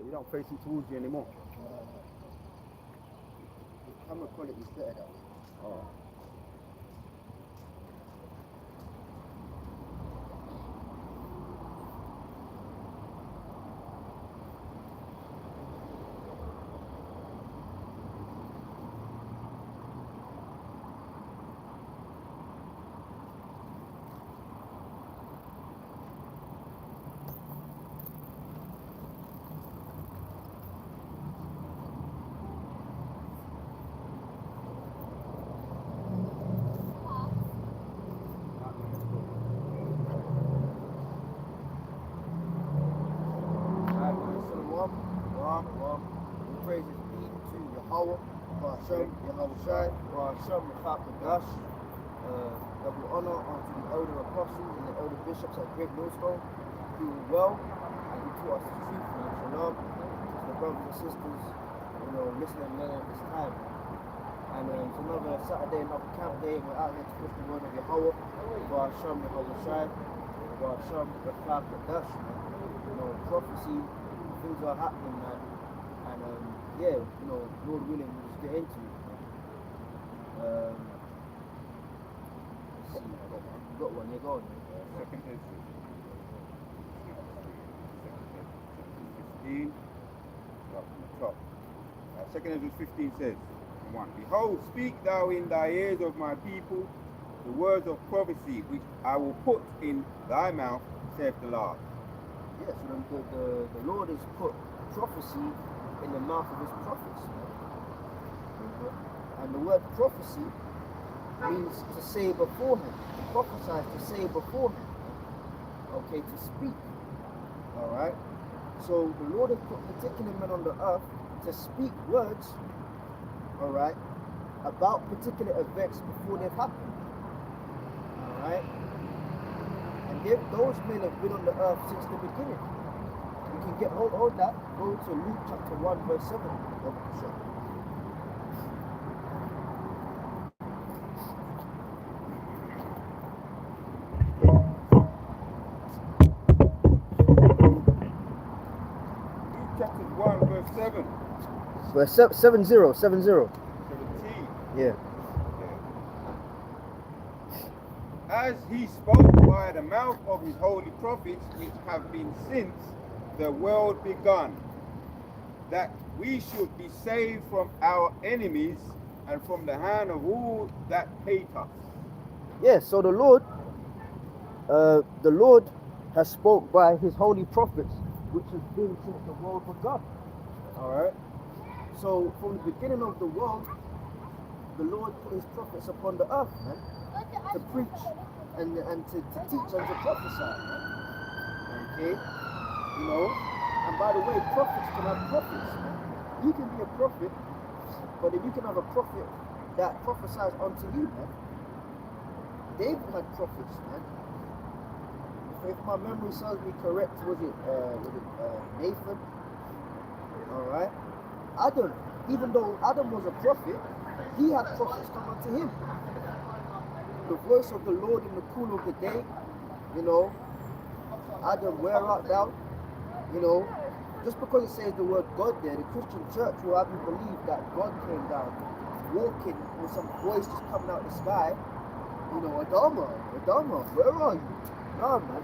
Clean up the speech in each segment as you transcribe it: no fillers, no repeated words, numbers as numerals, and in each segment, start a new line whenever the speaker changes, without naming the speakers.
So you don't face it towards you anymore.
Camera quality is better that way.
Oh.
All praises be to Yahweh, Hashem, Yahweh Shai, Hashem, Mefakadash. Double honor unto the elder apostles and the elder bishops at Great Millstone, who were well and who taught us the truth and shalom to the brothers and sisters, listening and learning at this time. And it's another Saturday, another camp day. We're out here to push the word of Yahweh, Hashem, Yahweh Shai, Hashem, Mefakadash. Prophecy, things are happening, man. And Lord willing, we'll just get into it. Let's see, I've got one, you're going.
Second Ezra 15, up from the top. Second Ezra 15 says, 1. Behold, speak thou in thy ears of my people the words of prophecy which I will put in thy mouth, saith the Lord.
Yes, the Lord has put prophecy in the mouth of his prophets. And the word prophecy means to say beforehand, to prophesy, to say beforehand. Okay, to speak. Alright? So the Lord has put particular men on the earth to speak words, alright, about particular events before they've happened. Alright? And those men have been on the earth since the beginning. You can get hold that. Go to Luke chapter 1 verse 7.
Luke chapter 1 verse 7.
Verse 70.
17.
Yeah.
As he spoke by the mouth of his holy prophets, which have been since the world begun, that we should be saved from our enemies and from the hand of all that hate us.
Yes, so the Lord has spoke by his holy prophets, which has been since the world begun. Alright? So from the beginning of the world, the Lord put his prophets upon the earth, man, to preach and to teach and to prophesy. Okay? And by the way, prophets can have prophets, man. You can be a prophet, but if you can have a prophet that prophesies unto you, man. David had prophets, man. If my memory serves me correct, was it Nathan? Alright? Adam, even though Adam was a prophet, he had prophets come unto him. The voice of the Lord in the cool of the day, Adam, where art thou? Just because it says the word God there, the Christian church will have you believe that God came down, walking with some voice just coming out of the sky. Adama, where are you? Nah, man.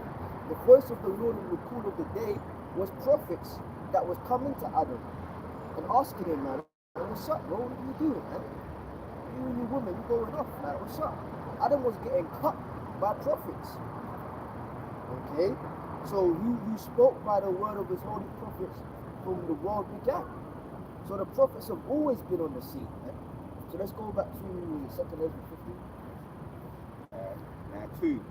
The voice of the Lord in the cool of the day was prophets that was coming to Adam and asking him, man, what's up, bro? What are you doing, man? You and your woman, you going off, like, what's up? Adam was getting cut by prophets. Okay? So you spoke by the word of his holy prophets from the world began. So the prophets have always been on the scene, man. So let's go back to 2 Ezra 15.
Now 2.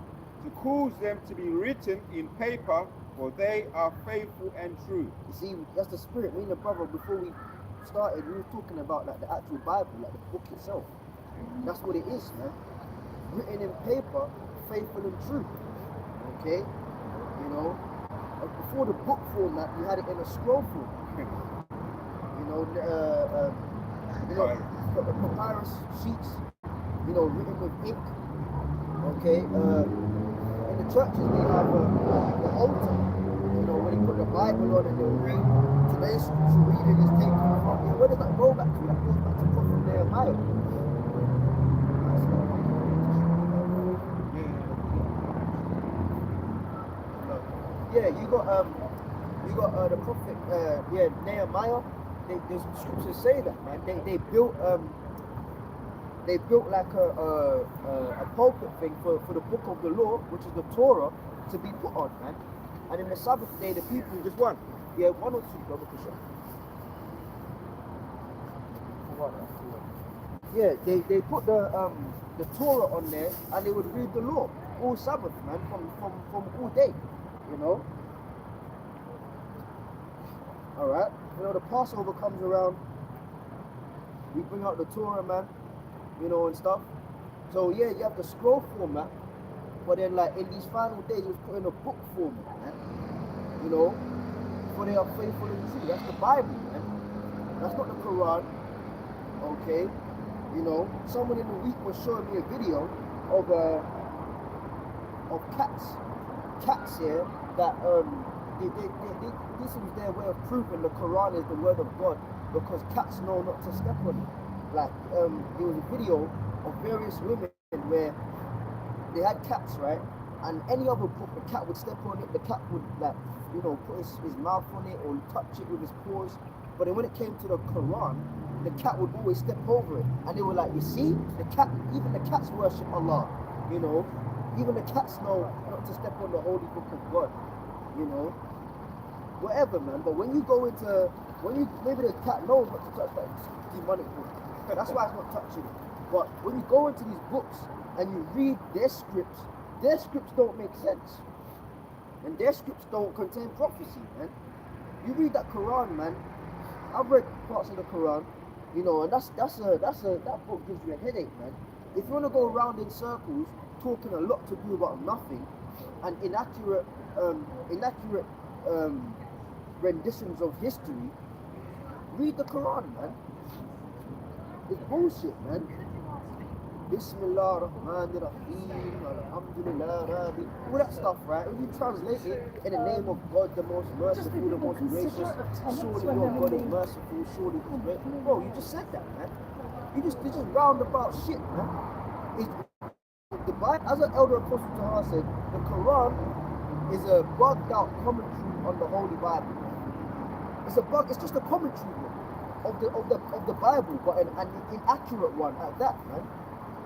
To cause them to be written in paper, for they are faithful and true.
You see, that's the spirit. Me and the brother, before we started, we were talking about like the actual Bible, like the book itself. That's what it is, man. Written in paper, faithful and true. Okay? Before the book format, you had it in a scroll form. Papyrus sheets, written with ink. Okay? In the churches, they have the altar. When you put the Bible on and they'll read. today's scripture reading is taken from, where does that go back to? That goes back to Prophet Nehemiah. Yeah, you got the prophet Nehemiah. The scriptures say that, man. They built like a pulpit thing for the book of the law, which is the Torah, to be put on, man. And in the Sabbath day, the people just one or two, brother, for sure. Yeah, they put the Torah on there, and they would read the law all Sabbath, man, from all day, you know. All right, you know, the Passover comes around, we bring out the Torah, man, you know, and stuff. So yeah, you have the scroll format, but then like in these final days, it was put in a book format, man. You know, for they are faithful and true. That's the Bible, man. That's not the Quran. Okay, you know, someone in the week was showing me a video of cats here that this was their way of proving the Quran is the word of God, because cats know not to step on it. Like there was a video of various women where they had cats, right? And any other book, the cat would step on it, the cat would, like, you know, put his mouth on it or touch it with his paws. But then when it came to the Quran, the cat would always step over it. And they were like, you see, even the cats worship Allah, you know. Even the cats know not to step on the holy book of God, you know. Whatever, man. But when you go into, maybe the cat knows not to touch that demonic book. That's why it's not touching it. But when you go into these books and you read their scripts don't make sense. And their scripts don't contain prophecy, man. You read that Quran, man. I've read parts of the Quran, you know, and that book gives you a headache, man. If you want to go around in circles talking a lot to do about nothing and inaccurate renditions of history, read the Quran, man. It's bullshit, man. Bismillah ar-Rahman ar-Rahim, Alhamdulillah, Rabbi, all that stuff, right? When you translate it in the name of God, the most merciful, the most gracious, surely your God is merciful, surely he's great. Bro, you just said that, man. You just roundabout shit, man. The Bible, as an elder apostle Tahar said, the Quran is a bugged out commentary on the Holy Bible. It's just a commentary of the Bible, but an inaccurate one at that, man.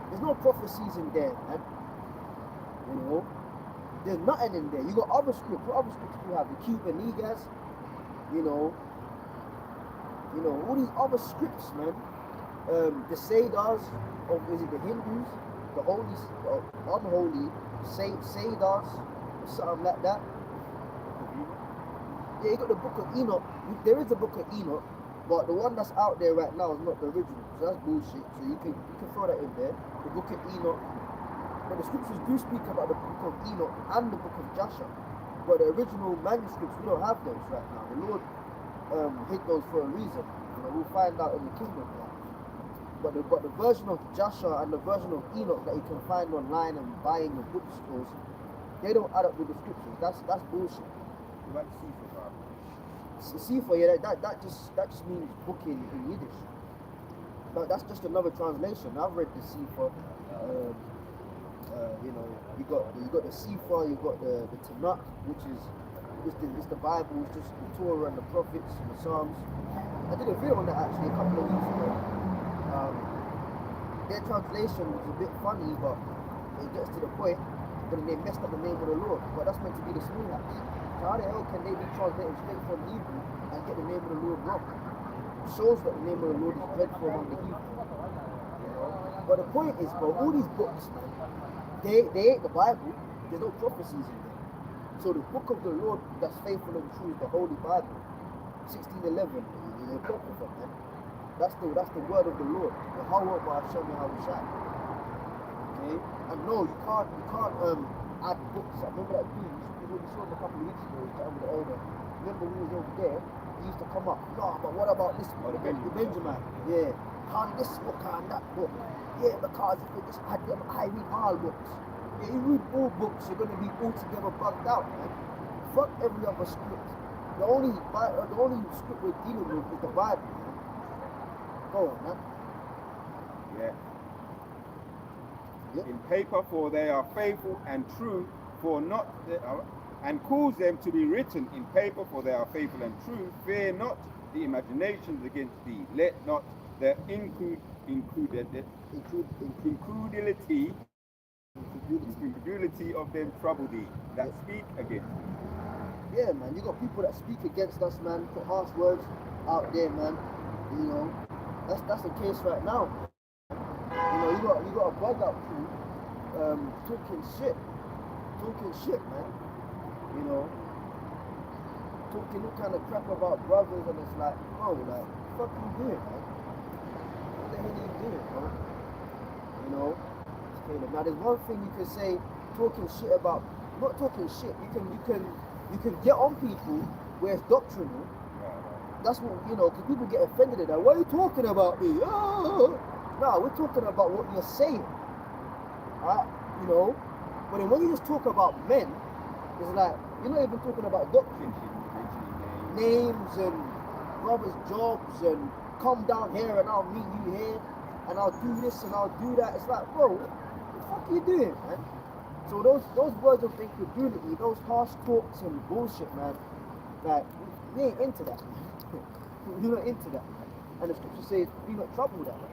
There's no prophecies in there, man. You know, there's nothing in there. You got other scripts. What other scripts do you have? The Cubanegas, you know, all these other scripts, man. The Sadas of, is it the Hindus? The holy, unholy Sadas, or something like that. Yeah, you got the Book of Enoch. There is a Book of Enoch, but the one that's out there right now is not the original. So that's bullshit. So you can throw that in there. The Book of Enoch. But the scriptures do speak about the Book of Enoch and the Book of Joshua. But the original manuscripts, we don't have those right now. The Lord hid those for a reason. You know, we'll find out in the kingdom. But the version of Joshua and the version of Enoch that you can find online and buy in the bookstores, they don't add up with the scriptures. That's bullshit.
Like
Sifa, yeah, that just means book in Yiddish. But that's just another translation. I've read the Sifa. You know, you got the Sifa, you got the Tanakh, which is the Bible, it's just the Torah and the prophets and the Psalms. I did a video on that actually a couple of weeks ago. Their translation was a bit funny, but it gets to the point. But they messed up the name of the Lord. But that's meant to be the small hats. So how the hell can they be translated straight from Hebrew and get the name of the Lord wrong? It shows that the name of the Lord is dreadful among the Hebrew. You know? But the point is, bro, all these books, man, they ain't the Bible. There's no prophecies in there. So the book of the Lord that's faithful and true is the Holy Bible. 1611 is a apocrypha, man. That's the word of the Lord. The Yahweh Ba'ashem Yahushua. Okay? And no, you can't add books. I remember that dude, we saw him a couple of weeks ago, he was chatting with the elder. Remember we was over there, he used to come up, no, but what about this book? The Benjamin. Yeah. Can't this book and that book. Yeah, because if you just add them, I read all books. Yeah, you read all books, you're gonna be altogether bugged out, man. Fuck every other script. the only script we're dealing with is the Bible. Go on, man.
Yeah.
Yep.
In paper, for they are faithful and true, and calls them to be written in paper, for they are faithful and true. Fear not the imaginations against thee. Let not the incredulity of them trouble thee that speak against thee.
Yeah, man, you got people that speak against us, man, put harsh words out there, man. You know, that's the case right now. You know, you got a bug out crew talking shit, man. You know, talking all kind of crap about brothers, and it's like, bro, like, what the fuck you doing, man? What the hell are you doing, bro? You know, it's kind of, now there's one thing you can say, talking shit about, not talking shit. You can get on people where it's doctrinal. That's what, you know, because people get offended at that. Why are you talking about me? Oh. No, we're talking about what you're saying. Right? You know? But then when you just talk about men, it's like, you're not even talking about doctrine. Names and brothers' jobs and come down here and I'll meet you here and I'll do this and I'll do that. It's like, bro, what the fuck are you doing, man? So those words of incredulity, those harsh talks and bullshit, man, like, we ain't into that. We're not into that. And the scripture says, be not troubled at that.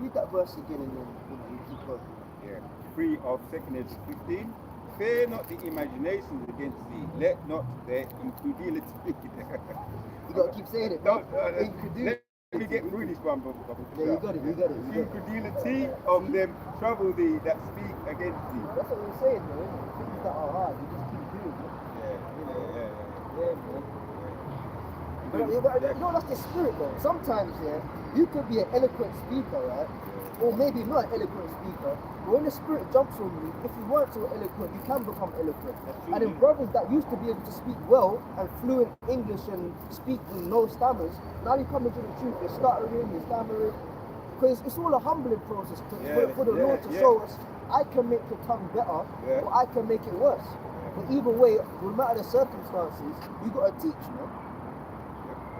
Read that verse again and then we keep going.
Yeah. 3 of 2 15. Fear not the imaginations against thee. Let not their incredulity.
You gotta keep saying it. Incredulity.
Let me get through this one,
Yeah, you got it.
Incredulity of them trouble thee that speak against thee.
That's what we're saying, though, isn't it? Things that are hard, you just keep doing it. Yeah, man. But you know, that's the spirit, though. Sometimes, yeah, you could be an eloquent speaker, right? Or maybe not an eloquent speaker, but when the spirit jumps on you, if you weren't so eloquent, you can become eloquent. And then brothers that used to be able to speak well and fluent English and speak with no stammers, now you come into the truth, you're stuttering, you're stammering. Because it's all a humbling process for the Lord to show us, I can make your tongue better, or I can make it worse. But either way, no matter the circumstances, you got to teach, man.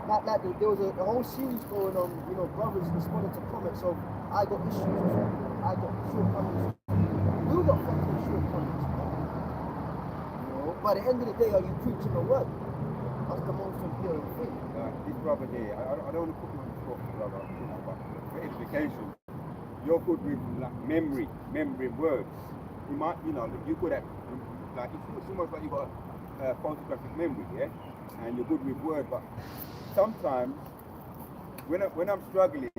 Like there was a whole series going on, you know, brothers responding to comments of, I got issues, I got shortcomings. We all got fucking shortcomings, man. You know, by the end of the day, are you preaching the word? That's the most important thing.
This brother here, I don't want to put you on the spot, brother, you know, but for edification, you're good with like memory words. You might, you know, you're good at, like, it's almost like you got a photographic memory, yeah? And you're good with words, but sometimes when I'm struggling,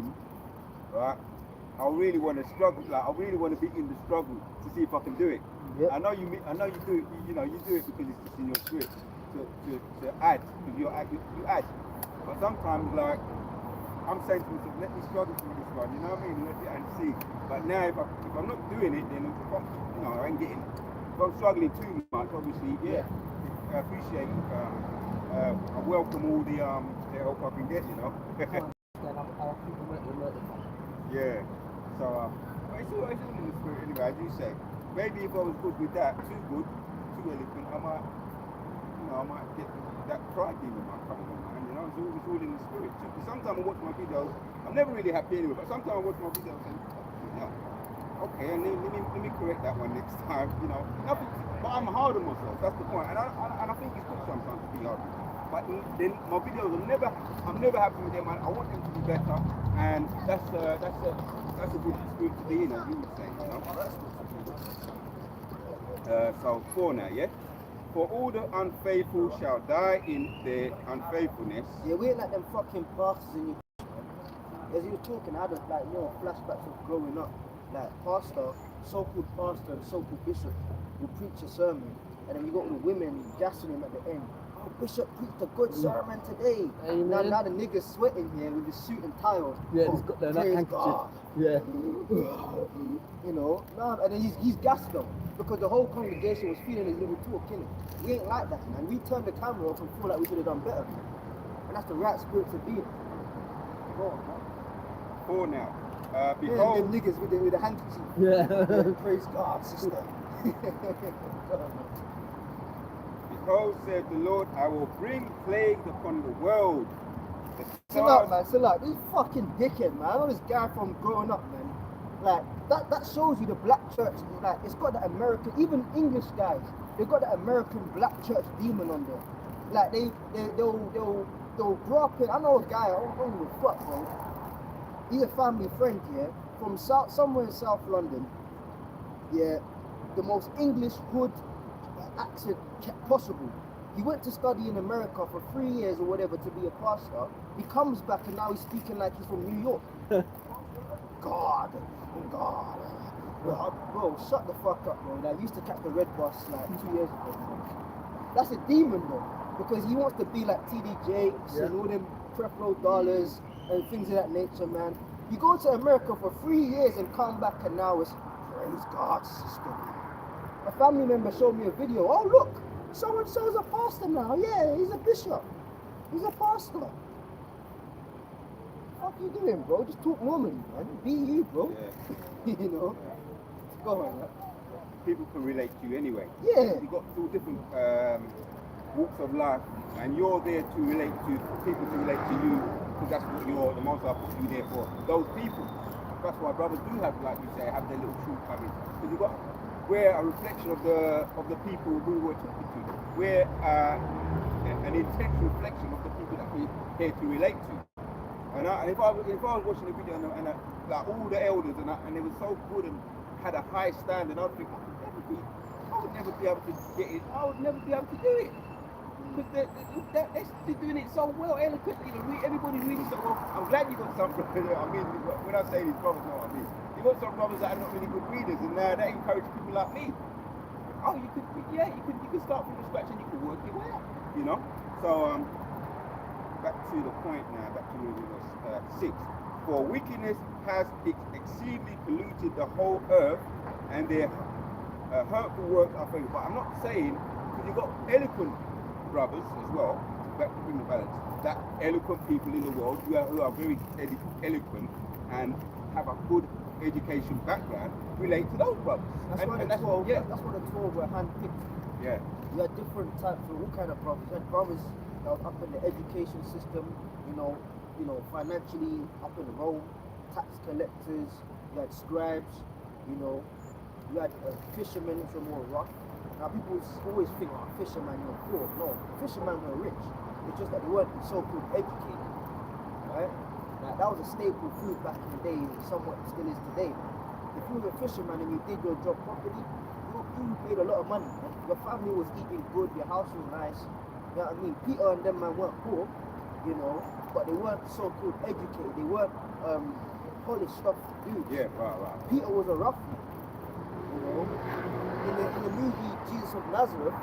right, I really want to struggle. Like, I really want to be in the struggle to see if I can do it.
Yep.
I know you do it. You know, you do it because it's just in your spirit to add. Because you add. But sometimes, like, I'm saying to myself, let me struggle through this one. You know what I mean? And see. But now, if I'm not doing it, then I ain't getting. If I'm struggling too much, obviously, I appreciate. I welcome all the help I can get, you know. Yeah. So, but it's all in the spirit anyway, as you say. Maybe if I was good with that, too eloquent, I might get that pride demon might come on, man. You know, it's all in the spirit too. Because sometimes I watch my videos, I'm never really happy anyway, but sometimes I watch my videos and, you know, okay, and let me correct that one next time, you know. Nothing, but I'm hard on myself, that's the point. And I think it's good sometimes to be hard on myself. But then my videos I'm never happy with them, and I want them to be better, and that's a good spirit to be in, as you would say, you know. So 4 now, yeah? For all the unfaithful shall die in their unfaithfulness.
Yeah, we ain't like them fucking pastors in your as you were talking, I had flashbacks of growing up. Like pastor, so-called pastor and so-called bishop will preach a sermon, and then you got all the women gassing him at the end. Oh, Bishop preached a good sermon today. Now the nigga's sweating here with his suit and tie on.
Yeah, he's got their handkerchief. Yeah.
You know, and then he's gassed them because the whole congregation was feeling his little talk, innit? We ain't like that, man. We turned the camera off and feel like we should have done better. And that's the right spirit to be in. Go on, man.
4 now. Behold,
them niggas with the handkerchief.
Yeah.
Praise God, sister.
Behold, said the Lord, I will bring plagues upon the world. The
Chill out,
stars-
man. Chill out. This fucking dickhead, man. I know this guy from growing up, man. Like that shows you the black church. Like it's got that American, even English guys, they've got that American black church demon on there. Like they'll grow up in. I know a guy. I don't give a fuck, bro. He's a family friend here from somewhere in South London. Yeah, the most English hood accent possible. He went to study in America for 3 years or whatever to be a pastor. He comes back and now he's speaking like he's from New York. God. Bro, shut the fuck up, bro. I used to catch the red bus like 2 years ago. That's a demon, though, because he wants to be like TD Jakes and all them Creflo dollars and things of that nature, man. You go to America for 3 years and come back and now it's praise God, sister. A family member showed me a video. Oh, look, so and so's a pastor now. Yeah, he's a bishop. He's a pastor. What you doing, bro? Just talk normally, man. Be you, bro.
Yeah.
You know? Go on, man.
People can relate to you anyway.
Yeah.
You've got two different walks of life, and you're there to relate to people to relate to you, because that's what you're, the most I put you there for. Those people. That's why brothers do have, like you say, have their little shortcomings. Because we're a reflection of the people who we're talking to. We're an intense reflection of the people that we're here to relate to. And if I was watching a video and like all the elders and it was so good and had a high standard, I'd think I would never be able to get it. I would never be able to do it. Because they're doing it so well, eloquently. Everybody's reading so well. I'm glad you got some brothers. I mean, when I say these brothers, know what I mean. You got some brothers that are not really good readers, and they encourage people like me. Oh, you could start from scratch and you could work your way up. You know. So back to the point now. Back to where we was 6. For wickedness has exceedingly polluted the whole earth, and their hurtful works are favored. But I'm not saying, because you've got eloquent brothers as well, back to bring the balance, that eloquent people in the world who are very eloquent and have a good education background relate to those brothers.
That's why the 12 were handpicked.
Yeah.
You had different types of all kind of brothers. You had brothers that were up in the education system, you know, financially up in Rome, tax collectors, you had scribes, you know, you had fishermen which were more rough. Now people always think, oh, fishermen were poor. No, fishermen were rich. It's just that they weren't so-called educated, right? Now, that was a staple food back in the day, somewhat still is today. If you were a fisherman and you did your job properly, you made a lot of money. Your family was eating good, your house was nice. You know what I mean? Peter and them man weren't poor, you know, but they weren't so-called educated. They weren't polished stuff dudes.
Yeah, right.
Peter was a rough man, you know. In the movie Jesus of Nazareth,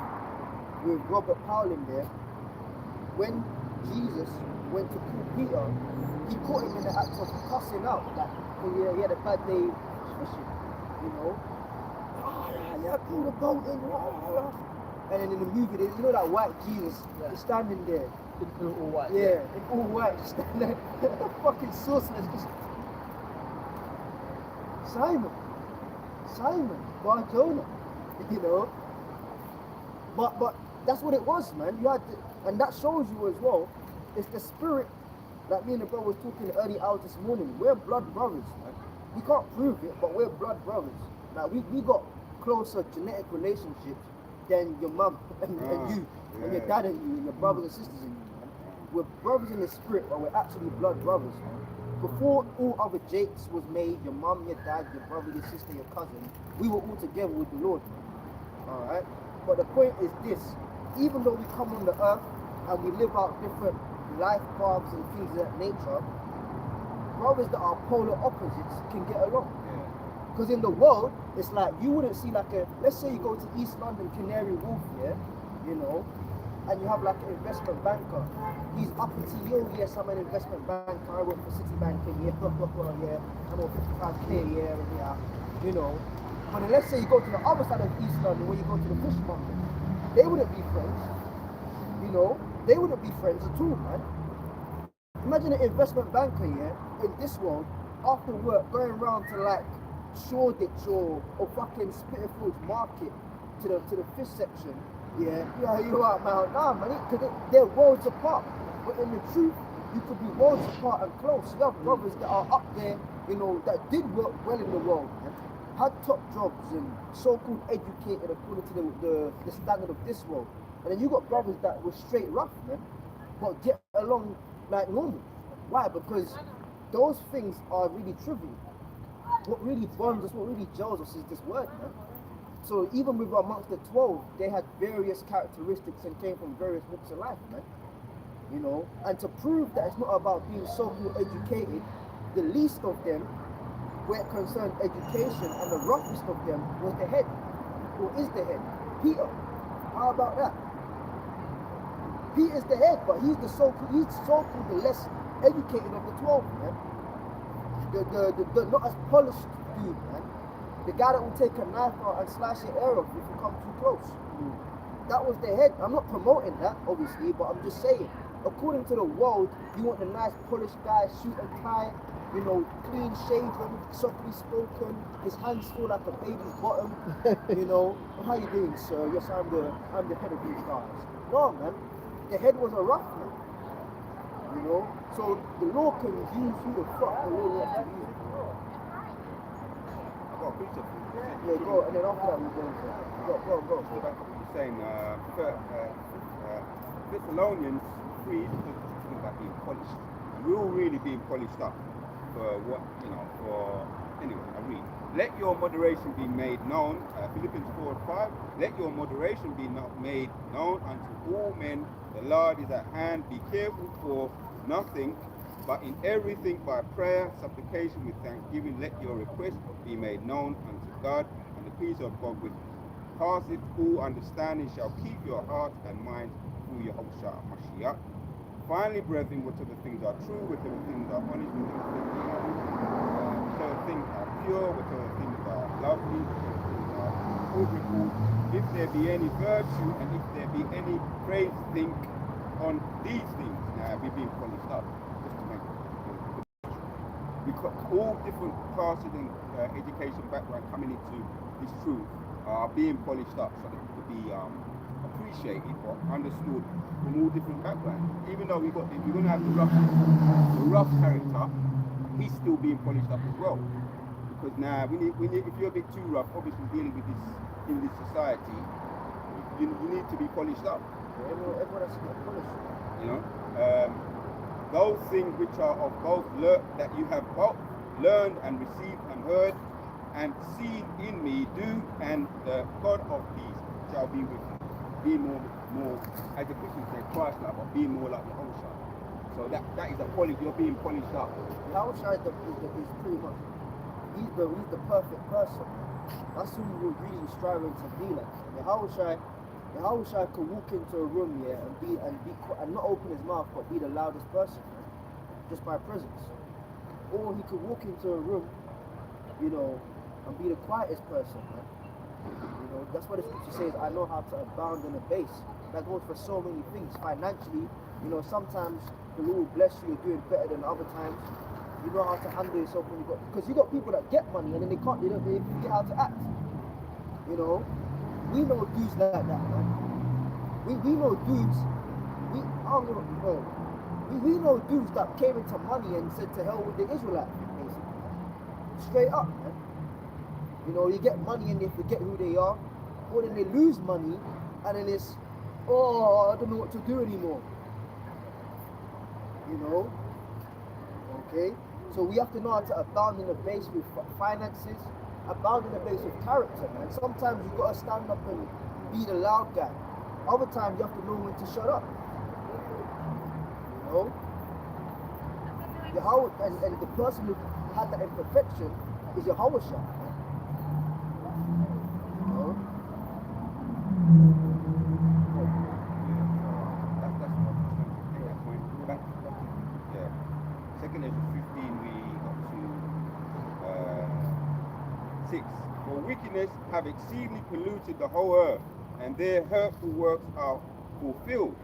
with Robert Powell in there, when Jesus went to call Peter, he caught him in the act of cussing out, like, he had a bad day fishing, you know. Yeah, pull the boat in. And then in the movie, you know that white Jesus is standing there.
In all white.
Yeah, in all white, just standing there. Fucking sauceless, just Simon, Bar Jonah, you know. But that's what it was, man. You had to, and that shows you as well. It's the spirit. Like me and the brother was talking the early hours this morning. We're blood brothers, man. We can't prove it, but we're blood brothers. Like we got closer genetic relationships than your mum and you, and your dad and you, and your brothers and sisters and you, man. We're brothers in the spirit, but we're actually blood brothers, man. Before all other Jakes was made, your mum, your dad, your brother, your sister, your cousin, we were all together with the Lord, man. Alright? But the point is this, even though we come on the earth and we live out different life paths and things of that nature, brothers that are polar opposites can get along. Because in the world, it's like you wouldn't see like let's say you go to East London, Canary Wharf, yeah, you know, and you have like an investment banker. He's up into you, yes, I'm an investment banker, I work for Citibank a year, blah, blah, blah, yeah, I'm on 55K a year, and yeah, you know. But then let's say you go to the other side of East London, where you go to the fish market, they wouldn't be friends, you know, they wouldn't be friends at all, man. Imagine an investment banker, yeah, in this world, after work, going around to like Shoreditch or fucking Spitalfields Market to the fish section, yeah, you are Mount Nah, man, because they're worlds apart. But in the truth, you could be worlds apart and close. You have brothers that are up there, you know, that did work well in the world, man, had top jobs and so-called educated according to the standard of this world. And then you got brothers that were straight rough, man, but get along like normal. Why? Because those things are really trivial. What really bonds us, what really gels us is this word, man. So even with amongst the 12, they had various characteristics and came from various walks of life, man. You know, and to prove that it's not about being so-called educated, the least of them, where it concerned education, and the roughest of them was the head, or is the head, Peter. How about that? Peter's the head, but he's so-called the less educated of the 12, man. The not as polished dude, man. The guy that will take a knife out and slash your ear off if you come too close. That was the head. I'm not promoting that, obviously, but I'm just saying, according to the world, you want the nice polished guy, suit and tie, you know, clean shaven, softly spoken, his hands feel like a baby's bottom, you know. How you doing, sir? Yes, I'm the head of these guys. No, man. The head was a rough man. You know? So the law can use who the fuck the law wants to use.
I've got a picture for you.
Yeah, go, and then after that we'll go into it. Go.
So back up what you're saying, Thessalonians 3 is talking about being polished. And we're all really being polished up for what, you know, for, anyway, I read. Let your moderation be made known, Philippians 4 and 5, let your moderation be made known unto all men. The Lord is at hand. Be careful for nothing, but in everything by prayer, supplication with thanksgiving, let your request be made known unto God, and the peace of God which passeth all understanding shall keep your heart and mind through Yahushua Mashiach. Finally, brethren, whatever things are true, whatever things are honest, whatever things are pure, whatever things are lovely, whatever things are good report, if there be any virtue and if there be any praise, think on these things. Now, we've been polished up, just to make it. Because all different classes and education background coming into this truth are being polished up so that it could be appreciated or understood from all different backgrounds. Even though we're going to have the rough character, he's still being polished up as well. Because now, if you're a bit too rough, obviously dealing with this in this society, you need to be polished up.
Everyone has to get polished.
You know, those things which are of both that you have both learned and received and heard and seen in me, do, and the God of peace shall be with you. Be more, as the Christians say, Christ-like, but be more like Yahushua. So that is a polish. You're being polished up.
Yahushua is pretty much, he's the perfect person. That's who we're really striving to be like. Yahushua could walk into a room here and not open his mouth but be the loudest person, man, just by presence. Or he could walk into a room, you know, and be the quietest person, man. You know, that's what the scripture says, I know how to abound in the base. That goes for so many things. Financially, you know, sometimes the Lord will bless you, you're doing better than other times. You know how to handle yourself when because you got people that get money and then they don't forget how to act. You know, we know dudes like that, man. We know dudes, we know dudes that came into money and said to hell with the Israelites, basically. Straight up, man. You know, you get money and they forget who they are, or then they lose money and then it's, oh, I don't know what to do anymore. You know? Okay? So we have to know how to abound in the base with finances, abound in the base with character, man. Sometimes you gotta stand up and be the loud guy. Other times you have to know when to shut up. You know? And the person who had that imperfection is Yahushua. You know?
Second Ezra 15, we got to 6. For wickedness have exceedingly polluted the whole earth, and their hurtful works are fulfilled.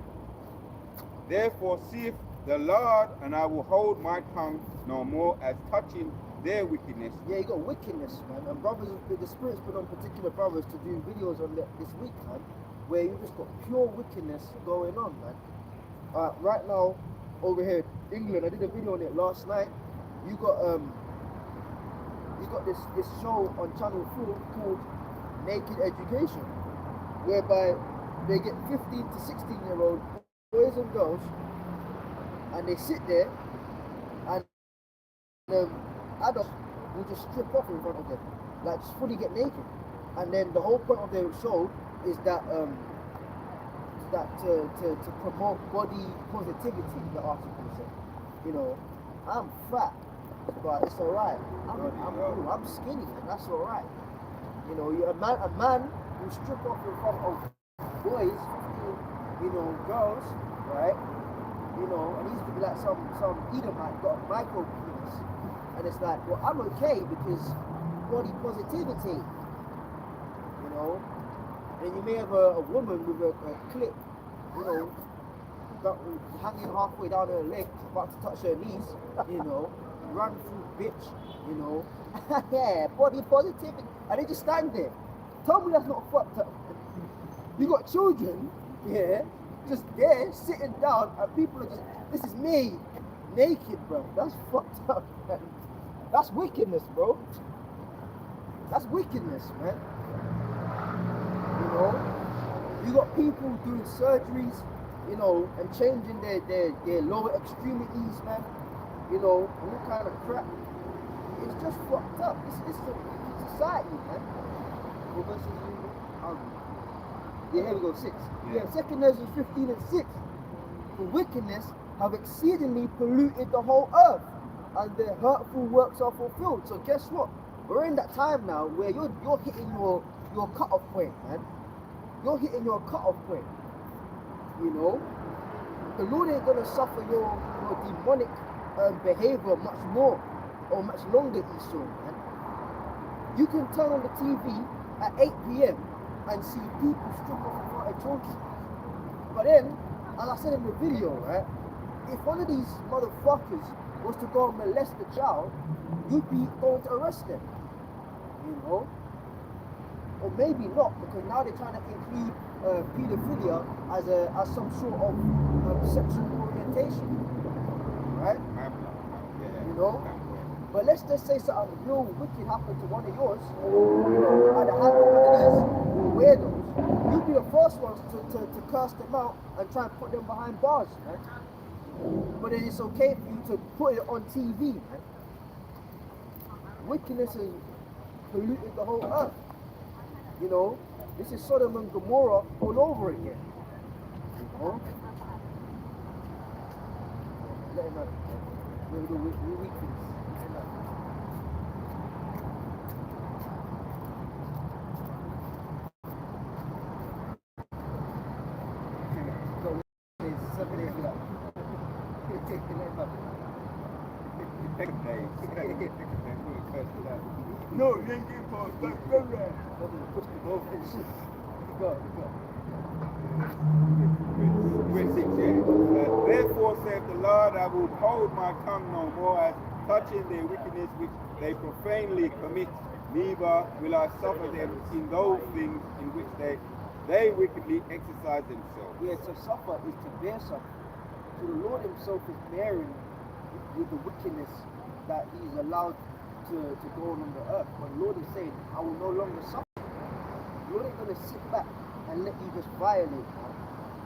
Therefore saith the Lord, and I will hold my tongue no more as touching their wickedness.
Yeah, you got wickedness, man. And brothers, the Spirit's put on particular brothers to do videos on this week, man, where you just got pure wickedness going on, man. Right now, over here in England, I did a video on it last night. You got this show on Channel 4 called Naked Education, whereby they get 15 to 16-year-old boys and girls, and they sit there, and adults will just strip off in front of them, like just fully get naked. And then the whole point of the show is that to promote body positivity, the article said. You know, I'm fat, but it's alright. I'm skinny, and that's alright. You know, a man will strip off in front of boys, girls, right? You know, and he's be like some Edomite got a micro penis, and it's like, well, I'm okay because body positivity. You know, and you may have a woman with a clip, you know, hanging halfway down her leg, about to touch her knees, you know, run through bitch, you know, yeah, body positivity, and they just stand there. Tell me that's not fucked up. You got children, yeah, just there, sitting down, and people are just, this is me, naked, bro. That's fucked up, man. That's wickedness, bro. That's wickedness, man. You know, you got people doing surgeries, you know, and changing their lower extremities, man. You know, and all kind of crap. It's just fucked up. It's society, man. Yeah, here we go, 6. Yeah, 2 Ezra 15 and 6. For wickedness have exceedingly polluted the whole earth, and their hurtful works are fulfilled. So guess what? We're in that time now where you're hitting your cut-off point, man. You're hitting your cut-off point. You know? The Lord ain't gonna suffer your demonic behavior much more or much longer, Esau, man. You can turn on the TV at 8 p.m. and see people strip off in front of children. But then, as I said in the video, right, if one of these motherfuckers was to go and molest a child, you'd be going to arrest them. You know? Or maybe not, because now they're trying to include pedophilia as some sort of sexual orientation. Right? You know? But let's just say something real wicked happened to one of yours, you know, at the hand of one of these weirdos. You'd be the first ones to curse them out and try and put them behind bars, man. But then it's okay for you to put it on TV, man. Wickedness has polluted the whole earth. You know, this is Sodom and Gomorrah all over again. You know? Let him know. We're weak for this.
No, you ain't getting called back. Therefore saith the Lord, I will hold my tongue no more as touching their wickedness which they profanely commit, neither will I suffer them in those things in which they wickedly exercise themselves.
Yeah, to suffer is to bear suffering. So the Lord himself is bearing with the wickedness that he's allowed to go on the earth. But the Lord is saying, I will no longer suffer. The Lord ain't going to sit back and let you just violate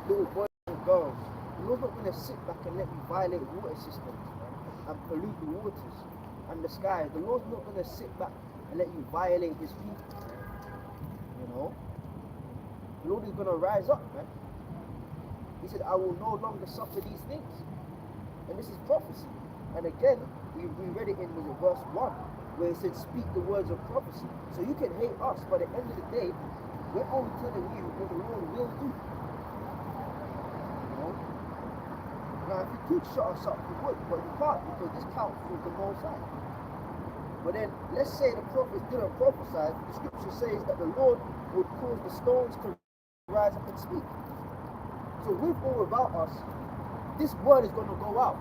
little boys and girls. The Lord's not going to sit back and let you violate water systems, man, and pollute the waters and the sky. The Lord's not going to sit back and let you violate his people, man. You know? The Lord is going to rise up, man. He said, I will no longer suffer these things. And this is prophecy. And again, we read it in verse 1, where it said, speak the words of prophecy. So you can hate us, but at the end of the day, we're only telling you what the Lord will do. You know? Now, if you could shut us up, you would, but you can't, because this counts with the Most High. But then, let's say the prophets didn't prophesy. The scripture says that the Lord would cause the stones to rise up and speak. So with or without us, this word is going to go out.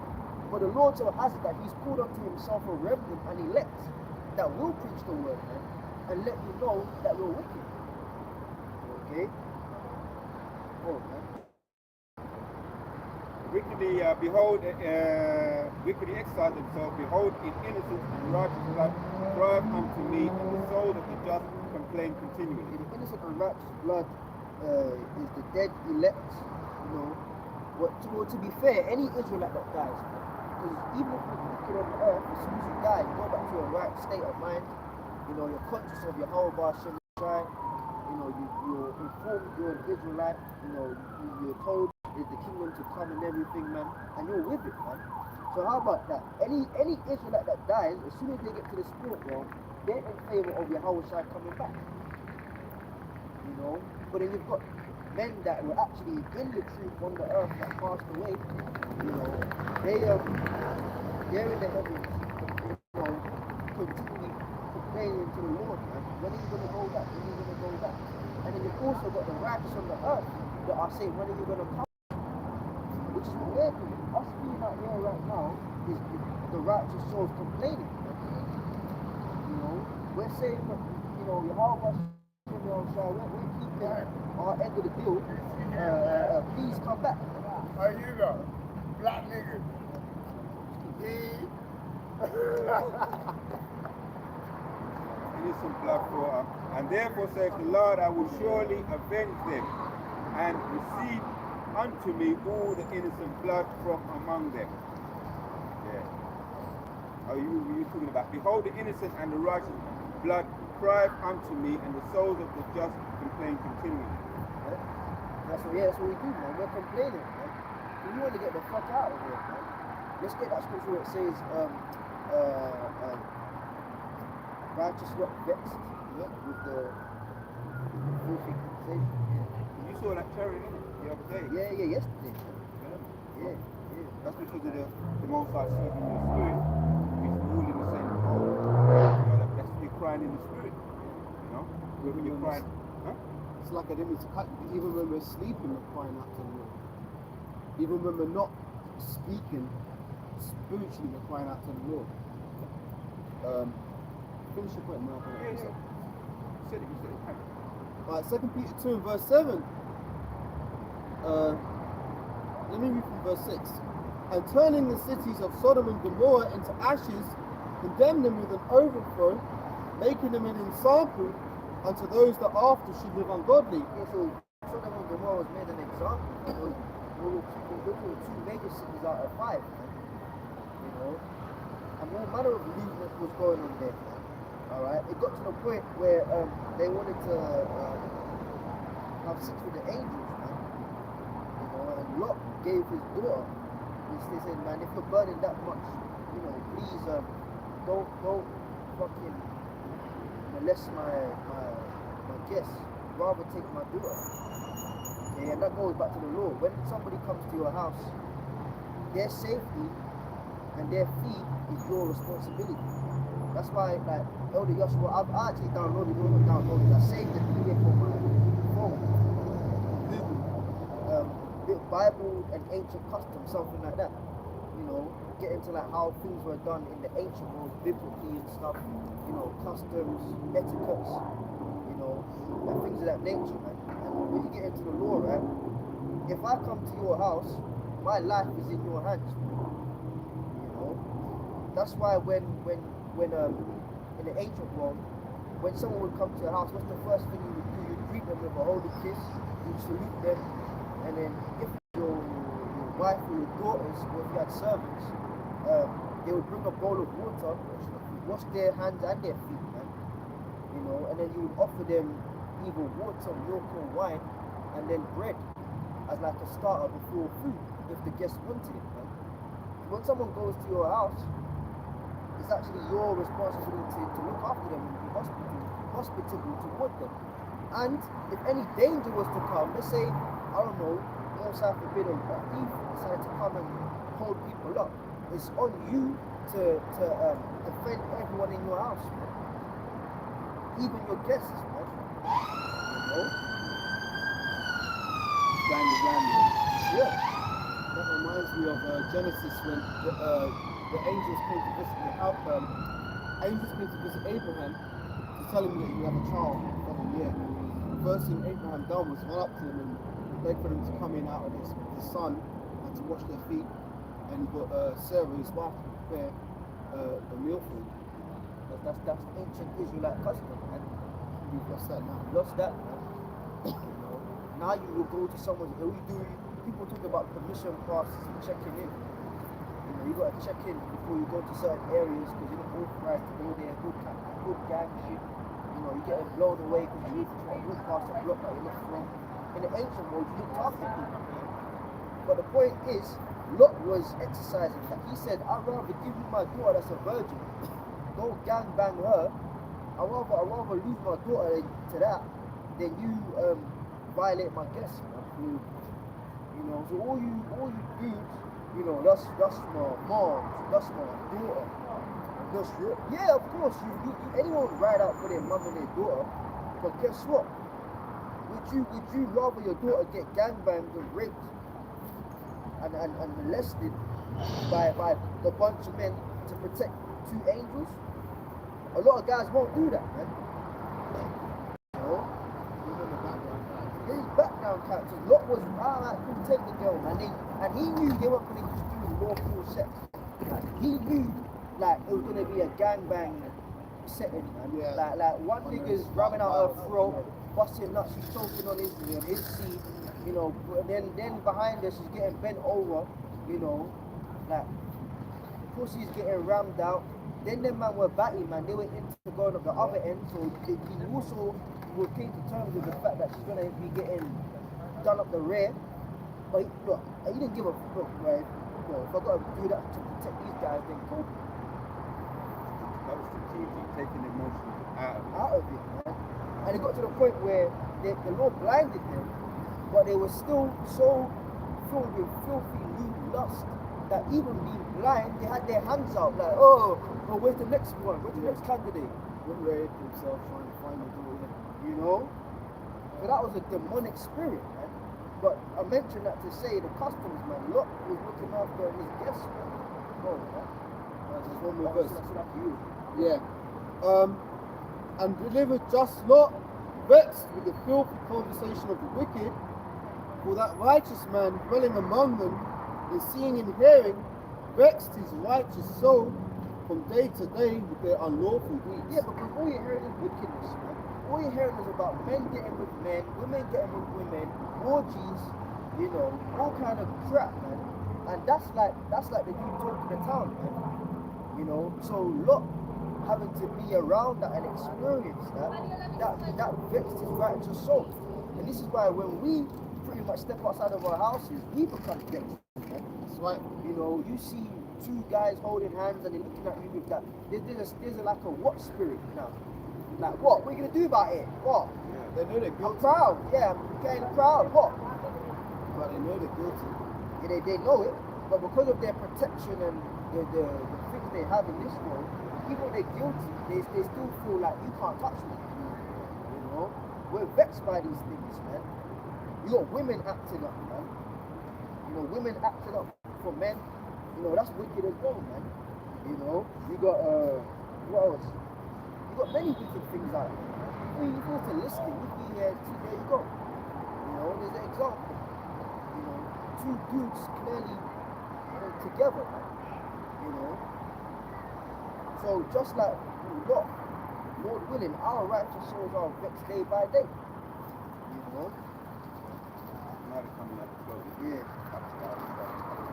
But the Lord so has it that he's called unto himself a remnant and elect that will preach the word, man, and let you know that we're wicked. Okay? Oh, man.
Wickedly exercise themselves, behold, in innocence and righteous blood, crieth unto me, and the souls of the just complain continually.
The innocent and righteous blood is the dead elect, you know. But to be fair, any Israelite that dies, because even if you're wicked on the earth, as soon as you die, you go back to your right state of mind. You know, you're conscious of your whole Hashem right. You know, you're informed you're an Israelite. You know, you're told is the kingdom to come and everything, man, and you're with it, man. So how about that? Any Israelite that dies, as soon as they get to the spirit realm, they're in favor of Yahweh Shai coming back. You know, but then you've got men that were actually in the truth on the earth that passed away. You know, they're in the heavens, you know, continually complaining to the Lord, man. When are you gonna go back? When are you gonna go back? And then you've also got the righteous on the earth that are saying, when are you gonna come? Which is what we're doing. Us being out here right now is the righteous souls complaining. You know, we're saying that, you know, Yahweh, we're keeping our end of the deal. Please come back.
How you go? Black nigga.
Innocent blood for them. And therefore saith the Lord, I will surely avenge them, and receive unto me all the innocent blood from among them. Yeah. Oh, you talking about, behold, the innocent and the righteous blood crieth unto me, and the souls of the just complain continually.
Yeah. That's what we do, man. We're complaining, man. We want to get the fuck out of here, man. Let's get that scripture where it says, righteous not vexed, yeah, with the filthy conversation.
You saw that cherry in it the other day.
Yeah, yesterday. Yeah.
That's because of the Most High sees in your spirit. It's all in the same hole. You know, that's when you're crying in the spirit. You know? When you're crying. Huh?
It's like I didn't mean to cut you, but even when we're sleeping, we're crying out to the Lord. Even when we're not speaking, spiritually, we're crying out to the Lord. Finish your point, Mark.
You said it.
Alright, 2 Peter 2 and verse 7. Let me read from verse 6. And turning the cities of Sodom and Gomorrah into ashes, condemn them with an overthrow, making them an example unto those that after should live ungodly.
Yeah, so Sodom and Gomorrah was made an example. Those were two major cities out of 5, man. You know, and all manner of movement was going on there. Alright, it got to the point where they wanted to have sex with the angels, man. You know, and Lot gave his daughter. They said, man, if you're burning that much, you know, please don't fucking molest my guests. Rather take my daughter. Okay, and that goes back to the law. When somebody comes to your house, their safety and their feet is your responsibility. That's why, like, Elder Joshua, I've actually downloaded, I saved the PDF on my phone. Google, Bible and ancient customs, something like that. You know, get into like how things were done in the ancient world, biblically and stuff. You know, customs, etiquettes, you know, and things of that nature, man. And when you get into the law, right? If I come to your house, my life is in your hands. You know, that's why when in the ancient world, when someone would come to your house, what's the first thing you would do? You'd greet them with a holy kiss, you'd salute them, and then if your wife or your daughters, or if you had servants, they would bring a bowl of water, wash their hands and their feet, man. You know, and then you would offer them either water, milk or wine, and then bread as like a starter before food, if the guests wanted it, man. When someone goes to your house, it's actually your responsibility to look after them and be hospitable toward them. And if any danger was to come, let's say, I don't know, most forbid a thief decided to come and hold people up, it's on you to defend everyone in your house, man. Even your guests, man. You know?
Gang.
Yeah.
That reminds me of Genesis when the angels came to visit angels came to visit Abraham to tell him that he had a child of a year. The first thing Abraham done was run up to him and beg for them to come in out of the sun and to wash their feet. And he got Sarah, his wife, to prepare a meal for him.
That's ancient Israelite custom, man.
We've lost that now.
Lost that, man. You know, now you will go to someone. People talk about permission passes and checking in. You know, you got to check in before you go to certain areas because you're not authorized to go there. Good gang shit. You know, you're getting blown away because you need to try to walk past a block that you're not from. In the ancient world, you looked after people. But the point is, Lot was exercising that. He said, I'd rather give you my daughter that's a virgin. Don't gang bang her. I'd rather lose my daughter to that than you violate my guests, man. You know, so all you dudes, you know, that's my mom, that's my daughter. That's your, yeah, of course, you anyone would ride out for their mum and their daughter, but guess what? Would you rather your daughter get gangbanged and raped and molested by a bunch of men to protect two angels? A lot of guys won't do that, man. You know? His background characters, Lot was alright, cool, take the girl, man. And he knew they weren't going to just do lawful sex. Like, he knew like it was going to be a gangbang setting, man. Yeah. Like one nigga's ramming out her throat, busting nuts, she's choking on his seat, you know. Then behind her she's getting bent over, you know, like pussy's getting rammed out. Then them man were batty, man. They were into going up the other end, so he also came to terms with the fact that she's gonna be getting done up the rear. But he didn't give a fuck, right? Well, if I gotta do that to protect these guys, then cool.
That was strategic, taking emotions
Out of it, man. And it got to the point where the Lord blinded them, but they were still so filled with filthy lewd lust that even being blind, they had their hands out like, oh, where's the next one? Where's the next candidate?
Liberated himself trying to find the door.
You know? So that was a demonic spirit, man. But I mentioned that to say the customs, man, Lot was looking after his guests, man. Oh, man.
There's one more verse.
That's up to you.
Yeah. And delivered just Lot, vexed with the filthy conversation of the wicked, for that righteous man dwelling among them, and seeing and hearing, vexed his righteous soul from day to day with their unlawful deeds.
Yeah, because all you're hearing is wickedness, man. All you're hearing is about men getting with men, women getting with women, orgies, you know, all kind of crap, man. And that's like the new talk of the town, man. You know, so Lot having to be around that and experience that vexed his righteous soul. And this is why when we pretty much step outside of our houses, we become vexed.
That's right.
You know, you see two guys holding hands and they're looking at you with that. There's like a what spirit now? Like what? What are you gonna do about it? What?
Yeah, they know they're
I'm
guilty.
proud. Yeah, I'm getting proud. What?
But they know they're guilty.
Yeah, they know it, but because of their protection and the things they have in this world, even though they're guilty, they still feel like you can't touch me. You know, we're vexed by these things, man. You got women acting up, man. You know, women acting up for men. You know, that's wicked as well, man. You know, you got what else? You got many wicked things out there, man. If you go to list it, you'd be here, there you go. You know, there's an example. You know, two dudes clearly together, man. You know. So just like Lot, Lord willing, our righteous souls are vexed day by day. You know.
Now they're coming out the clothes.
Yeah.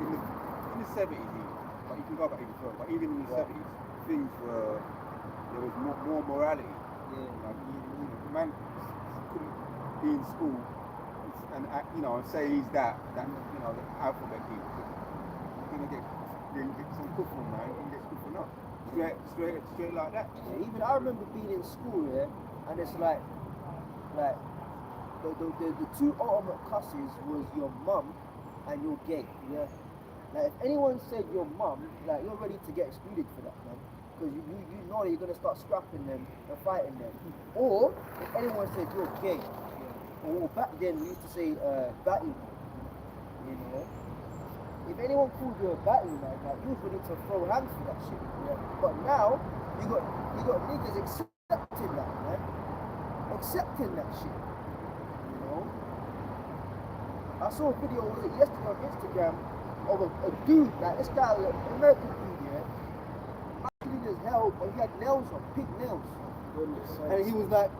In the 70s even, but you can go back even further, but even in the 70s, things were, there was more morality.
Yeah.
Like, you know, the man couldn't be in school and you know, and say he's that you know, the alphabet kid. You're gonna get some cook from man, you're gonna get school for nothing. Straight like that.
Yeah, even I remember being in school, yeah, and it's like the two ultimate cusses was your mum and you're gay, yeah. Like if anyone said your mum, like you're ready to get excluded for that, man. Because you know that you're gonna start scrapping them and fighting them. Or if anyone said you're gay, or back then we used to say batty, you know. if anyone called you a battery man, like you was ready to throw hands for that shit. Yeah. But now you got niggas accepting that, man. Accepting that shit. You know? I saw a video, was it yesterday on Instagram, of a dude, like this guy, an American dude, yeah, clean as hell, but he had nails on, pink nails. And he was like,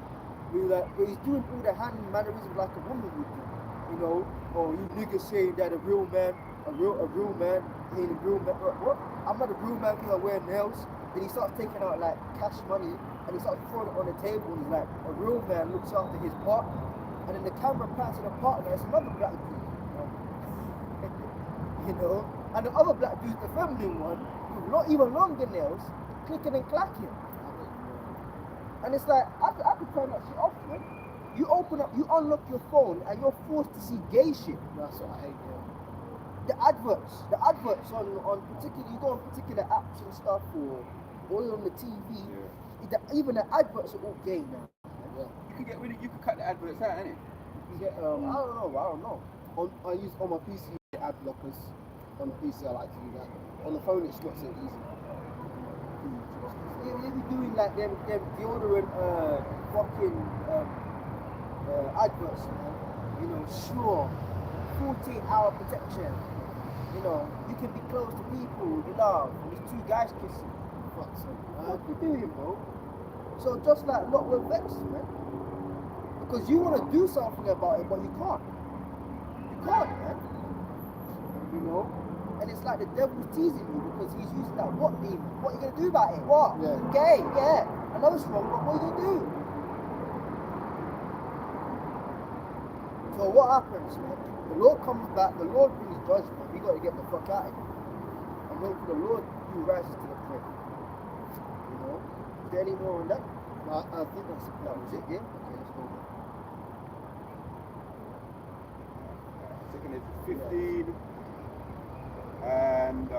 but he's doing all the hand mannerisms like a woman would do. You know, or you niggas saying that a real man ain't a real man. What? I'm not a real man because I wear nails. Then he starts taking out like cash money and he starts throwing it on the table and he's like, a real man looks after his partner. And then the camera pans to the partner, it's another black dude. You know? And the other black dude's the feminine one, with not even longer nails, clicking and clacking. And it's like, I could turn that shit off, man. You open up, you unlock your phone and you're forced to see gay shit.
That's what I hate, yeah.
The adverts on particular, you go on particular apps and stuff or on the TV, even the adverts are all gay now.
Yeah.
You can cut the adverts out, innit?
You get, I don't know.
I use on my PC ad blockers. On the PC I like to do that. On the phone it's not so easy.
They be doing like them deodorant fucking adverts, man. You know, sure, 14-hour protection. You know, you can be close to people you love. And these two guys kissing. What you doing, bro? So just like look, we're vexed, man. Because you want to do something about it, but you can't. You can't, man. You know? And it's like the devil's teasing you because he's using that what demon. What are you going to do about it? What?
Yeah.
Gay, yeah. I know it's wrong, but what are you going to do? So what happens, man? The Lord comes back, the Lord brings judgment. We got to get the fuck out of here. And wait for the Lord who rises to the plate. You know? Is there any more on that?
I think that was it, yeah?
Okay, let's go.
Second is 15 and 9.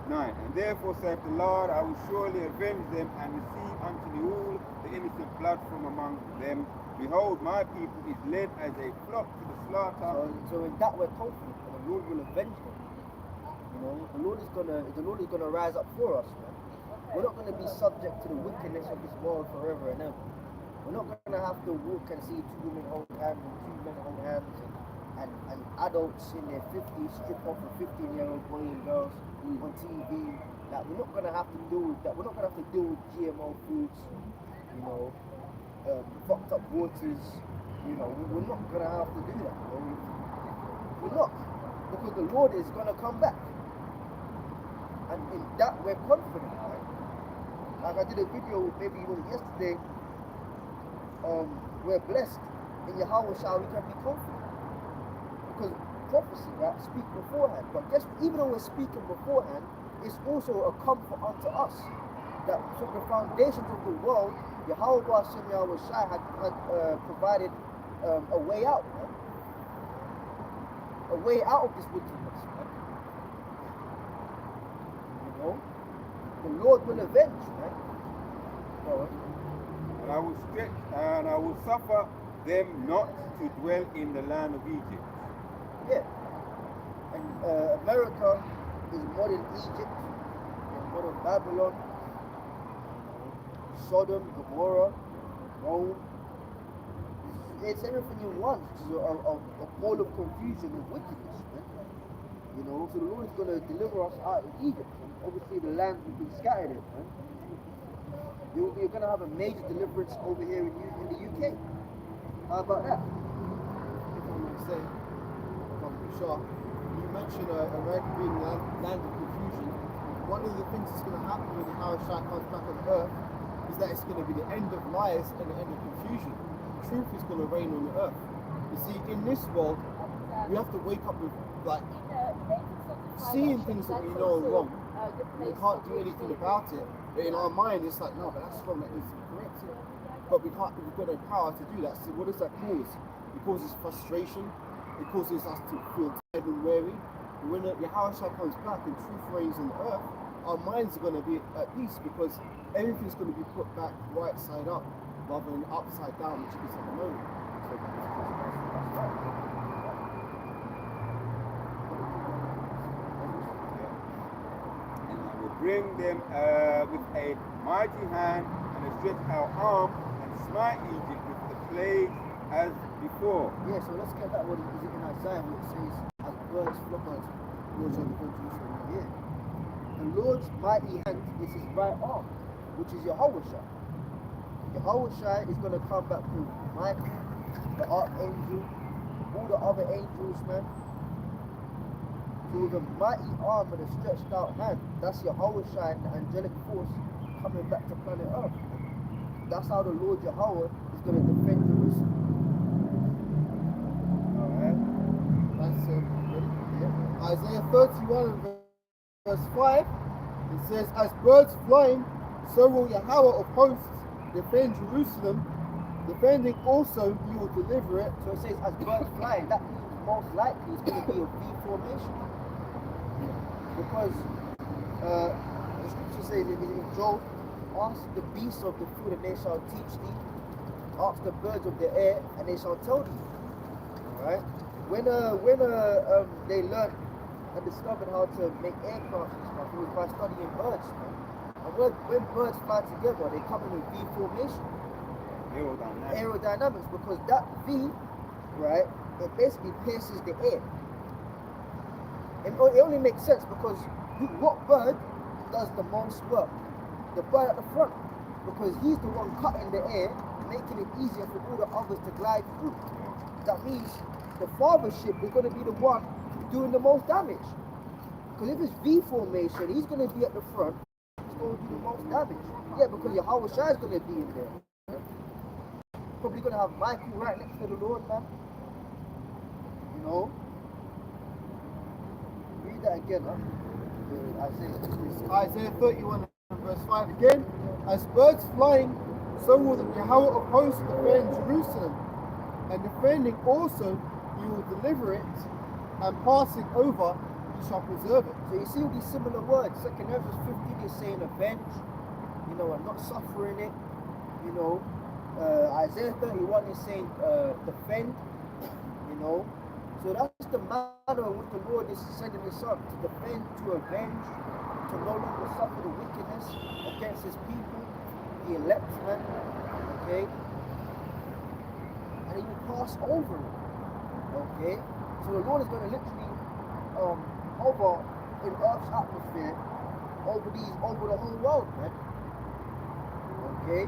And therefore saith the Lord, I will surely avenge them and receive unto me all the innocent blood from among them. Behold, my people is led as a flock to the slaughter.
So in that we're confident, and the Lord will avenge them. You know, the Lord is gonna rise up for us, man. We're not gonna be subject to the wickedness of this world forever and ever. We're not gonna have to walk and see two women hold hands and two men hold hands and adults in their 50s strip off a 15-year-old boy and girls on TV. Like we're not gonna have to deal with that. We're not gonna have to deal with GMO foods, you know, fucked up waters. You know, we're not gonna have to do that. Bro. We're not, because the Lord is gonna come back, and in that we're confident. Right? Like I did a video, maybe it was yesterday. We're blessed in Yahweh shall we can be confident. Because prophecy, right, speak beforehand. But guess what? Even though we're speaking beforehand, it's also a comfort unto us that from the foundations of the world, Yahweh Hashem Yahweh Shai had provided a way out, right? A way out of this wickedness, right? You know? The Lord will avenge, right? Go on.
And I will stretch and I will suffer them not to dwell in the land of Egypt.
Yeah. And America is modern Egypt, and modern Babylon, Sodom, Gomorrah, Rome. It's everything you want. It's a ball of confusion and wickedness, man. You know, so the Lord is going to deliver us out of Egypt. And obviously the land will be scattered, man. You're going to have a major deliverance over here in the UK. How about that?
If I'm going to say, sure. You mentioned America being land of confusion. One of the things that's going to happen when the Harashai comes back on earth is that it's going to be the end of lies and the end of confusion. Truth is going to reign on the earth. You see, in this world, we have to wake up with like seeing things that we know are wrong. We can't do anything about it. But in our mind, it's like, no, but that's wrong. That needs to be corrected. But we've got the power to do that. So what does that cause? It causes frustration. It causes us to feel tired and weary. When the Yahushua comes back and truth reigns on the earth, our minds are going to be at peace because everything's going to be put back right side up rather than upside down, which it is at the moment. So,
bring them with a mighty hand and a stretched out arm and smite Egypt with the plague as before.
Yeah, so let's get that one. Is it in Isaiah where it says, as birds flock out, Lord shall defend Jerusalem? Yeah. The Lord's mighty hand is his right arm, which is Yahushua. Yahushua is going to come back through Michael, the archangel, all the other angels, man. So the mighty arm and the stretched out hand, that's Yahushua and the angelic force coming back to planet Earth. That's how the Lord Yahweh is going to defend Jerusalem.
Alright.
That's yeah. Isaiah 31 and verse 5. It says, as birds flying, so will Yahweh of hosts defend Jerusalem. Defending also, he will deliver it.
So it says, as birds flying, that means most likely it's going to be a V formation. Because the scripture says in Job, ask the beasts of the field and they shall teach thee. Ask the birds of the air and they shall tell thee. Alright? When they learned and discovered how to make aircraft and stuff, it was by studying birds, man. And when birds fly together, they come in a V formation. Aerodynamics, because that V, right, it basically pierces the air. And it only makes sense because what bird does the most work? The bird at the front, because he's the one cutting the air, making it easier for all the others to glide through. That means the father ship is going to be the one doing the most damage. Because if it's V formation, he's going to be at the front, he's going to do the most damage. Yeah, because Yahweh Shai is going to be in there. Probably going to have Michael right next to the Lord, man. You know? Read that again, huh?
Isaiah 31 and verse 5 again. As birds flying, so will the Yahweh of hosts defend Jerusalem. And defending also, he will deliver it, and passing over, he shall preserve it.
So you see all these similar words. 2nd Ezra 15 is saying avenge, you know, and not suffering it. You know, Isaiah 31 is saying defend, you know. So that's the manner in which the Lord is sending his son, to defend, to avenge, to no longer suffer the wickedness against his people, the elect, man. Okay? And he will pass over it. Okay? So the Lord is going to literally hover in Earth's atmosphere over the whole world, man. Okay?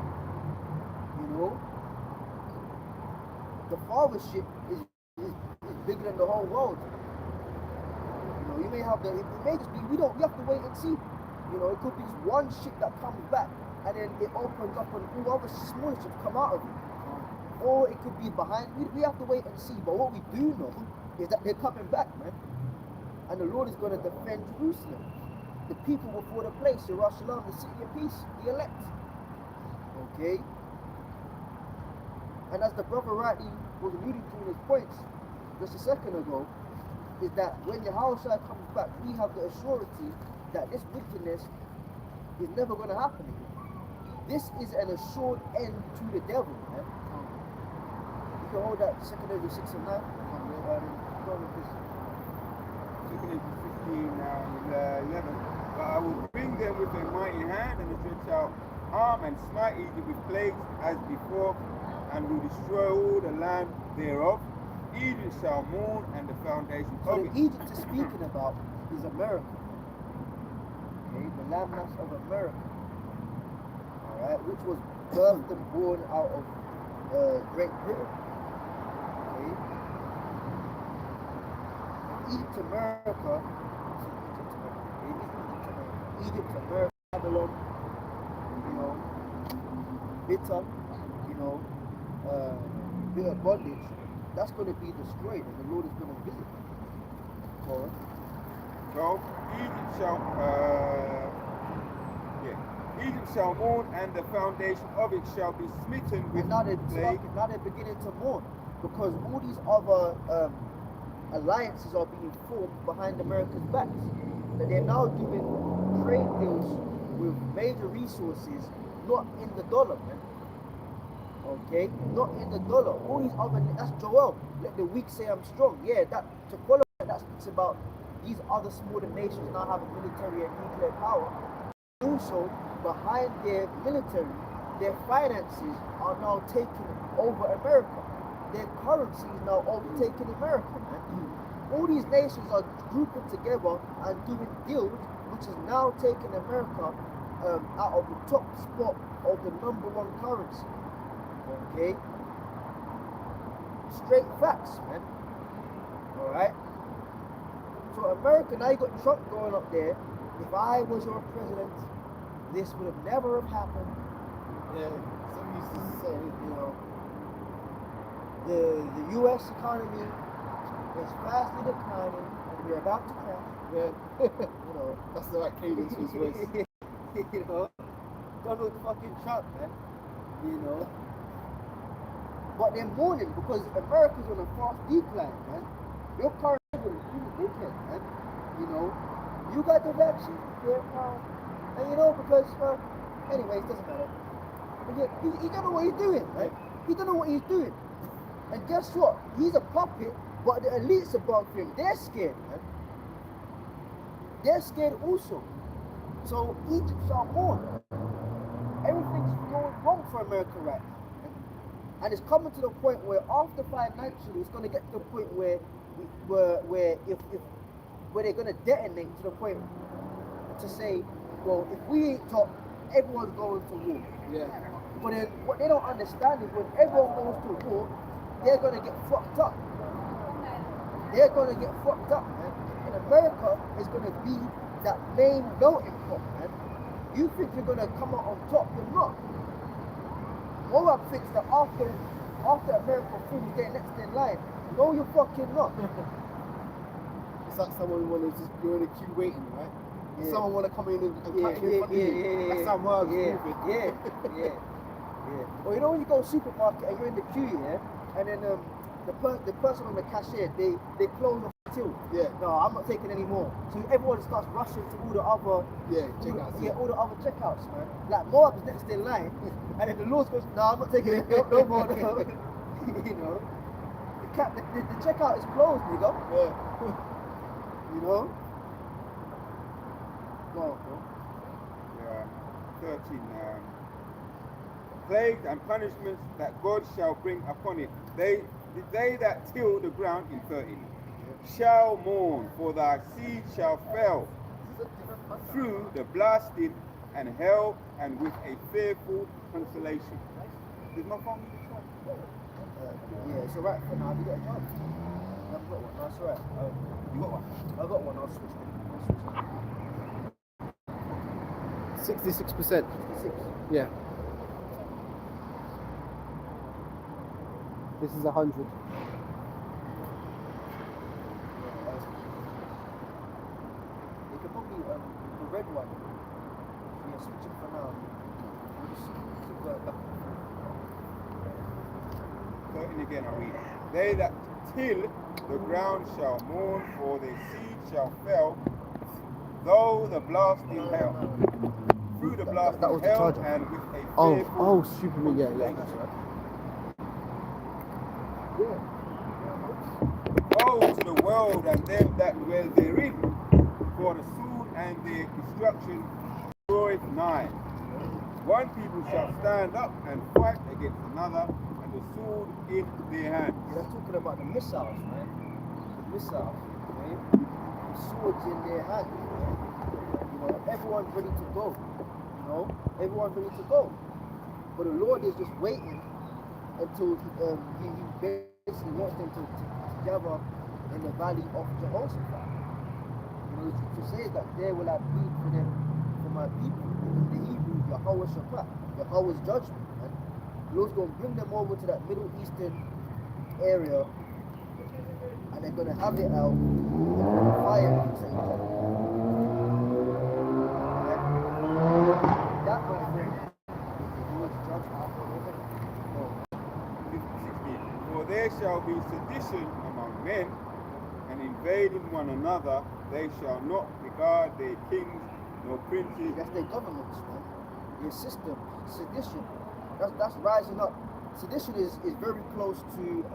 You know? The fathership is bigger than the whole world. You know, you may have it may just be, we have to wait and see. You know, it could be just one ship that comes back and then it opens up and all other smaller ships come out of it. Or it could be behind, we have to wait and see. But what we do know is that they're coming back, man. And the Lord is going to defend Jerusalem. The people before the place, Jerusalem, the city of peace, the elect. Okay? And as the brother rightly was alluding to in his points just a second ago, is that when Yahushua comes back, we have the assurance that this wickedness is never going to happen again. This is an assured end to the devil, man. You can hold that 2nd Ezra 6 and 9.
Second Ezra 15 and 11. But I will bring them with a mighty hand and a stretched out arm and smite Egypt with plagues as before, and will destroy all the land thereof. Egypt shall mourn, and the foundation
So
of
the
it.
Egypt is speaking about is America. Okay, the landmass of America. Alright, which was birthed and born out of Great Britain. Okay. Egypt, America. Egypt, America, Babylon, you know, bitter, you know, bitter bondage. That's going to be destroyed, and the Lord is going to visit them.
So Egypt shall mourn, and the foundation of it shall be smitten with
And now
plague.
they're beginning to mourn, because all these other alliances are being formed behind America's backs. That they're now doing trade deals with major resources, not in the dollar, man. Okay, not in the dollar. All these other, that's Joel. Let the weak say I'm strong. Yeah, that to qualify, that speaks about these other smaller nations now having military and nuclear power Also, behind their military, their finances are now taking over America. Their currency is now overtaking America, man. All these nations are grouping together and doing deals, which is now taking America out of the top spot of the #1 currency. Okay? Straight facts, man. Alright? So America, now you got Trump going up there. If I was your president, this would have never have happened.
Yeah, some used to say, you know,
The US economy is fastly declining and we're about to crash.
yeah,
You know,
that's the right cadence for his voice.
you know, Donald fucking Trump, man. You know. But they're mourning because America's on a fast decline, man. Your current president is really dickhead, man. You know, you got the vaccine, yeah, and you know, because, anyway, it doesn't matter. But yeah, he don't know what he's doing, right? He don't know what he's doing. And guess what? He's a puppet, but the elites above him, they're scared, man. They're scared also. So Egypt's are mourning. Everything's going wrong for America right now. And it's coming to the point where after financially, it's going to get to the point where they're going to detonate to the point to say, well, if we ain't top, everyone's going to war.
Yeah.
But then what they don't understand is when everyone goes to war, they're going to get fucked up. They're going to get fucked up, man. And America is going to be that main melting pot, man. You think you're going to come out on top, you're not. Moab thinks that after America falls, they're next in line. No, you're fucking not.
It's like someone wanna just you're in a queue waiting, right?
Yeah.
Someone wanna come in and catch you in front of you.
Yeah.
That's how Moab's moving.
Yeah. Well, you know when you go to a supermarket and you're in the queue, yeah, and then the person on the cashier, they close the till.
Yeah.
No, I'm not taking any more. So everyone starts rushing to all the other
checkouts.
all the other checkouts, man. Like Moab is next in line, and then the Lord goes, no, I'm not taking it. No more. No. You know, the checkout is closed, nigga.
Yeah.
You know. Go on, bro.
13. Plagues and punishments that God shall bring upon it. They that till the ground in 13 shall mourn, for thy seed shall fail through the blasting and hell, and with a fearful consolation. Did my phone need a charge?
Yeah, it's alright for now. Have you got a charge? I've got one. No, it's alright. You got one? I got one. I'll switch them.
66%.
66.
Yeah. This is 100.
They could probably the red one. Yeah, switch it for now. We'll just keep going back.
13 again, I read. They that till the ground shall mourn, for their seed shall fail, though the blasting hell. Through the blasting
that was the
hell,
charger.
and with a
Oh,
fearful
Superman, yeah.
consolation.
Yeah.
Woe to the world and them that dwell therein, for the sword and their destruction draweth nigh. One people shall stand up and fight against another, and the sword in their hand.
Yeah, that's talking about the missiles, man. The missiles, okay? The swords in their hands, man. You know, everyone's ready to go. You know, everyone's ready to go. But the Lord is just waiting until he basically wants them to gather in the valley of Jehoshaphat. You know, the scripture says that there will I plead for them, for my people. The Hebrew, Jehoshaphat, Yahweh's judgment. Man. The Lord's going to bring them over to that Middle Eastern area, and they're going to have it out and fire at the same time. That, my friend, is the Lord's judgment.
For there shall be sedition among men, and invading one another. They shall not regard their kings nor princes.
That's their governments, man. Their system, sedition. That's rising up. Sedition is very close to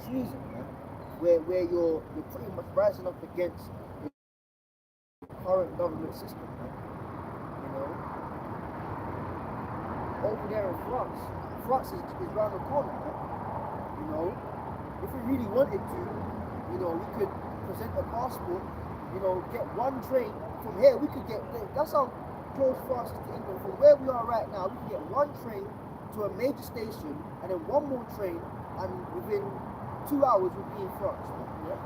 treason, man. Where you're pretty much rising up against the current government system, man. over there in France. France is round the corner, man. You know, if we really wanted to, you know, we could present a passport, you know, get one train from here. We could get, that's how close France is to England. From where we are right now, we can get one train to a major station and then one more train, and within 2 hours we'll be in France. Yeah?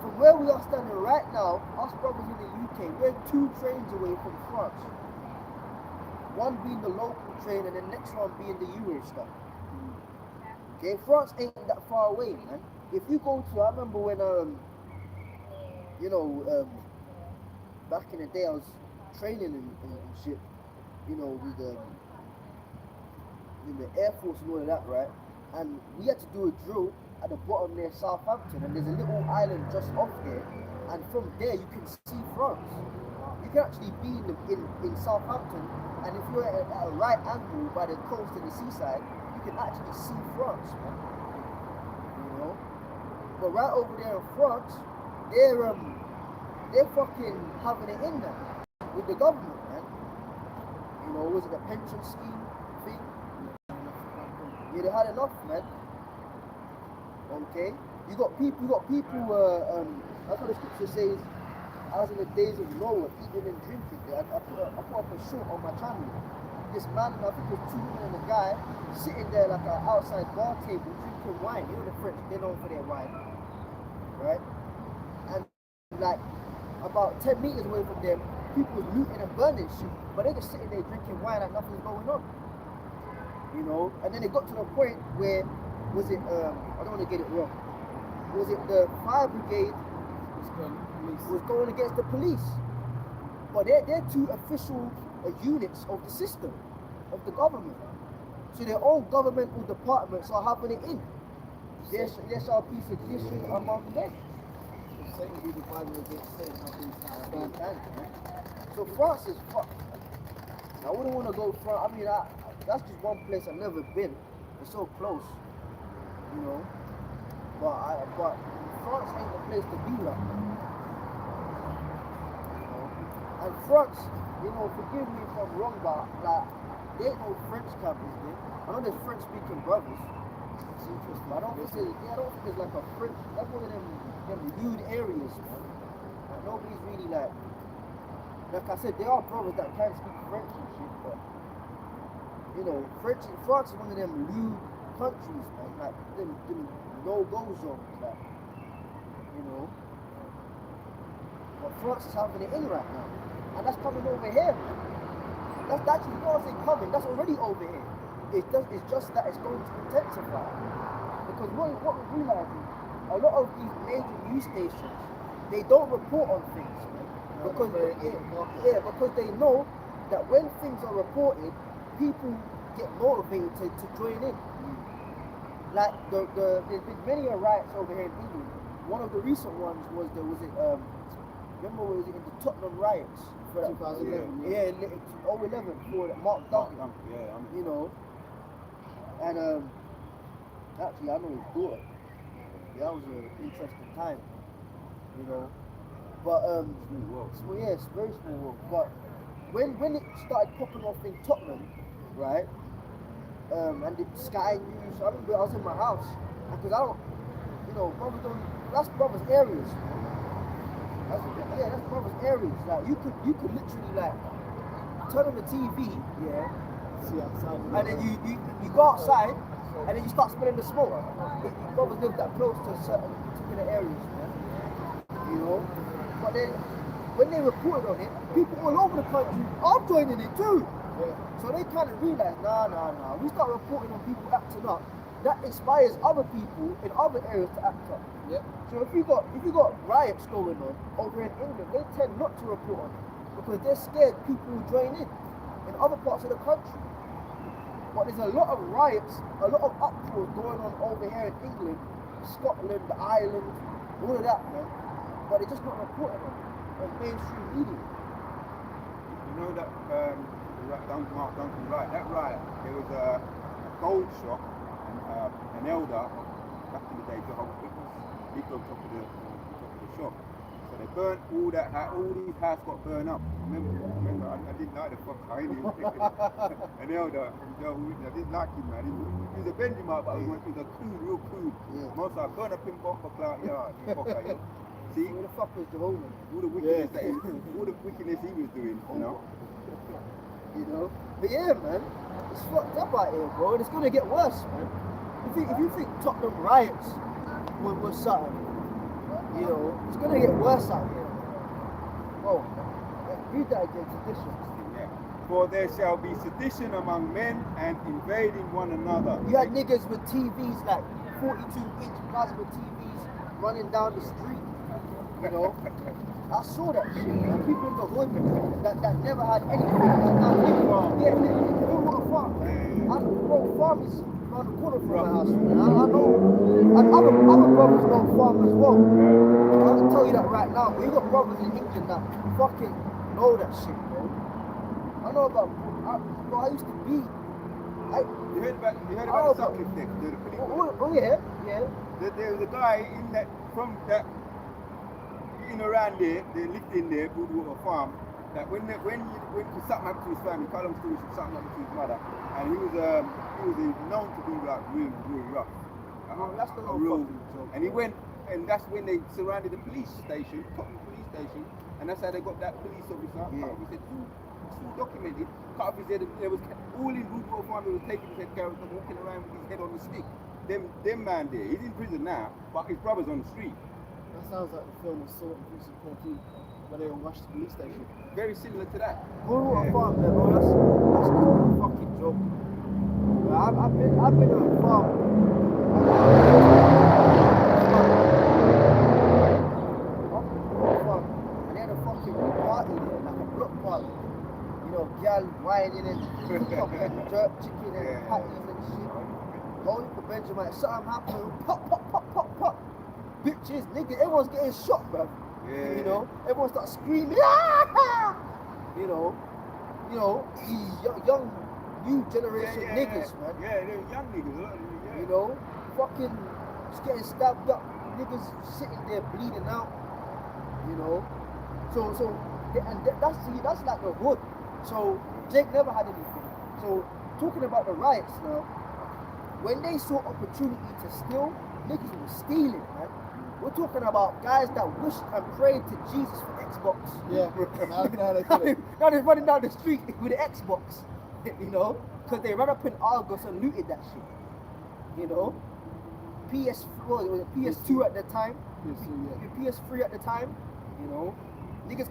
From where we are standing right now, us brothers in the UK, we're 2 trains away from France. One being the local train and the next one being the Eurostar. Okay, France ain't that far away, man. If you go to, I remember when, you know, back in the day I was training and shit, you know, with in the Air Force and all of that, right? And we had to do a drill at the bottom near Southampton, and there's a little island just off there, and from there you can see France. You can actually be in Southampton, and if you're at a right angle by the coast and the seaside, you can actually see France, man. You know? But right over there in France, they're fucking having it in there with the government, man. You know, was it a pension scheme thing? Yeah, they had enough, man. Okay, you got people. That's what the scripture says. As in the days of Noah, eating and drinking. I put up a short on my channel. This man, I think it was 2 women and a guy, sitting there like an outside bar table drinking wine. You know the French, they're known for their wine, right? And like about 10 meters away from them, people was looting and burning shit, but they're just sitting there drinking wine like nothing's going on. You know, and then it got to the point where, was it, I don't want to get it wrong, was it the fire brigade was going against the police? But they're 2 official units of the system, of the government. So their own governmental departments are having it in. There shall be sedition among them.
Satan be divided against Satan,
So France is fucked. I wouldn't want to go France. I mean, that's just one place I've never been. It's so close, you know. But France ain't the place to be right now. You know? And France, you know, forgive me if I'm wrong, but like, there ain't no French campus there. I know there's French-speaking brothers. It's interesting. I don't think there's like a French. That's one of them lewd areas, man. Like, nobody's really like I said, there are brothers that can speak French and shit, but you know, France is one of them lewd countries, man. Like them no-go zones, like, you know. But France is having it in right now, and that's coming over here, man. That's actually, you know what I'm saying, coming. That's already over here. It's just that it's going to intensify, because what we're realizing, a lot of these major news stations, they don't report on things, man, because they know that when things are reported, people get motivated to join in. Like there's been many riots over here in England. One of the recent ones was remember was it in the Tottenham riots for
2011?
Yeah, in 2011 for Mark Duncan.
Yeah,
you know, and actually I know his daughter. Yeah, that was an interesting time, you know. But yeah, it's very small world. But when it started popping off in Tottenham, right? And the Sky News, I remember I was in my house, because I don't, you know, that's brothers areas. That's brothers areas. Like you could literally like turn on the TV, yeah,
See outside.
and then you go outside, and then you start smelling the smoke. Brothers live that close to certain particular areas, man. You know, but then when they reported on it, people all over the country are joining it too.
Yeah.
So they kind of realize, nah. We start reporting on people acting up. That inspires other people in other areas to act up.
Yep.
So if you got riots going on over in England, they tend not to report on it because they're scared people will join in other parts of the country. But there's a lot of riots, a lot of uproars going on over here in England, Scotland, Ireland, all of that, man. But they're just not reporting on mainstream media.
You know that Mark Duncan riot. That riot, there was a gold shop and an elder back in the day, Jehovah's Witness. He got on top of the shop. So they burnt all that, all these houses got burned up. Remember, I didn't like the fuck. I ain't even an elder from Joe. I didn't like him, man. He was a Benjamin, but he was a coon, real coon.
Yeah.
Most I burn up in Bumper Cloud Yard. See,
Who the fuck was Jehovah?
all the wickedness all the wickedness he was doing, you know.
You know? But yeah, man, it's fucked up out here, bro, and it's gonna get worse, man. If you think Tottenham riots was something, you know, it's gonna get worse out here. Oh, read that again, sedition.
Yeah. For there shall be sedition among men and invading one another.
You had niggas with TVs like 42-inch plasma TVs running down the street, you know. I saw that shit, man. People in the hood that never had anything. Yeah, they want a farm, man. I know farmers around the corner from my house, man. I know, and other brothers don't farm as well. I can tell you that right now. We got brothers in England that fucking know that shit, bro. I know about, bro, I used to be.
You heard about the Sutcliffe thing?
Oh yeah.
There was a guy in that, from that, in around there, they lived in there, Broadwater Farm, that when something happened to his family, Callum Stewart, something happened to his mother, and he was known to be like real rough.
That's the
real, and he went, and that's when they surrounded the police station, Tottenham police station, and that's how they got that police officer.
Yeah.
He said, it's documented. Cut off his head, there was all in Broadwater Farm, they was taking his head, carrying him, walking around with his head on the stick. Them man there, he's in prison now, but his brother's on the street.
That sounds like the film of Salt and Pieces Perfume, where they all rushed to the police station.
Very similar to that.
Broadwater Farm, man, bro, that's a fucking joke. But I've been on a farm. And they had a fucking party there, like a block party. You know, gal whining and fucking jerk chicken and patties and shit. Only for Benjamin, something happened, pop. Bitches, nigga, everyone's getting shot, bro.
Yeah.
You know, everyone starts screaming, ah! You know, these young new generation niggas, man.
Yeah, they're young niggas, a lot of them, yeah.
You know, fucking just getting stabbed up, niggas sitting there bleeding out. You know, that's like the hood. So Jake never had anything. So talking about the riots now, when they saw opportunity to steal, niggas were stealing, man. We're talking about guys that wished and prayed to Jesus for Xbox.
Yeah,
now they're running down the street with an Xbox, you know, because they ran up in Argos and looted that shit. You know, PS2 at the time, PS3 at the time, you know, niggas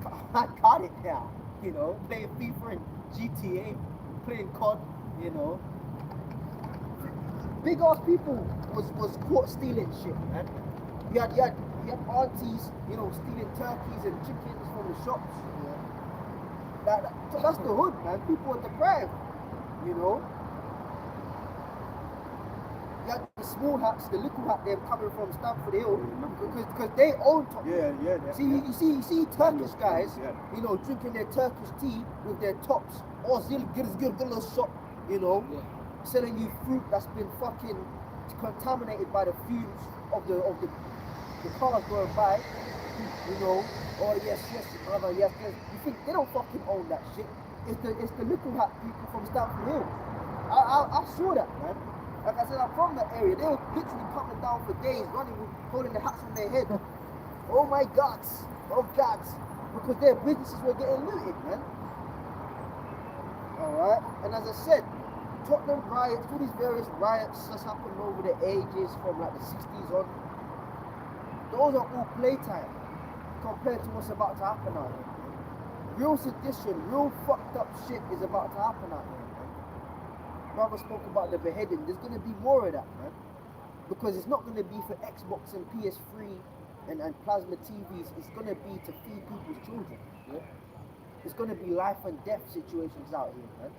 got it now, you know, playing FIFA and GTA, playing COD, you know. Big ass people was caught stealing shit, man. You had aunties, you know, stealing turkeys and chickens from the shops. Yeah. So that's the hood, man. People are deprived, you know. You had the small hats, the little hat, they're coming from Stamford Hill because they own Tottenham.
Yeah.
You see Turkish guys, you know, drinking their Turkish tea with their tops, or good shop, you know, selling you fruit that's been fucking contaminated by the fumes of the cars going by, you know. Oh yes, brother, yes. You think they don't fucking own that shit? It's the little hat people from Stamford Hill. I saw that, man. Like I said, I'm from that area. They were literally coming down for days, running, holding the hats on their head. Oh my God, because their businesses were getting looted, man. All right, and as I said, Tottenham riots, all these various riots that's happened over the ages from like the 60s on. Those are all playtime compared to what's about to happen out here. Real sedition, real fucked up shit is about to happen out here, man. Brother spoke about the beheading. There's going to be more of that, man. Because it's not going to be for Xbox and PS3 and plasma TVs. It's going to be to feed people's children. Yeah? It's going to be life and death situations out here, man.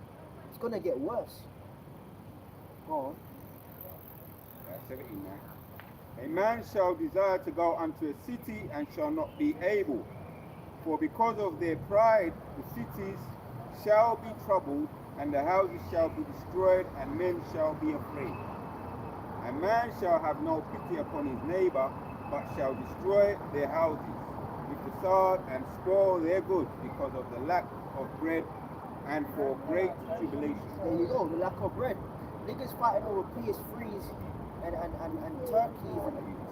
It's going to get worse. Go on.
That's 17, man. A man shall desire to go unto a city and shall not be able. For because of their pride, the cities shall be troubled, and the houses shall be destroyed, and men shall be afraid. A man shall have no pity upon his neighbor, but shall destroy their houses. If sword and spoil their goods because of the lack of bread and for great tribulation.
There you go, the lack of bread. Niggas fighting over PS3s and turkeys and
You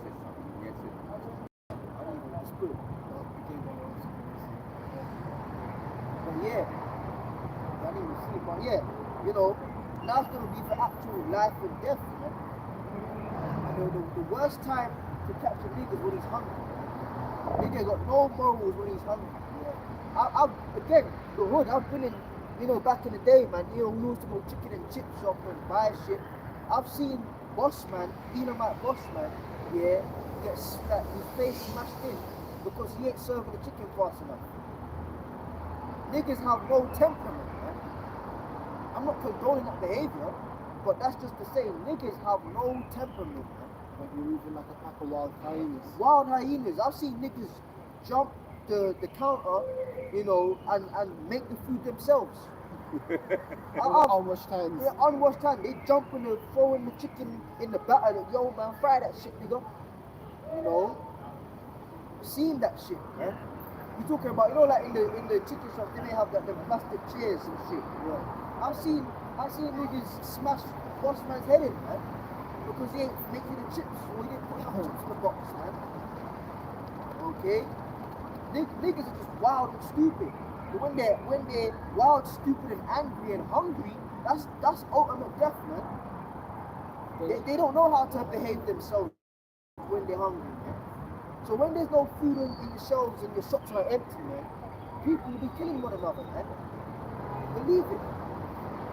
said something. Yes, it.
I don't even dispute. But yeah, I didn't even see it. But yeah, you know, now it's gonna be for actual life and death, man. And the worst time to catch a nigga is when he's hungry. Nigga got no morals when he's hungry. Yeah. Again, the hood, I've been in, you know, back in the day, man, you know, we used to go chicken and chip shop and buy shit. I've seen boss man, boss man, yeah, get his face smashed in because he ain't serving the chicken fast enough. Niggas have no temperament, man. I'm not condoning that behavior, but that's just to say niggas have no temperament, man.
Like you're moving like a pack of wild hyenas.
Wild hyenas. I've seen niggas jump the counter, you know, and make the food themselves.
Unwashed hands.
Yeah, unwashed hands. They jump in the throwing the chicken in the batter. Yo man, fry that shit, nigga. You know, seen that shit, man. You talking about, you know, like in the chicken shop, they may have like the plastic chairs and shit. Yeah. I've seen niggas smash boss man's head in, man, because he ain't making the chips, or he didn't put the chips in the box, man. Okay, niggas are just wild and stupid. But when they're wild, stupid, and angry and hungry, that's ultimate death, man. They don't know how to behave themselves when they're hungry, man. So when there's no food in the shelves and your shops are empty, man, people will be killing one another, man. Believe it.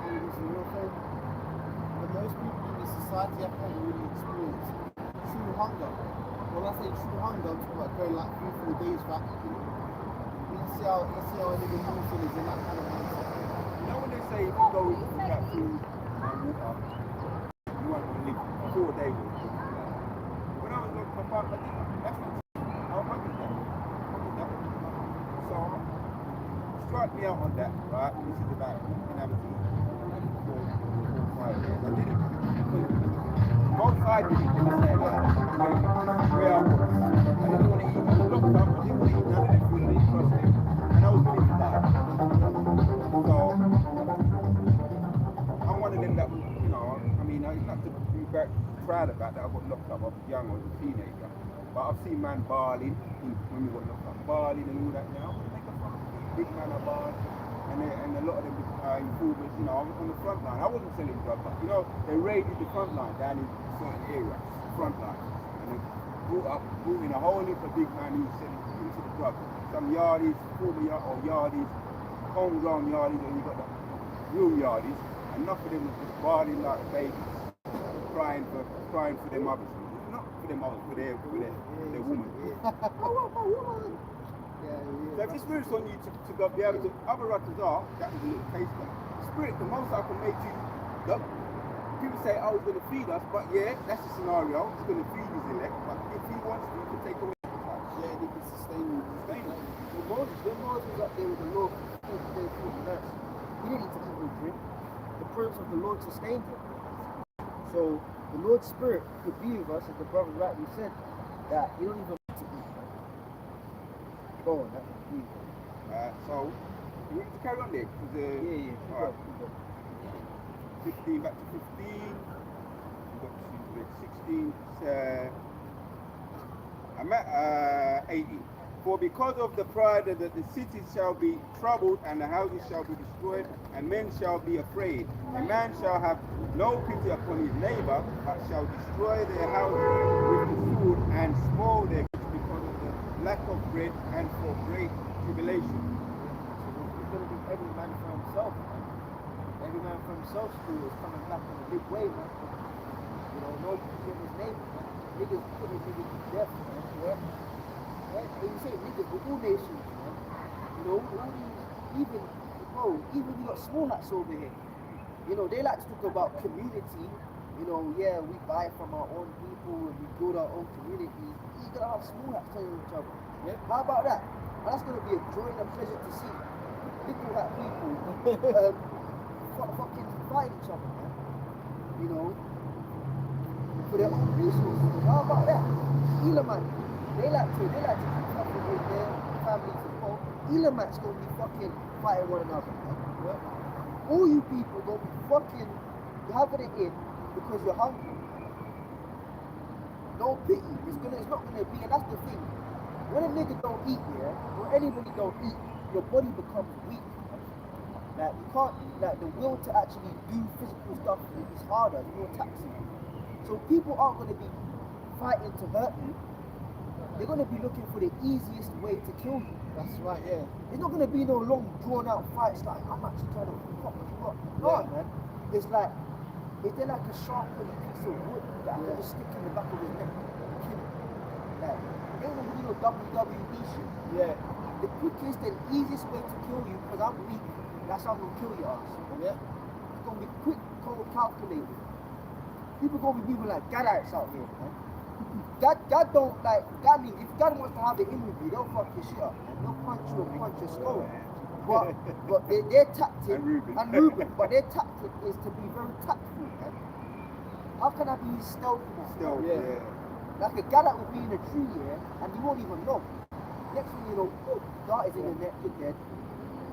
But most people in this society have never really experienced true hunger. When I say true hunger, I'm talking about going like 3-4 days without eating. You see how a nigga moving is in that kind of mindset.
You know when they say if you go without food and water, you want to live 4 days with it. When I was looking for fun, I think that's not true. I was hungry that. So, strike me out on that, right? This is about inhabiting 4 5 days. I did it because both sides did it in the same way. Where I was. I didn't want to eat. I was locked up. I didn't want to eat none of the food. I didn't trust it. And I was willing to die. So, I'm one of them that, you know, I mean, it's not to be very proud about that. I got locked up. I was young. I was a teenager. But I've seen man barling when we got locked up. Barling and all that now. They make a fucking big man of bar. And a lot of them informers, you know, I was on the front line. I wasn't selling drugs, but, you know, they raided the front line down in certain areas, front line. And they brought in a whole heap of big man who was selling into the drugs. Some yardies, former yardies, homegrown yardies, and you got the real yardies. And enough of them was just barling like babies, crying for their mothers. Not for their mothers, for their woman. So if the spirit's on you to go be able to, other rutters are, that was a little taster. Spirit, the most I can make you, look, people say, oh, he's going to feed us, but yeah, that's the scenario. He's going to feed his elect, but if he wants to, he can take away the time.
Yeah, they can sustain you.
When Moses was up there with the Lord for 40 days, 40 nights, he didn't need to eat or drink. The presence of the Lord sustained him. So the Lord's Spirit could be with us, as the brother rightly said, that you don't even need to eat. Go on, that's the
So, you want to carry on there?
yeah.
All right. 15, back to 15. We've got to 16. I'm at 18. For because of the pride that the cities shall be troubled and the houses shall be destroyed and men shall be afraid. A man shall have no pity upon his neighbor, but shall destroy their houses with the sword and spoil their goods because of the lack of bread and for great tribulation.
It's going to be every man for himself, man. Every man for himself school is coming back in a big way, man. You know, no pity on his neighbor, man. Niggas putting niggas to death, man. Yeah. And you say niggas, but all nations, man. You know, all these, even we got small hats over here. You know, they like to talk about community. You know, yeah, we buy from our own people and we build our own community. You're gonna have small hats telling each other. Yeah? How about that? And that's gonna be a joy and a pleasure to see. Little hat people fucking fight each other, man. You know, for their own resources. How about that? Elamite. They like to keep stuff in there. families as well. Elamites gonna be fucking fighting one another, man. Yeah? All you people gonna be fucking having it in because you're hungry. No pity. It's not gonna be, and that's the thing. When a nigga don't eat, yeah, or anybody don't eat, your body becomes weak. Like you can't, like the will to actually do physical stuff is harder, it's more taxing. So people aren't gonna be fighting to hurt you. They're gonna be looking for the easiest way to kill you.
That's right, yeah.
It's not gonna be no long, drawn out fights like I'm actually trying to fuck you up. No, man. It's like if they're like a sharp little piece of wood that I'm gonna stick in the back of his neck and kill him. Like, ain't no real WWE shit.
Yeah.
The quickest and easiest way to kill you, because I'm weak, that's how I'm gonna kill your ass.
Yeah.
It's gonna be quick, cold, calculated. People gonna be people like Gadites out here, man. God don't like, God means if God wants to have it in with you, they'll fuck your shit up, man. They'll punch you and punch your skull. But their tactic, and Reuben, but their tactic is to be very tactful, man. How can I be stealthy?
Still, yeah.
Like a guy that would be in a tree here and you won't even know. Next thing you know, dart is in the net, you're dead.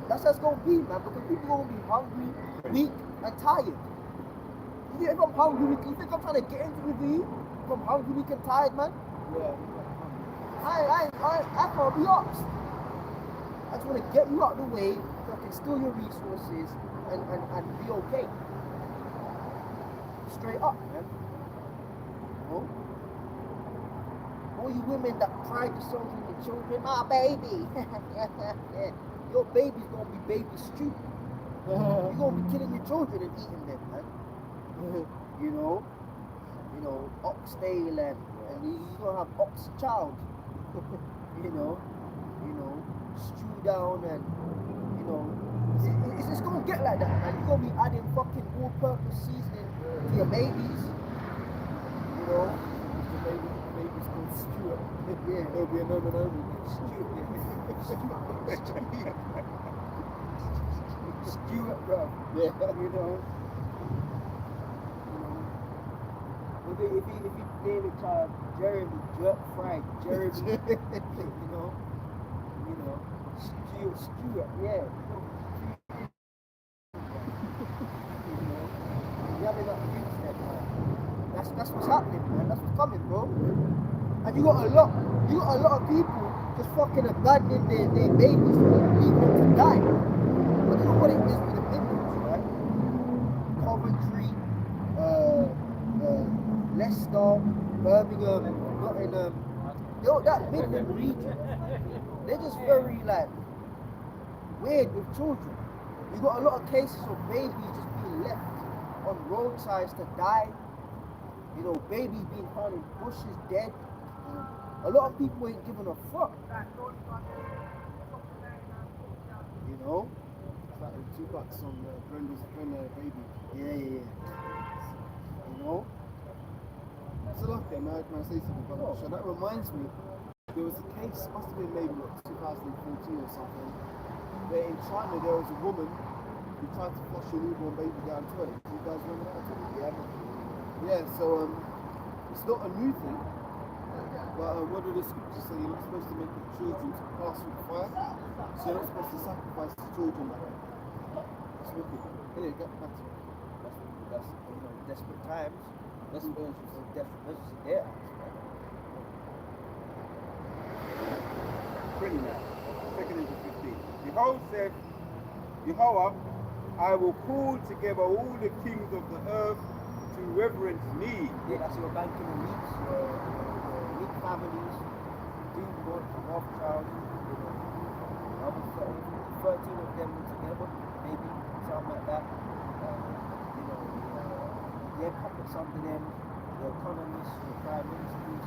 That's how it's gonna be, man, because people gonna be hungry, weak, and tired. You think I'm hungry, you think I'm trying to get into with you? If I'm hungry, weak, and tired, man?
Yeah.
I can't be ops. I just wanna get you out of the way so I can steal your resources and be okay. Straight up, man. You know? All you women that pride yourselves in your children, my baby. Yeah. Your baby's gonna be baby stew. You're gonna be killing your children and eating them, man. You know, oxtail and you're gonna have ox child. you know, stew down and it's just gonna get like that, man. You're gonna be adding fucking all-purpose seasoning to your babies. You know,
The baby's called Stuart.
yeah.
There'll be a no and only.
Stuart, bro.
Yeah.
You know. If you name a child Jeremy, jerk fried, Jeremy, Stuart, yeah. You have enough youths there, man. That's what's happening, man. That's what's coming, bro. And you got a lot of people just fucking abandoning their babies and leaving them to die. I don't know what it is with the Midlands, right? Coventry, Leicester, Birmingham, Nottingham, that Midland region, they're just very like weird with children. You got a lot of cases of babies just being left on roadsides to die. You know, babies being found in bushes dead. A lot of people ain't giving a fuck. You know?
It's like the Tupac song, Brenda's Baby.
Yeah. You know?
So look, man, can I say something about that? That reminds me, there was a case, must have been maybe 2014 or something, where in China there was a woman who tried to flush a newborn baby down the toilet. Do you guys remember that? Yeah, so it's not a new thing, but what do the scriptures say? You're not supposed to make the children to pass through the fire, so you're not supposed to sacrifice the children like that. It's wicked. Anyway, get back to it.
That's desperate times. That's desperate measures in there.
Pretty much. Taken into 15. Behold said, Jehovah, I will call together all the kings of the earth to reverence me.
Yeah, that's your banking elites, your elite families, Greenwood, Rothschild, probably 13 of them together, maybe, something like that. Their puppets under them, the economists, the prime ministers,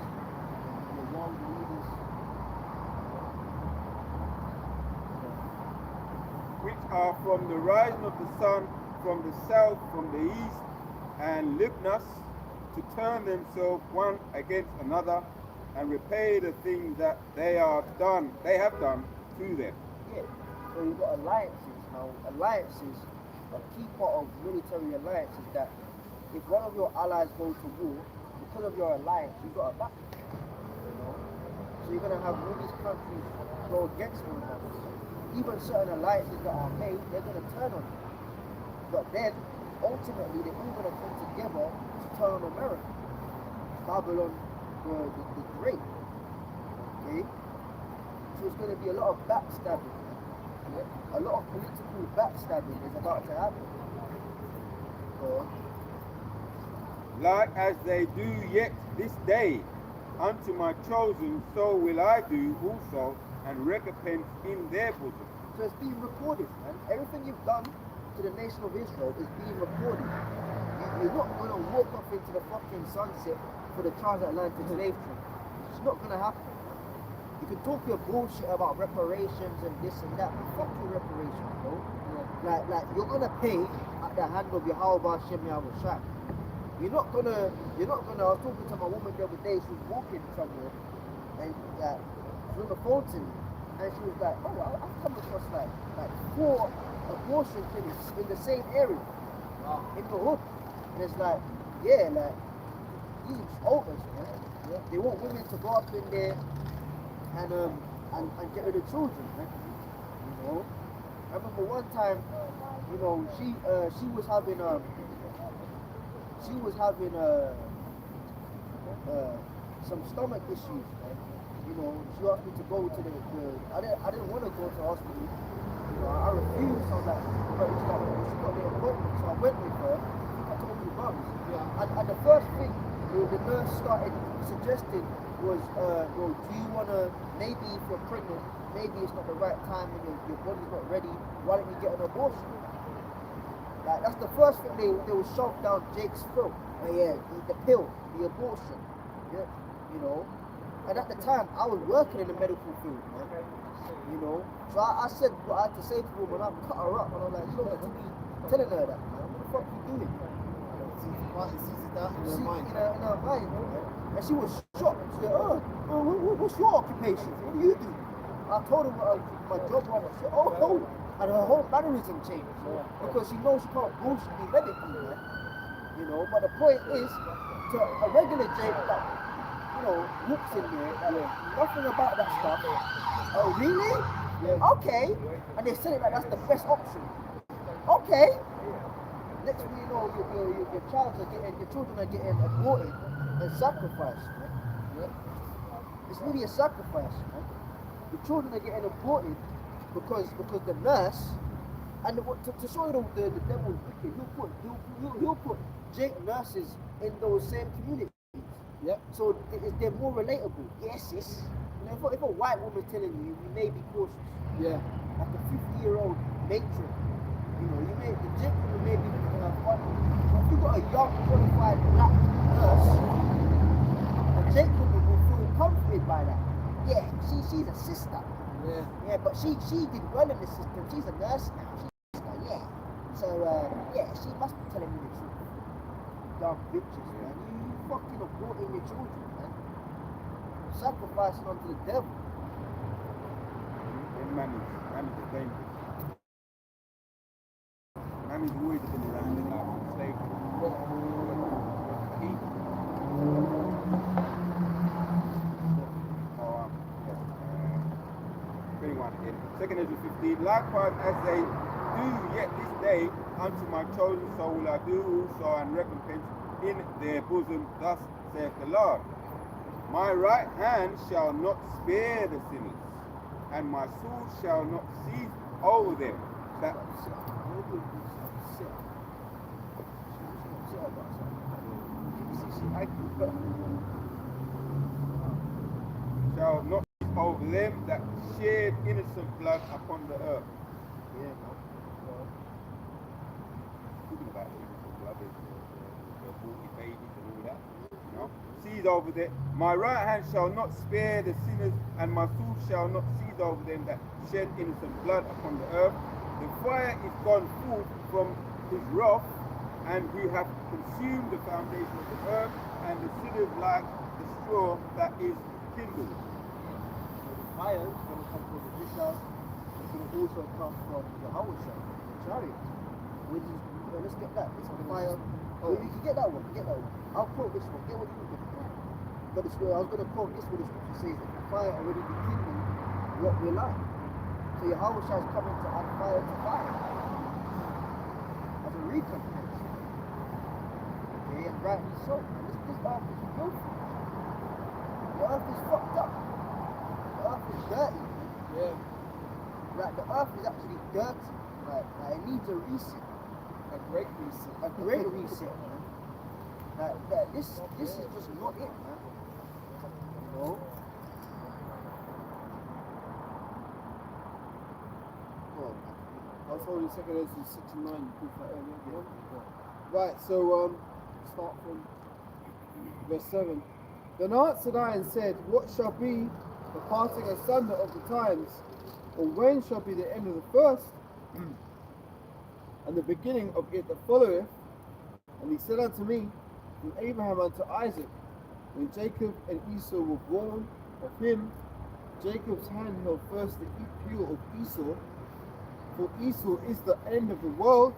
the world leaders.
Which are from the rising of the sun, from the south, from the east, and likeness to turn themselves one against another and repay the things that they have done to them.
Yeah. So you've got alliances. Now, alliances, a key part of military alliance is that if one of your allies goes to war, because of your alliance, you've got a back. You know? So you're gonna have all these countries go against one another. Even certain alliances that are made, they're gonna turn on you. But then, ultimately, they're all gonna come together to turn on America. Babylon the Great. Okay? So it's gonna be a lot of backstabbing. Yeah? A lot of political backstabbing is about to happen. So,
Like as they do yet this day unto my chosen, so will I do also, and recompense in their bosom.
So it's being recorded, man. Everything you've done to the nation of Israel is being recorded. You're not going to walk off into the fucking sunset for the transatlantic slave trade. It's not going to happen. You can talk your bullshit about reparations and this and that, but fuck your reparations, bro. Like you're going to pay at the hand of Yahweh Hashem Yahweh Shai. You're not gonna, I was talking to my woman the other day, she was walking somewhere, and she was on the phone to me, and she was like, oh, I've come across like 4 abortion clinics in the same area, in the hood. And it's like, yeah, like, these are overs, man. Yeah. They want women to go up in there and get rid of children, man. You know? I remember one time, you know, she was having some stomach issues, man. You know, she asked me to go to I didn't want to go to the hospital. You know, I refused. I was like, but she got the appointment, so I went with her. I told you mums. Yeah. And the first thing the nurse started suggesting was, well, do you want to, maybe if you're pregnant, maybe it's not the right time and your body's not ready, why don't you get an abortion? Like, that's the first thing they will shove down Jake's throat. Yeah, the pill, the abortion. Yeah, you know. And at the time, I was working in the medical field, man. You know. So I said what I had to say to her when I cut her up, and I was like, you don't have to be telling her that, man. What the fuck are you doing? In her mind, man. And she was shocked. She said, what's your occupation? What do you do? I told her what my job was. She said, oh. And her whole mannerism changed, because she knows she can't bullshit me medically, man. You know, but the point is, to a regular Jake that, you know, looks in there, nothing about that stuff. Oh, really? Yeah. Okay. And they said it like that's the best option. Okay. Next thing you know, your children are getting aborted and sacrificed, man. Yeah. It's really a sacrifice, man. The children are getting aborted because the nurse, and to show you the devil's wicked, he'll put Jake nurses in those same communities. Yeah. So they're more relatable. Yes, sis. You know, if a white woman's telling you, you may be cautious. Yeah. Like a 50-year-old matron, you know, the Jake woman may be looking at her funny. But if you've got a young, qualified black nurse, a Jake woman will feel comforted by that. Yeah, she's a sister. Yeah, but she did well in the system. She's a nurse now. She's like, yeah. So yeah, she must be telling me the truth. Dumb bitches, man. You fucking aborting your children, man. Sacrificing unto the devil.
And man is dangerous. Man is always been around in like slavery. Second Ezra 15, likewise as they do yet this day unto my chosen, so will I do also, and recompense in their bosom, thus saith the Lord. My right hand shall not spare the sinners, and my sword shall not cease over them. That shall not cease over them that shed innocent blood upon the earth. Yeah, no. Talking about the innocent blood, the aborted babies and all that. You know? Cease over them. My right hand shall not spare the sinners, and my sword shall not cease over them that shed innocent blood upon the earth. The fire is gone forth from his wrath, and we have consumed the foundation of the earth, and the sinners like the straw that is kindled.
Fire is going to come from the Israel. It's going to also come from the Hawashah, the chariot. Let's get that. It's on fire. Oh, you can get that one. I'll quote this one. Get what you can get. But I was going to quote this where the scripture says that the fire already rekindled what we like. So Yahweh Shai is coming to add fire to fire as a recompense. Okay, and rightly so. And this earth is filthy. The earth is fucked up. The earth is dirty.
Yeah.
Like the earth is actually dirty. Like it needs a reset.
A great reset.
A great reset, man. Like this is just not it, man. You know? Well,
I was holding 2 Ezra 6 and 9, you proved that earlier. Yeah. Right, so start from verse 7. Then answered I and said, what shall be the parting asunder of the times? Or when shall be the end of the first? And the beginning of it that followeth? And he said unto me, from Abraham unto Isaac, when Jacob and Esau were born of him, Jacob's hand held first the heel of Esau, for Esau is the end of the world,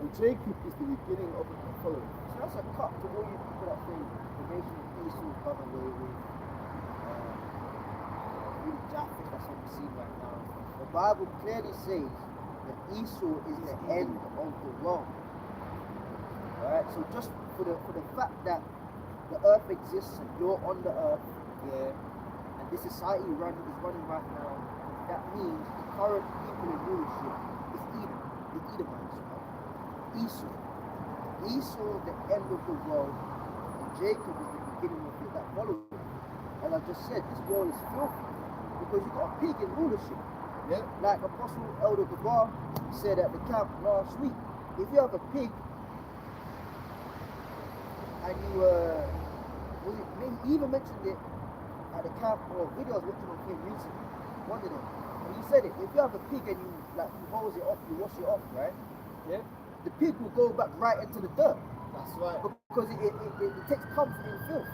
and Jacob is the beginning of it that followeth.
so that's a cut to all you people that think the nation of Esau is done away with. Really Japheth, that's what we see right now. The Bible clearly says that Esau is the end of the world. Alright, so just for the fact that the earth exists and you're on the earth, yeah, and this society is running right now, that means the current people in rulership is Edom, the Edomites, right? Esau, the end of the world, and Jacob is the beginning of it that follows. And I just said, this world is filthy because you've got a pig in rulership.
Yeah.
Like Apostle Elder Gabar said at the camp last week, if you have a pig and you he even mentioned it at the camp or video I was watching on him recently, one of them. And he said it, if you have a pig and you hose it off, you wash it off, right?
Yeah.
The pig will go back right into the dirt.
That's right.
Because it takes comfort in filth.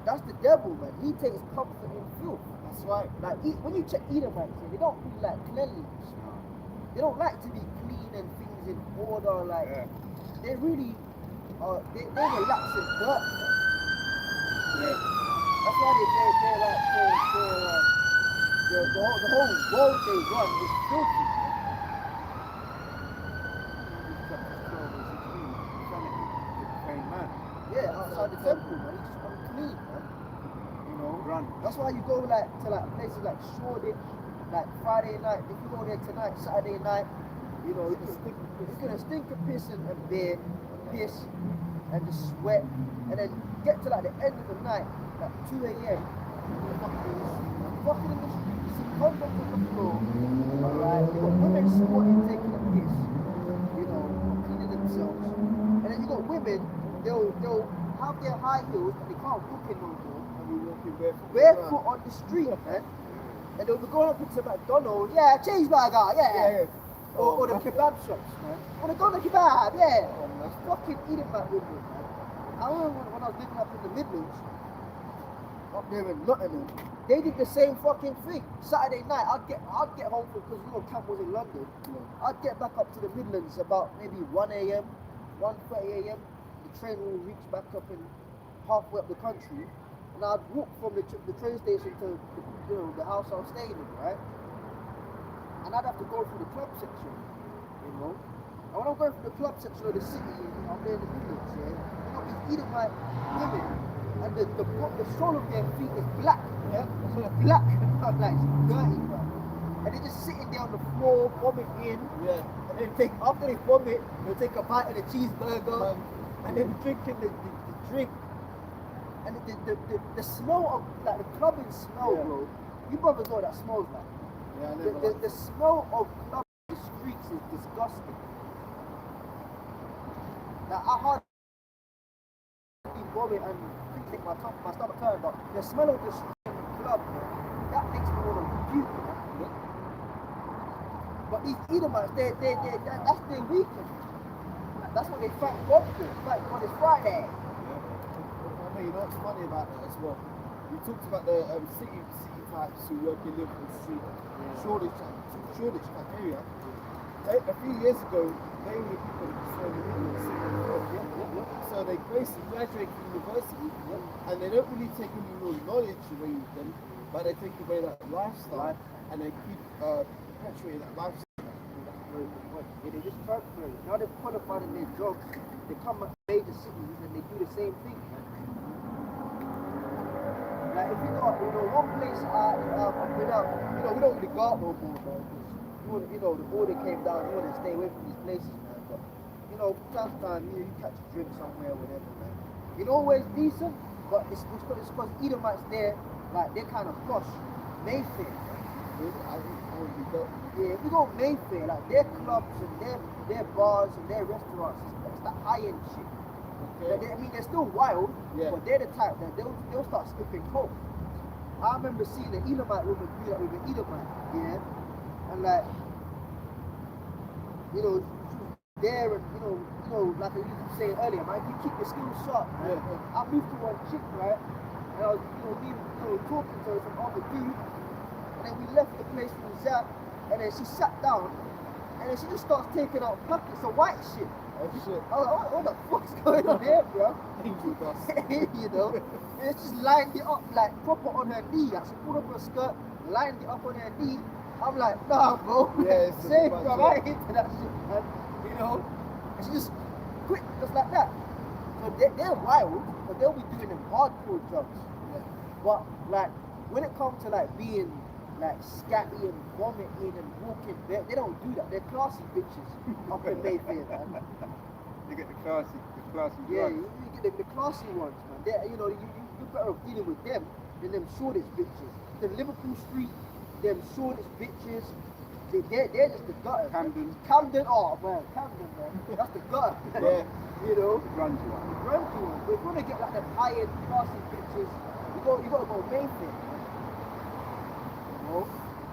That's the devil, man. He takes comfort in filth.
That's right.
Like when you check Edomites, they don't really like cleanliness. They don't like to be clean and things in order. Like they really they relax in dirt. Yeah. That's why they're like the whole world they run is filthy. Yeah, outside the temple, man. He's just unclean, man. You know,
Run.
that's why you go to places like Shoreditch, like Friday night. If you go there tonight, Saturday night, you know, it's gonna stink of piss and beer, piss, and just sweat, and then get to the end of the night, 2 a.m. Fucking in the street, you see condoms on the floor. Alright, you got women squatting, taking a piss, you know, cleaning themselves, and then you got women. They'll have their high heels and they can't walk in no more.
And we walking
Barefoot on the street, man. And they'll be going up into McDonald's, yeah, cheeseburger, yeah. Or the kebab shops, man. Wanna go to kebab, yeah. Fucking eating that women, man. I remember when I was living up in the Midlands, up there in Nottingham, they did the same fucking thing. Saturday night, I'd get home because camp was in London. Yeah. I'd get back up to the Midlands about maybe 1 a.m., 1:30 a.m. Train will reach back up in halfway up the country, and I'd walk from the train station to the house I was staying in, right? And I'd have to go through the club section, you know. And when I'm going through the club section of the city, I'm there in the Midlands, yeah. You know, these Edomite women, and the sole of their feet is black, yeah. So they're black, I'm like dirty, man. And they're just sitting there on the floor, vomiting, yeah. And then after they vomit, they'll take a bite of the cheeseburger. And then drinking the drink, and the smell of the clubbing smell, bro. You brothers know what that smells like. Yeah, the smell of club in the streets is disgusting. Now I hardly vomit and think my stomach turn, but the smell of the street in the club, bro, that makes me want to puke, man. But these Edomites, that's their weekend. That's what they thank God for. Thank God it's Friday.
Yeah. You know what's funny about that as well? We talked about the city types who work in Liverpool Street, Shoreditch type area. a few years ago, they were the people that destroyed the Muslims. So they basically graduate from university, and they don't really take any real knowledge away with them, but they take away that lifestyle, and they keep perpetuating that lifestyle.
Yeah, they just transfer it. Now they've qualified in their jobs, they come at major cities and they do the same thing, man. Like if you got, one place I've been out, we don't really go out no more, man. The border came down, you want to stay away from these places, man. But, from time to time, you catch a drink somewhere or whatever, man. You know where it's decent, but it's because Edomites there, like, they're kind of posh. Mayfair, yeah, if we go Mayfair, like, their clubs and their bars and their restaurants, it's the high-end shit. Okay. I mean, they're still wild, but they're the type that they'll start skipping coke. I remember seeing an Edomite woman do that with an Edomite, yeah? And like, she was there and, like I used to say earlier, man, if you keep your skills sharp, man. I moved to one chick, right? And I was, talking to her from other dude. And then we left the place we was at, and then she sat down, and then she just starts taking out packets of white shit.
Oh shit.
I was like, what the fuck's going on here, bro?
Angel dust.
And it's just lined it up like proper on her knee. Like, she pulled up her skirt, lined it up on her knee. I'm like, nah, bro.
Yeah, it's
safe,
a
bro. I ain't into that shit, man. And she just quit just like that. So they're wild, but they'll be doing them hardcore drugs. Yeah. But like, when it comes to like being like scatty and vomiting and walking, they don't do that. They're classy bitches up in Mayfair, man.
You get the classy
Yeah,
drugs.
you get the classy ones, man. You're better off dealing with them than them shortest bitches. The Liverpool Street, them shortest bitches, they're just the gutter.
Camden,
oh man, Camden, man. That's the gutter.
Yeah.
The
grungy one.
grungy ones. But if you want to get like them high-end classy bitches, you gotta go Mayfair.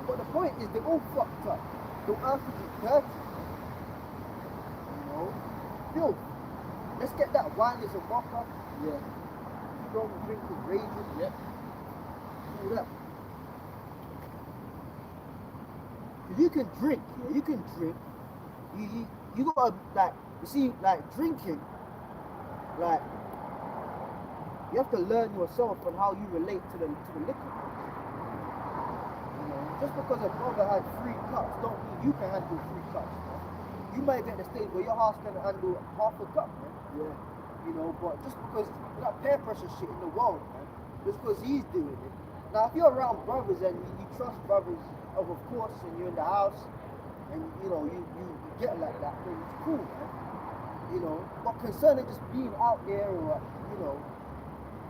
But the point is, they're all fucked up. The earth is dirty. Filth. Let's get that wine as a mocker.
Yeah.
Strong drink with raisins.
Yeah.
All that. You can drink. You gotta like, you see, like drinking. Like, you have to learn yourself on how you relate to the liquor. Just because a brother had 3 cups, don't mean you can handle 3 cups, man. You might get to the stage where your heart's gonna handle half a cup, man. Yeah. But just because you got peer pressure shit in the world, man, just because he's doing it. Now, if you're around brothers and you trust brothers, of course, and you're in the house, and you get like that, then it's cool, man. But concerning just being out there, or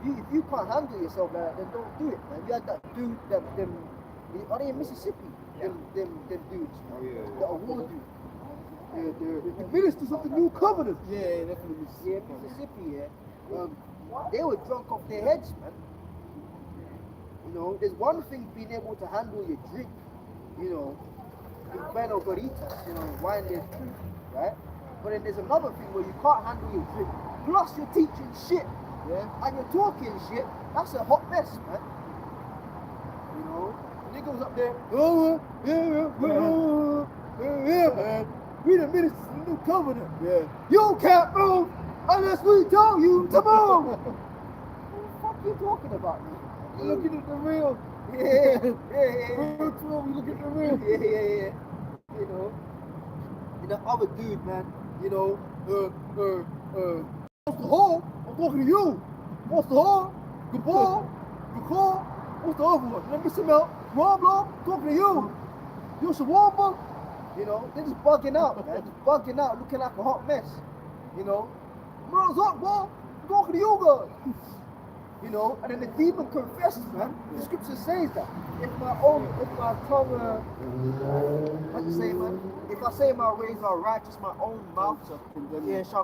if you can't handle yourself like that, then don't do it, man. You had that dude, are they in Mississippi? Them dudes, man.
Oh yeah.
The award dude. The ministers of the new covenant.
Yeah, definitely.
Yeah, Mississippi, yeah. They were drunk off their heads, man. There's one thing being able to handle your drink, Bueno Goritas, wine there's truth, right? But then there's another thing where you can't handle your drink, plus you're teaching shit, and you're talking shit. That's a hot mess, man. Niggas up there, man. We the ministers of the new covenant. Yeah. You can't move unless we tell you to move. What the fuck you talking about, man?
You're looking at the real.
Yeah.
Real 12, you look at the real.
Yeah. The other dude, man,
What's the whore? I'm talking to you. What's the whore? The ball? The car? What's the other one? Let me see out. Blah, blah. Talking to you. You shawarma?
They're just bugging out, man. Just bugging out, looking like a hot mess.
Where's up, bro? I'm talking to you guys.
And then the demon confesses, man. The scripture says that. If my tongue, what you say, man? If I say my ways are righteous, my own mouth shall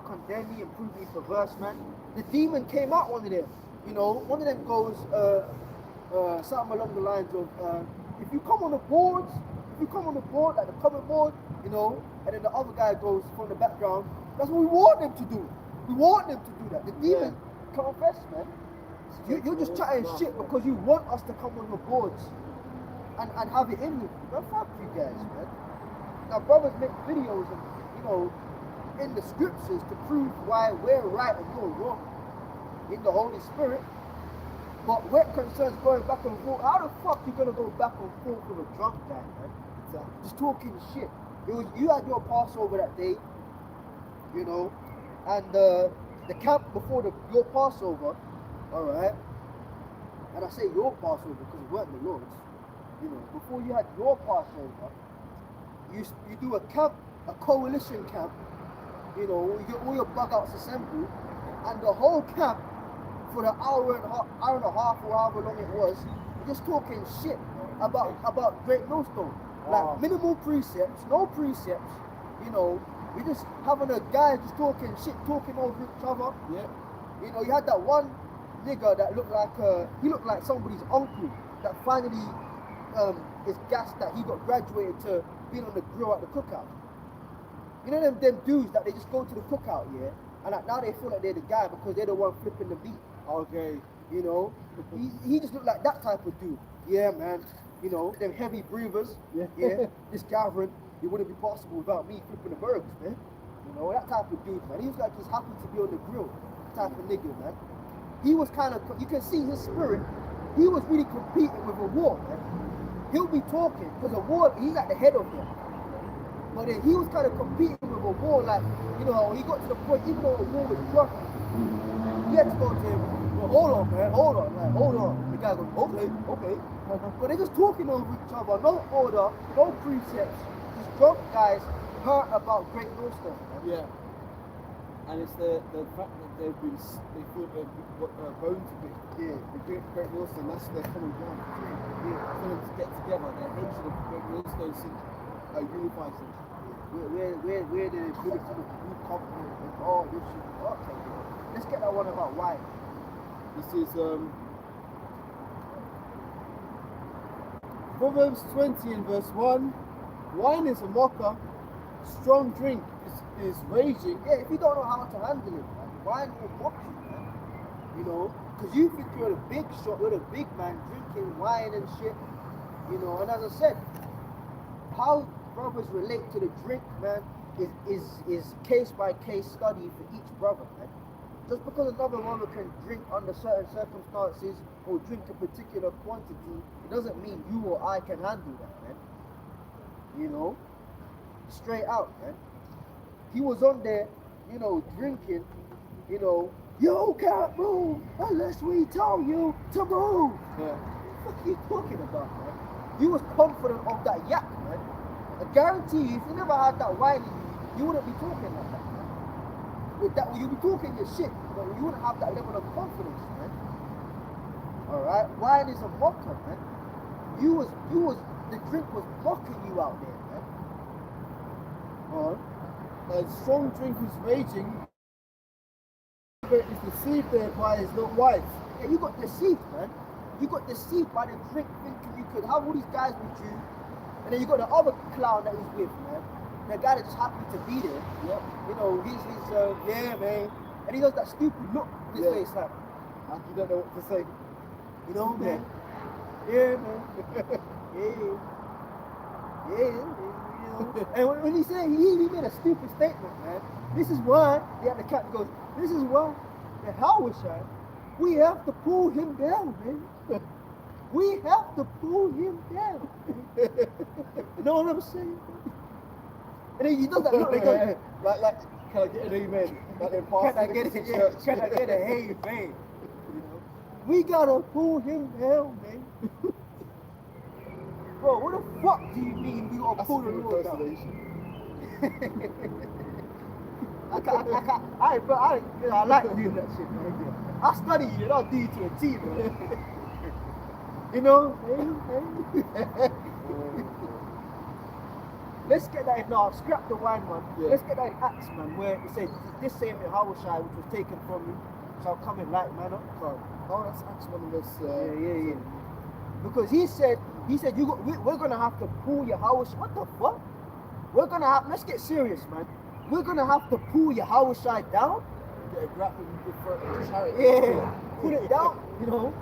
condemn me and prove me perverse, man. The demon came out one of them. One of them goes, something along the lines of, if you come on the boards, like the comment board, and then the other guy goes from the background, that's what we want them to do. We want them to do that. The demon confess, man. You're just chatting shit because you want us to come on your boards and have it in with you. Man, fuck you guys, man. Now brothers make videos and, you know, in the scriptures to prove why we're right and you're wrong in the Holy Spirit. But we're concerned going back and forth. How the fuck you gonna go back and forth with a drunk guy, man? Just talking shit. It was you had your Passover that day, you know, and the camp before your Passover, all right. And I say your Passover because it weren't the Lord's. You know, before you had your Passover, you do a camp, a coalition camp. You know, you get all your bug outs assembled, and the whole camp for the hour and a half or however long it was, just talking shit about Great Millstone. Like minimal precepts, no precepts. You know, we just having a guy just talking shit, talking over each other.
Yeah.
You know, you had that one nigga that looked like somebody's uncle that finally is gassed that he got graduated to being on the grill at the cookout. You know them dudes that they just go to the cookout, yeah, and like now they feel like they're the guy because they're the one flipping the beat.
Okay.
You know, he just looked like that type of dude. Yeah, man. You know, them heavy breathers. Yeah. This gathering, it wouldn't be possible without me flipping the burgers, man. You know, that type of dude, man. He was like he's happy to be on the grill type of nigga, man. He was kind of, you can see his spirit. He was really competing with a war, man. He'll be talking because a war, he's at the head of them. But then he was kind of competing with a war, like, you know, he got to the point, even though a war was drunk, he had to go to him, well, hold on, man, hold on. The guy goes, okay. But they're just talking over each other, no order, no precepts. These drunk guys heard about Great Millstone.
Yeah. And it's the fact that they thought they're bones a bit.
Yeah.
The Great Millstone, that's their common ground. Yeah. For them to get together, their hatred of Great Millstone unifies them.
Where the beautiful new covenant and all this shit. Okay, let's get that one about wine.
This is Proverbs 20 and verse 1. Wine is a mocker, strong drink is raging.
Yeah, if you don't know how to handle it, man, wine will mock you, man. You know, because you think you're the big shot, you're the big man drinking wine and shit. You know, and as I said, how brothers relate to the drink, man, is case by case study for each brother, man. Just because another brother can drink under certain circumstances or drink a particular quantity, it doesn't mean you or I can handle that, man. You know, straight out, man. He was on there, you know, drinking, you know, you can't move unless we tell you to move.
Yeah.
What the fuck are you talking about, man? You was confident of that yak, man. I guarantee you, if you never had that wine in you, you wouldn't be talking like that, man. With that, you'd be talking your shit, but you wouldn't have that level of confidence, man. Alright? Wine is a mocker, man. The drink was mocking you out there, man.
A strong drink is raging, but is deceived thereby is not wise.
Yeah, you got deceived, man. You got deceived by the drink thinking you could have all these guys with you. And then you got the other clown that he's with, man. The guy that's just happy to be there.
Yep.
You know, he's yeah, man. And he does that stupid look in his face, like
you don't know what to say.
you know, man. Yeah, man. yeah, you know. And when he said he made a stupid statement, man. This is why the captain goes, this is why the Hawashai, we have to pull him down, man. We have to pull him down. You know what I'm saying? And then he does that look
like, can I get an amen? Like
can I get a hey, man? You know? We gotta pull him down, man. Bro, what the fuck do you mean we gotta pull the Lord down? I like doing that shit, man. I study it and I'll do it to a T, man. You know? Let's get that in now. Scrap the wine, man. Yeah. Let's get that in Acts, man, where it says, this same Hawashai which was taken from you shall come in like manner.
Oh, that's Acts 1 verse.
Yeah. Because he said we're gonna have to pull your Hawashai. What the fuck? We're gonna have. Let's get serious, man. We're gonna have to pull your Hawashai down.
Get a grappling for charity.
Yeah. Pull it down. You know.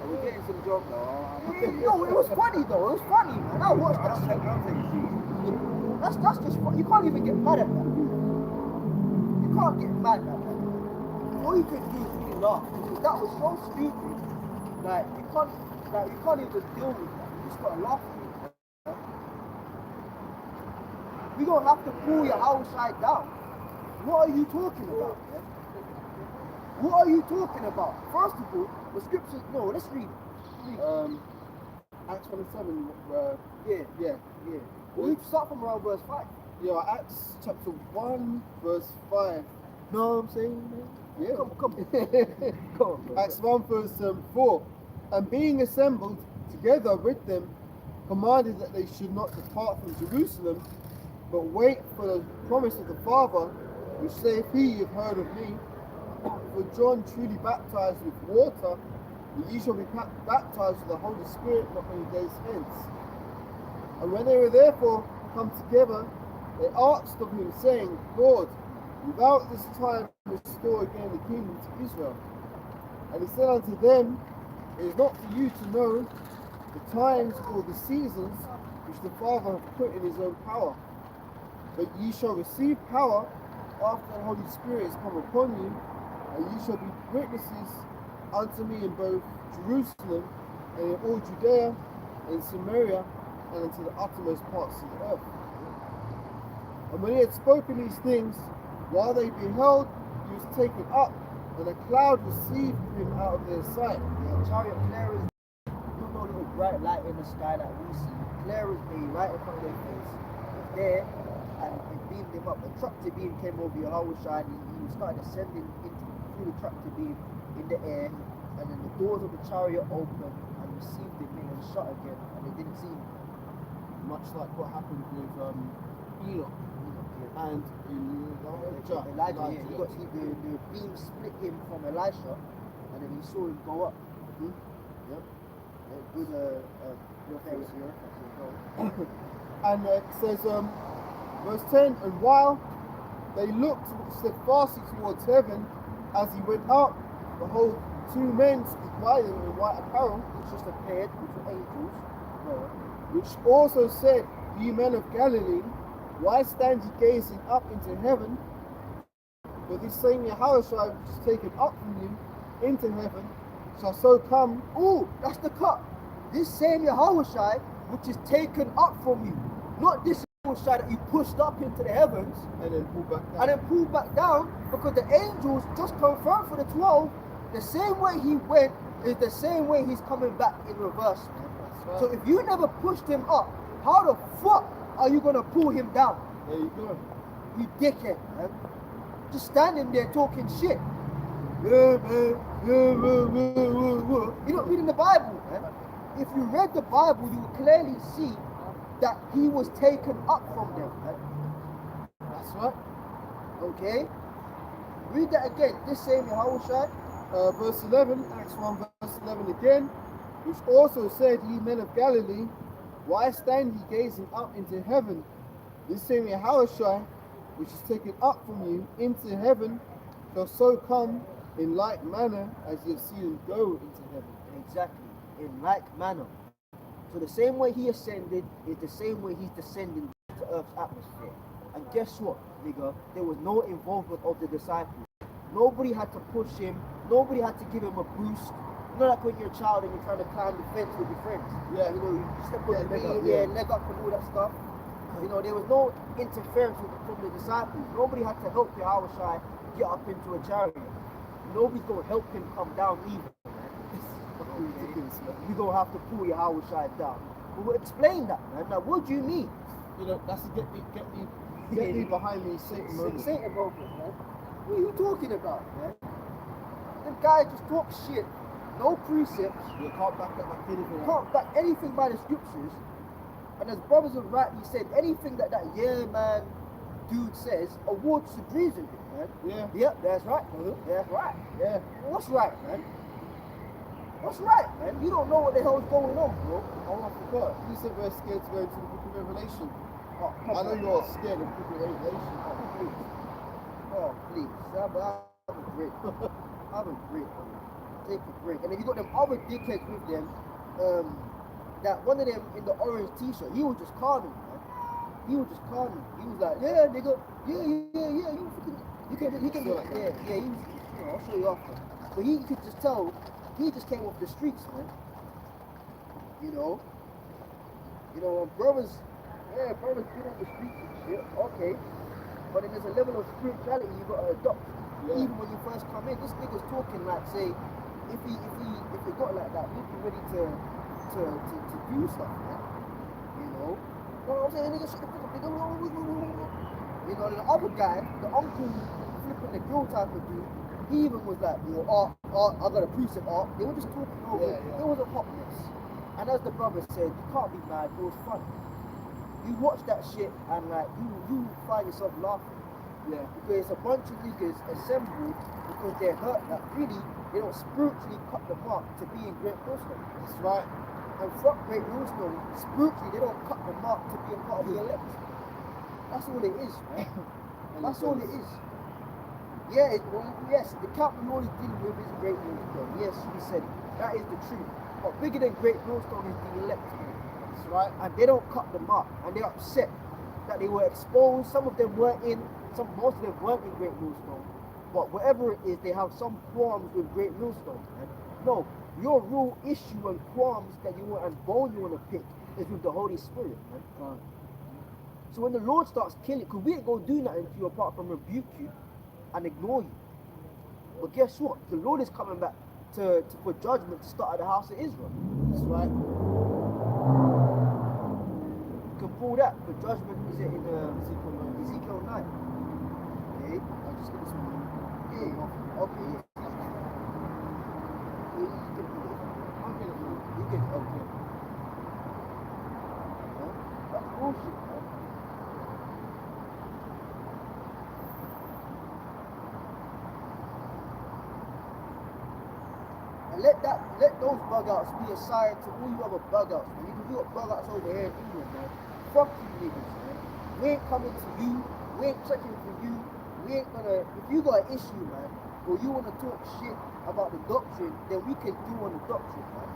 We're getting some joke now.
No, it was funny though. It was funny, man. I watched that shit. talking. That's just you can't even get mad at that. You can't get mad at that. All you can do is really laugh. Because that was so stupid. Like you can't even deal with that. You just gotta laugh at it. We don't have to pull your house side down. What are you talking about? Man? What are you talking about? First of all, the scriptures. No, let's read it.
Acts 27.
Yeah. We start from around verse 5.
Yeah, Acts chapter 1, verse 5.
Know what I'm saying? Man?
Yeah.
Come on. Bro.
Acts 1, verse 4. And being assembled together with them, commanded that they should not depart from Jerusalem, but wait for the promise of the Father, which saith he, you've heard of me. For John truly baptized with water, but ye shall be baptized with the Holy Spirit not many days hence. And when they were therefore come together, they asked of him, saying, Lord, without this time restore again the kingdom to Israel. And he said unto them, it is not for you to know the times or the seasons which the Father hath put in his own power, but ye shall receive power after the Holy Spirit is come upon you, and ye shall be witnesses unto me in both Jerusalem and in all Judea and Samaria and unto the uttermost parts of the earth. And when he had spoken these things, while they beheld, he was taken up, and a cloud received him out of their sight.
Yeah, chariot clear as no little bright light in the sky like we see. Clear as day, right in front of their face. There, and it beamed him up. The tractor beam came over Yahweh Shai, and he started ascending through the tractor beam in the air, and then the doors of the chariot opened and received him in and shut again, and they didn't see him.
Much like what happened with Enoch and Elijah.
The beam split him from Elisha, and then he saw him go up.
Yep.
Good reference here.
And it says, verse 10, and while they looked steadfastly towards heaven, as he went up, behold, two men stood by them in white apparel,
Which just appeared, which were angels.
which also said, Ye men of Galilee, why stand ye gazing up into heaven? For this same Yahushua which is taken up from you into heaven shall so come.
Oh, that's the cut. This same Yahushua which is taken up from you. Not this Yahushua that you pushed up into the heavens
And then pull back down.
and then pulled back down, because the angels just confirmed for the 12, the same way he went is the same way he's coming back in reverse, man.
That's right.
So if you never pushed him up, how the fuck are you gonna pull him down?
There you go.
You dickhead, man. Just standing there talking shit. Yeah, man. You're not reading the Bible, man. If you read the Bible, you will clearly see that he was taken up from them, man.
That's right.
Okay? Read that again. This same Yahushua.
Verse 11, Acts 1, verse 11 again, which also said, Ye men of Galilee, why stand ye gazing up into heaven? This same Yahushua, which is taken up from you into heaven, shall so come in like manner as ye have seen him go into heaven.
Exactly. In like manner. So the same way he ascended is the same way he's descending to Earth's atmosphere. And guess what, nigga? There was no involvement of the disciples. Nobody had to push him. Nobody had to give him a boost. You know, like when you're a child and you're trying to climb the fence with your friends.
Yeah.
You know, you step on the
leg
knee,
up,
leg up and all that stuff. You know, there was no interference from the disciples. Nobody had to help Yahushua get up into a chariot. Nobody's going to help him come down either.
Ridiculous, man.
You're going to have to pull Yahushua down. But we'll explain that, man. Now, what do you mean?
You know, that's a get me behind me, Satan moment.
Satan moment, man. What are you talking about, man? Them guys just talk shit. No precepts.
You can't back up like anything.
Can't back anything by the scriptures. And as brothers have rightly said, anything that man dude says, awards agrees with it, man.
Yeah.
Yep, that's right, brother. That's right. Yeah. What's right, man? What's right, man? You don't know what the hell's going on, bro.
Oh, I forgot. You said we're scared to go into the book of Revelation.
Oh,
I know you're scared of the book of Revelation.
please. Oh, please. Have a break. Have a break, brother. Take a break. And if you got them other dickheads with them, that one of them in the orange t-shirt, he was just calming, man. he was just calm. He was like, yeah, nigga, yeah, you can do it. Yeah, he was, I'll show you after. But he could just tell, he just came off the streets, man. Brothers been on the streets and shit, okay. But then there's a level of spirituality you gotta adopt.
Yeah.
Even when you first come in, this nigga's talking like, say, if he got like that, he'd be ready to do stuff, man. You know what I'm saying? Nigga, shut the fuck up, nigga. The other guy, the uncle flipping the grill type of dude, he even was like, art, I got a precept art. They were just talking over it. It was a hotness. And as the brother said, you can't be mad, it was fun. You watch that shit and like you find yourself laughing.
Yeah.
Because it's a bunch of niggas assembled because they're hurt that really they don't spiritually cut the mark to being great millstone.
That's right.
And fuck great millstone, spiritually they don't cut the mark to be a part of the elect. That's all it is, man. That's all it is. Yeah, yes, the count the Lord is dealing with is great millstone. Yes, we said it. That is the truth. But bigger than great millstone is the elect, man.
That's right.
And they don't cut the mark, and they're upset that they were exposed. Some of them weren't in, most of them weren't in Great Millstone. But whatever it is, they have some qualms with Great Millstone, man. No, your real issue and qualms that you want and bone you want to pick is with the Holy Spirit, man.
Right.
So when the Lord starts killing, because we ain't gonna do nothing to you apart from rebuke you and ignore you. But guess what? The Lord is coming back to for judgment to start at the house of Israel.
That's right.
You can pull that. The judgment is it in Ezekiel 9. Okay.
I'll just get this one.
Yeah. Okay. Yeah, you can do it.
I'll get it for you.
You can. Okay. Huh? That's bullshit, man. And let those bug outs be a sign to all you other bug outs, man. You got bug outs over here in England, man. Fuck you niggas, man. We ain't coming to you. We ain't checking for you. We ain't gonna. If you got an issue, man, or you wanna talk shit about the doctrine, then we can do on the doctrine, man.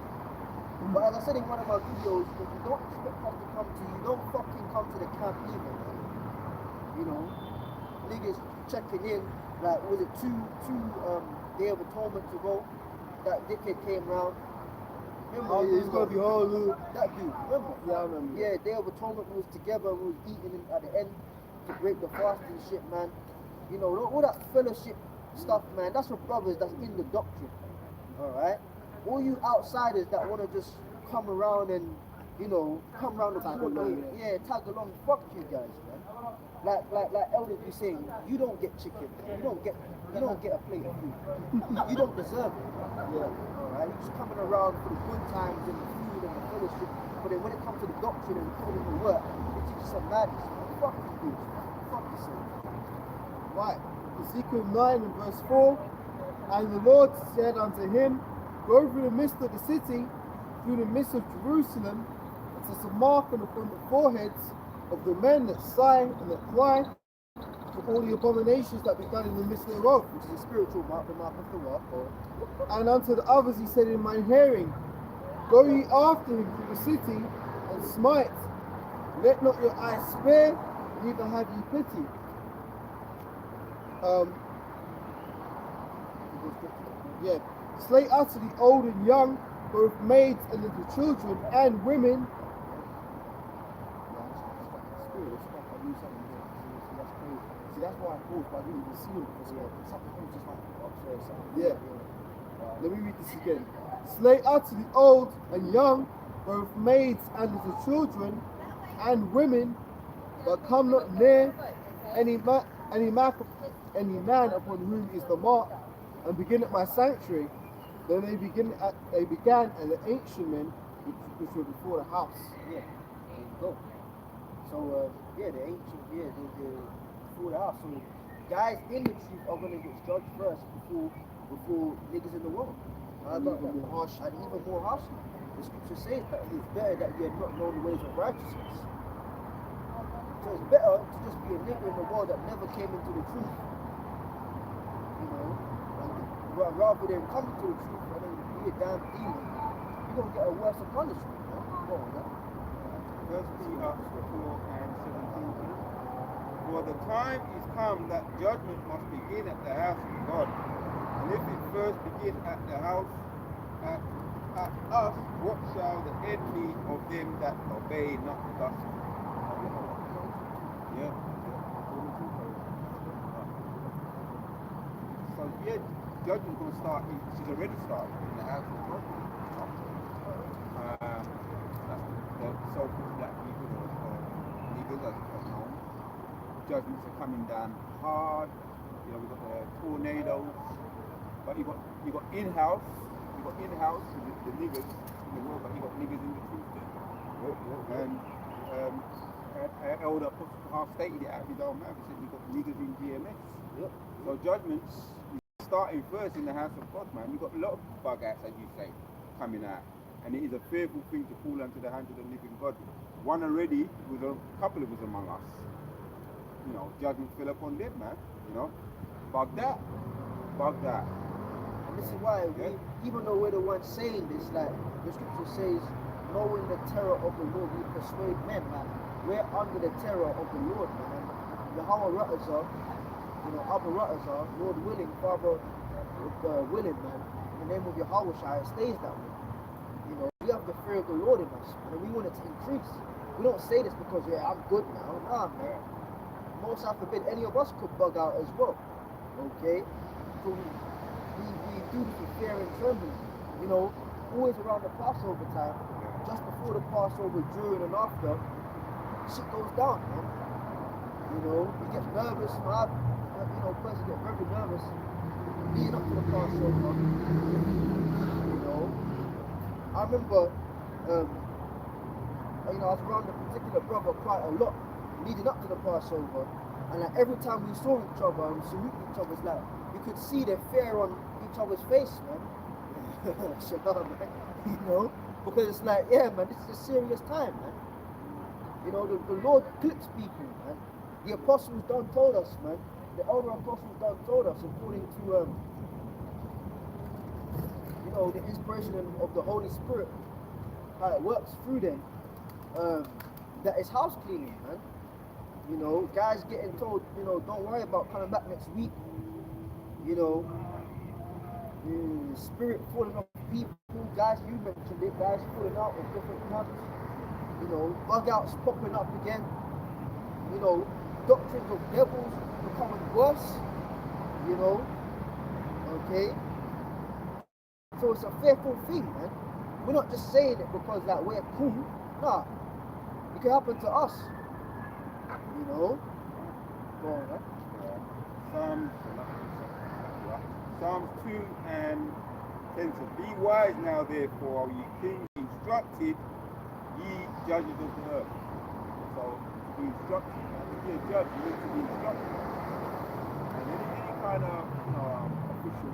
But as I said in one of my videos, if you don't expect us to come to you, don't fucking come to the camp either, man. You know, niggas checking in, like, was it two Day of Atonement ago? That dickhead came round. Remember?
It's gonna be hard, Lou.
That dude, remember?
Yeah, I remember.
Yeah, Day of Atonement, we was together, we was eating at the end to break the fast and shit, man. You know, all that fellowship stuff, man, that's for brothers that's in the doctrine. Alright? All you outsiders that wanna just come around and, come around the corner, tag along, fuck you guys, man. Like elders be saying, you don't get chicken, you don't get a plate of food. You don't deserve it.
Yeah.
Alright? You're just coming around for the good times and the food and the fellowship, but then when it comes to the doctrine and putting in the work, it teaches some madness, man. Fuck you dudes, man. Fuck yourself.
Right. Ezekiel 9 and verse 4. And the Lord said unto him, go through the midst of the city, through the midst of Jerusalem, and set a mark upon the foreheads of the men that sigh and that cry for all the abominations that be done in the midst thereof.
Which is a spiritual mark, the mark of the rock.
And unto the others he said in my hearing, go ye after him through the city and smite. Let not your eyes spare, neither have ye pity. Slay utterly old and young, both maids and little children and women.
See, that's why I paused, but I didn't even see him because something was just like upstairs.
Yeah. Let me read this again. Slay utterly old and young, both maids and little children and women, but come not near any man upon whom is the mark, and begin at my sanctuary. Then they began at the ancient men which were before the house.
Yeah, there you go. So, the ancient, the before the house. So, guys in the truth are going to get judged first before niggas in the world.
And even more harsh.
And even more harshly. The scripture says that it's better that you had not known the ways of righteousness. So it's better to just be a nigga in the world that never came into the truth. Rather than come to the truth and then be a damn demon, you're going to get a worse punishment. Go on, man.
First Peter 4 and 17. For the time is come that judgment must begin at the house of God. And if it first begin at the house, at us, what shall the end be of them that obey not the gospel? Yeah. So yeah, judgment's going to start. She's already started in the house of God. That's the so-called black people or niggers as known. Judgments are coming down hard. You know, we've got the tornadoes, but you got in-house, the niggers in the world, but you got niggers in the truth too. And Elder half stated it out of his own mouth. He said we got niggers in GMS.
Yep.
So judgments starting first in the house of God, man. We've got a lot of bug outs, as you say, coming out. And it is a fearful thing to fall into the hands of the living God. One already, with a couple of us among us, you know, judgment fell upon them, man. You know, bug that.
And this is why we, even though we're the ones saying this, like the scripture says, knowing the terror of the Lord, we persuade men, man. We're under the terror of the Lord, man. And Yahweh Ruttazah, you know, Abba Ruttazah, Lord willing, Father willing, man. In the name of Yahweh Shai, it stays that way. You know, we have the fear of the Lord in us, man, and we want it to increase. We don't say this because, yeah, I'm good now. Nah, man. Most I forbid, any of us could bug out as well. Okay? So we do this with fear and trembling. You know, always around the Passover time, just before the Passover, during and after, shit goes down, man. You know, you get nervous, man. You know, person get very nervous leading up to the Passover. You know, I remember, you know, I was around a particular brother quite a lot leading up to the Passover, and like every time we saw each other and saluted each other, it's like you could see the fear on each other's face, man. Man. You know, because it's like, yeah, man, this is a serious time, man. You know, the Lord clicks people, man. The apostles done told us, man. The elder apostles done told us, according to you know, the inspiration of the Holy Spirit, how it works through them. That is house cleaning, man. You know, guys getting told, you know, don't worry about coming back next week. You know, spirit falling off people, guys, you mentioned it, guys falling out of different months. You know, bug outs popping up again. You know, doctrines of devils becoming worse. You know, okay. So it's a fearful thing, man. We're not just saying it because like we're cool. Nah, it can happen to us. You know? Go on, man.
Psalms 2 and 10 says, be wise now therefore, ye kings, instructed, ye judges of the earth. So, to be instructed, to be a judge, you need to be instructed. And any kind of, you know, official,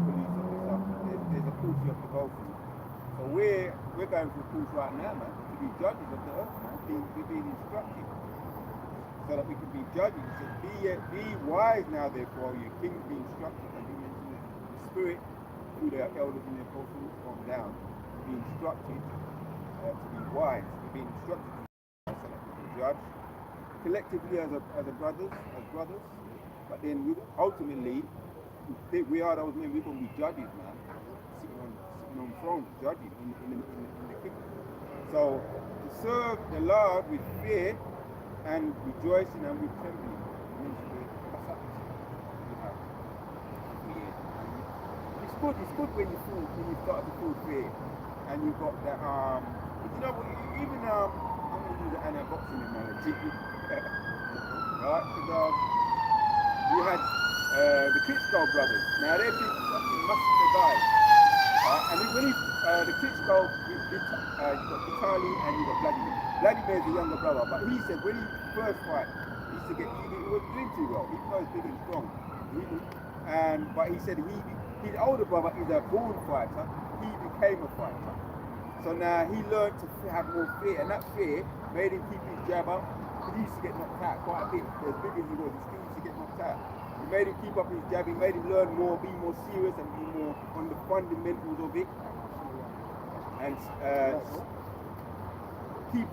police officer, there's a course you have to go through. So we're going through a course right now, man, to be judges of the earth, man. We're being instructed so that we can be judges. It says, be wise now, therefore, you kings, be instructed. And be mentioned the Spirit through their elders and the apostles on down to be instructed to be wise, to be instructed so that we can judge collectively as brothers. But then ultimately, we are those men. We're going to be judges, man, sitting on thrones, judging in the kingdom. So to serve the Lord with fear and rejoicing and with trembling. It's good when you start to feel fear and you've got that you know what, even I'm gonna use an boxing analogy. Right? Because we had the Klitschko brothers. Now they're big fucking muscular guys. And when the Klitschko, you've got Vitaly and you've got Vladimir. Vladimir's the younger brother, but he said when he first fight, he was doing too well, even though he's big and strong. But he said his older brother is a born fighter, he became a fighter. So now he learned to have more fear, and that fear made him keep his jab up. He used to get knocked out quite a bit. As big as he was, he still used to get knocked out. It made him keep up his jab, it made him learn more, be more serious and be more on the fundamentals of it. And keep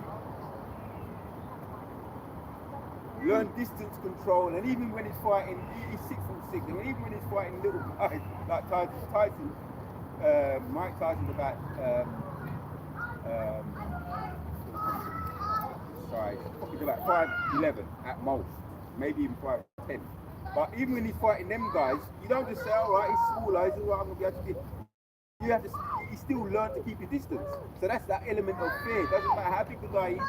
learn distance control, and even when he's fighting, he's 6'6", and even when he's fighting little guys like Tyson, Mike Tyson's about probably about 5'11" at most, maybe even 5'10". But even when he's fighting them guys, you don't just say, all right, he's smaller, he's all right, I'm gonna be able to get. You have to, he still learn to keep his distance. So that's that element of fear. It doesn't matter how big the guy is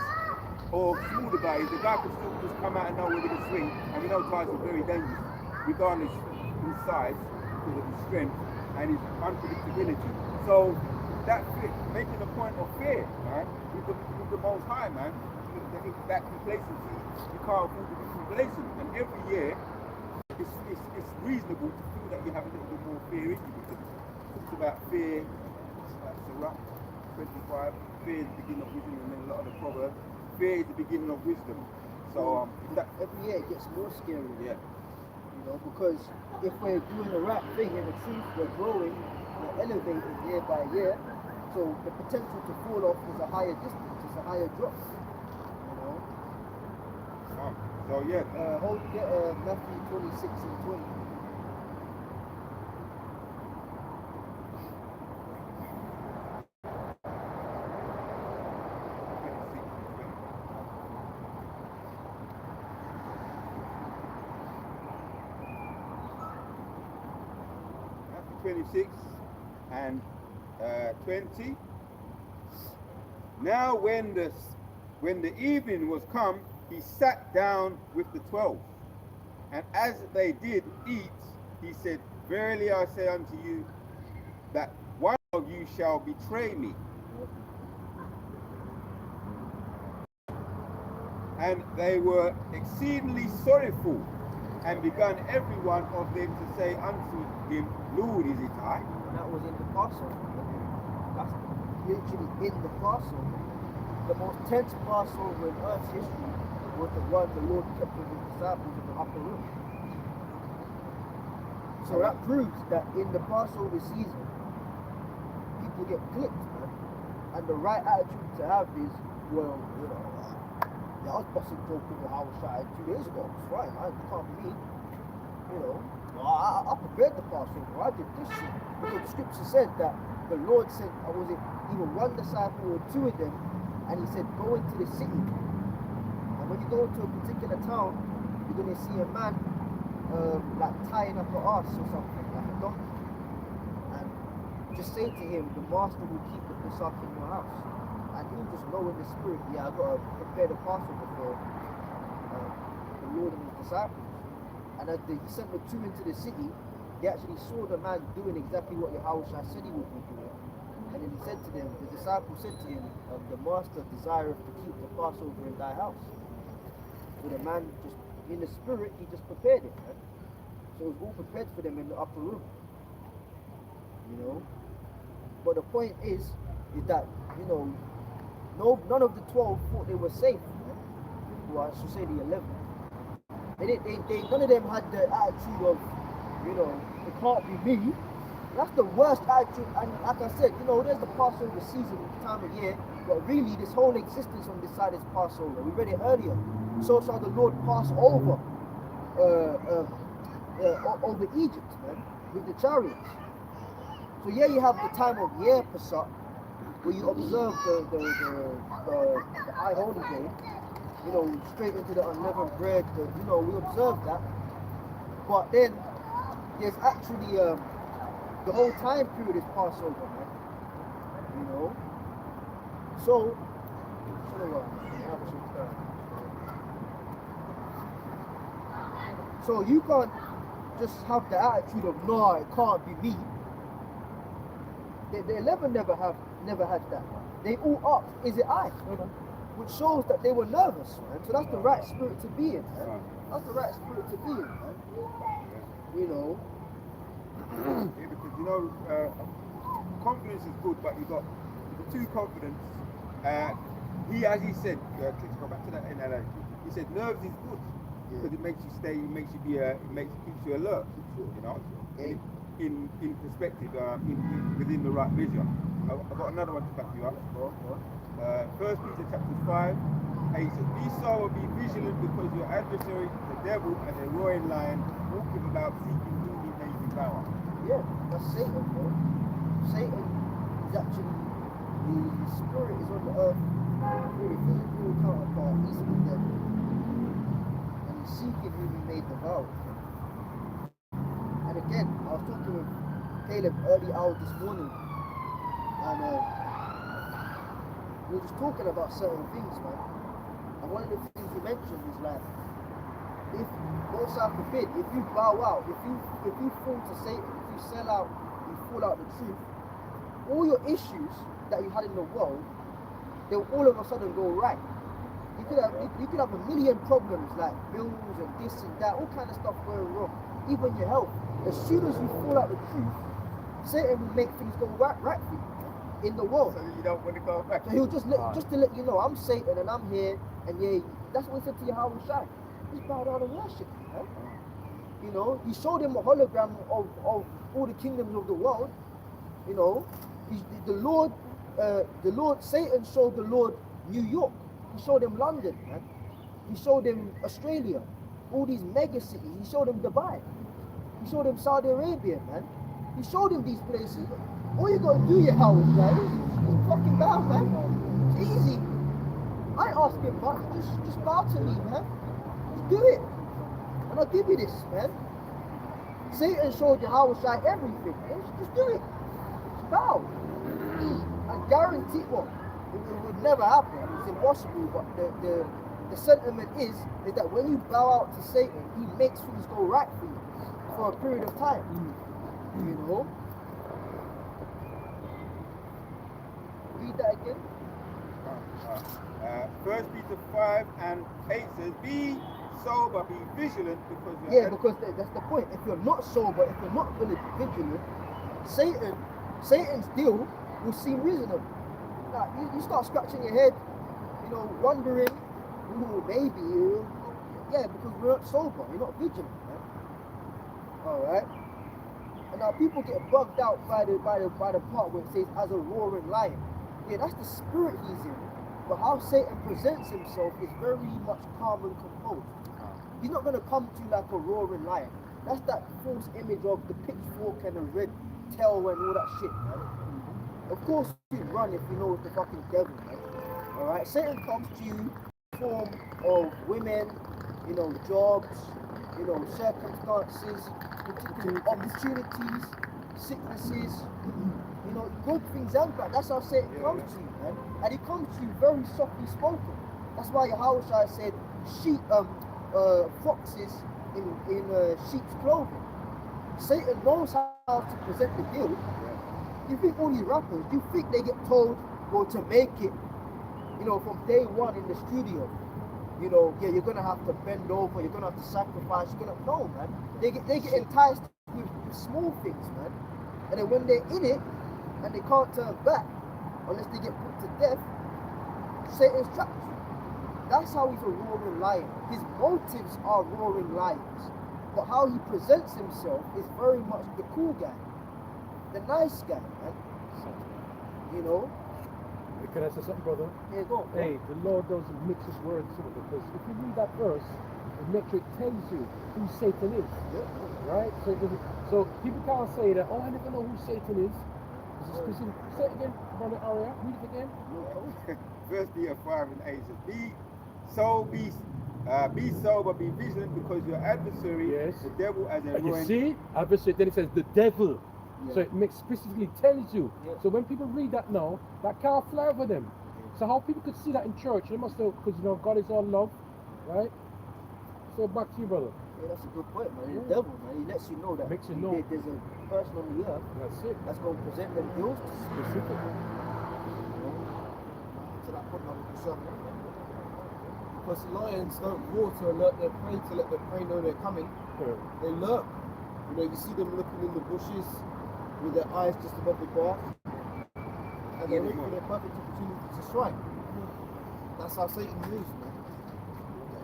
or small the guy is, the guy can still just come out and know where to swing. And we know Tyson's very dangerous, regardless of his size, because of his strength and his unpredictability. So that fear, making a point of fear, man, with the Most High, man, that complacency, you can't afford to be complacent. And every year, it's reasonable to feel that you have a little bit more fear in you, because it talks about fear, like Sirach 25, fear is the beginning of wisdom, and then a lot of the proverbs, fear is the beginning of wisdom. So
every year it gets more scary.
Yeah.
You know, because if we're doing the right thing in the truth, we're growing, we're elevating year by year. So the potential to fall off is a higher distance, it's a higher drop. You know.
So yeah.
Get Matthew 26 and 20.
Matthew 26 and 20. Now when the evening was come, he sat down with the 12. And as they did eat, he said, verily I say unto you, that one of you shall betray me. And they were exceedingly sorrowful, and began every one of them to say unto him, Lord, is it I?
That was in the Passover. That's literally in the Passover. The most tense Passover in Earth's history was the one the Lord kept with his disciples in the upper room. So that proves that in the Passover season, people get clipped, man. And the right attitude to have is, well, you know, I was busting joke with how I was shot 2 days ago. It's fine, man. You can't be, you know. I prepared the Passover. I did this shit. Because the scripture said that the Lord said, was it either one disciple or two of them, and he said, go into the city. And when you go into a particular town, you're going to see a man like tying up an ass or something, like a donkey. And just say to him, the master will keep the Pesach in your house. And he'll just know in the spirit, yeah, I've got to prepare the Passover for the Lord and his disciples. And as he sent the two into the city, they actually saw the man doing exactly what Yahushua said he would be doing. And then he said to them, the disciple said to him, the master desireth to keep the Passover in thy house. So the man just, in the spirit, he just prepared it, man. So it was all prepared for them in the upper room. You know? But the point is that, you know, none of the 12 thought they were safe. Man. Well, I should say the 11. None of them had the attitude of, you know, it can't be me. That's the worst attitude. And like I said, you know, there's the Passover season time of year, but really this whole existence on this side is Passover. We read it earlier. So shall the Lord pass over over Egypt, man, with the chariots. So yeah, you have the time of year Pesach, where you observe the high holy day, you know, straight into the unleavened bread, you know, we observe that. But then there's actually the whole time period is Passover, man. You know? So you can't just have the attitude of, no, it can't be me. The 11 never had that. They all asked, is it I? Which shows that they were nervous, man. So that's the right spirit to be in, man. That's the right spirit to be in, man. You know.
Yeah, because you know, confidence is good, but you've got too confident. As he said, to go back to that in LA, he said nerves is good because it makes you stay, keeps you alert, you know, in perspective, within the right measure, you I've got another one to back you up.
Go on.
1 Peter chapter 5, 8 says, be sober, be vigilant, because your adversary, the devil, as a roaring lion, walking about seeking whom he may devour.
Yeah, that's Satan, bro. Satan is actually, the spirit is on the earth through the physical counterpart, he's the devil. And he's seeking whom he may devour. And again, I was talking with Caleb early hours this morning, and we were just talking about certain things, man. And one of the things you mentioned is like, if God forbid, if you bow out, if you fall to Satan, if you sell out, you fall out the truth, all your issues that you had in the world, they'll all of a sudden go right. You could have a million problems like bills and this and that, all kind of stuff going wrong, even your health. As soon as you fall out the truth, Satan will make things go right for you in the world.
So you don't want to go back.
So he'll just to let you know, I'm Satan and I'm here, and yeah, that's what he said to Yahweh Shai. Just bow down and worship me, man. You know, he showed him a hologram of all the kingdoms of the world. You know, the Lord, Satan showed the Lord New York. He showed him London, man. He showed him Australia, all these mega cities. He showed him Dubai. He showed him Saudi Arabia, man. He showed him these places. All you gotta do, Yahweh, man, is fucking bow, man. It's easy. I ain't asking much. Just bow to me, man. Just do it, and I'll give you this, man. Satan showed Yahweh Shai everything. Just do it. Just bow. I guarantee. Well, it would never happen. It's impossible. But the sentiment is that when you bow out to Satan, he makes things go right for you for a period of time. You know. Read that again.
1 Peter 5 and 8 says, be sober, be vigilant, because
because that's the point. If you're not sober, if you're not vigilant, Satan's deal will seem reasonable. Like, you start scratching your head, you know, wondering, maybe, because we're not sober, you're not vigilant, man. Alright? And now people get bugged out by the part where it says as a roaring lion. Yeah, that's the spirit he's in. But how Satan presents himself is very much calm and composed. He's not going to come to you like a roaring lion. That's that false image of the pitchfork and the red tail and all that shit, man. Of course you run if you know it's the fucking devil, man. Alright, Satan comes to you in the form of women, you know, jobs, you know, circumstances, particular opportunities, sicknesses, you know, good things and bad. That's how Satan comes to you, man. And he comes to you very softly spoken. That's why Yahweh Shai said foxes in sheep's clothing. Satan knows how to present the deal. You think all these rappers, you think they get told, well, to make it, you know, from day one in the studio, you know, yeah, you're gonna have to bend over, you're gonna have to sacrifice, no, man. They get enticed with small things, man. And then when they're in it and they can't turn back unless they get put to death, Satan's trapped you. That's how he's a roaring lion. His motives are roaring lions, but how he presents himself is very much the cool guy, the nice guy, man. You know.
Can I say something, brother?
Yeah, go.
Hey, the Lord doesn't mix his words in it, because if you read that verse, the metric tells you who Satan is.
Yeah.
Right? So people can't say that, oh, I never know who Satan is. Say it again, brother Aria. Read it again.
1 Peter 5 and 8 says, be sober, be vigilant, because your adversary, the devil, as a
you see, adversary, then it says the devil. Yeah. So it specifically tells you. Yeah. So when people read that now, that can't fly over them. Yeah. So how people could see that in church, they must know, because you know God is all love, right? So back to you, brother.
Yeah, that's a good point, man. The devil, man, he lets you know that
makes you know
there's a person on the earth that's going to present them deals specifically. You know, to that point, I'm concerned.
Because lions don't roar to alert their prey, to let their prey know they're coming.
Yeah.
They lurk. You know, you see them looking in the bushes with their eyes just above the grass, and they're waiting for their perfect opportunity to strike. That's how Satan moves, man.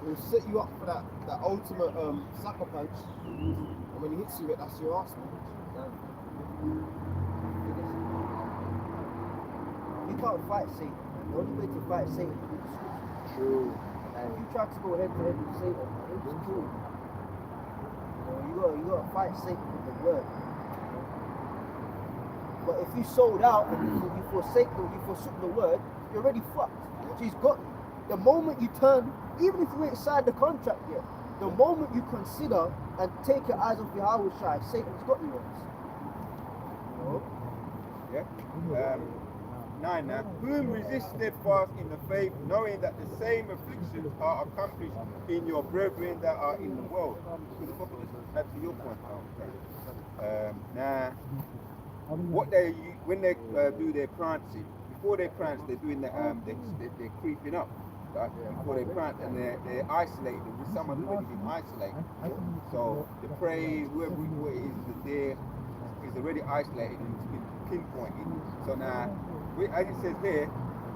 He'll set you up for that ultimate sucker punch, and when he hits you, that's your ass, man.
you can't fight Satan, man. The only way to fight Satan is with the scriptures.
True.
And if you try to go head to head with Satan, man, he'll just kill you. You gotta fight Satan with the word. But if you sold out and you forsook the word, you're already fucked. She's got you. The moment you turn, even if you ain't signed the contract yet, the moment you consider and take your eyes off your Yahweh Shai, Satan's got you once. You know?
Yeah. 9 now. Whom resist steadfast in the faith, knowing that the same afflictions are accomplished in your brethren that are in the world. To the prophet, that's to your point. Now, what when they do their prancing, before they prance, they're doing they're creeping up. Right? Before they prance, and they're isolated. With someone already been isolated. So the praise, whoever it is there, is already isolated and it's been pinpointed. So now, as it says here,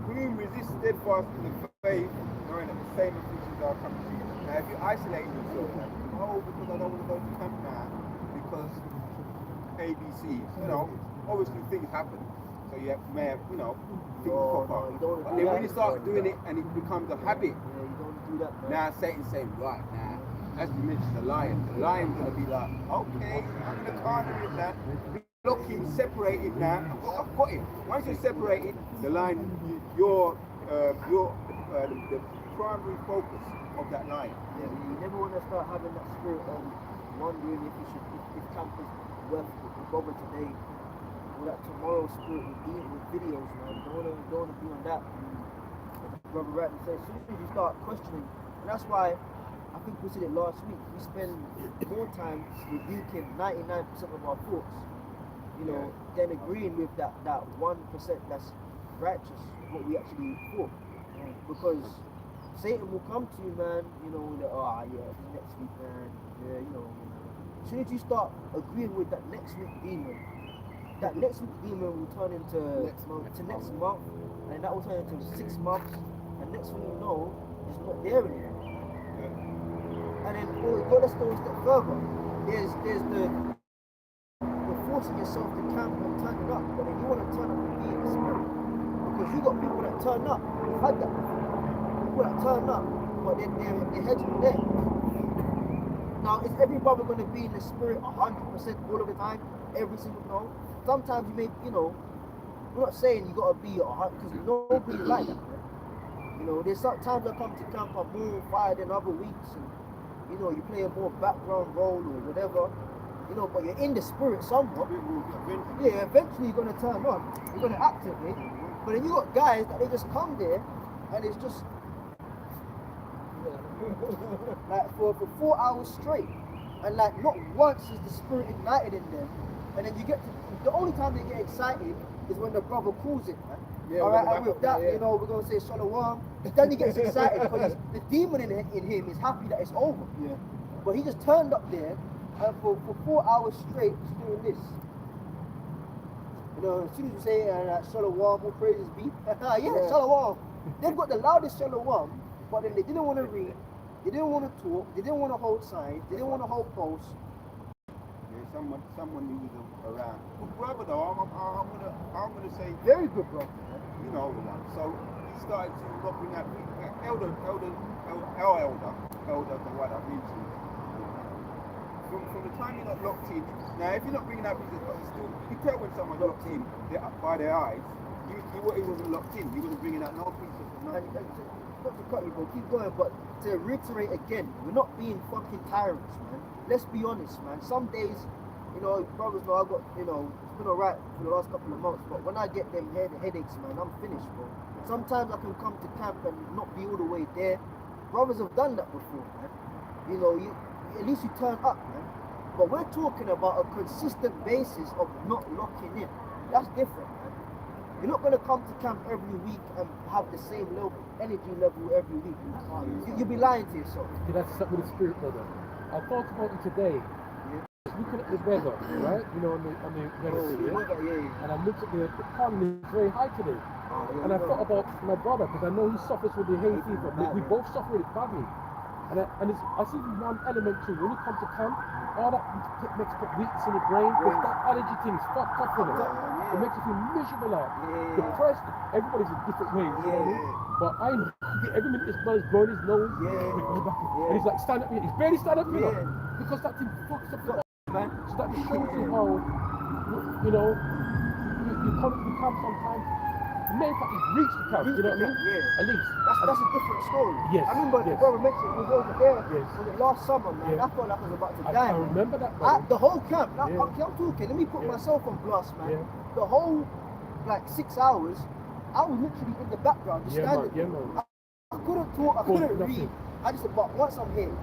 whom resist steadfast in the faith, knowing that the same afflictions are coming to you. Now, if you isolate yourself, because I don't want to go to camp now, because ABC, obviously things happen. So you may have, things pop up. But then when you start doing it and it becomes a habit,
you don't do that, man.
now Satan's saying, right, now, as you mentioned, the lion's going to be like, okay, I'm going to corner him that. Block him, separated now. I've got him. Once you're separated, the lion, you're the primary focus of that lion.
Yeah, you never want to start having that spirit of wondering if camp is worth the bother today, or that tomorrow spirit with videos, man. You don't want to be on that. And Brother Ratton says, as soon as you start questioning, and that's why I think we said it last week, we spend more time rebuking 99% of our thoughts, than agreeing with that 1% that's righteous, what we actually thought. Because Satan will come to you, man, next week, man, as soon as you start agreeing with that next week demon, that next week demon will turn into next month, and that will turn into 6 months, and next thing you know, it's not there anymore. And then, let's go a step further. There's the forcing yourself to camp and turn it up, but then you want to turn up and be in the spirit. Because you got people that turn up, we've had that before. People that turn up, but then their heads are there. Now, is every brother going to be in the spirit 100% all of the time, every single no? Sometimes you may, we're not saying you got to be 100, because nobody's like that. There's some times I come to camp, I'm more fire than other weeks, and you play a more background role or whatever. But you're in the spirit somewhat. Yeah, eventually you're going to turn on. You're going to activate. But then you got guys that they just come there and it's just like for 4 hours straight. And like not once is the spirit ignited in them. And then you get to, the only time they get excited is when the brother calls it, man. Yeah, all right, and with that, we're going to say shalom. Then he gets excited because the demon in him is happy that it's over. Yeah. But he just turned up there and for 4 hours straight just doing this. As soon as you say shalom, all praises be. Shalom. They've got the loudest shalom, but then they didn't want to read, they didn't want to talk, they didn't want to hold signs, they didn't want to hold posts.
Yeah, someone who was around. Good brother though, I'm gonna say
very good brother.
The one. So he started to not bring out elder, the one I mentioned. From the time you're not locked in, now if you're not bringing out business, but still, you can tell when someone's locked in by their eyes, he wasn't locked in, he wasn't bringing out no pieces of nothing.
Not to cut you, bro, keep going, but to reiterate again, we're not being fucking tyrants, man. Let's be honest, man. Some days, brothers know I've got, it's been alright for the last couple of months, but when I get them headaches, man, I'm finished, bro. Sometimes I can come to camp and not be all the way there. Brothers have done that before, man. At least you turn up, man. But we're talking about a consistent basis of not locking in. That's different, man. You're not going to come to camp every week and have the same energy level every week. You'll be lying to yourself.
Yeah, that's something with the spirit, brother. I thought about it today. Looking at the weather, right? On the weather today. And I looked at the pollen is very high today. And I thought about my brother, because I know he suffers with the hay fever. We both suffer with it badly. And I see one element too. When you come to camp, all that makes put weeks in the brain, because that allergy thing is fucked up with it. It makes you feel miserable, like
Yeah.
depressed. Everybody's in different ways, you know what I mean?
Yeah.
But I know every minute this brother's blowing his nose, and he's like stand up, he's barely stand up, you know, because that thing fucks up your
Man.
So that just shows you how, you know, you come to the camp sometimes. The main fact is reach the camp, you know what I mean?
Yeah.
At least.
That's a different story.
Yes,
I remember the
yes.
brother mentioned he was over there
Yes.
was it last summer, man.
Yeah.
I felt like I was about to
I
die. man.
remember that, brother.
The whole camp. Like,
Yeah.
okay, I'm talking. Let me put
Yeah.
myself on blast, man.
Yeah.
The whole like 6 hours, I was literally in the background, just
Yeah, man.
standing.
Yeah, man.
I couldn't talk. I
Cool,
couldn't
nothing.
read. I just said, but once I'm here,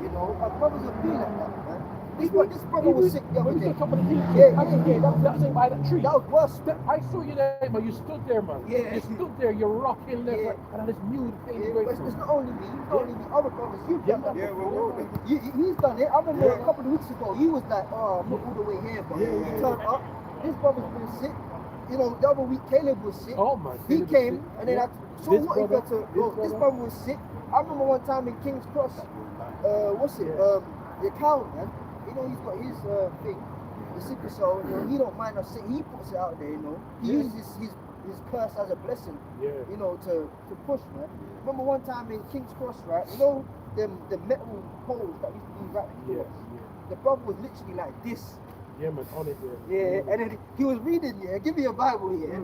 you know, my brothers are feeling that, man. This brother was sick the other
When we
day.
took a couple of things,
Yeah.
that's by that tree.
That was worse.
I saw you there, man. You stood there, man.
Yeah.
You stood there. You're rocking left,
Yeah.
right, and I just knew the pain
Yeah,
going
but
through.
it's not only me, it's not only me, other brothers, you've
Yeah,
done that
man.
Yeah,
before.
well,
He's done it. I remember
Yeah.
a couple of weeks ago, he was like, oh, I'm not all the way here, but
Yeah,
he
yeah,
turned up. This brother's been sick. You know, the other week Caleb was sick.
Oh, man.
He
Caleb was
came,
sick.
and then
Yeah.
I so
This
what he
brother,
got to
this
go. This
brother.
brother was sick. I remember one time in King's Cross, what's it?
Yeah.
The cow, man. You know, he's got his thing, the sickle cell. You know, he don't mind us saying. He puts it out there. You know, he
Yeah.
uses his curse as a blessing.
Yeah.
You know, to push, man. Remember one time in King's Cross, right? You know, the metal poles that used to be right next to
Yeah.
us. The brother was literally like this.
Yeah, man. On it, yeah.
Yeah, and then he was reading, yeah, give me a Bible, yeah.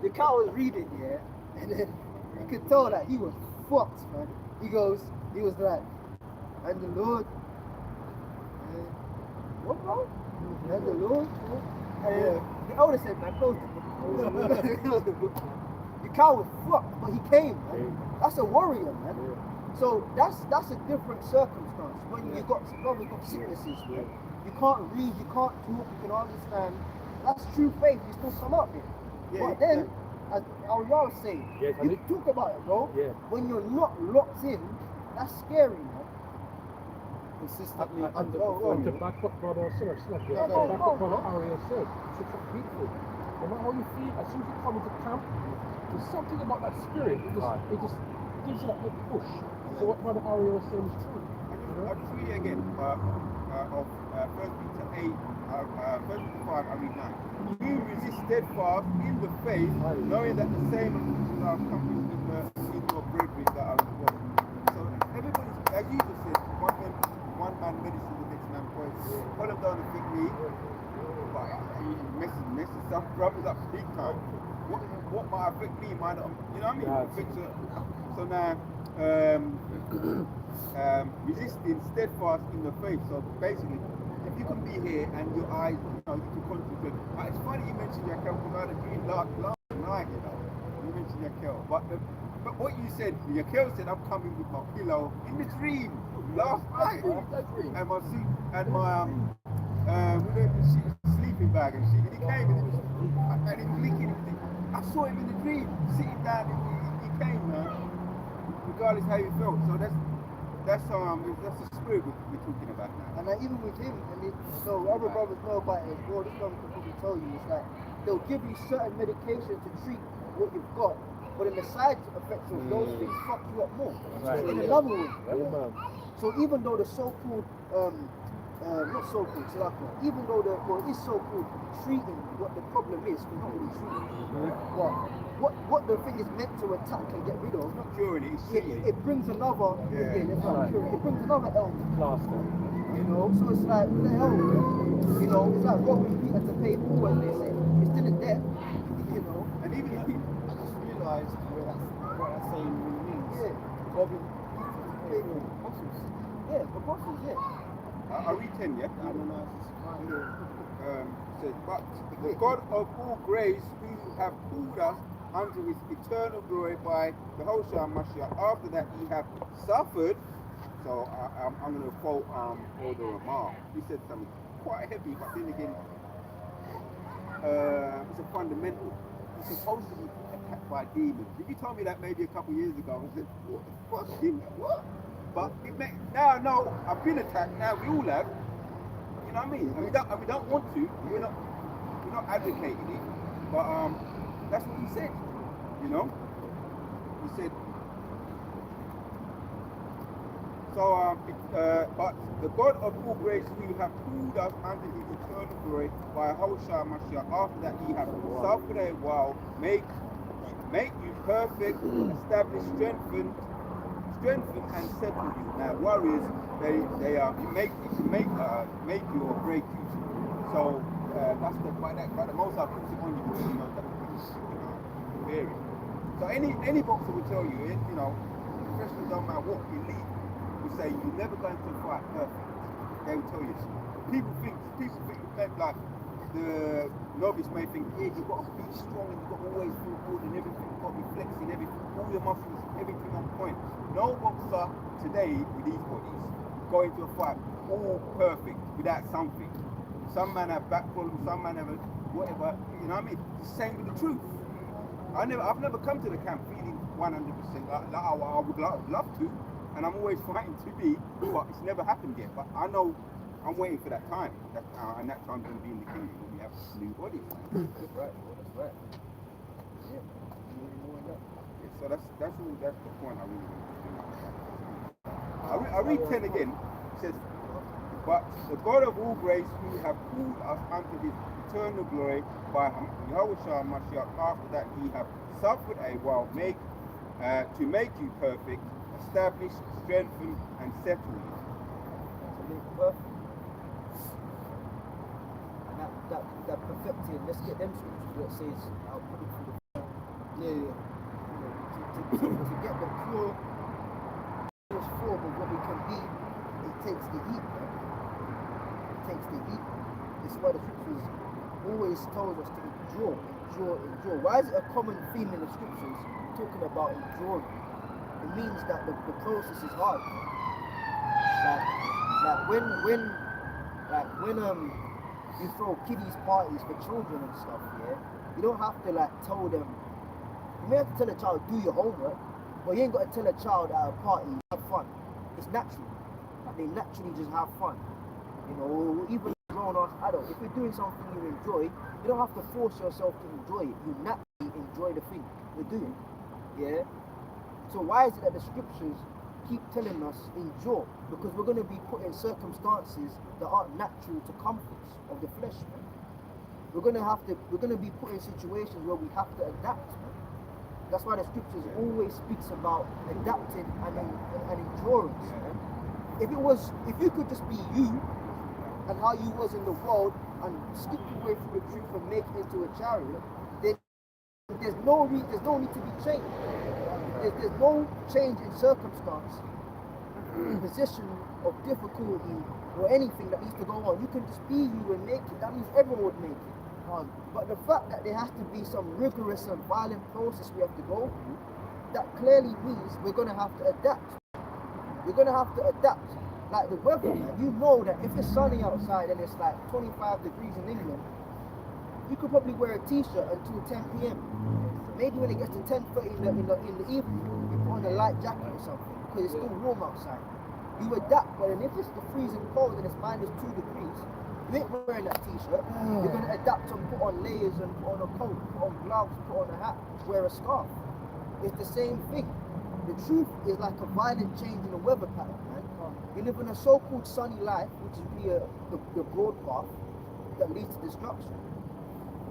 The cow was reading, yeah, and then you could tell that he was fucked, man. He was like, and the Lord, what, bro? And the Lord, and the elder said, man, close the book. The cow was fucked, but he came, man. That's a warrior, man. So that's a different circumstance when you got sicknesses, man. You can't read, you can't talk, you can understand. That's true faith, you still come up here.
Yeah,
But then, as Allah was saying,
Yes,
you talk about it, bro.
Yeah.
When you're not locked in, that's scary, man.
Consistently
And
under
to back up brother, sorry,
Yeah, go,
back
go,
up brother
go.
Ariel said, it's such a people. No matter how you feel, as soon as you come into camp, there's something about that spirit. It just gives you that little push. So what brother Ariel was saying is true.
I'll just read it again. Of 1 Peter 8, 1 Peter 5, I read 9. You resist steadfast in the faith, knowing that the same afflictions are accomplished in your brethren that are in the world. So everybody's, as Jesus said, one man medicine, the next man poison. Put them down the fig tree, but he messes some brothers up big time. What might affect me might not, you know what I mean? Affect you. So now, resisting steadfast in the faith. So basically, if you can be here and your eyes, you know, you can concentrate. It's funny you mentioned your because I had a dream last night, you know. You mentioned your but what you said, your said, I'm coming with my pillow in the dream last night. And my suit and my sleeping bag and shit. And he came and he was licking everything. I saw him in the dream, sitting down and he came, man. Regardless how you felt. So that's the spirit we're talking about now.
And even with him, so other brothers know about it as well, this brother can probably tell you, it's like, they'll give you certain medication to treat what you've got, but in the side effects of those things fuck you up more.
Right.
In another way.
Yeah.
So even though the so-called, not so-called, even though it is so-called treating what the problem is, we're not really treating but what the thing is meant to attack and get rid of,
Not curing it, it's treating it.
it brings another, it brings another element.
Plaster.
You know, so it's like, what the hell, man? You know, it's like robbing Peter to pay Paul, as they say. He's still in debt, you know.
And even
I just realised what that saying really means.
Yeah.
Robbing people to pay for apostles.
Yeah, the apostles, yeah.
I read 10, yeah?
I don't know if it's right.
Says, but the God of all grace, who have called us unto his eternal glory by the Hosham Mashiach, after that ye have suffered. So I'm going to quote Elder Amar. He said something quite heavy, but then again, it's a fundamental. You're supposed to be attacked by demons. If you told me that maybe a couple of years ago, I said, what the fuck, demon? What? But now, no, I've been attacked. Now we all have. You know what I mean? And we don't want to. We're not advocating it. But that's what he said. You know? He said. But the God of all grace, who have called us unto his eternal glory by Yahushua Mashiach, after that he hath suffered a while, make you perfect, establish, strengthen, and settle you. Now, warriors, they are make you or break you. So that's the by the most I puts it on you because you know that vary. So any boxer will tell you, especially don't matter what elite, will say you're never going to fight perfect. They will tell you so. People think like the novice may think, yeah, you've got to be strong and you've got to always feel good and everything, you've got to be flexing, everything, all your muscles, everything on point. No boxer today with these bodies going to a fight all perfect without something. Some man have back problems, some man have whatever, you know what I mean? It's the same with the truth. I've never come to the camp feeling 100% like I would love to, and I'm always fighting to be, but it's never happened yet. But I know I'm waiting for that time, and that time's going to be in the kingdom when we have new bodies.
That's right. Yeah.
So that's the point I really want to bring up. I read 10 again. It says, but the God of all grace, who have called us unto his eternal glory by Yahushua Mashiach, after that he have suffered a while, to make you perfect, establish, strengthen, and settle you.
To make perfect. And that perfecting, let's get them scriptures where it says, I'll put it through the to get the purest form of what we can be, it takes the heat, man. It takes the heat. This is why the scriptures always tells us to endure. Why is it a common theme in the scriptures talking about enduring? It means that the process is hard. Like when you throw kiddies parties for children and stuff, yeah, you don't have to like tell them. You may have to tell a child do your homework, but you ain't got to tell a child at a party have fun. It's natural. Like they naturally just have fun. You know, even grown-ass adult. If you're doing something you enjoy, you don't have to force yourself to enjoy it. You naturally enjoy the thing you're doing. Yeah. So why is it that the scriptures keep telling us endure? Because we're going to be put in circumstances that aren't natural to comforts of the flesh, man. We're going to be put in situations where we have to adapt, man. That's why the scriptures always speaks about adapting and endurance, man. If you could just be you and how you was in the world and skip your way through the truth and make it into a chariot, then there's no need to be changed. There's no change in circumstance, position of difficulty or anything that needs to go on. You can just be you and make it. That means everyone would make it. But the fact that there has to be some rigorous and violent process we have to go through, that clearly means we're going to have to adapt. We're going to have to adapt. Like the weather, you know that if it's sunny outside and it's like 25 degrees in England, you could probably wear a t-shirt until 10 p.m. Maybe when it gets to 10:30 in the evening, you put on a light jacket or something because it's still warm outside. You adapt, but then if it's the freezing cold and it's -2 degrees, you ain't wearing that t-shirt. You're going to adapt and put on layers and put on a coat, put on gloves, put on a hat, wear a scarf. It's the same thing. The truth is like a violent change in the weather pattern, man. You live in a so-called sunny life, which is really the broad path that leads to destruction.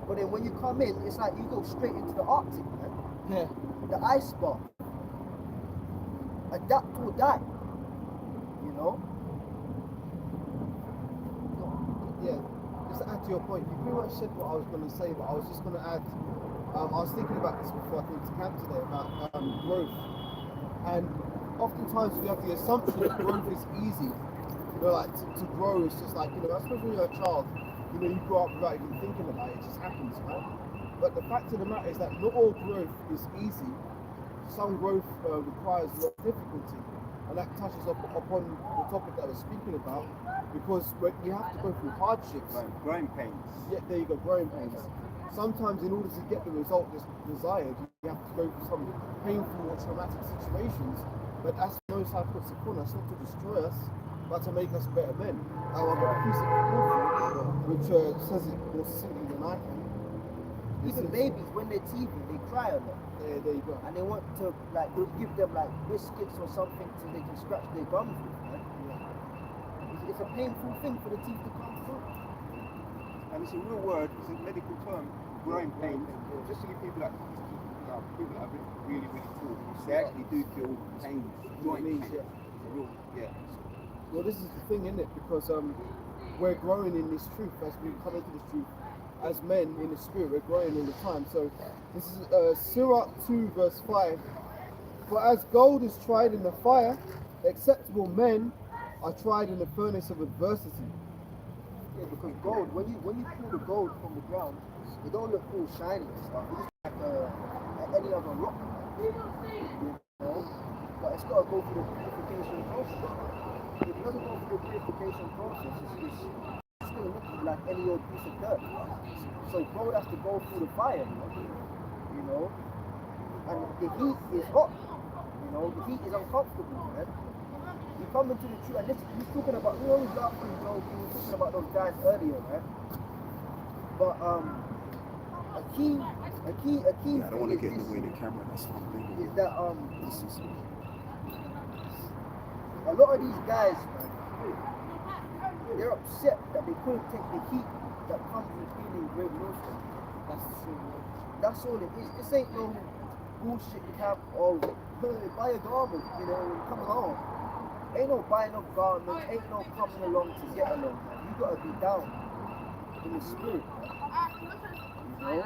But then when you come in, it's like you go straight into the Arctic, man.
Yeah.
The ice bath. Adapt or die. You know?
Yeah, just to add to your point, you pretty much said what I was going to say, but I was just going to add, I was thinking about this before I came to camp today, about growth. And oftentimes we have the assumption that growth is easy. You know, like to grow is just like, I suppose when you're a child, you grow up without even thinking about it, it just happens, right? But the fact of the matter is that not all growth is easy. Some growth requires a lot of difficulty. And that touches upon the topic that we're speaking about, because we have to go through hardships.
Right, growing pains.
Yeah, there you go, growing pains. Sometimes in order to get the result that's desired, you have to go through some painful or traumatic situations, but as the Most High puts upon us, not to destroy us, but to make us better men. I've got a piece of paper which says it more succinctly than I can.
Even babies, when they're teething, they cry a lot.
Yeah, there you go.
And they want to like give them like biscuits or something so they can scratch their gums with, man. It's a painful thing for the teeth to come through.
And it's a real word, it's a medical term, growing pains. Just to give people that people that are really, really tall, they actually do feel pain, joint pain. Yeah.
Well, this is the thing, isn't it? Because we're growing in this truth as we come into this truth. As men in the spirit, we're growing all the time. So this is Sirach 2 verse 5. For as gold is tried in the fire, acceptable men are tried in the furnace of adversity.
Yeah, because gold, when you pull the gold from the ground, it don't look all shiny and stuff. It just like any other rock. You know? But it's got to go through the purification process. If it doesn't go through the purification process, it's going to look like any old piece of dirt. So gold has to go through the fire, you know? And the heat is hot, you know? The heat is uncomfortable, man. You come into the truth, and this, he's talking about, we always laugh when we were talking about those guys earlier, right? But a key
I don't want to get in the way of the camera. That's one thing.
Is that a lot of these guys, man, they're upset that they couldn't take the heat that comes with being in Great Northern. That's all it is. This ain't no bullshit camp or buy a garment, you know, and come along. Ain't no buying no garments, ain't no coming along to get along, man. You gotta be down in the spirit, man. You know?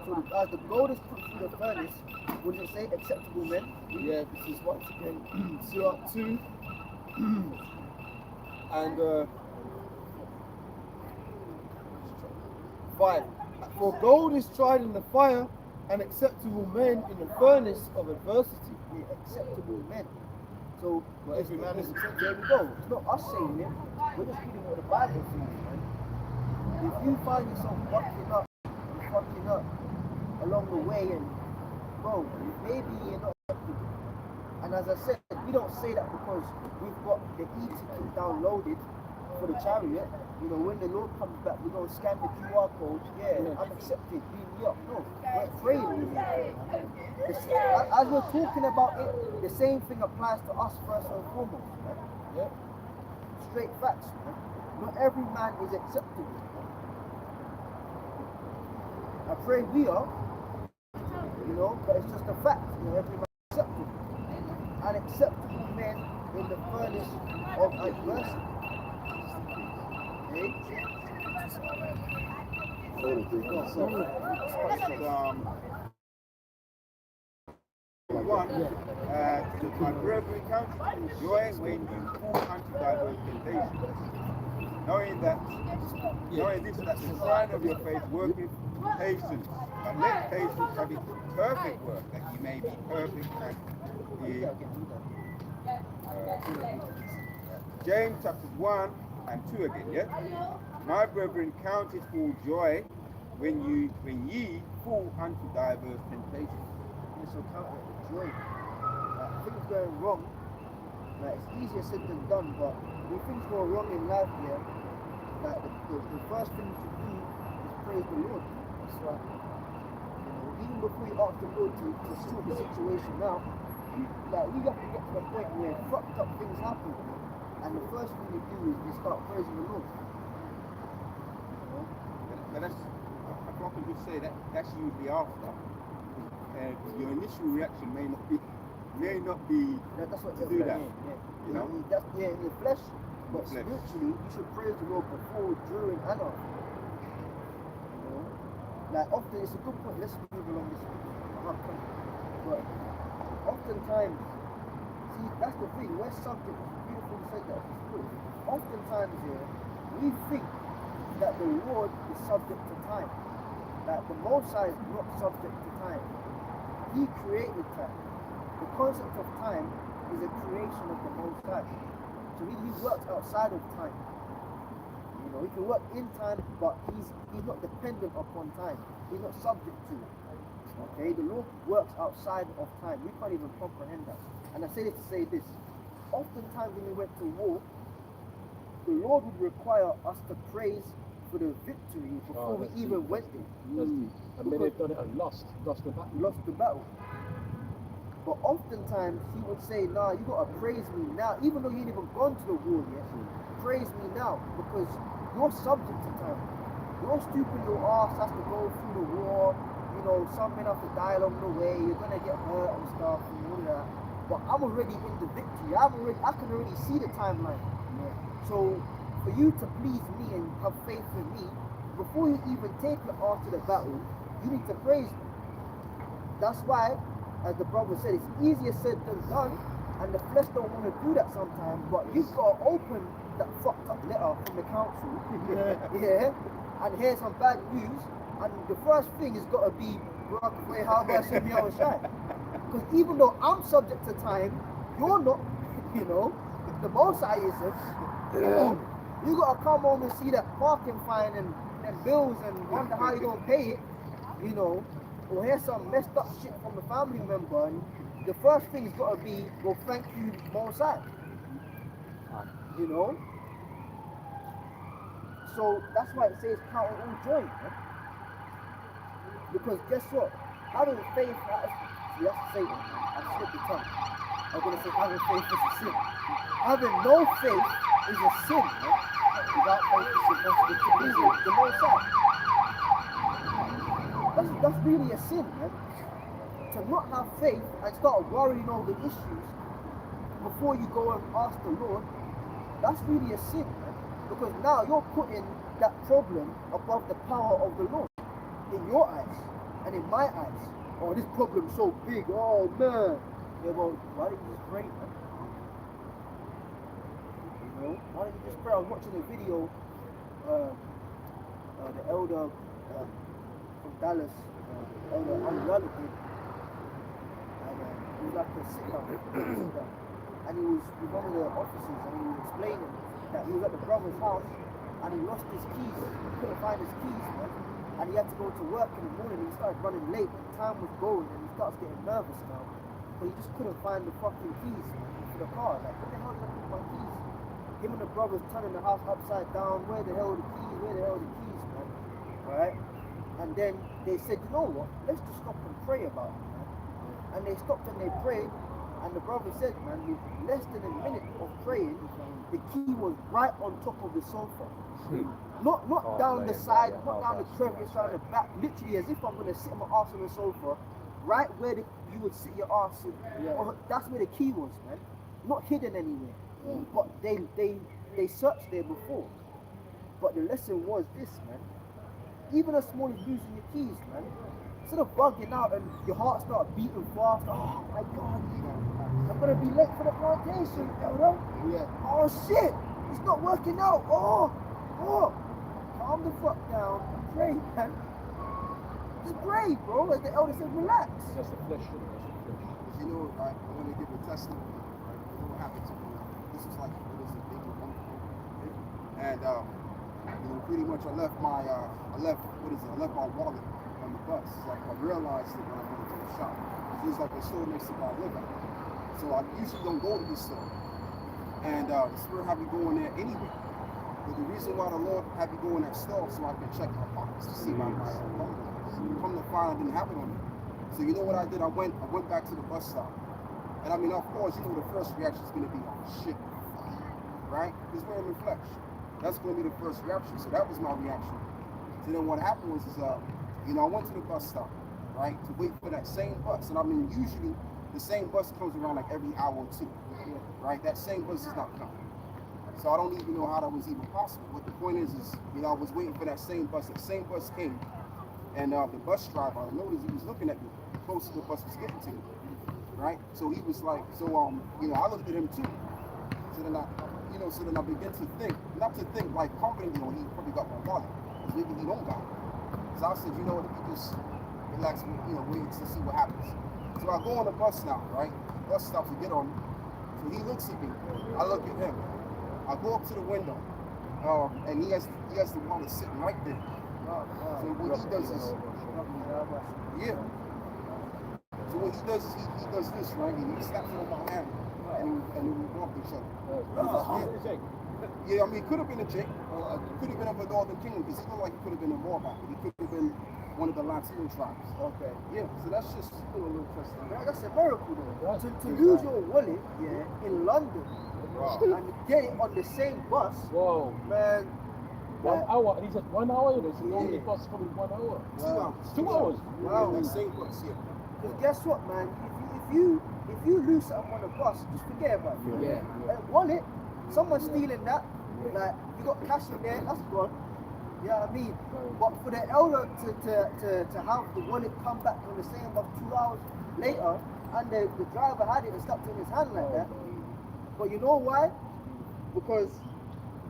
So as the gold is put through the furnace, would it say acceptable men?
Yeah, this is once again Sirach 2 and 5. For gold is tried in the fire, and acceptable men in the furnace of adversity.
Yeah, acceptable men. So
Well, every man is acceptable.
there we go. It's not us saying it. We're just reading what the Bible says, man. If you find yourself fucking up along the way, and bro, maybe you're not acceptable. And as I said, we don't say that because we've got the e-ticket downloaded for the chariot. You know, when the Lord comes back, we're going to scan the QR code. Yeah, I'm accepted. Beam me up. No, we're praying with it. As we're talking about it, the same thing applies to us first and foremost. Man.
Yeah.
Straight facts, man. Not every man is acceptable. I pray we are, you know, but it's just a fact. You know, every man is acceptable. Unacceptable men in the furnace of adversity.
My brethren, count it joy when you fall unto diverse temptations, knowing this, that the trying of your faith worketh patience. But let patience have its perfect work, that you may be perfect and be James chapters 1 and 2 again, yeah? My brethren, count it all joy when ye fall unto diverse temptations.
Yeah, so count it a joy. Things going wrong, like it's easier said than done, but when things go wrong in life, yeah, like the first thing you should do is praise the Lord. That's right. You know, even before you ask the Lord to sort the situation out, like we have to get to the point where fucked up things happen, and the first thing you do is you start praising the Lord. You know?
But that's, if I can just say that, that's usually after. Your initial reaction may not be
That's what
to do that.
Yeah.
You know?
That's in the flesh, but
Flesh.
spiritually, you should praise the Lord before, during, and after. You know? Like often, it's a good point. Let's move along this way. But oftentimes, see, that's the thing. We're subject. Beautiful you said that. It's true. Oftentimes, here, we think that the Lord is subject to time. That the Most High is not subject to time. He created time. The concept of time is a creation of the Most High. So he works outside of time. You know, he can work in time, but he's not dependent upon time. He's not subject to it. Okay, the Lord works outside of time. We can't even comprehend that. And I say this to say this. Oftentimes when we went to war, the Lord would require us to praise for the victory before we
that's
even
deep,
went
that's
there.
deep. And then they've done it and lost the battle.
Lost the battle. But oftentimes he would say, nah, you gotta praise me now, even though you ain't even gone to the war yet. Praise me now, because you're subject to time. Your stupid little ass has to go through the war, you know, some men have to die along the way, you're gonna get hurt and stuff and all of that. But I'm already in the victory. I can already see the timeline. So for you to please me and have faith in me, before you even take your arm to the battle, you need to praise me. That's why, as the brother said, it's easier said than done, and the flesh don't want to do that sometimes, but you've got to open that fucked up letter from the council, yeah, and hear some bad news, and the first thing has got to be, how do I show me how to shine? Because even though I'm subject to time, you're not, you know, the most I isn't, you know, you got to come home and see that parking fine and bills and wonder how you're going to pay it, you know, or hear some messed up shit from a family member, and the first thing's got to be, well, thank you, Mosai. You know? So that's why it says count it all joy, man. Because guess what? Having faith, that's Satan. I slipped the tongue. I'm going to say having faith is a sin. Having no faith is a sin, man. Without faith is impossible to please the Mosai. That's really a sin, man. To not have faith and start worrying over issues before you go and ask the Lord, that's really a sin, man. Because now you're putting that problem above the power of the Lord in your eyes and in my eyes. Oh, this problem's so big. Oh man. Yeah, well, why don't you just pray, man? You know, why don't you just pray? I was watching a video. The elder from Dallas, elder unrelated. He was like a sit-down, and he was with one of the officers, and he was explaining that he was at the brother's house, and he lost his keys. He couldn't find his keys, man, and he had to go to work in the morning. He started running late, and time was going, and he starts getting nervous now, but he just couldn't find the fucking keys, man, for the car. Like, what the hell did I put my keys? Him and the brothers turning the house upside down. Where the hell are the keys? Where the hell are the keys, man? Right? And then they said, you know what? Let's just stop and pray about it, man. And they stopped and they prayed, and the brother said, man, with less than a minute of praying, the key was right on top of the sofa. Not down the side, not down the crevice, down the back, literally as if I'm going to sit my ass on the sofa, right where you would sit your ass. That's where the key was, man. Not hidden anywhere. But they searched there before. But the lesson was this, man. Even as small as losing your keys, man. Instead of bugging out and your heart start beating fast, oh my God, I'm gonna be late for the plantation, elder. Yeah. Oh shit, it's not working out. Oh, calm the fuck down, pray, man. Just pray, bro. Like the elder said, relax.
That's the flesh. That's the flesh.
You know, I want to give a testimony. Right? You know what happened to me? This was like it was a big one. And you know, pretty much I left my wallet on the bus. Like I realized it when I went to the shop. It was like a store next to where I live at. So I usually don't go to the store. And the Spirit had me go in there anyway. But the reason why the Lord had me go in that store so I could check my pockets to see my wallet. Come to find I didn't have it on me. So you know what I did? I went back to the bus stop. And I mean, of course, you know the first reaction is going to be, oh shit, right? Because we're in the flesh. That's going to be the first reaction. So that was my reaction. So then what happened was, you know, I went to the bus stop, right, to wait for that same bus. And I mean, usually the same bus comes around like every hour or two, right? That same bus is not coming. So I don't even know how that was even possible. But the point is, you know, I was waiting for that same bus. That same bus came. And the bus driver, I noticed he was looking at me close to the bus was getting to me, right? So he was like, you know, I looked at him too. So then I began to think, not to think like confidently, oh, he probably got my wallet, because maybe he don't got it. So I said, you know what, if you just relax, you know, wait to see what happens. So I go on the bus now, right? The bus stops to get on me. So he looks at me, I look at him. I go up to the window, and he has the wallet sitting right there. So what he does is, yeah. So what he does is he does this, right? He slaps it on my hand, and we walk each other. Yeah, I mean, it could have been a Jake. It could have been of a northern kingdom because he looked like he could have been a Moabite. He could have been one of the Latino tribes.
Okay.
Yeah, so that's just a little interesting.
That's a miracle though.
That's
To
good,
lose
man.
your wallet, in London and get it on the same bus,
Whoa.
man.
1 hour. And he said 1 hour. It's the
Yeah.
only bus coming 1 hour.
2 hours.
2 hours.
Wow.
That same bus, yeah.
Because guess what, man? If you lose something on a bus, just forget about it.
Yeah.
Wallet, someone's stealing that. Like you got cash in there, that's gone. You know what I mean? But for the elder to have the wallet come back on the same bus 2 hours later, and the driver had it and stuck it in his hand like that. But you know why? Because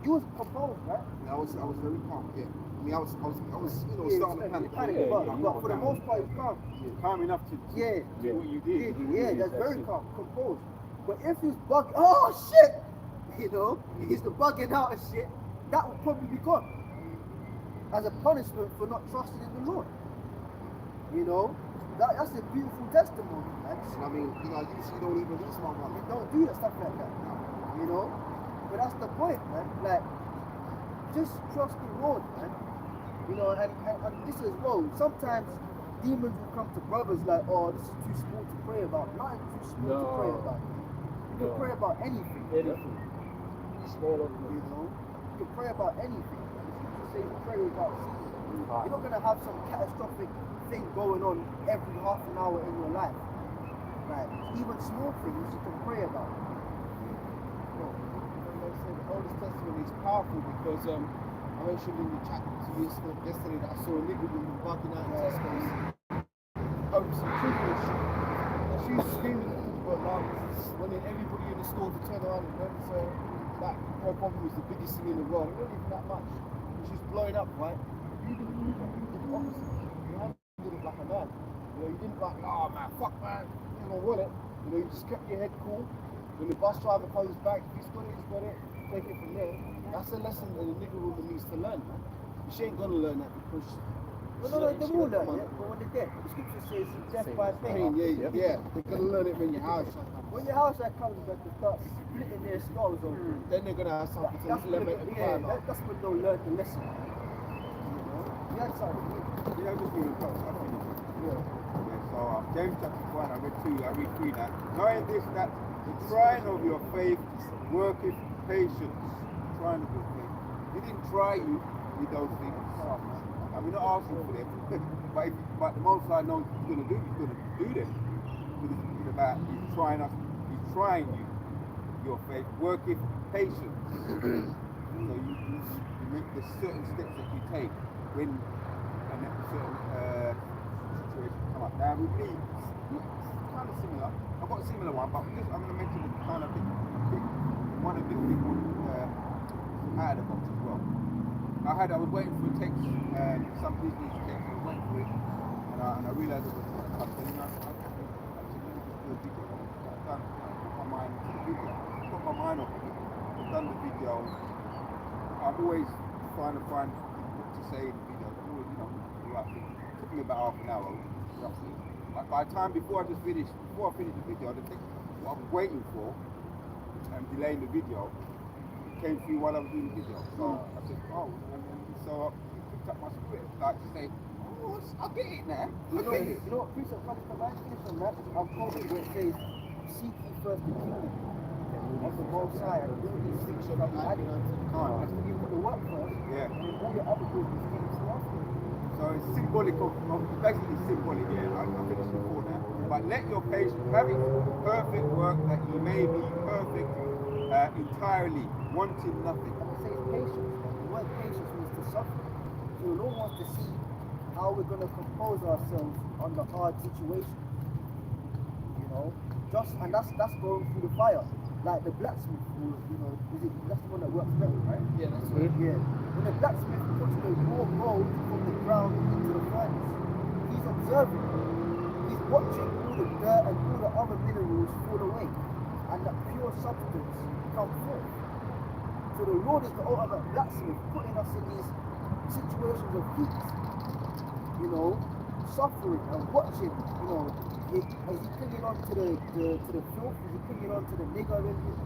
you was composed, right?
I was very calm. Yeah. I mean, I was
Yeah,
starting to panic.
panic, but for the most part, it's calm.
Calm enough to
Yeah.
do what you did.
Yeah, that's very calm, composed. But if he's bugging, oh shit, you know, he's the bugging out and shit, that would probably be gone as a punishment for not trusting in the Lord. You know, that's a beautiful testimony, man.
I mean, I usually don't even lose my
You
wallet.
don't do that stuff like that, you know. But that's the point, man. Like, just trust the Lord, man. You know, and this as well. Sometimes demons will come to brothers like, oh, this is too small to pray about. Nothing too small to pray about. You can pray about anything.
Anything. Small or
You know, you can pray about anything. You say you pray about season. You're not gonna have some catastrophic thing going on every half an hour in your life. Like even small things you can pray about.
The oldest testimony is powerful because I mentioned in the chat to you yesterday that I saw a nigga with bugging out in Tesco's over some chicken and shit. And she was screaming at people around wanting everybody in the store to turn around and notice that her problem was the biggest thing in the world. It wasn't even that much. And she's blowing up, right? You didn't do that. You did the opposite. You handled it like a man. You know, you didn't like, oh man, fuck man, you don't want it. You know, you just kept your head cool. When the bus driver comes back, if he's got it, he's got it. Take it from there. That's a lesson that a nigga woman needs to learn, man. She ain't gonna learn that because
No, they will learn it, but when they're dead, the scripture says death by pain.
yeah. They're gonna learn it when your house.
When your house comes back to start splitting their skulls open,
Then they're gonna have something to
that's when
make the
yeah,
crime.
that's when they'll learn the lesson. You know? You had something.
Yeah, just doing close. I finished it. Yeah, so James chapter 1, I read through that. Knowing this, that the trying of your faith worketh patience. Trying of your faith. He didn't try you with those things. And we're not asking for them. but the most I know he's going to do them. It's about he's trying you. Your faith worketh patience. So you make the certain steps that you take when a certain situation come up. Now with me, it's kind of similar. I've got a similar one, but I'm going to mention it kind of one of the big out of the box as well. I was waiting for a text, some business text. I was waiting for it, and I realised it was something. And I said, okay, let me just do a video. I've done put my mind to the video. Put my mind off it. I've done the video. I'm always trying to find what to say in the video. I'm always, the right thing. It took me about half an hour, roughly. But by the time before I finished the video, the thing what I was waiting for and delaying the video came through while I was doing the video. So I said, so I picked up my script, like to say, I get it now.
You know what precept comes to mind from that? I've quoted where it says, seek ye first the kingdom of the Most High, and all these things shall be added unto you. That's when you put the work first,
Yeah.
and then all your other good things after.
So it's symbolic of basically symbolic, yeah. I finished before that. But let your patience have its perfect work that you may be perfect entirely, wanting nothing.
And it says patience. The word patience means to suffer. So the Lord wants to see how we're going to compose ourselves under hard situations. You know, and that's going through the fire. Like the blacksmith, that's the one that works better, right?
Yeah, that's right.
Yeah. When the blacksmith puts the raw gold from the ground into the furnace, he's observing. He's watching all the dirt and all the other minerals fall away, and the pure substance come forth. So the Lord is the ultimate blacksmith, putting us in these situations of heat, suffering and watching, as he clinging on to the filth, is he clinging on to the nigger in him,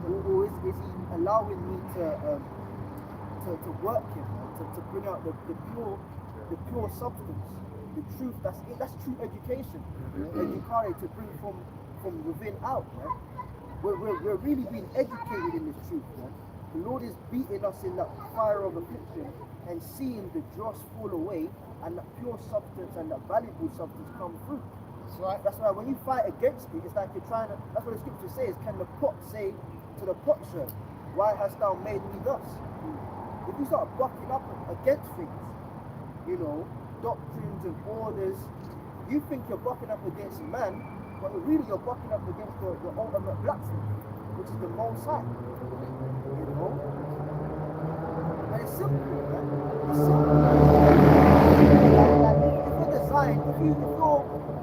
or is he allowing me to
to work in, man, to bring out the pure substance, the truth. That's true education. Educare to bring from within out, man. We're really being educated in this truth, man. The Lord is beating us in that fire of affliction and seeing the dross fall away and that pure substance and that valuable substance come through.
That's right.
That's why when you fight against it, it's like you're trying to, that's what the scripture says, can the pot say to the potsherd, why hast thou made me thus? If you start bucking up against things, you know, doctrines and orders, you think you're bucking up against man, but really you're bucking up against the ultimate blacksmith, which is the Most High. You know? And it's simple, man. It's simple. Like, if you're designed, if you're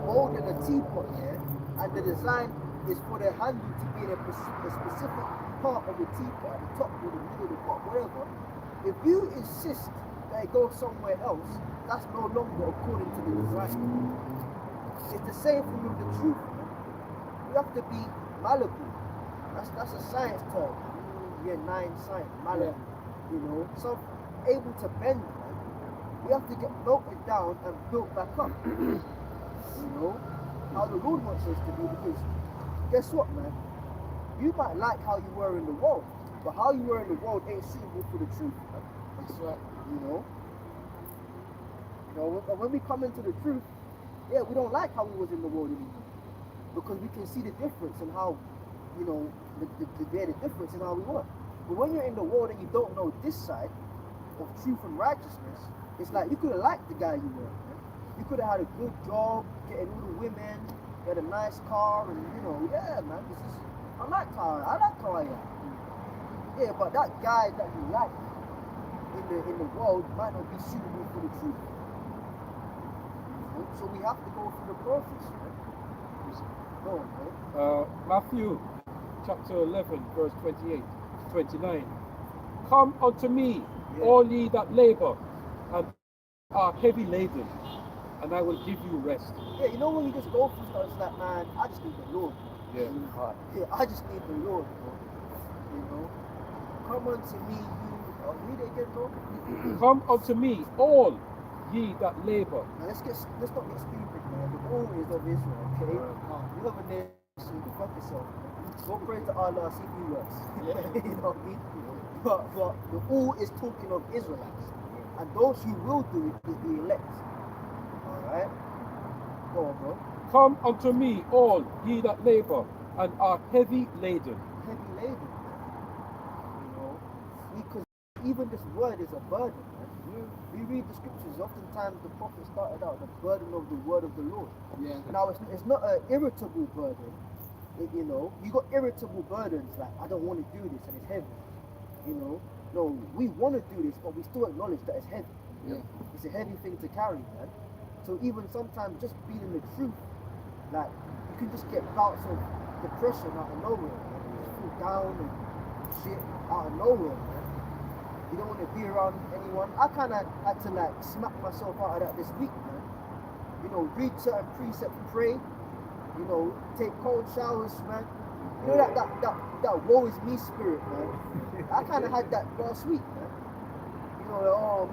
molding a teapot here, and the design is for the handle to be in a specific part of the teapot, at the top or the middle, the bottom, whatever, if you insist that it goes somewhere else, that's no longer according to the design. It's the same thing with the truth, man. You have to be malleable. That's a science term. Year 9 science, malleable. You know, so able to bend, man. We have to get melted down and built back up. You know, how the Lord wants us to be, because guess what, man? You might like how you were in the world, but how you were in the world ain't suitable for the truth, man.
That's right.
You know, when we come into the truth, yeah, we don't like how we was in the world anymore, because we can see the difference in how, you know, the difference in how we were. But when you're in the world and you don't know this side of truth and righteousness, it's like you could have liked the guy you were, man. You could have had a good job, getting all the women, you had a nice car, and you know, yeah, man, I like how I am. Yeah, but that guy that you like in the world might not be suitable for the truth. So we have to go through the process, right? Go on, man.
Matthew chapter 11, verse 28, 29. Come unto me, all ye that labor and are heavy laden, and I will give you rest.
Yeah, you know when you just go through stuff, it's like, man, I just need the Lord.
Yeah.
Yeah, I just need the Lord, bro. You know? Come unto me, you read it again, bro.
Come unto me, all ye that labor.
Now let's not get stupid, man. The all is of Israel, okay? You have a nation, you fuck yourself, man. Go pray to Allah, see if he works. You know what I mean? But the all is talking of Israelites. And those who will do it is the elect. Alright? Go on, bro.
Come unto me, all ye that labor and are heavy laden.
Heavy laden. You know? Because even this word is a burden, man. We read the scriptures, oftentimes the prophet started out the burden of the word of the Lord.
Yeah.
Now it's not an irritable burden. You know, you got irritable burdens like, I don't want to do this and it's heavy. You know, no, we want to do this, but we still acknowledge that it's heavy.
Yeah.
It's a heavy thing to carry, man. So even sometimes just being in the truth, like, you can just get bouts of depression out of nowhere, man. You just feel down and shit out of nowhere, man. You don't want to be around anyone. I kind of had to like smack myself out of that this week, man. You know, read certain precepts, pray. You know, take cold showers, man. You know that woe is me spirit, man. I kind of had that last week, man. You know, like, oh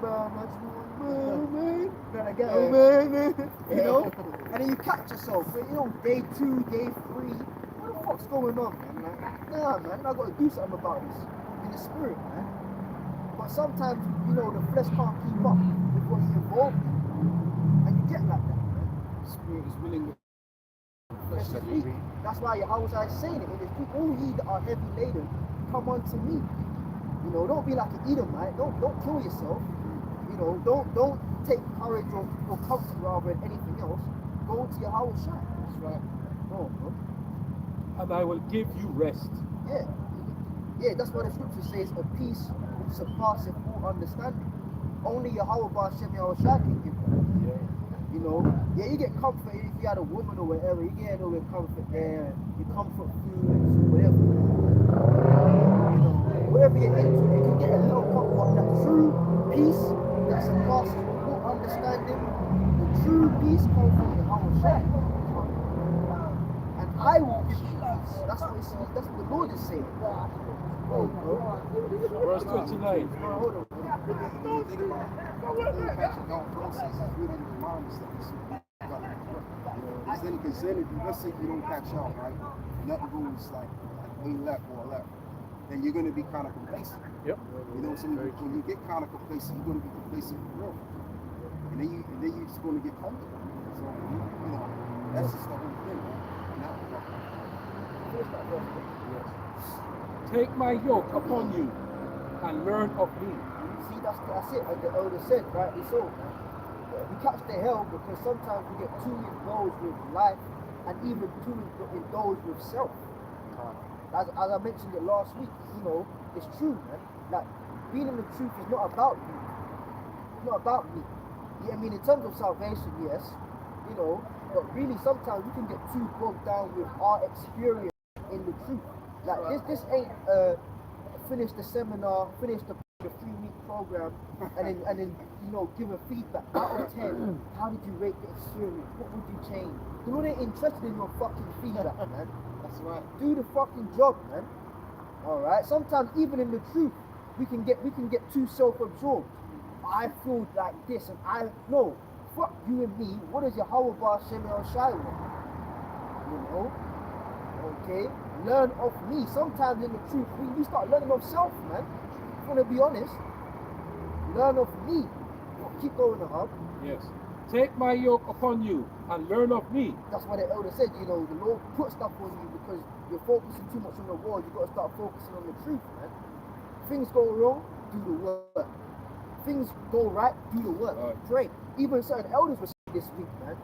man, then I get, oh man, you know. And then you catch yourself, man. You know, day 2, day 3. What the fuck's going on, man? Like, nah, man, I got to do something about this in the spirit, man. But sometimes, you know, the flesh can't keep up with what you're involved in, and you get like that, man.
Spirit is willing.
Flesh is weak. That's why Yahweh is saying it. It is all ye that are heavy laden, come unto me. You know, don't be like an Edomite. Don't kill yourself. You know, don't take courage or comfort rather than anything else. Go to Yahweh Shai.
That's right.
Go on, bro.
And I will give you rest.
Yeah. Yeah, that's what the scripture says, a peace which surpasseth all understanding. Only Yahweh Ba'ashem Yahweh Shai can give that.
Yeah.
You know, yeah, you get comfort if you had a woman or whatever, you get a little bit of comfort there, you comfort foods, whatever. You know, whatever you're into, you can get a little comfort, that true peace that surpasses all understanding. The true peace comes from the Yahweh Shai. And I will give you peace. That's what the Lord is saying. Oh, bro.
Verse 29.
Hold on.
when you think about it, the thing catching golf process is really the reminders that we see. Because then if you, let's say you don't catch out, right? Nothing goes like way left or left, then you're going to be kind of complacent.
Yep.
You know, so when you get kind of complacent, you're going to be complacent for real. And then you're just going to get comfortable. So, you know, that's just the whole thing, man.
Yes. Take my yoke upon you and learn of me.
See, that's it. Like the elder said, rightly so. We catch the hell because sometimes we get too indulged with life and even too indulged with self. As I mentioned it last week, you know, it's true, man. Like, being in the truth is not about you. It's not about me. Yeah, I mean, in terms of salvation, yes, you know, but really sometimes we can get too bogged down with our experience in the truth. Like, this ain't finish the seminar, finish the 3-week program, and then you know, give a feedback out of 10. How did you rate the experience? What would you change? The Lord ain't interested in your fucking feedback, man.
That's right.
Do the fucking job, man. All right. Sometimes even in the truth, we can get too self-absorbed. I feel like this, and I no. Fuck you and me. What does Yahweh Bar Shem El Shai want? You know. Okay. Learn of me. Sometimes in the truth, we start learning of self, man. If you want to be honest, learn of me. Keep going, Ahab.
Yes. Take my yoke upon you and learn of me.
That's why the elder said, you know, the Lord put stuff on you because you're focusing too much on the world. You've got to start focusing on the truth, man. Things go wrong, do the work. Things go right, do the work. Pray. Even certain elders were saying this week, man.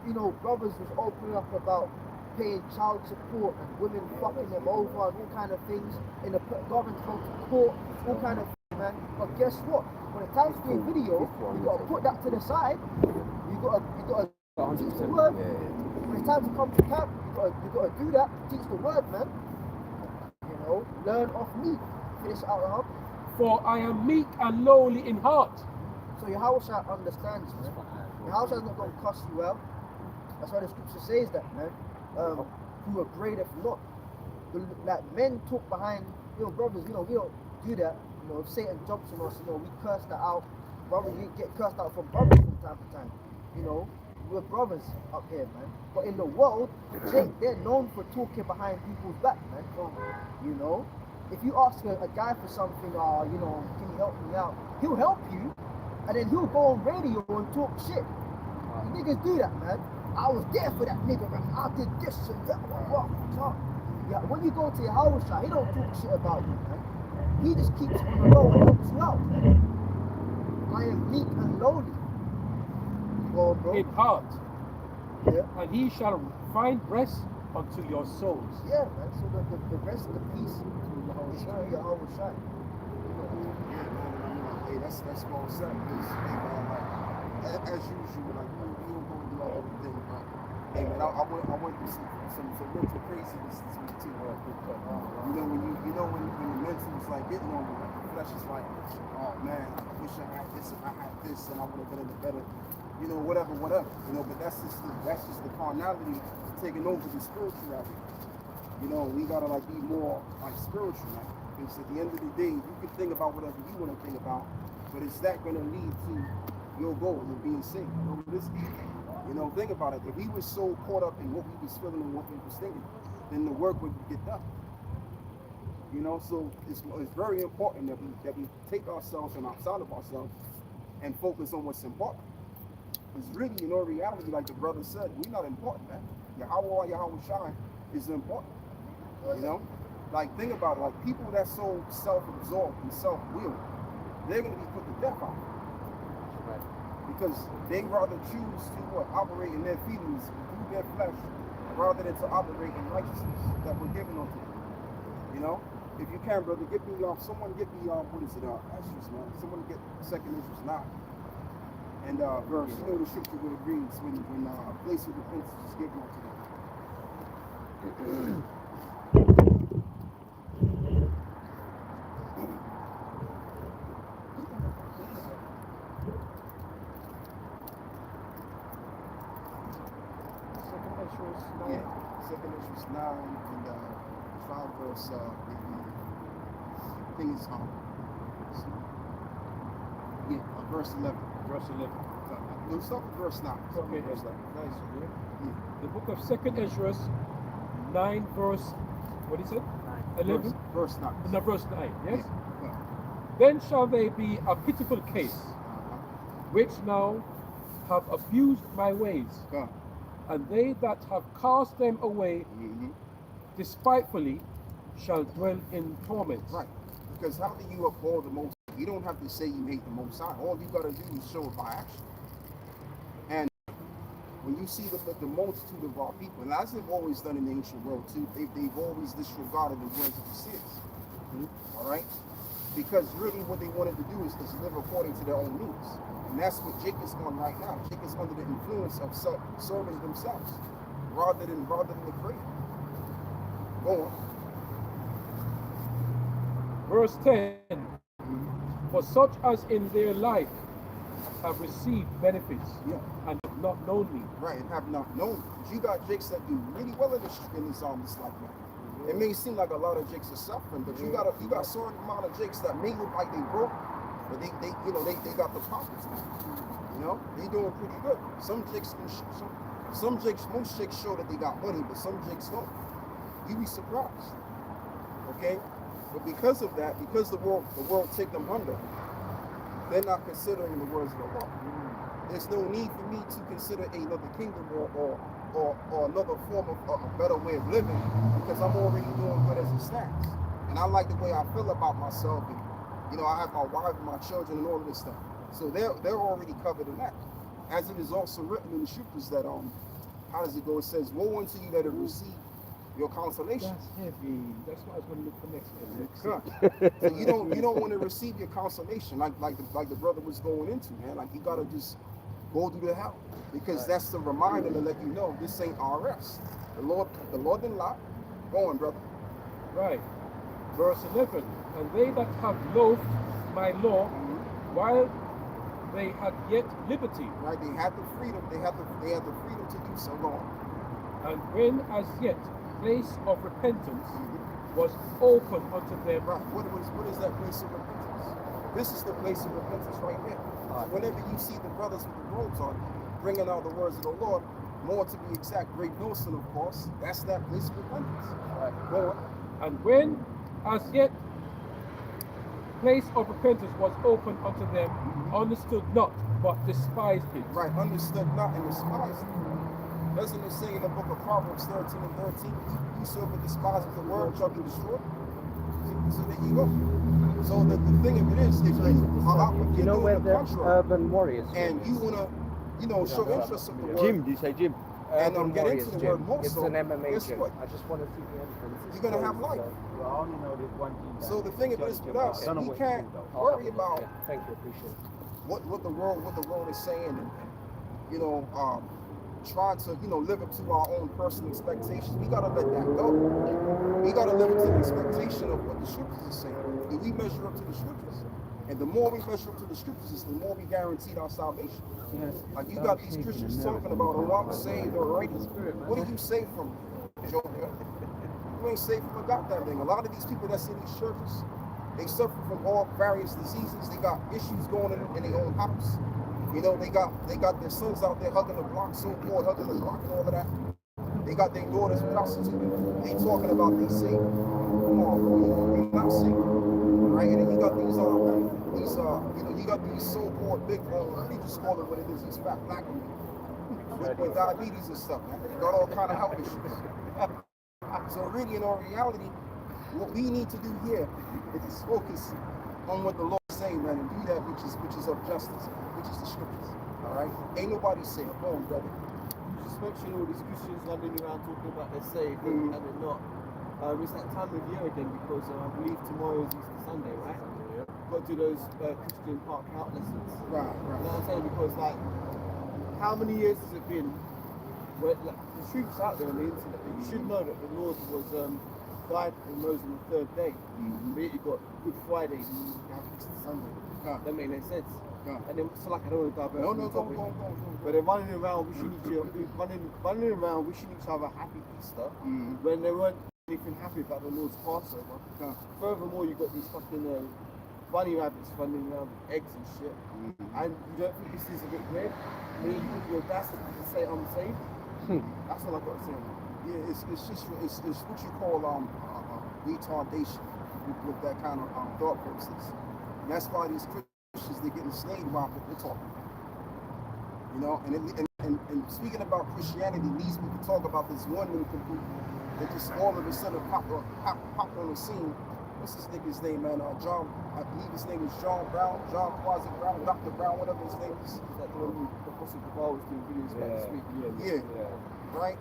You know, brothers was opening up about paying child support and women fucking them over and all kind of things. In the government go to court, all kind of things, man. But guess what? When it's time to do a video, you gotta put that to the side. You gotta teach the word. When it's time to come to camp, you gotta do that. Teach the word, man. You know, learn of me. Finish out the hub.
For I am meek and lowly in heart.
So Yahweh understands, man. Yahweh not gonna cuss you out. That's why the scripture says that, man. Who upbraideth not. Like men talk behind, you know, brothers, you know, we don't do that. You know, if Satan jumps on us, you know, we curse that out. Brothers, you get cursed out from brothers from time to time. You know, we're brothers up here, man. But in the world, they're known for talking behind people's back, man. You know, if you ask a guy for something, you know, can you help me out? He'll help you, and then he'll go on radio and talk shit. You niggas do that, man. I was there for that nigga, and I did this and that. Yeah, when you go to your house, he don't talk shit about you, man. He just keeps on the road and helps you out. I am meek and lowly. Go on, bro.
In heart.
Yeah.
And he shall find rest unto your souls.
Yeah, man. So the rest of the peace is through Yahweh Shai.
Hey, that's well said. Because, hey, man, like, as usual, like, we don't go do everything, but hey, man, I went through some mental craziness this week too. You know, when the mental is like getting on me, like the flesh is like, oh man, I wish I had this, and I had this, and I would have been in a better, you know, whatever. You know, but that's just the carnality taking over the spirituality. You know, we gotta like be more like spiritual, like, because at the end of the day, you can think about whatever you want to think about, but is that gonna lead to your goal of being saved? You know, think about it. If we were so caught up in what we was feeling and what we was thinking, then the work would get done. You know, so it's very important that we take ourselves and outside of ourselves and focus on what's important. Because really, you know, reality, like the brother said, we're not important, man. Yahweh Shai is important. You know, like think about it. Like people that's so self-absorbed and self-willed, they're gonna be put to death out. Because they rather choose to operate in their feelings through their flesh rather than to operate in righteousness that we're given unto them. You know, if you can, brother, get me someone get me what is it? Ashes, man. Someone get 2nd Ezra 9 and verse. You know the scripture would agree when a place of repentance is given unto them. Yeah, 2nd Ezra 9 and 5 verse. I think it's Yeah, verse 11.
Verse 11.
We'll start with verse 9.
Okay,
Verse 11.
nice. Yeah.
Yeah.
The book of 2nd Ezra, 9 verse, what is it? 11?
Verse 9.
No, verse 9, yes?
Yeah.
Then shall they be a pitiful case, which now have abused my ways,
God.
and they that have cast them away
Mm-hmm.
despitefully shall dwell in torments.
Right. Because how do you uphold the Most High? You don't have to say you hate the Most High. All you got to do is show it by action. And when you see the multitude of our people, and as they've always done in the ancient world too, they've always disregarded the words of the seers. All right? Because really what they wanted to do is live according to their own means. And that's what Jacob's on right now. Jacob's under the influence of serving themselves rather than the Creator. Go on.
Verse 10, for such as in their life have received benefits
Yeah.
and have not known me.
Right, and have not known. Because you got jakes that do really well in this life now. It may seem like a lot of jakes are suffering, but you got a certain amount of jakes that may look like they broke, but they got the pockets now. You know, they doing pretty good. Some jakes most jakes show that they got money, but some jakes don't. You be surprised. Okay? But because of that, because the world take them under, they're not considering the words of the law. There's no need for me to consider another kingdom or another form of a better way of living, because I'm already doing good as it stands. And I like the way I feel about myself, and I have my wife and my children and all of this stuff. So they're already covered in that. As it is also written in the scriptures that how does it go? It says, woe unto you that have received your consolation.
That's heavy. That's what I was going to look for next.
God. So you don't want to receive your consolation like the brother was going into, man. Like you gotta just go through the hell, because that's the reminder to let you know this ain't our rest. The Lord didn't lie. Go on, brother.
Right. Verse 11, and they that have loathed my law while they had yet liberty,
Right? They had the freedom. They had the freedom to do so. Go on.
and when as yet place of repentance was open unto them.
Right. What is that place of repentance? This is the place of repentance right here. Whenever you see the brothers with the robes on, bringing out the words of the Lord, more to be exact, Great Northern, of course, that's that place of repentance. Right. Go on.
And when as yet place of repentance was open unto them, understood not, but despised it.
Right. Understood not and despised it. Doesn't it say in the book of Proverbs 13 and 13, whosoever despises the word shall be destroyed? So there you go. So the thing of it is, if
You know where the urban warriors
and you want to, show interest of the word,
Jim, do you say Jim?
and
Urban
get
Warriors
into the
gym.
word more
It's
so,
an MMA
guess
gym.
what?
I just want to see the entrance.
You're going to have life.
Well, I only know there's one gym.
So the thing of it is with us,
I don't know
we
what
can't
to do, though.
worry about
Thank you, appreciate it.
what the world is saying, and trying to live up to our own personal expectations. We gotta let that go. We gotta live up to the expectation of what the scriptures are saying. Do we measure up to the scriptures? And the more we measure up to the scriptures, the more we guaranteed our salvation.
Yes.
Like you got these Christians talking about, oh, I'm saved or right in spirit. What are you saved from, Joker? You ain't saved from a goddamn thing. A lot of these people that's in these churches, they suffer from all various diseases. They got issues going in their own house. They got their sons out there hugging the block, so-called hugging the block and all of that. They got their daughters prostituting. They talking about they saved. Come on, bro, you're not saved, right? And then you got these so-called big, they just call it what it is. These fat black women with diabetes and stuff. Man. They got all kind of health issues. So really, in all reality, what we need to do here is focus on what the Lord is saying, man, and do that which is of justice, which is the scriptures. All right, ain't nobody saved. Go on, brother.
You just mentioned all these Christians running around talking about they're saved and they're not. It's that time of year again, because I believe tomorrow is Easter Sunday, right? Got to do those Christian park out lessons.
Right.
You know what I'm saying? Because how many years has it been? Where the truth's out there on the internet. You should know that the Lord was died and rose on the third day. But yet you got Good Friday and you have Easter Sunday. That make no sense. And then, so I don't want to divert.
Go.
But they're running around wishing each other happy Easter when they weren't anything happy about the Lord's Passover. Furthermore, you've got these fucking bunny rabbits running around with eggs and shit. And you don't think this is a bit weird? I mean, you have the audacity to say I'm saved? That's all I got to say.
Yeah, it's what you call retardation with that kind of thought process. And that's why these Christians, they're getting enslaved by what we're talking about. You know, and speaking about Christianity leads me to talk about this one little group that just all of a sudden popped on the scene. What's this nigga's name, man? John, I believe his name is John Brown, John Quasi Brown, Dr. Brown, whatever his name is.
Is that the one with Apostle Gaval was doing videos about this week?
Yeah. Right?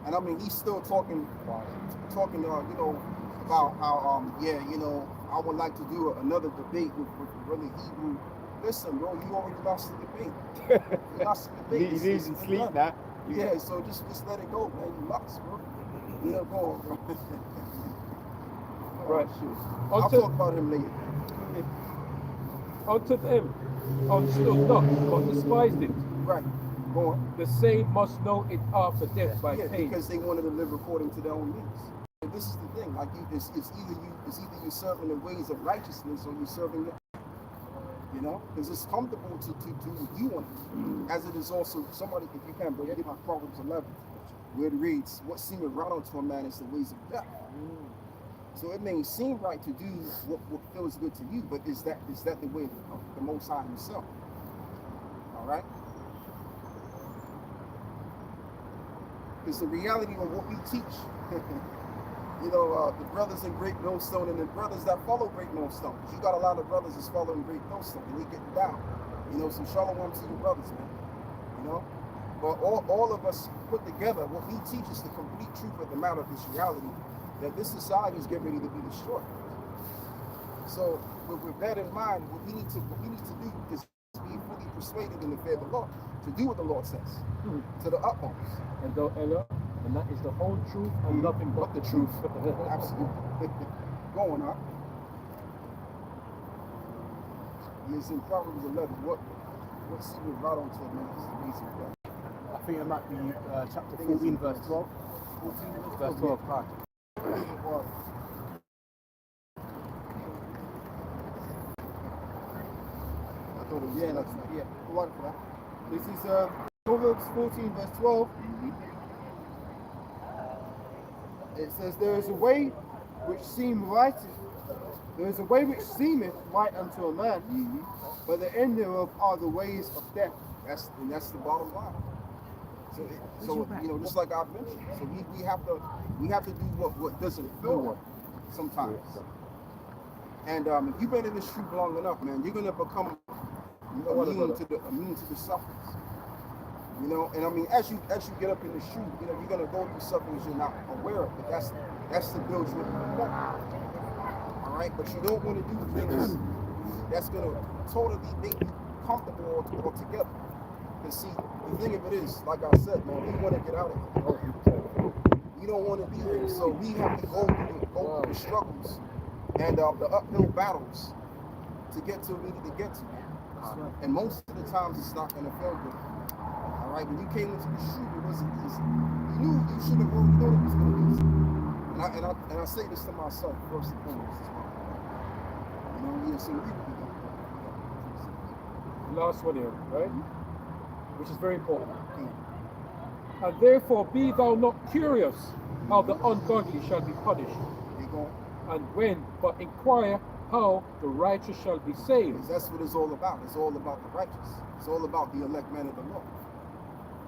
And I mean, he's still talking, you know, about how, you know, I would like to do another debate with really Hebrew. Listen, bro, you already lost the debate. You lost the debate.
You need to sleep now.
Yeah, so just let it go, man. You lost, bro. You know, go on, bro.
Right.
I'll talk about him later.
Unto them understood not, but despised it.
Right. Go on.
The same must know it after death by
Yeah,
pain.
because they wanted to live according to their own means. And this is the thing, like it's either you're serving the ways of righteousness or you're serving the, you know, because it's comfortable to do what you want, as it is also somebody, if you can, bro, get my Proverbs 11, where it reads, "What seemeth right unto a man is the ways of death." So it may seem right to do what feels good to you, but is that the way of the Most High Himself? All right. Because the reality of what we teach, you know, the brothers in Great Millstone and the brothers that follow Great Millstone. You got a lot of brothers that's following Great Millstone and they getting down. You know, some shalom to the brothers, man. You know, but all of us put together, what we teach is the complete truth of the matter of this reality, that this society is getting ready to be destroyed. So with that in mind, what we need to do is be fully persuaded in the fear of the Lord, to do what the Lord says, to the utmost.
And that is the whole truth and nothing but the truth.
Absolutely. Going on. Yes, in Proverbs 11, what seemeth right unto a man is the ways of death.
I think it might be chapter 14, verse 12.
14
Verse 12, right.
Well, I thought it was
Yeah, that's right. Yeah, go on for that. This is Proverbs 14, verse 12. It says, "There is a way which seemeth right. There is a way which seemeth right unto a man, but the end thereof are the ways of death."
That's the bottom line. So you know, just like I mentioned, so we have to do what doesn't feel right sometimes. And if you've been in this truth long enough, man, you're gonna become immune to the sufferings. You know, and I mean, as you get up in the shoe, you know, you're gonna go through sufferings you're not aware of, but that's to build you up. All right, but you don't want to do things that's gonna totally make you comfortable altogether. Because see, the thing of it is, like I said, man, we want to get out of here. We don't want to be here, so we have to go through the struggles and the uphill battles to get to where we need to get to. And most of the times, it's not gonna feel good. All right, when you came into the shoe, it wasn't easy. You should have already known it was going to be easy. And I say this to myself first and foremost. You know, yeah, so we
Last one here, right? Which is very important. And therefore be thou not curious how the ungodly shall be punished. And when, but inquire how the righteous shall be saved.
Because that's what it's all about. It's all about the righteous. It's all about the elect men of the Lord.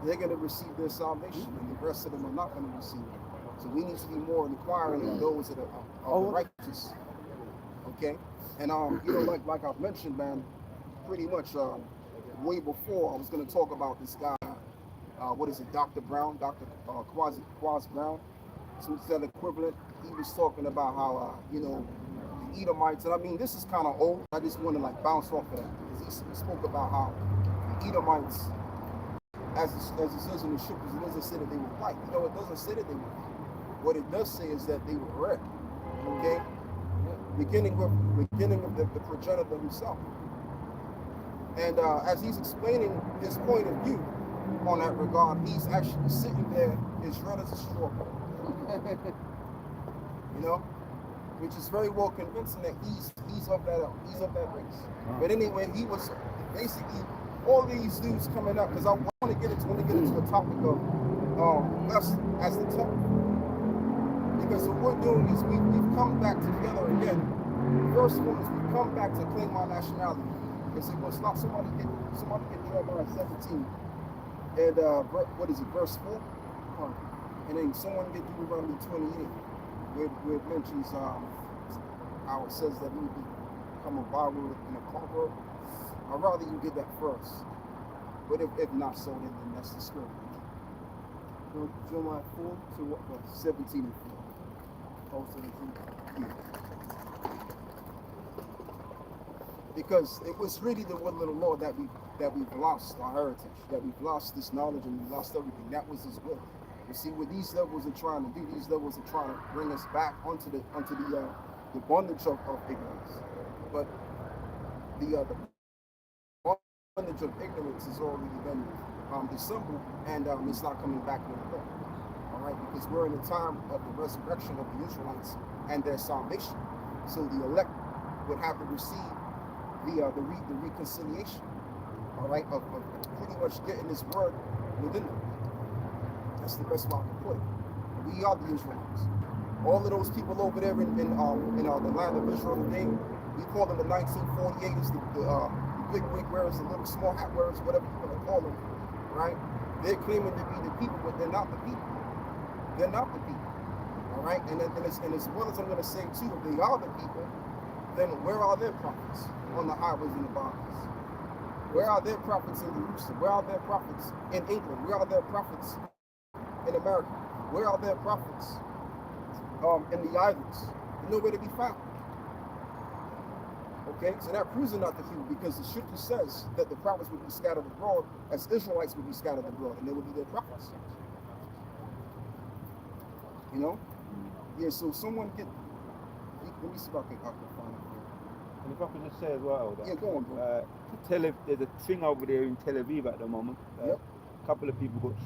They're going to receive their salvation, and the rest of them are not going to receive it. So we need to be more inquiring of those that are the righteous. Okay? And you know, like I've mentioned, man, pretty much way before I was going to talk about this guy. What is it, Dr. Brown, Dr. Quasi Brown? So it's that equivalent. He was talking about how you know, the Edomites, and I mean this is kind of old. I just want to like bounce off of that because he spoke about how the Edomites, as it says in the scriptures, it doesn't say that they were white. You know, it doesn't say that they were white. What it does say is that they were red. Okay, beginning of the progenitor himself. And as he's explaining his point of view on that regard, he's actually sitting there as red as a straw. You know, which is very well convincing that he's of that race. But anyway, he was basically all these dudes coming up, because I want to get into the topic of us as the temple. Because what we're doing is we've come back together again. First one is we come back to claim our nationality. Because it was not somebody get Jeremiah 17 and what is it, verse 4? And then someone get Deuteronomy 28, where it mentions how it says that we would become a byword and a proverb. I'd rather you get that first. But if not so, then that's the script.
Jeremiah 4 to what verse?
17 and 4.
Oh, 17.
Because it was really the will of the Lord that we've lost our heritage, that we've lost this knowledge and we've lost everything. That was His will. You see, what these levels are trying to do, these levels are trying to bring us back onto the bondage of ignorance. But the bondage of ignorance has already been dissembled, and it's not coming back anymore. All right, because we're in the time of the resurrection of the Israelites and their salvation. So the elect would have to receive the reconciliation, all right, of pretty much getting this word within them. That's the best way I can put it. We are the Israelites. All of those people over there in the land of Israel today, we call them the 1948ers, the big wig wearers, the little small hat wearers, whatever you want to call them, right? They're claiming to be the people, but they're not the people. They're not the people, all right? And as well as I'm going to say too, if they are the people, then where are their prophets on the highways and the byways? Where are their prophets in Jerusalem? Where are their prophets in England? Where are their prophets in America? Where are their prophets in the islands? They're nowhere to be found. Okay, so that proves they're not the people, because the scripture says that the prophets would be scattered abroad as Israelites would be scattered abroad, and they would be their prophets. You know? Yeah, so someone get, let me see if I can find it.
And if I can just say as well, that,
Yeah, go on, bro.
there's a thing over there in Tel Aviv at the moment.
Yep.
A couple of people got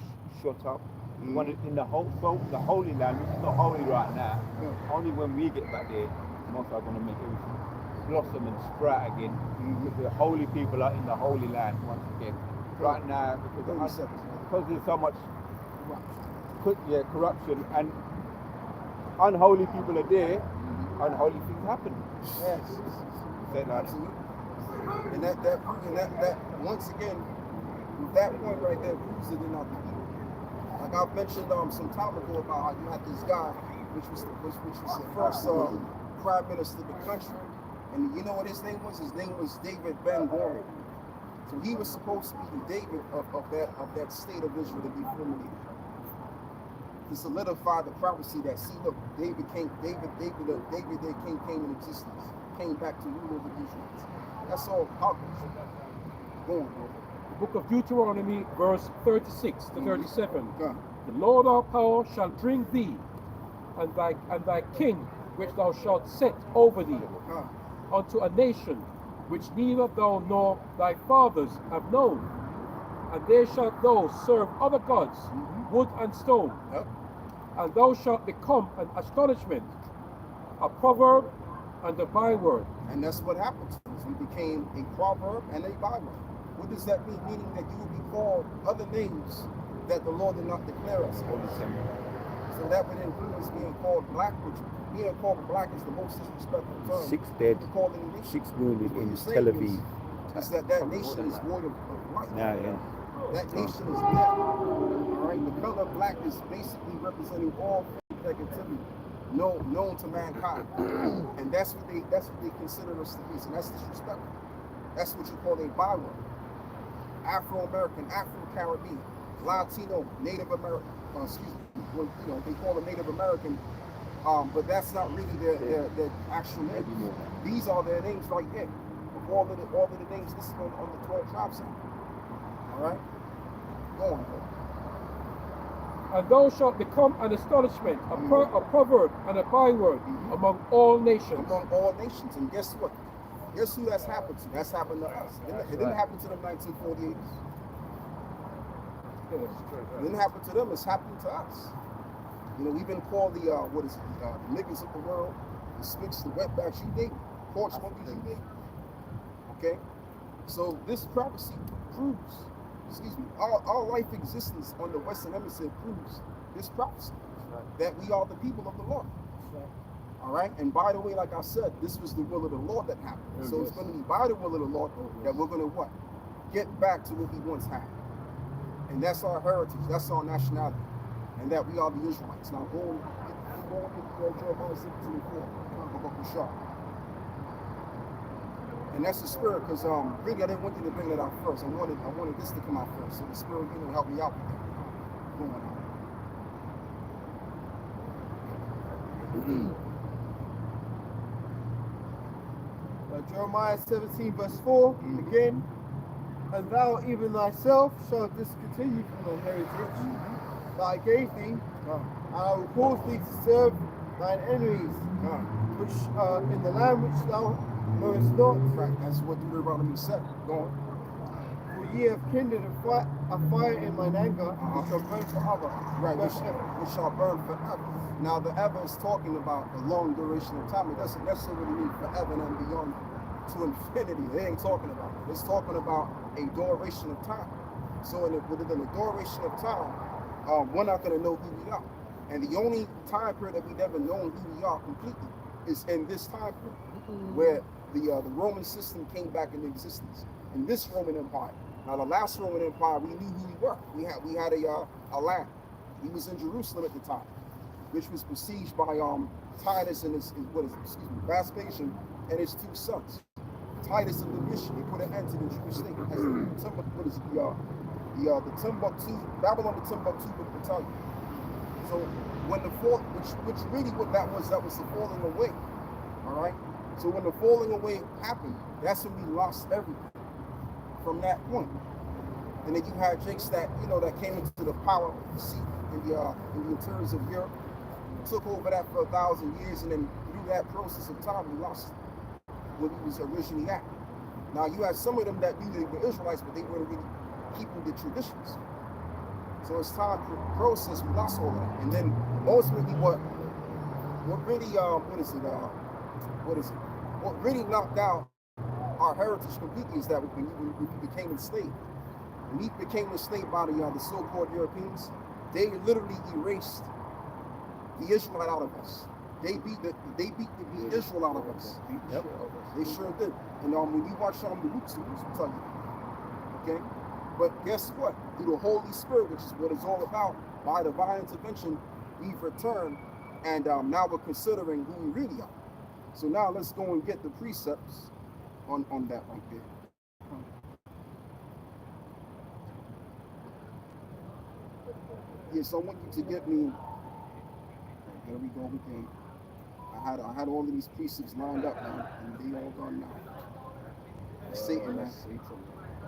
shot up.
Mhm.
One in the Holy Land, which is not holy right now.
Yeah.
Only when we get back there, most are going to make everything blossom and sprout again. Because the holy people are in the Holy Land once again. Right now, because there's so much corruption and unholy people are there, unholy things happen.
Yes. Absolutely. And that once again, that point right there proves that they're not the people. Like I've mentioned some time ago about how you had this guy, which was the first prime minister of the country, and you know what his name was? His name was David Ben Gurion. So he was supposed to be the David of that state of Israel to be formulated, to solidify the prophecy that, see, look, David came in existence, came back to rule over Israel. That's all hogwash. Go on, bro.
The book of Deuteronomy, verse 36 to 37.
Yeah.
The Lord our power shall bring thee, and thy king, which thou shalt set over thee, unto a nation which neither thou nor thy fathers have known. And there shalt thou serve other gods, wood and stone.
Yep.
And thou shalt become an astonishment, a proverb and a byword.
And that's what happened to us. We became a proverb and a byword. What does that mean? Meaning that you will be called other names that the Lord did not declare us. So that would include us being called black, which being called black is the most disrespectful term.
6 dead,
6
wounded in Tel Aviv.
Is that nation is void of life.
Yeah.
That nation is dead. All right, the color black is basically representing all negativity known to mankind, and that's what they consider us to be. So that's disrespectful. That's what you call a byword. Afro-American, Afro-Caribbean, Latino, Native American. Well, they call them Native American, but that's not really their actual name. These are their names right there. All of the names listed on the 12 tribes. All right, go on, bro.
And thou shalt become an astonishment, a proverb and a byword among all nations.
Among all nations. And guess what? Guess who that's happened to? That's happened to us. It didn't happen to them 1948. It didn't happen to them. It's happening to us. We've been called the niggas of the world. the sticks, the wetbacks, you name it, porch monkeys, you name it. Okay? So this prophecy proves, our life existence on the Western Hemisphere proves this prophecy that we are the people of the Lord. All right, and by the way, like I said, this was the will of the Lord that happened. So it's going to be by the will of the Lord that we're going to what? Get back to what we once had. And that's our heritage, that's our nationality, and that we are the Israelites. Now go and Jeremiah 17:4. And that's the spirit, because really I didn't want you to bring that out first. I wanted this to come out first. So the spirit, help me out with that. Going on.
Jeremiah 17 verse 4 again, and thou even thyself shalt discontinue from thy heritage that I gave thee, and I will cause thee to serve thine enemies, which in the land which thou knowest not.
Right, that's what Deuteronomy said. Go on.
For ye have kindled a fire in mine anger, which shall burn forever.
Right, which shall burn forever. Now the ever is talking about a long duration of time. It doesn't necessarily mean forever and beyond to infinity. They ain't talking about it. It's talking about a duration of time. So within a duration of time, we're not going to know who we are. And the only time period that we never known who we are completely is in this time period, where the Roman system came back into existence. In this Roman Empire. Now the last Roman Empire, we knew who we were. We had a land. He was in Jerusalem at the time, which was besieged by Titus and Vespasian and his two sons. Titus and Domitian. They put an end to the Jewish state. As the Timbuktu, Babylon the Timbuktu battalion. So when the fall, which really what that was the falling away. All right. So when the falling away happened, that's when we lost everything. From that point, and then you had Jakes that that came into the power seat in the interiors of Europe, took over that for 1,000 years, and then through that process of time, we lost what he was originally at. Now you had some of them that knew they were Israelites, but they weren't really keeping the traditions. So as time process, we lost all of that, and then ultimately what really what really knocked out our heritage completely is that when we became enslaved. When we became enslaved by the so-called Europeans, they literally erased the Israelite out of us. They beat the Israel out of us. Yep. They sure did. And when you watch the Roots will tell you. Okay? But guess what? Through the Holy Spirit, which is what it's all about, by divine intervention, we've returned, and now we're considering who we really are. So now let's go and get the precepts on that right there. Yes, I want you to get me. There we go again. I had all of these precepts lined up, man, and they all gone now. Satan, man.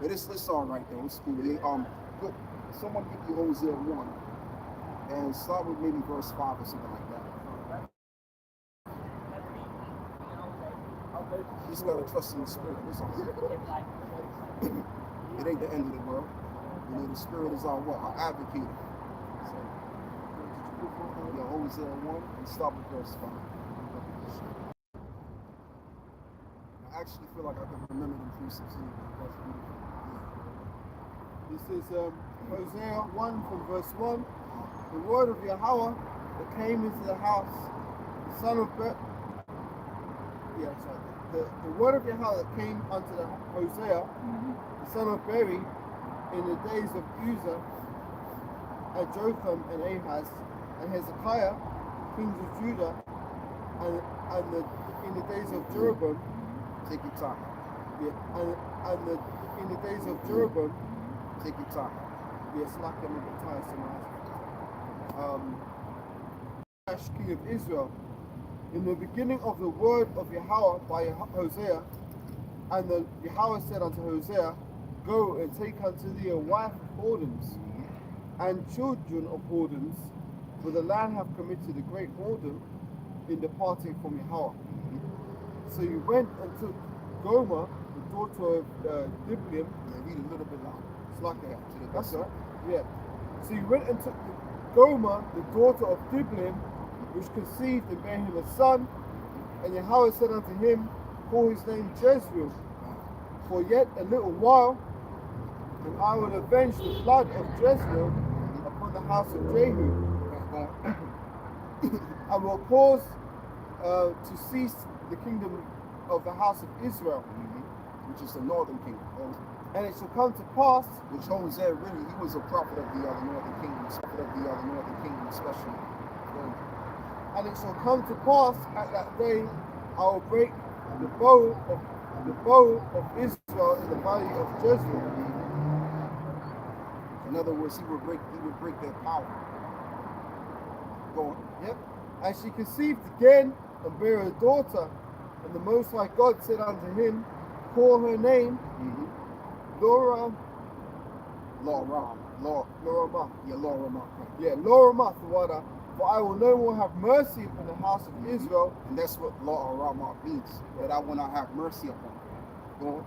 But it's all right though. It's cool. Go, someone give you Hosea 1 and start with maybe verse 5 or something like that. You just gotta trust in the spirit. That's all. It ain't the end of the world. The spirit is our what? Our advocate. So, Hosea 1 and start with verse 5. I actually feel like I can remember the precepts anyway. That's beautiful. Yeah.
This is Hosea 1 from verse 1. The word of Yahweh that came into the house, the son of the word of Yahweh that came unto the Hosea, the son of Beri, in the days of Uzzah, and Jotham and Ahaz, and Hezekiah, kings of Judah, and in the days of Jeroboam.
Take your time.
Yeah, in the days of Jeroboam.
Take your time.
Yes, like I'm a bit tiresome. King of Israel. In the beginning of the word of Yahweh by Hosea, and Yahweh said unto Hosea, Go and take unto thee a wife of whoredoms, and children of whoredoms, for the land hath committed a great whoredom in departing from Yahweh. So you went and took Gomer, the daughter of Diblim.
Yeah, read a little bit louder.
It's like that.
That's right.
Yeah. So you went and took Gomer, the daughter of Diblim, which conceived and bare him a son, And Yahweh said unto him, call his name Jezreel, for yet a little while, and I will avenge the blood of Jezreel upon the house of Jehu, and will cause to cease the kingdom of the house of Israel,
which is the northern kingdom.
and it shall come to pass,
Which Hosea really, he was a prophet of the other northern kingdom, especially.
and it shall come to pass at that day, I will break the bow of Israel in the valley of Jezreel.
In other words, he would break their power. Go on.
Yep. And she conceived again and bare a daughter, and the Most High God said unto him, call her name Loramah. Yeah, Loramah, Wada. For I will no more have mercy upon the house of Israel,
And that's what Loramah means, that I will not have mercy upon them. Go on.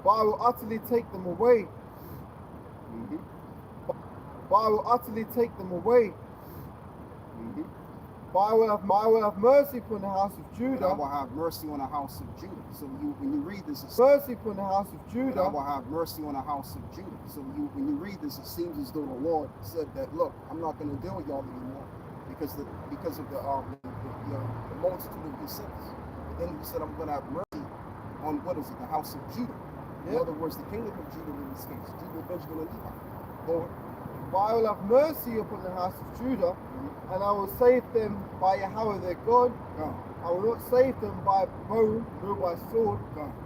but I will utterly take them away. But I will utterly take them away. But I will have mercy upon the house of
And I
Judah.
will have mercy on the house of Judah. So when you read this,
Mercy upon the house of
I
Judah.
will have mercy on the house of Judah. So when you read this, it seems as though the Lord said that, look, I'm not going to deal with y'all anymore because of the multitude of your sins. But then he said, I'm going to have mercy on, the house of Judah. In other words, the kingdom of Judah in this case, Judah, Benjamin, and Levi. Lord,
But I will have mercy upon the house of Judah, and I will save them by Yahweh their God. I will not save them by bow, nor by sword,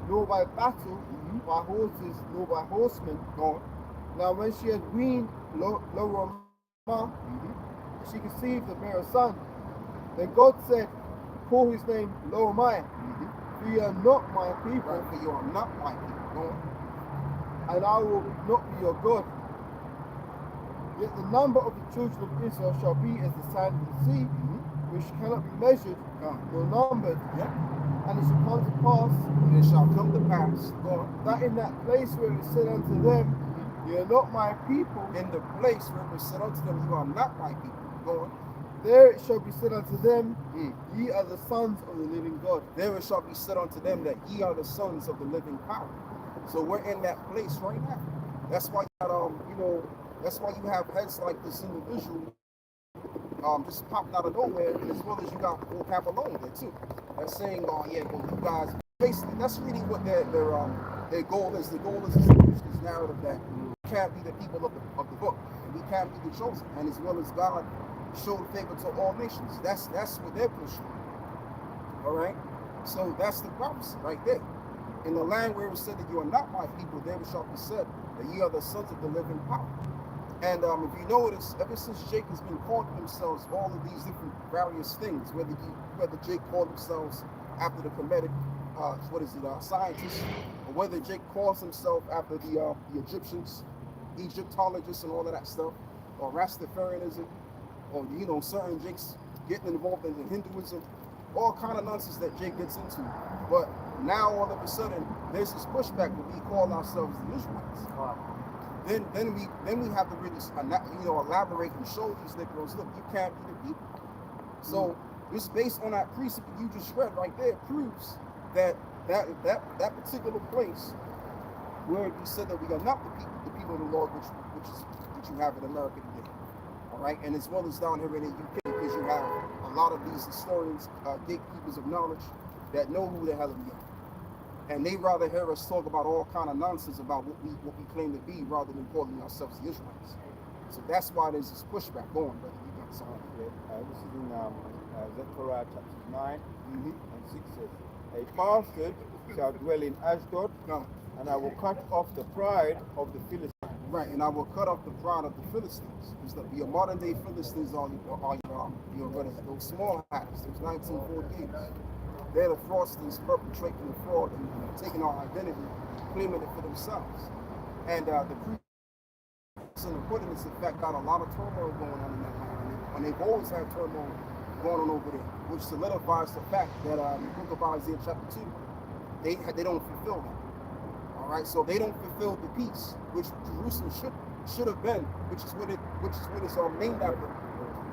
nor by battle, by horses, nor by horsemen. Now when she had weaned Loramah, she conceived and bare a son. Then God said, call his name Loramah, for ye are not my people,
for you are not my people.
and I will not be your God. Yet the number of the children of Israel shall be as the sand of the sea, which cannot be measured nor numbered. And it shall come to pass, that in that place where it was said unto them, ye are not my people,
In the place where it was said unto them, you are not my people. Go on.
there it shall be said unto them, ye are the sons of the living God.
There it shall be said unto them that ye are the sons of the living power. So we're in that place right now. That's why that's why you have heads like this individual just popping out of nowhere, and as well as you got Paul Capelone there too. That's saying, oh yeah, well you guys basically that's really what their goal is. The goal is to push this narrative that we can't be the people of the book, and we can't be the chosen, and as well as God showed favor to all nations. That's what they're pushing. Alright? So that's the prophecy right there. In the land where it was said that you are not my people, there it shall be said that ye are the sons of the living power. And if you notice, ever since Jake has been calling themselves all of these different various things, whether Jake called themselves after the Kemetic, scientists, or whether Jake calls himself after the Egyptians, Egyptologists, and all of that stuff, or Rastafarianism, or certain Jakes getting involved in Hinduism, all kind of nonsense that Jake gets into. But now all of a sudden there's this pushback when we call ourselves the Israelites. Then we have to really elaborate and show these Negroes, look, you can't be the people. So it's based on that precept that you just read right there proves that particular place where you said that we are not the people of the Lord, which you have in America today. All right, and as well as down here in the UK, because you have a lot of these historians, gatekeepers of knowledge that know who the hell we are. And they rather hear us talk about all kind of nonsense about what we claim to be rather than calling ourselves the Israelites. So that's why there's this pushback going, brother. You got something.
This is in Zechariah chapter 9 and 6 says, a bastard shall dwell in Ashdod, and I will cut off the pride of the Philistines.
Right, and I will cut off the pride of the Philistines. Because your modern day Philistines are those small hats, those 1948s. They're the fraudsters perpetrating the fraud and taking our identity, claiming it for themselves. And the priests and the putting this effect got a lot of turmoil going on in that land. And they've always had turmoil going on over there, which solidifies the fact that in the book of Isaiah chapter 2, they don't fulfill that. All right, so they don't fulfill the peace which Jerusalem should have been, which is what it's named after,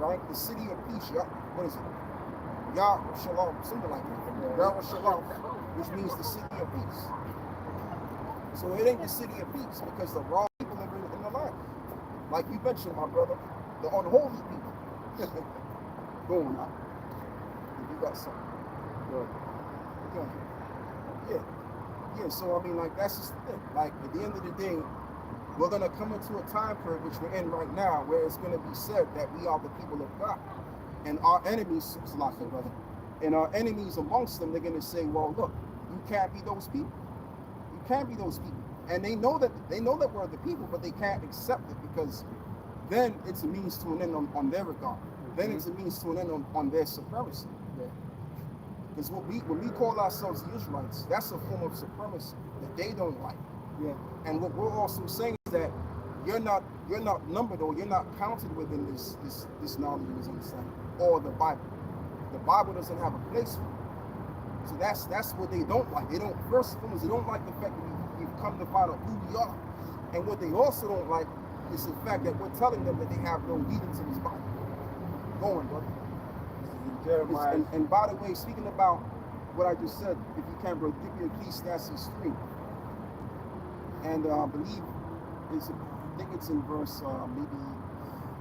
right? The city of peace. What is it? Yah Shalom, something like that. Yah Shalom, which means the city of peace. So it ain't the city of peace because the wrong people live in the land. Like you mentioned, my brother, the unholy people. Go on now. If you got something. Go ahead. Yeah. Yeah, so I mean, like, that's just the thing. Like, at the end of the day, we're going to come into a time period, which we're in right now, where it's going to be said that we are the people of God. And our enemies, brother, and our enemies amongst them, they're going to say, well, look, you can't be those people. You can't be those people. And they know that we're the people, but they can't accept it because then it's a means to an end on their regard. Then it's a means to an end on their supremacy. Because when we call ourselves the Israelites, that's a form of supremacy that they don't like.
Yeah.
And what we're also saying is that you're not numbered or you're not counted within this knowledge and this understanding or the Bible. The Bible doesn't have a place for you. So that's what they don't like. They don't, first of all, they don't like the fact that we've come to find out who we are. And what they also don't like is the fact that we're telling them that they have no leading to this Bible. Go on, brother.
Jeremiah.
And by the way, speaking about what I just said, if you can, bro, give me Ecclesiastes 3. And I believe I think it's in verse maybe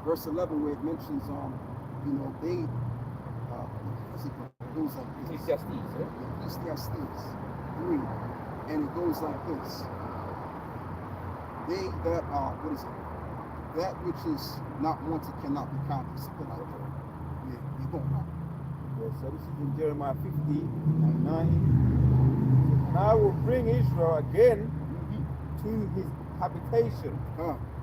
verse 11 where it mentions they it goes like this. Ecclesiastes 3, and it goes like this. They that are that which is not wanted cannot be counted. Something like that. Yeah, you go on.
Yes, so this is in Jeremiah 50 and 90. And I will bring Israel again to his habitation,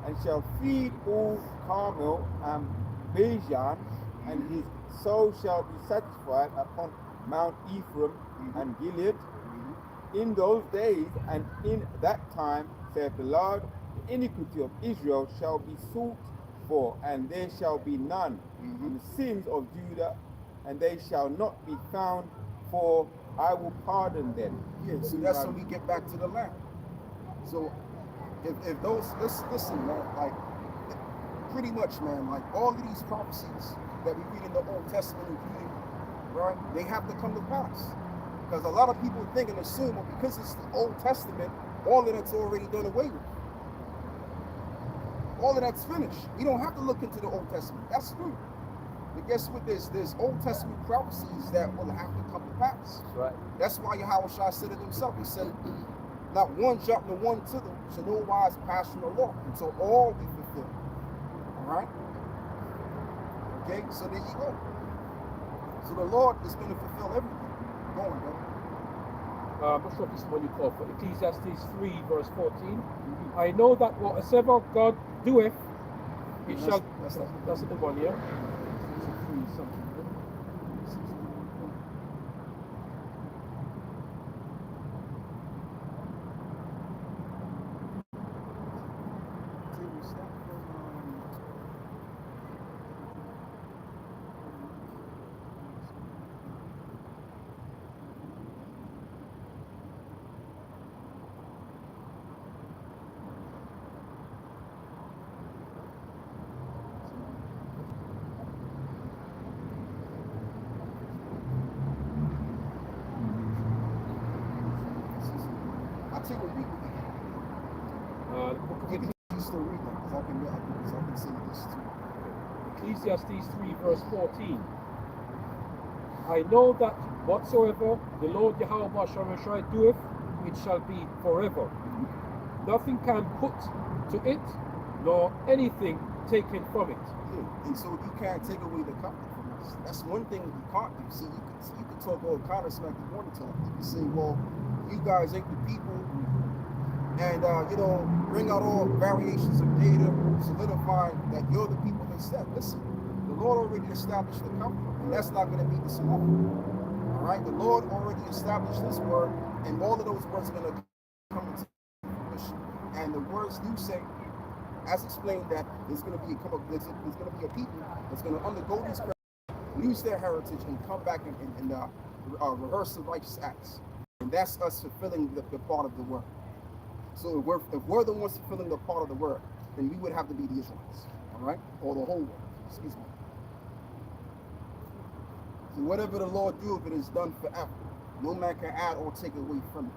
and shall feed all Carmel and Bashan, and his soul shall be satisfied upon Mount Ephraim and Gilead. In those days and in that time, saith the Lord, the iniquity of Israel shall be sought for, and there shall be none. And the sins of Judah, and they shall not be found, for I will pardon them.
Yeah, so that's when we get back to the land. So if those, listen, man, like, pretty much, man, like, all of these prophecies that we read in the Old Testament, including, right, they have to come to pass. Because a lot of people think and assume, well, because it's the Old Testament, all of that's already done away with. All of that's finished. We don't have to look into the Old Testament. That's true. But guess what? There's Old Testament prophecies that will have to come to pass.
That's right.
That's why Yahweh Shai said it himself. He said, not one jot nor one tittle shall no wise pass from the law until all be fulfilled. All right? Okay, so there you go. So the Lord is going to fulfill everything. Go on, brother.
I'm not sure if this is what you call for Ecclesiastes 3 verse 14. I know that whatsoever God doeth, it shall. That's the one, yeah?
Take a read with you.
The book of
You still read that because I can say this too.
Ecclesiastes 3 verse 14. I know that whatsoever the Lord Yahweh shall doeth, it shall be forever. Nothing can put to it, nor anything taken from it.
Yeah, and so you can't take away the covenant from us. That's one thing that you can't do. See, you can talk all kind of smack you want to talk. You can say, well, you guys ain't the people, and bring out all variations of data, solidifying that you're the people instead. Listen, the Lord already established the covenant, and that's not going to be dismantled. All right, the Lord already established His word, and all of those words are going to come into fruition. And the words do say, as explained, that there's going to be a people that's going to undergo these prayers, lose their heritage, and come back and rehearse the righteous acts. And that's us fulfilling the part of the word. So if we're the ones fulfilling the part of the word, then we would have to be the Israelites, all right? Or the whole world, excuse me. So whatever the Lord do, it is done forever. No man can add or take away from it.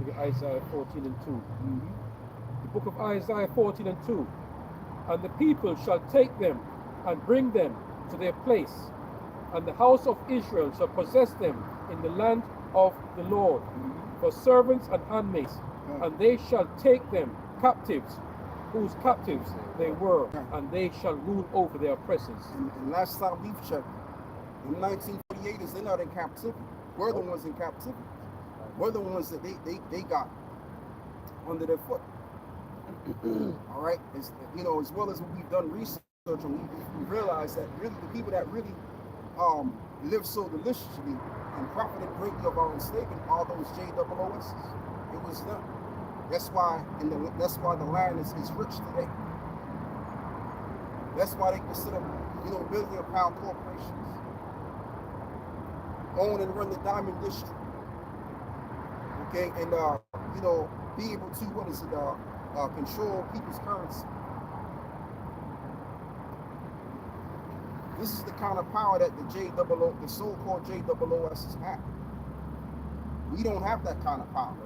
Look at Isaiah 14 and 2. The book of Isaiah 14 and 2. And the people shall take them and bring them to their place, and the house of Israel shall possess them in the land of the Lord, for servants and handmaids, and they shall take them captives, whose captives they were, and they shall rule over their oppressors.
And last time we've checked, the 1948ers, they're not in captivity. We're the ones in captivity. We're the ones that they got under their foot. All right, as well as what we've done research, and we realized that really the people that really live so deliciously and profited greatly of our enslavement are those JWOSs. It was them. That's why the land is rich today. That's why they consider billion-pound corporations own and run the diamond district. Okay, and be able to control people's currency. This is the kind of power that the so-called JWOSs have. We don't have that kind of power.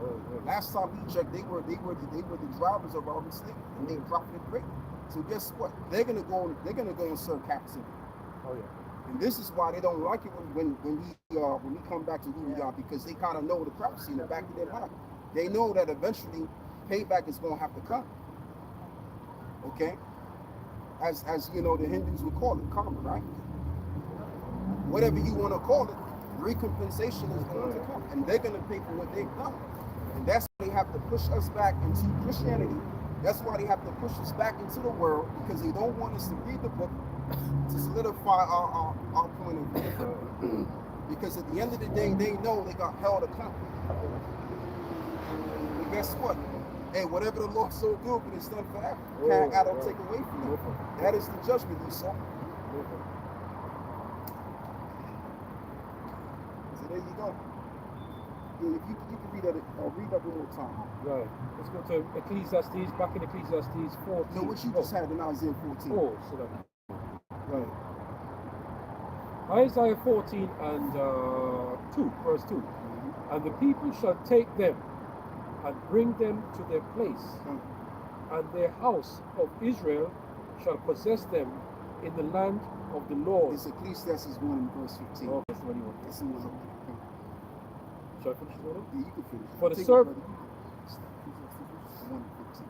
Last time we checked, they were the drivers of our mistake, and they profited greatly. So guess what? They're gonna go and serve captivity.
Oh yeah.
And this is why they don't like it when we come back to who we are, because they kind of know the prophecy in the back of their mind. They know that eventually payback is going to have to come. Okay? As the Hindus would call it, karma, right? Whatever you want to call it, recompensation is going to come, and they're going to pay for what they've done. And that's why they have to push us back into Christianity. That's why they have to push us back into the world, because they don't want us to read the book to solidify our point of view. Because at the end of the day, they know they got hell to come. And guess what? Hey, whatever the Lord so do, but it's done forever. Can't add or take away from it. That is the judgment, Esau. So there you go. Yeah, if you can read that one more time.
Right. Let's go to Ecclesiastes, back in Ecclesiastes 14.
No, what you just had in Isaiah 14.
Oh, so that.
Right.
Isaiah 14 and 2, verse 2. And the people shall take them and bring them to their place, and their house of Israel shall possess them in the land of the Lord.
It's Ecclesiastes 1 and verse 15.
Oh, that's what you want.
That's what
Shall I finish it?
yeah, you can finish.
For the
Take
serv-
it, brother. 1 and 15.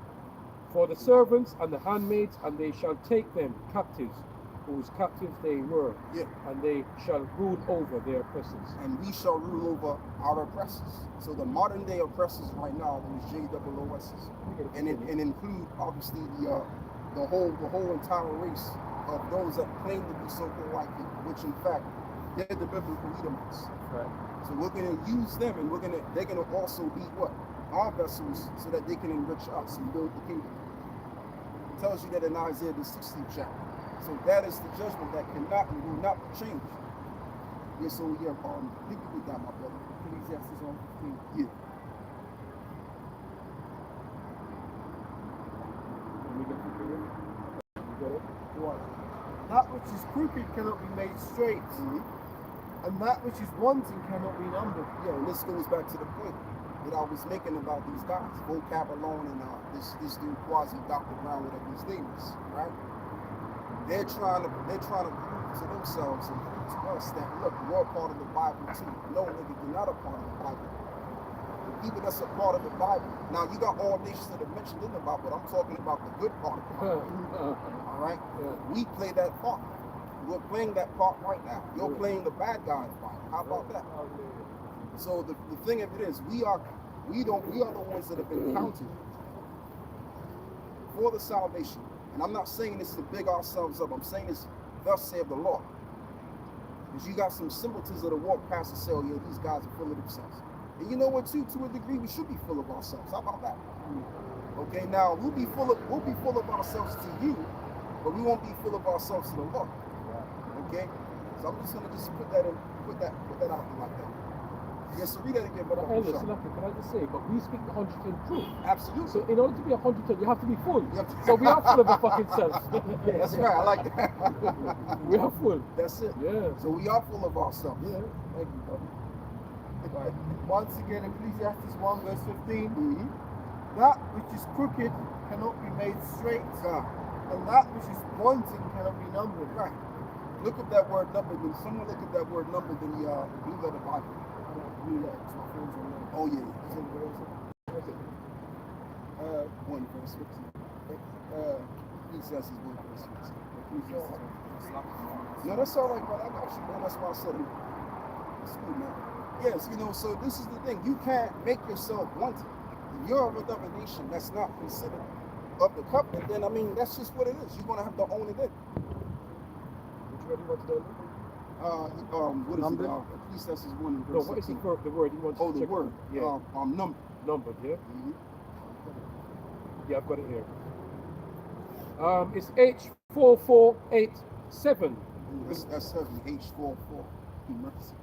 For the servants and the handmaids, and they shall take them captives, whose captives they were,
Yeah.
and they shall rule over their oppressors.
And we shall rule over our oppressors. So the modern day oppressors right now are those JWOSs, and include obviously the whole entire race of those that claim to be so-called white people, which in fact they're the biblical Edomites.
Right.
So we're going to use them, and they're going to also be what? Our vessels, so that they can enrich us and build the kingdom. It tells you that in Isaiah the 16th chapter. So that is the judgment that cannot and will not be changed. Yeah, so yeah, I think we got my brother. Ecclesiastes 1:15. Yeah.
That which is crooked cannot be made straight, and that which is wanting cannot be numbered.
Yeah, and this goes back to the point that I was making about these guys, vocab alone, and this dude Quasi, Dr. Brown, whatever his name is, right? They're trying to prove to themselves and prove to us that look, we're a part of the Bible too. No, nigga, you're not a part of the Bible. The people that's a part of the Bible. Now you got all nations that are mentioned in the Bible, but I'm talking about the good part of the Bible. All right? We play that part. We're playing that part right now. You're playing the bad guy's part. How about that? So the thing of it is, we are the ones that have been counted for the salvation. And I'm not saying this to big ourselves up. I'm saying this, thus saith the Lord. Because you got some simpletons that walk past and say, oh yeah, these guys are full of themselves. And you know what too? To a degree, we should be full of ourselves. How about that? Okay, now we'll be full of ourselves to you, but we won't be full of ourselves to the Lord. Okay? So I'm just gonna put that out there like that. Yes, so read that again,
But
brother.
Elder Selassie, can I just say, but we speak the 100% truth.
Absolutely.
So in order to be 100%, you have to be full.
You have to-
So we are full of the fucking self.
That's right. I like that.
We are full.
That's it.
Yeah.
So we are full of ourselves.
Yeah.
Thank you, brother. Right. Once again, Ecclesiastes 1 verse 15.
Mm-hmm.
That which is crooked cannot be made straight, and that which is pointing cannot be numbered.
Right. Look at that word numbered. When someone look at that word numbered in the blue letter Bible. Oh yeah. 1 verse 15. Ecclesiastes 1 verse 15. No, that's all right, brother. I got you, man. That's why I said it. It's cool, man. Yes, you know, so this is the thing. You can't make yourself wanted. If you're of another nation that's not considered of the covenant, then I mean that's just what it is. You're gonna have to own it in.
Which word do you want to know?
What is
Numbered?
it? Ecclesiastes 1 and
No,
verse
what is
16.
the word you want to
Oh, the
check?
word.
Yeah.
Number.
Numbered, yeah?
Mm-hmm.
Yeah, I've got it here. It's H4487.
That's heavy. H44. Mercy.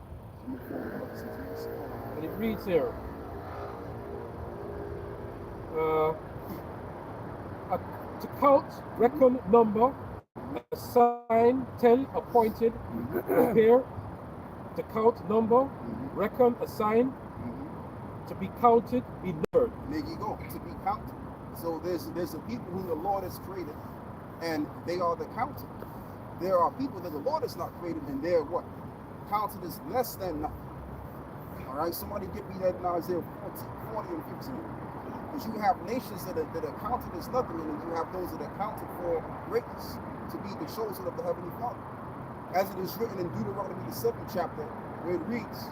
And it reads here. To count, reckon, number, assign, tell, appointed, prepare. To count, number, reckon, assign, to be counted, be numbered.
There you go. To be counted. So there's a people whom the Lord has created, and they are the counted. There are people that the Lord has not created, and they're what? Counted as less than nothing. All right, somebody give me that in Isaiah 40 and 15. Because you have nations that are counted as nothing, and then you have those that are counted for greatness, to be the chosen of the Heavenly Father. As it is written in Deuteronomy the 7th chapter, where it reads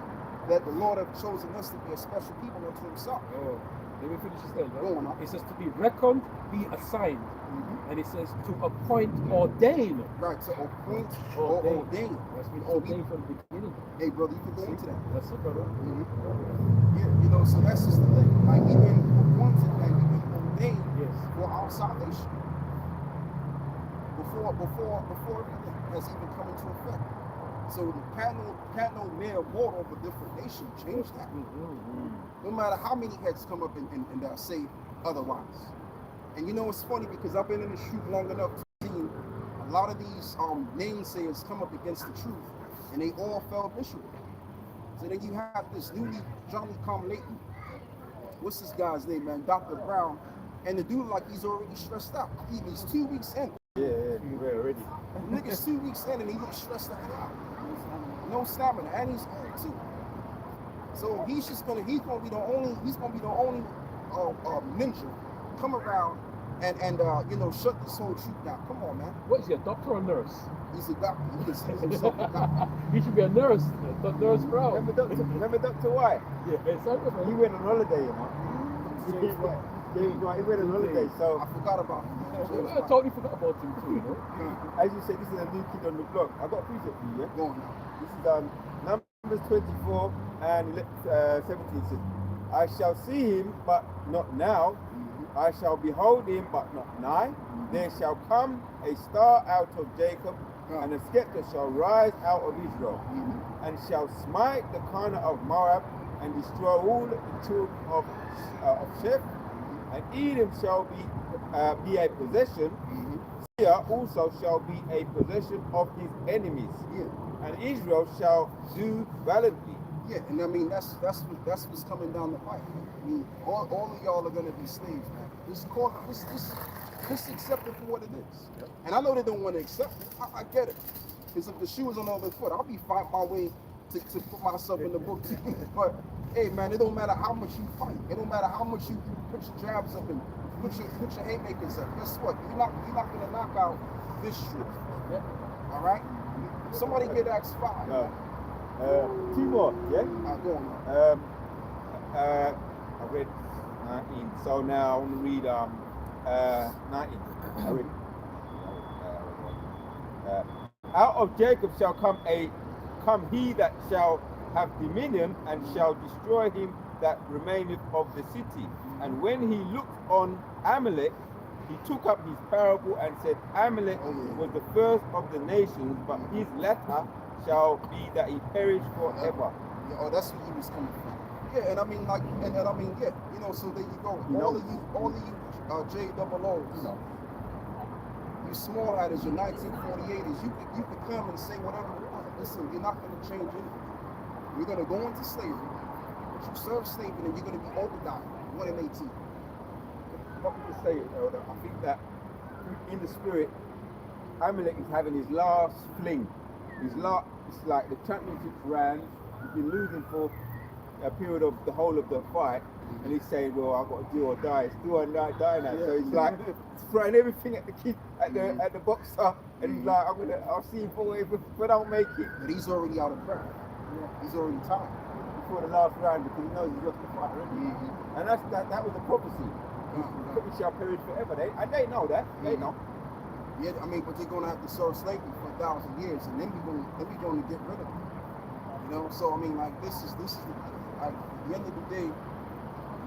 that the Lord hath chosen us to be a special people unto himself.
Oh, let me finish this then.
Go on.
It says to be reckoned, be assigned. And it says to appoint, ordain.
Right, to appoint or ordain.
That's been
So
ordained from the beginning.
Hey, brother, you can go into that.
That's it, brother.
Yeah, you know, so that's just the thing. Like, we've been appointed and we've been ordained
Yes.
for our salvation. Before everything has even come into effect. So can't no mere mortal of a different nation change that. No matter how many heads come up and say otherwise. And you know, it's funny because I've been in the street long enough to see a lot of these namesayers come up against the truth, and they all fell miserable. So then you have this newly Johnny come lately. What's this guy's name, man? Dr. Brown. And the dude, like, he's already stressed out. He's 2 weeks in.
Yeah, we're already.
Nigga's 2 weeks in and he looks stressed out. No stamina, and he's old too. So he's gonna be the only ninja come around and shut this whole truth down. Come on, man.
What is he, a doctor or a nurse?
He's a doctor. He considers himself a doctor.
He should be a nurse. Nurse Brown.
Remember Dr. White?
Yeah, exactly.
He went on holiday, you know.
James White.
James White, he went on holiday, so
I forgot about him.
I totally forgot about him too, you know.
as you said, this is a new kid on the block. I got a precept for you, yeah?
Go on now.
This is Numbers 24 and 17 says, I shall see him, but not now. I shall behold him, but not nigh. There shall come a star out of Jacob, and a scepter shall rise out of Israel, and shall smite the corner of Moab, and destroy all the children of Sheph, and Edom shall be a possession. Seir also shall be a possession of his enemies, and Israel shall do valiantly.
Yeah, and I mean that's what's coming down the pipe. I mean, all of y'all are gonna be slaves, man. Just accept it for what it is. And I know they don't want to accept it. I get it. Because if the shoe was on the other foot, I'll be fighting my way to put myself in the book too. But hey, man, it don't matter how much you fight. It don't matter how much you put your jabs up and put your haymakers up. Guess what? You're not gonna knock out this truth. All right. Somebody get Acts 5.
Two more, yeah?
Go on.
I read 19, so now I want to read 19. I read. Out of Jacob shall come he that shall have dominion, and shall destroy him that remaineth of the city. And when he looked on Amalek, he took up his parable and said, Amalek was the first of the nations, but his latter shall be that he perish forever.
Yeah, oh, that's where he was coming from. Yeah, and I mean, like, and I mean, yeah, you know, so there you go. All of you, J-double-O's, you small-headers, your 1948ers, you could come and say whatever you want. Listen, you're not going to change anything. You're going to go into slavery, but you serve slavery, and you're going to be overdying, 1 in 18.
What we can say, Elder, I think that in the spirit, Amalek is having his last fling. It's like the championship's ran. He's been losing for a period of the whole of the fight, and he's saying, "Well, I've got to do or die. It's do or die now." So it's like throwing everything at the kid, at the boxer, and he's like, "I'll see him for it, but I'll make it."
But he's already out of breath. He's already tired
before the last round because he knows he's lost the fight already. And that was a prophecy. He shall perish forever. They know that. They know.
Yeah, I mean, but they're gonna have to serve slavery for 1,000 years, and then we're gonna get rid of them. You know, so I mean, like this is the like, at the end of the day,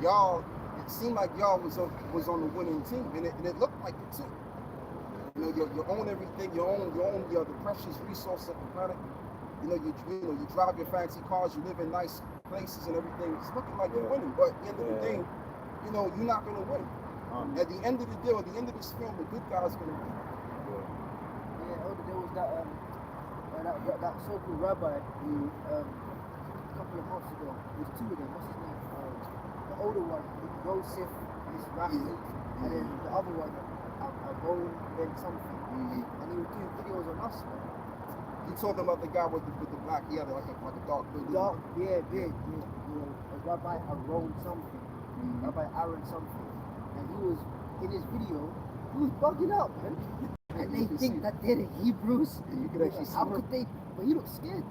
y'all. It seemed like y'all was on the winning team, and it looked like it too. You know, you own everything. You own the precious resource of the planet. You know, you drive your fancy cars. You live in nice places and everything. It's looking like you're winning, but at the end of the day, you know, you're not gonna win. At the end of the day, at the end of this film, the good guy's gonna win.
There was that so-called rabbi who a couple of months ago, there's two of them, what's his name? The older one, Joseph, this Rafi, and then the other one, Aaron, then something. And he was doing videos on us, man.
You talking about the guy with the black, he had like a dark beard.
You know, Rabbi Aaron something, Rabbi Aaron something. And he was, in his video, he was bugging out, man. And they think that they're the Hebrews.
And you could actually see
how could they? But he looks scared.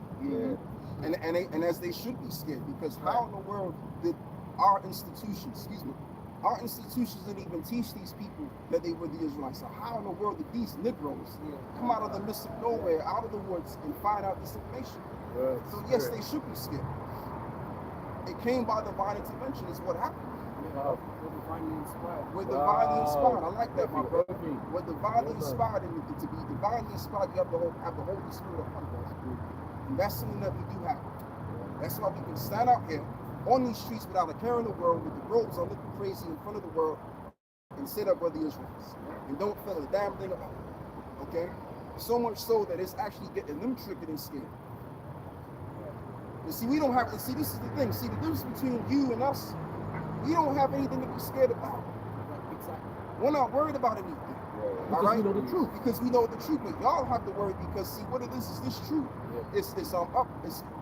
And as they should be scared, because how in the world did our institutions didn't even teach these people that they were the Israelites? So how in the world did these Negroes come out of the midst of nowhere, out of the woods, and find out this information? So yes, they should be scared. It came by divine intervention, is what happened. We're divinely inspired. I like that, my brother. We're divinely inspired, and to be divinely inspired, you have the Holy Spirit upon us. And that's something that we do have. That's why we can stand out here on these streets without a care in the world, with the robes on looking crazy in front of the world, and say that we're the Israelites. And don't feel a damn thing about it. Okay? So much so that it's actually getting them triggered and scared. You see, we don't have to see, this is the thing. See, the difference between you and us, we don't have anything to be scared about.
Exactly.
We're not worried about anything.
Because we know the truth.
Because we know the truth, but y'all have to worry because see what it is this truth. It's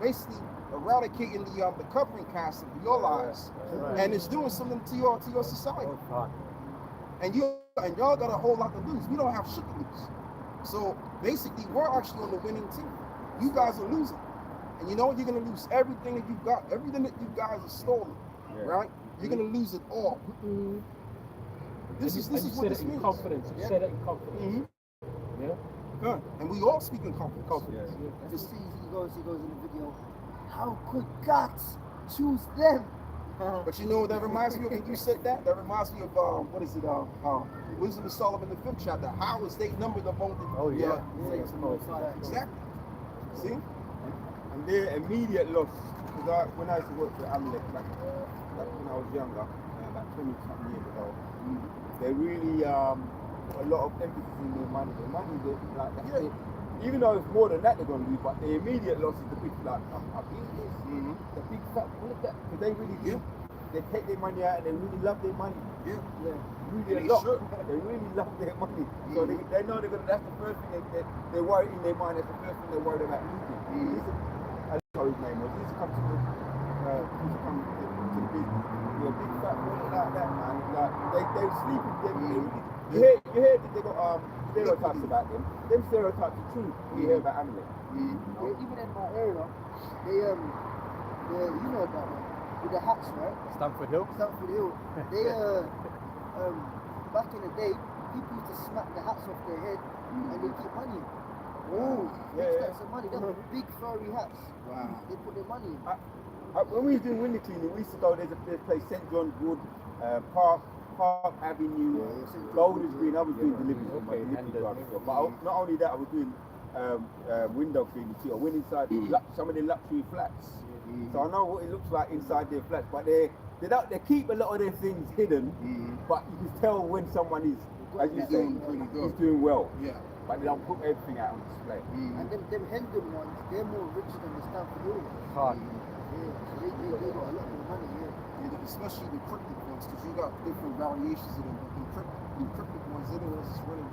basically eradicating the covering cast of your lives, and it's doing something to your society. And y'all got a whole lot to lose. We don't have shit to lose. So basically, we're actually on the winning team. You guys are losing, and you know what? You're gonna lose everything that you got. Everything that you guys are stolen, right? You're gonna lose it all. This is what this means.
Confidence. You said it in confidence. Yeah.
Good. And we all speak in confidence.
Just see, he goes in the video. How could God choose them?
But you know what that reminds me of when you said that? That reminds me of what is it? Wisdom of Solomon, the 5th chapter. How is they numbered among the exactly. See?
And their immediate loss. Because when I used to work for Amalek back when I was younger, about 20-something years ago, they really a lot of emphasis in their money. The money is like that's it. Even though it's more than that they're going to lose, but the immediate loss is the big like the big fat all of that because they really do. They take their money out and they really love their money. Really a lot. They really love their money. So they know they're gonna. That's the first thing they worry in their mind. That's the first thing they're worried about losing. I don't know his name was. He used to come to the business. You're a big fat boy like that, man. Like they sleep with them. You hear that they got stereotypes about them. Them stereotypes are true. You hear about Amalek.
Even in my area, they you know about that with the hats, right?
Stamford Hill.
They back in the day, people used to smack the hats off their head and they keep money. Some money. They have big furry hats.
Wow.
They put their money in.
When we was doing window cleaning, we used to go. There's a place, St. John's Wood, Park Avenue, Golders Green. I was doing deliveries for my delivery drivers. But not only that, I was doing window cleaning too. I went inside some of the luxury flats, so I know what it looks like inside their flats. But they keep a lot of their things hidden, but you can tell when someone is, as you say, is doing well.
Yeah.
But they don't put everything out on display.
And them Hendon ones, they're more rich than the Stanford ones.
Hard.
Yeah, so they got a lot more money,
Yeah, especially the cryptic ones, because you got different variations of them. The cryptic ones, they're the ones that's running,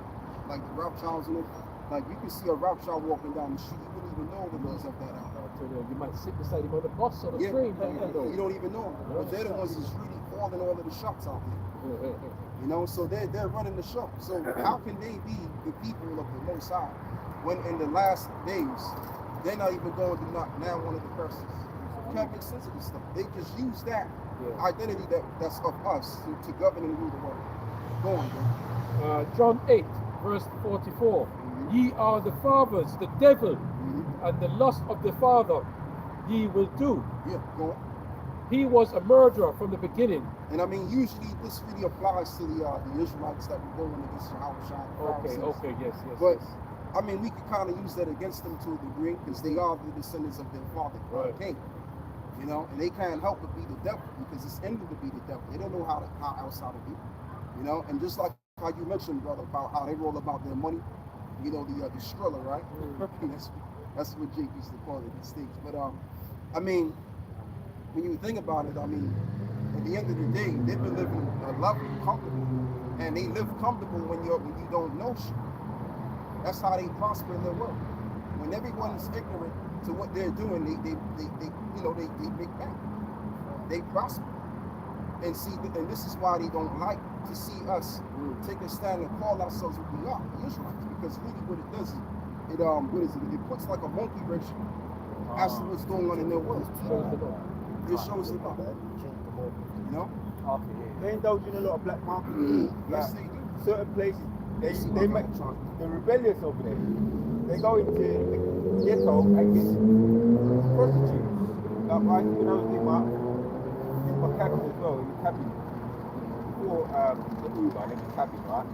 like the Rothschilds and it. Like you can see a Rothschild walking down the street, you wouldn't even know the names of that out.
You might sit beside him on the bus or the train.
You don't even know. But they're the ones that's really calling all of the shots out there. You know, so they're running the show. So how can they be the people of the Most High when in the last days they're not even going to be now one of the persons? You can't make sense of this stuff. They just use that identity that's of us to govern and rule the world. Go on, bro.
John 8, verse 44. Ye are the fathers, the devil, and the lust of the father ye will do.
Yeah, go on.
He was a murderer from the beginning.
And I mean, usually this really applies to the Israelites that were going against Yahweh.
Okay, yes.
But I mean, we could kind of use that against them to a degree because they are the descendants of their father, Cain. You know, and they can't help but be the devil because it's in them to be the devil. They don't know how else to be. You know, and just like how you mentioned, brother, about how they roll about their money. You know, the Skrilla, right? That's what Jake used to call it in the States. But I mean, when you think about it, I mean, at the end of the day, they've been living lovely, comfortable, and they live comfortable when you don't know shit. That's how they prosper in their world. When everyone is ignorant to what they're doing, they make bank. They prosper. And see, and this is why they don't like to see us take a stand and call ourselves what we are, the Israelites, because really what it does is it puts like a monkey wrench as to what's going on in their world. It shows them up. You know?
They indulge in a lot of black market.
Yes, they do.
Certain places, they make the rebellious over there. They go into the ghetto and get prostitutes. Like when I was in my cabin as well, in the cabin before the Uber, in the cabin, right?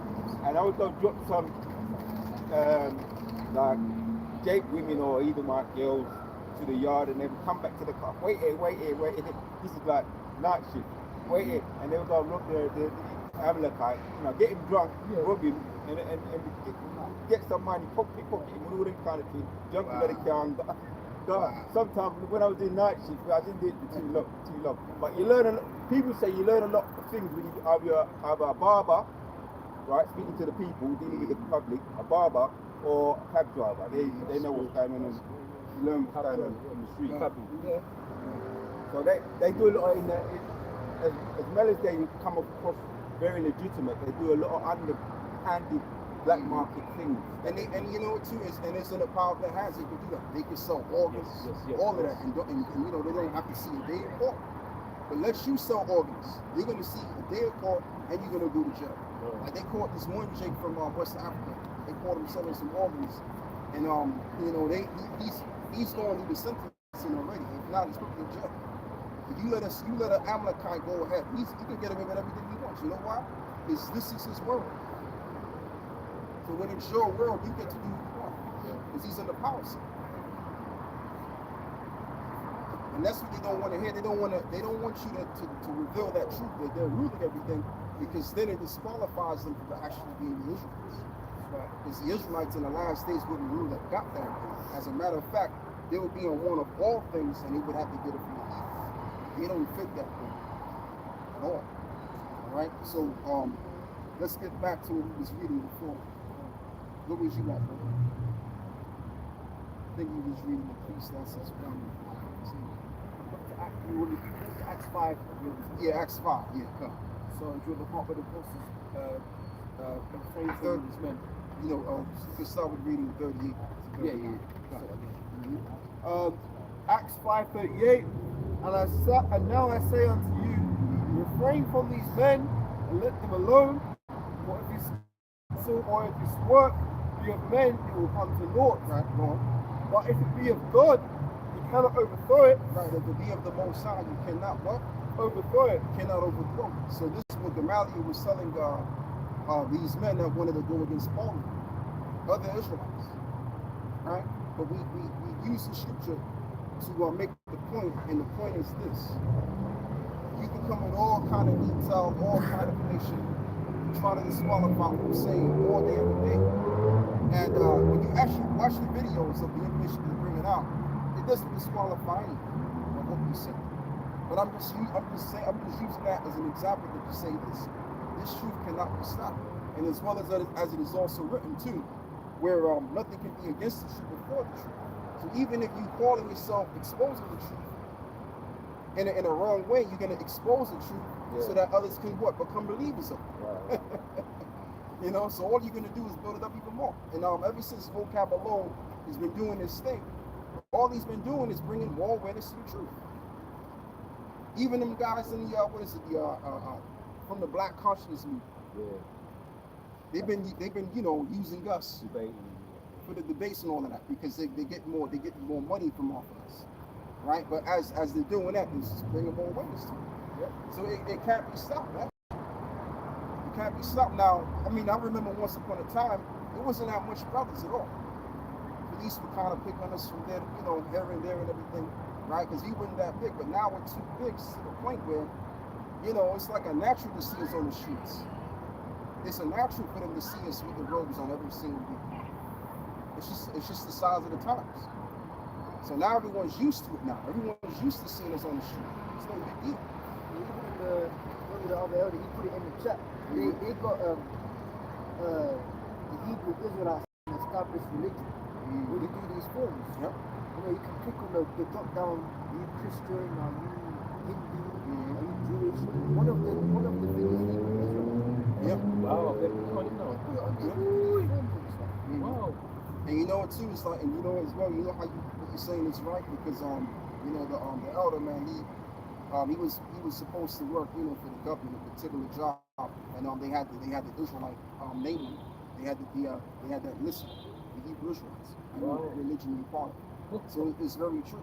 And I would go drop some like Jake women or Edomite girls to the yard, and then come back to the car. Wait here. This is like night shift. Wait here, and they'll go rob the Amalekite, get him drunk, rob him, and get some money, pocket him, and all them kind of things. Jump into the car and sometimes when I was in night shift, I didn't do it for too long. But you learn people say you learn a lot of things when you have a barber, right, speaking to the people, dealing with the public, a barber or a cab driver. They know what's going on, and you learn what's going on the street. So they do a lot as well as they come across very legitimate, they do a lot of underhanded black market things.
And you know what too is, and it's in the power that has it to do that. They can sell organs, all of that, and you know they don't have to see a day in court. But let's you sell organs, you're gonna see a day in court, and you're gonna go to jail. Like they caught this one Jake from West Africa. They caught him selling some organs, and you know he's going through the sentencing already. If not, he's put in jail. If you let an Amalekite go ahead, he can get away with everything he wants. You know why? Because this is his world. So when it's your world, you get to do what you want. Because he's in the power center. And that's what they don't want to hear. They don't want you to reveal that truth, that they're ruling everything, because then it disqualifies them from actually being the Israelites. Because the Israelites in the last days wouldn't rule that got that. As a matter of fact, they would be on one of all things, and they would have to get it from the east. They don't fit that thing at all. Alright? So let's get back to what we was reading before. What was you at, brother? I think you was reading the Ecclesiastes 1.
Acts 5.
Yeah, Acts 5. Yeah, come.
So during the part where the apostles refrained from these men.
You know, you can start with reading 38.
Acts 5:38. And now I say unto you, refrain from these men and let them alone. For if this counsel or if this work be of men, it will come to naught.
Right, go on.
But if it be of God, you cannot overthrow it.
Right, if it be of the Most High, you cannot what?
Overthrow it.
You cannot overthrow it. So this is what Gamaliel was telling these men that wanted to go against Paul, other Israelites. right? But we use the scripture to make the point, and the point is this. You can come with all kind of detail, all kind of information, try to disqualify what we're saying all day, every day. And when you actually watch the videos of the information they're bringing out, it doesn't disqualify anything of what we say. But I'm just using that as an example to say this truth cannot be stopped. And as well as it is also written too, where nothing can be against the truth before the truth. So even if you calling yourself exposing the truth in a wrong way, you're going to expose the truth so that others can what? Become believers of it. You know, so all you're going to do is build it up even more. And ever since vocab alone has been doing this thing, all he's been doing is bringing more awareness to the truth. Even them guys in the from the Black Consciousness movement, they've been you know, using us for the debates and all of that, because they get more money from off of us, right? But as they're doing that, it's bringing more awareness to it. So it can't be stopped, man. It can't be stopped. Now, I mean, I remember once upon a time, there wasn't that much brothers at all. Police would kind of pick on us from there, you know, here and there and everything, right? Because we weren't that big. But now we're too big to the point where, you know, it's like a natural to see us on the streets. It's a natural for them to see us with the robes on every single week. It's just the size of the times. So now everyone's used to it now. Everyone's used to seeing us on the street. It's no big deal.
Even one of the other elder, he put it in the chat. They got the Hebrew Israelites an established religion. When you do these forms, you know, you can click on the drop down. Are you Christian? Are you Hindu? Are you Jewish? One of the things is Hebrew Israelite.
Wow, they put it on it now.
Put it on these forms and stuff.
Wow.
And you know what too? It's like, and you know as well. You know how what you're saying is right, because you know the elder man, he was supposed to work, you know, for the government, a particular job, and they had the Israelite name. They had that list, the Hebrew Israelites, religion and part of it. So it's very true.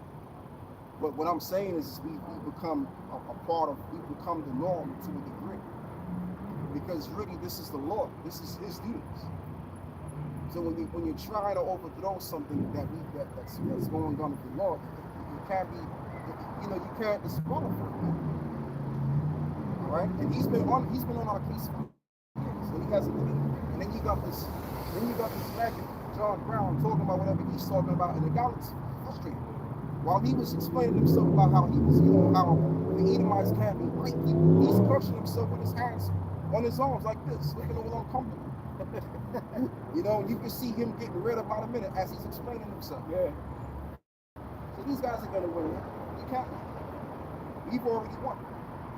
But what I'm saying is we become a part of, we become the norm to a degree, because really this is the Lord, this is His duties. So when you're trying to overthrow something that's going on with the Lord, you can't be, you know, you can't disqualify him. All right, and he's been on our case for years, so he hasn't been. And then you got this maggot John Brown talking about whatever he's talking about in the galaxy, frustrated. While he was explaining himself about how he was, you know, how the Edomites can't be right, he's crushing himself with his hands on his arms like this, looking all uncomfortable. You know, you can see him getting red about a minute as he's explaining himself.
Yeah.
So these guys are gonna win. You can't. We've already won.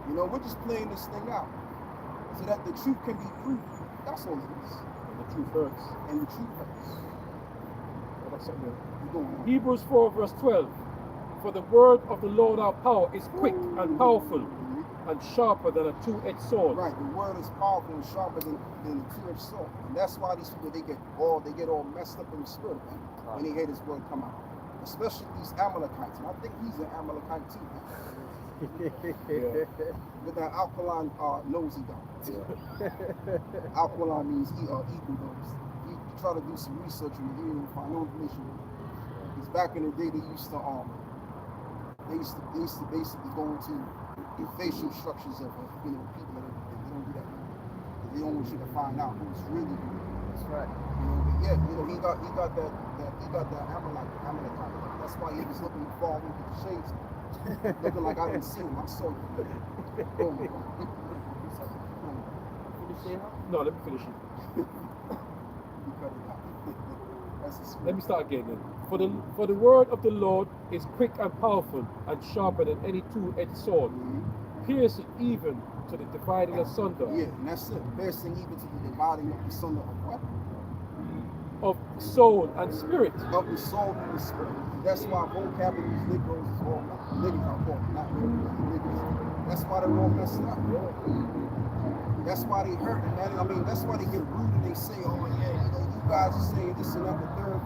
You know, we're just playing this thing out so that the truth can be proven. That's all it is.
And the truth hurts.
And the truth hurts.
Well, that's something else.
You're going on.
Hebrews 4 verse 12. For the word of the Lord our power is quick and powerful and sharper than a two-edged sword.
Right, the word is powerful and sharper than a two-edged sword. And that's why these people, they get all messed up in the spirit, man, when they hear this word come out. Especially these Amalekites. And I think he's an Amalekite too, man. With that alkaline nose he got. Alkaline means evil nose. You try to do some research and you didn't find no information. Because back in the day they used to basically go into the facial structures of you know, people and everything. They don't do that now. They don't want you to find out who's really who.
That's right.
You know, but yeah, you know, he got that Amalekite. That's why he was looking far with the shades, looking like I didn't see him. I saw him. Boom.
No, let me finish it.
You cut it out. That's the spirit.
Let me start again then. For the word of the Lord is quick and powerful and sharper than any two-edged sword, piercing even to the dividing asunder.
Yeah, and that's it. Piercing even to the dividing of the sunder of what?
Of soul and spirit.
Of the soul and the spirit. That's why vocabulary is Negroes is all niggas, I call them, not niggas. That's why they're all messed up. That's why they hurt, man. I mean, that's why they get rude and they say, oh yeah, you know, you guys are saying this and that, the third,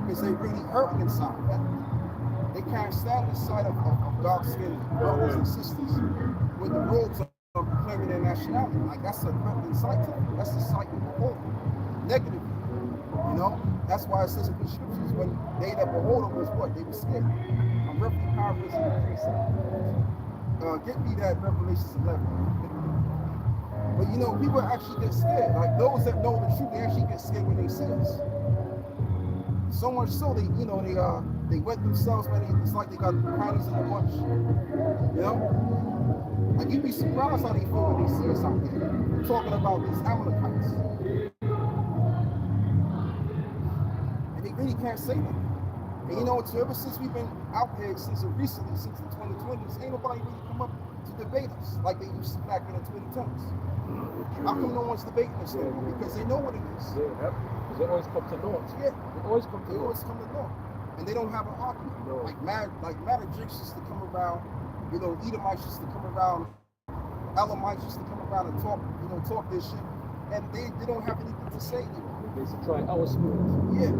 because they really hurt inside, man. They can't stand the sight of dark-skinned brothers and sisters with the robes on proclaiming their nationality. Like, that's a threatening sight to them. That's the sight of the whole negative. You know, that's why it says in the scriptures when they that behold him was what? They were scared. I'm roughly paraphrasing the precept. Get me that Revelations 11. But you know, people actually get scared. Like those that know the truth, they actually get scared when they see us. So much so they, you know, they wet themselves, man. It's like they got panties in the bunch. You know? Like you'd be surprised how they feel when they see us out there. I'm talking about these Amalekites. And they really can't say nothing. And you know, ever since we've been out here, since recently, since the 2020s, ain't nobody really come up to debate us like they used to back in the 2010s. How come no one's debating us anymore? Because they know what it is.
Yeah, because they always come to naught.
Yeah.
They always come to
naught. And they don't have an argument. No. Like Madajiks used to come around, you know, Edomites used to come around, Elamites used to come around and talk this shit. And they don't have anything to say anymore.
They should try our spirit.
Yeah,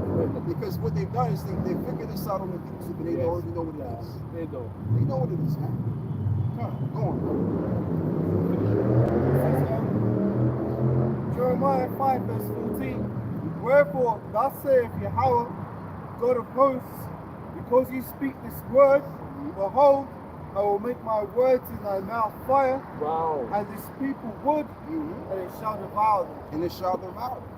because what they've done is they figured this out on the YouTube and they already know what it is.
They know.
They know what it is, man. Come on, go on.
Jeremiah 5 verse 14. Wherefore, thus saith Yahweh, God of hosts, because you speak this word, behold, I will make my words in thy mouth fire, and this people wood, and it shall devour them.
And it shall devour them.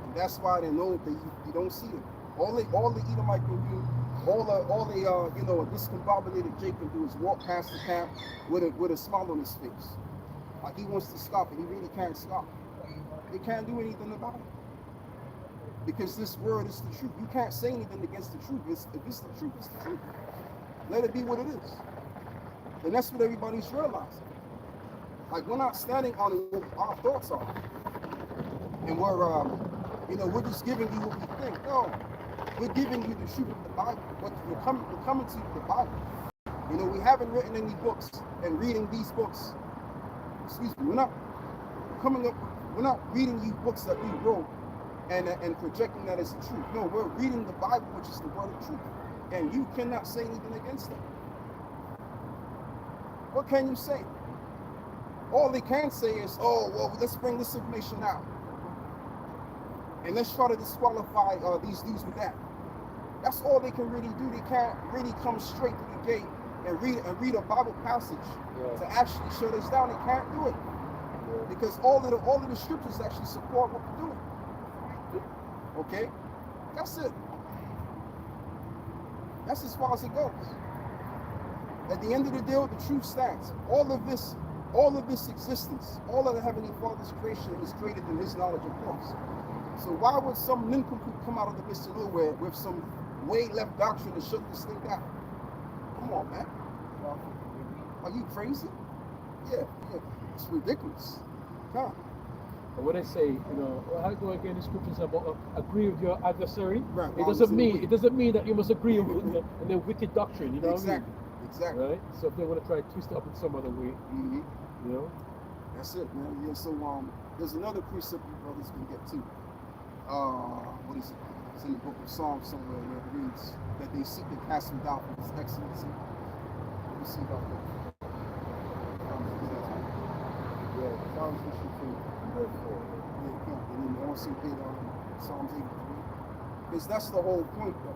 And that's why they know that you don't see them. All the Edomite can do, all the you know, discombobulated Jake can do is walk past the camp with a smile on his face. Like he wants to stop it, he really can't stop. They can't do anything about it. Because this word is the truth. You can't say anything against the truth. If it's the truth, it's the truth. Let it be what it is. And that's what everybody's realizing. Like we're not standing on what our thoughts are. And we're just giving you what we think. No. We're giving you the truth of the Bible. We're coming to the Bible. You know, we haven't written any books and reading these books. Excuse me, we're not reading you books that we wrote and projecting that as the truth. No, we're reading the Bible, which is the word of truth. And you cannot say anything against it. What can you say? All they can say is, oh, well, let's bring this information out. And let's try to disqualify these dudes with that. That's all they can really do. They can't really come straight to the gate and read a Bible passage to actually shut us down. They can't do it. Because all of the scriptures actually support what we're doing. Okay? That's it. That's as far as it goes. At the end of the day, the truth stands. All of this existence, all of the Heavenly Father's creation is created in His knowledge, of course. So why would some nincompoop come out of the midst of nowhere with some way left doctrine to shut this thing down? Come on, man. Are you crazy? Yeah. It's ridiculous. Huh?
But when they say, you know, how do I get in the scriptures about agree with your adversary?
Right.
It doesn't mean that you must agree with the wicked doctrine. You know what I mean?
Exactly.
Right. So if they want to try to twist it up in some other way, you know.
That's it, man. Yeah. So there's another precept you brothers can get too. What is it? It's in the book of Psalms somewhere where it reads that they seek to cast him down from His excellency. Let me see about that.
Yeah, Psalms 52, verse 4.
Yeah, and then also get Psalms 83. Because that's the whole point. The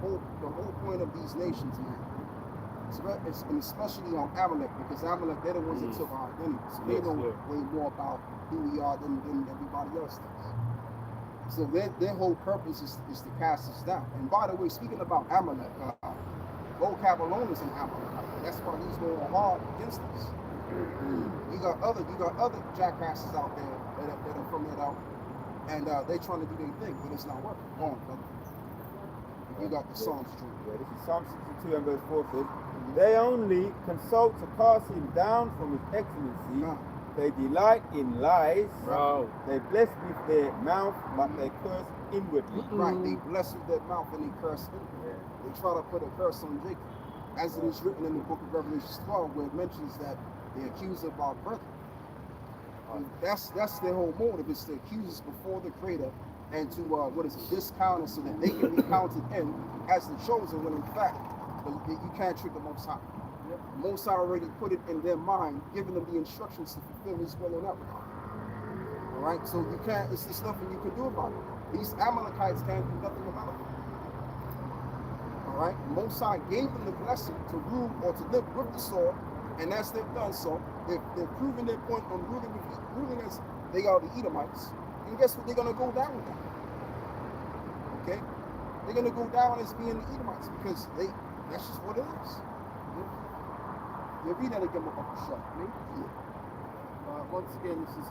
whole point of these nations, man. And especially on Amalek, because Amalek, they're the ones that took our identity. So they know way more about who we are than everybody else does. So their whole purpose is to cast us down. And by the way, speaking about Amalek, vocab alone is an Amalek. That's why he's going hard against us. You got other jackasses out there that are from that out, and they're trying to do their thing, but it's not working. Go on, brother. You got the Psalms true.
Yeah, this is Psalm 62 and verse 4 says, they only consult to cast him down from His excellency. They delight in lies. They bless with their mouth, but they curse inwardly.
Right, they bless with their mouth and they curse inwardly. They try to put a curse on Jacob. As it is written in the book of Revelation 12, where it mentions that they accuse of our brethren. That's their whole motive, is to accuse us before the Creator and to discount us so that they can be counted in as the chosen, when in fact you can't trick the Most High. The Most High already put it in their mind, giving them the instructions to fulfill His will and everything. All right, so you can't. There's nothing you can do about it. These Amalekites can't do nothing about it. All right? Most High gave them the blessing to rule or to live with the sword, and as they've done so, they're proving their point on ruling as they are the Edomites. And guess what? They're going to go down with that. Okay? They're going to go down as being the Edomites because that's just what it is. You read that again about the shot, right? Yeah.
Once again, this is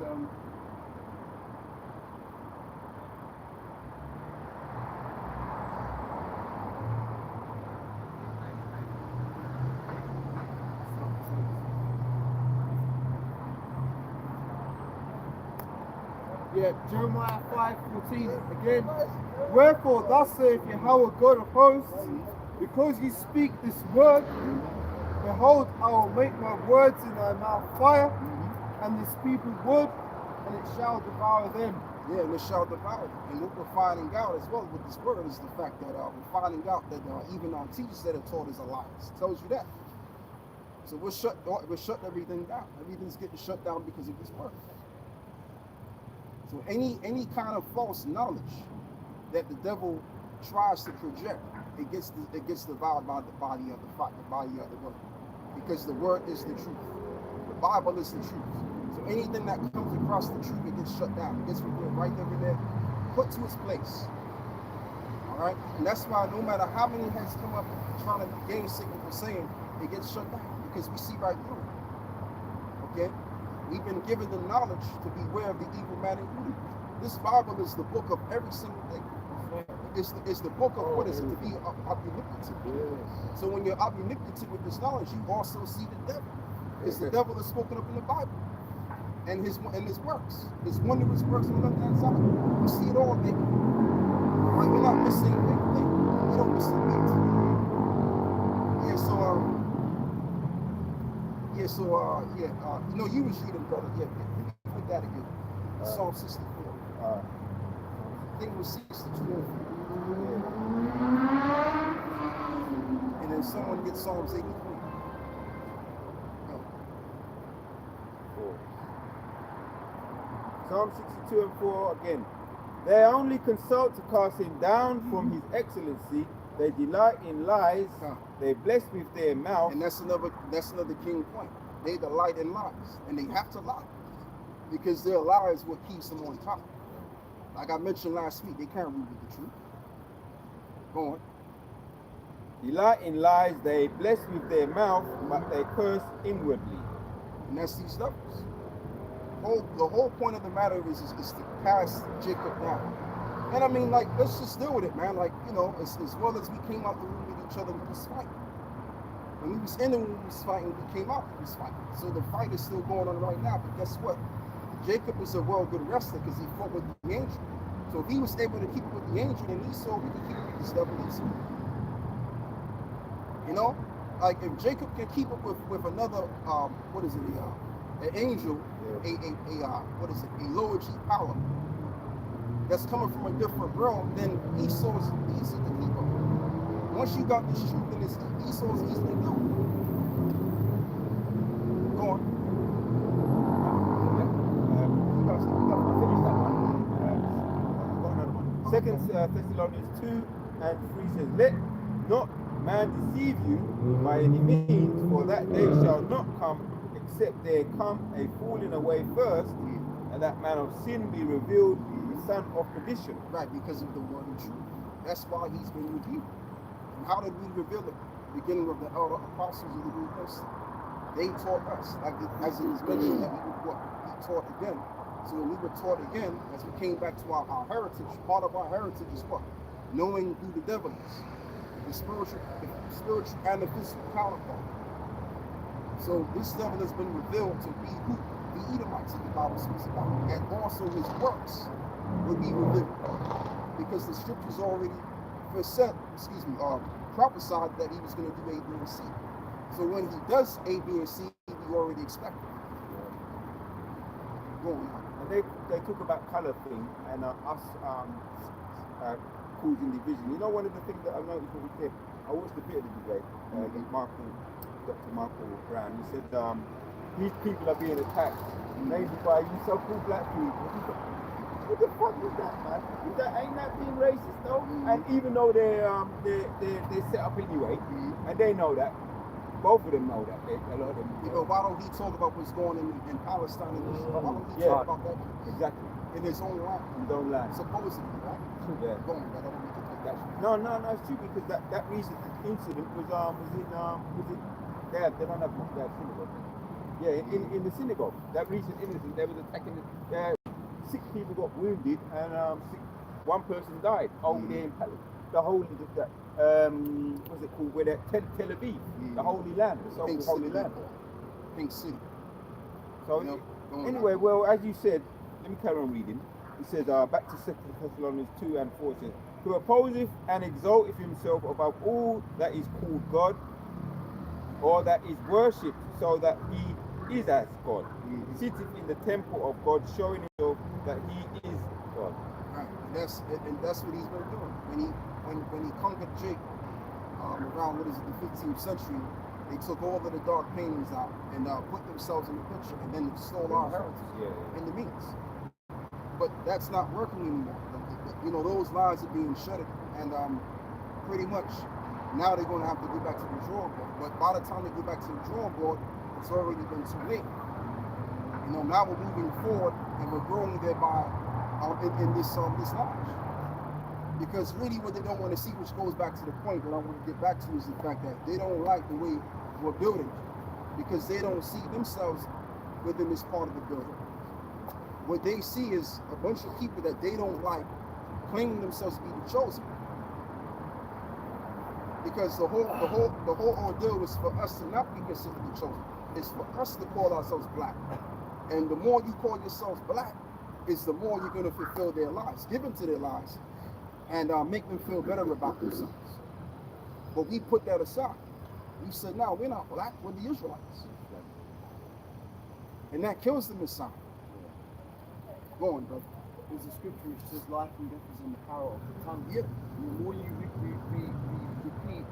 Jeremiah 5:14 again. Wherefore thus saith Yahweh God of hosts, because ye speak this word, behold, I will make my words in thy mouth fire, and this people wood, and it shall devour them.
Yeah, and it shall devour them. And what we're finding out as well with this word is the fact that we're finding out that even our teachers that are taught as lies. Tells you that. So we're shutting everything down. Everything's getting shut down because of this word. So any kind of false knowledge that the devil tries to project, it gets devoured by the body of the word, because the word is the truth. The Bible is the truth. So anything that comes across the truth, it gets shut down. It gets revealed right there, put to its place. All right, and that's why no matter how many heads come up trying to gain signal for saying, it gets shut down because we see right through it. Okay. We've been given the knowledge to beware of the evil man in you. This Bible is the book of every single thing. It's the book of what is it to be omnipotent. So when you're omnipotent with this knowledge, you also see the devil. It's the devil that's spoken up in the Bible, and his works, his wondrous works on the left hand side. You see it all there. Right? We're not missing anything. We don't miss a beat. You was reading, brother. Yeah, put that again. Psalm 64. I think it was 62. And then someone gets Psalms 83.
Psalm 62 and 4 again. They only consult to cast him down from his excellency. They delight in lies. They bless with their mouth.
And that's another king point. They delight in lies, and they have to lie because their lie is what keeps them on top. Like I mentioned last week, they can't rule with the truth. Go on.
Delight in lies, they bless with their mouth, but they curse inwardly.
And that's these devils. The whole point of the matter is to cast Jacob down. And I mean, like, let's just deal with it, man. Like, as well as we came out the room with each other, we was fighting. When we was in the room, we was fighting. We came out, we was fighting. So the fight is still going on right now. But guess what? Jacob is a well good wrestler because he fought with the angel. So if he was able to keep it with the angel, then Esau, we can keep it with this devil Esau. Like if Jacob can keep it with another, an angel, a lower G power that's coming from a different realm, then Esau is easy to keep up. Once you got this truth in this, Esau is easy to do. Go on.
Second Thessalonians 2 and 3 says, let not man deceive you by any means, for that day shall not come, except there come a falling away first, and that man of sin be revealed, the son of perdition.
Right, because of the word of truth. That's why he's been revealed. And how did we reveal it? Beginning with the elder apostles of the New Testament. They taught us, as it is mentioned that we taught again. So when we were taught again, as we came back to our heritage, part of our heritage is what? Knowing who the devil is. The spiritual and the physical counterpart. So this devil has been revealed to be who? The Edomites that the Bible speaks about. And also his works will be revealed. Because the scriptures already prophesied that he was going to do A, B, and C. So when he does A, B, and C, we already expect it. Go on.
And they talk about color thing and us causing division. One of the things that I noticed when we came, I watched the bit of the debate, Dr. Michael Brown. He said these people are being attacked mainly by you so-called black people. What the fuck is that, man? Ain't that being racist though? And even though they set up anyway, and they know that, both of them know that. A lot of them.
Yeah, but why don't he talk about what's going on in Palestine and Israel? Why don't he talk about that
Exactly.
in his own land?
In his own land.
Supposedly, right?
Yeah.
Go on, I don't want to take that.
No, it's true because that recent incident was in they don't have much that synagogue. Yeah, in the synagogue. That recent incident, they was attacking the 6 people got wounded and one person died over there in Palestine. The holy what's it called? Where that Tel Aviv, the Holy Land, the so-called Holy Land.
Pink City.
So anyway, well, as you said, let me carry on reading. It says, back to 2 Thessalonians 2 and 4 says, who opposeth and exalteth himself above all that is called God, or that is worshipped, so that he is as God, sitteth in the temple of God, showing himself that he is God.
Right. And that's what he's been doing. When he conquered Jake around the 15th century, they took all of the dark paintings out and put themselves in the picture, and then stole our heritage in the means. But that's not working anymore. You know, those lies are being shuttered, and pretty much now they're going to have to go back to the drawing board. But by the time they go back to the drawing board, it's already been too late. You know, now we're moving forward and we're growing thereby in this knowledge. Because really what they don't want to see, which goes back to the point that I want to get back to, is the fact that they don't like the way we're building, because they don't see themselves within this part of the building. What they see is a bunch of people that they don't like claiming themselves to be the chosen. Because the whole ordeal is for us to not be considered the chosen. It's for us to call ourselves black. And the more you call yourselves black, is the more you're going to fulfill their lies, give into their lies, and make them feel better about themselves. But we put that aside. We said, no, we're not black, we're the Israelites. And that kills them inside. Go on, brother.
There's a scripture which says life and death is in the power of the tongue.
Yeah.
And the more you repeat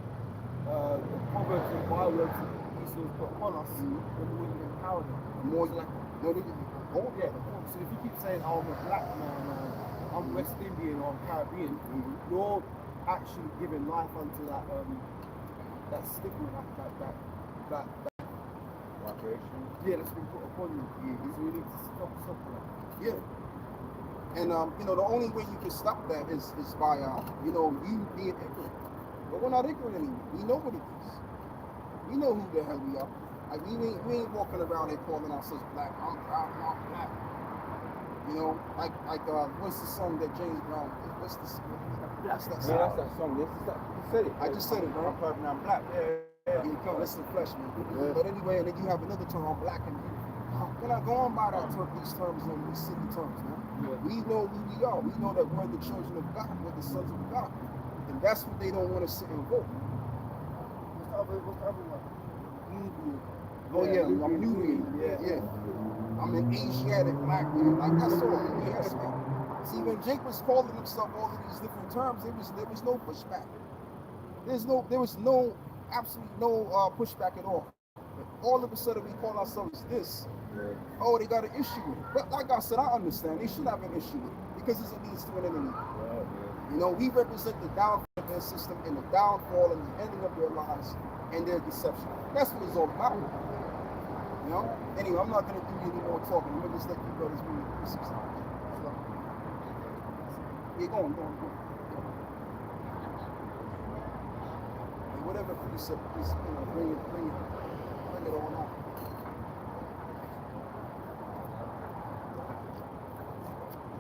the proverbs and bywords that these things put upon us, the more you empower them.
The more you
So if you keep saying, oh, I'm a black man, or I'm West Indian, or I'm Caribbean, you're actually giving life unto that stigma, that
Vibration.
yeah, that's been put upon you. So you need to stop that.
Yeah. And you know, the only way you can stop that is by you know, you being ignorant. But we're not ignorant anymore. We know what it is. We know who the hell we are. Like we ain't walking around here calling ourselves black. I'm proud, I'm black. You know, like what's the song that James Brown did? What's that song?
That's that song. You said it.
I just said it, bro.
I'm proud and I'm black. Yeah.
You come, that's the flesh, man. Yeah. But anyway, and then you have another term on black and beautiful. We're not going by these terms and these city terms, man. Yeah. We know who we are. We know that we're the children of God. We're the sons of God. And that's what they don't want to sit and vote.
What's the other one? Nubian.
Oh yeah, I'm Nubian. Yeah. I'm an Asiatic black man. Like that's all. Yes, man. See, when Jake was calling himself all of these different terms, there was no pushback. There was absolutely no pushback at all. But all of a sudden we call ourselves this. Oh, they got an issue with it. But like I said, I understand. They should have an issue with it because it's a means to an enemy. You know, we represent the downfall of their system and the downfall and the ending of their lives and their deception. That's what it's all about. You know? Anyway, I'm not going to do any more talking. I'm going to just let you brothers read the 6 times. Yeah, go on. And whatever precept, please, you know, bring it on out.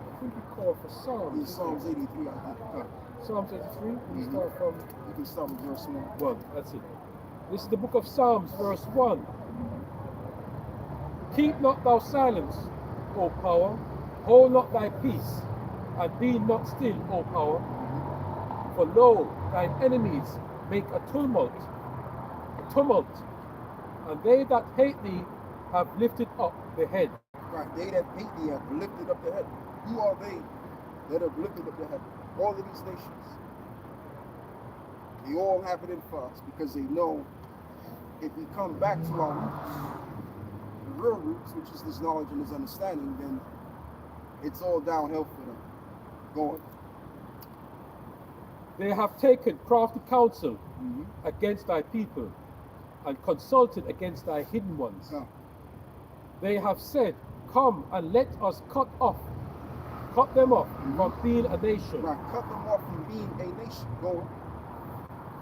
I think we call for Psalms.
In Psalms 83, I think.
Psalms 83. We start from
You can start with verse 1.
1. That's it. This is the book of Psalms, verse 1. Keep not thou silence, O power, hold not thy peace, and be not still, O power. For lo, thine enemies make a tumult, and they that hate thee have lifted up the head.
Right, they that hate thee have lifted up the head. Who are they that have lifted up the head? All of these nations. They all have it in for us because they know if we come back to our roots, the real roots, which is this knowledge and this understanding, then it's all downhill for them. Go on.
They have taken crafty counsel
Mm-hmm.
against thy people and consulted against thy hidden ones.
Huh.
They have said, come and let us cut them off from being a nation,
Right, cut them off from being a nation. Go on.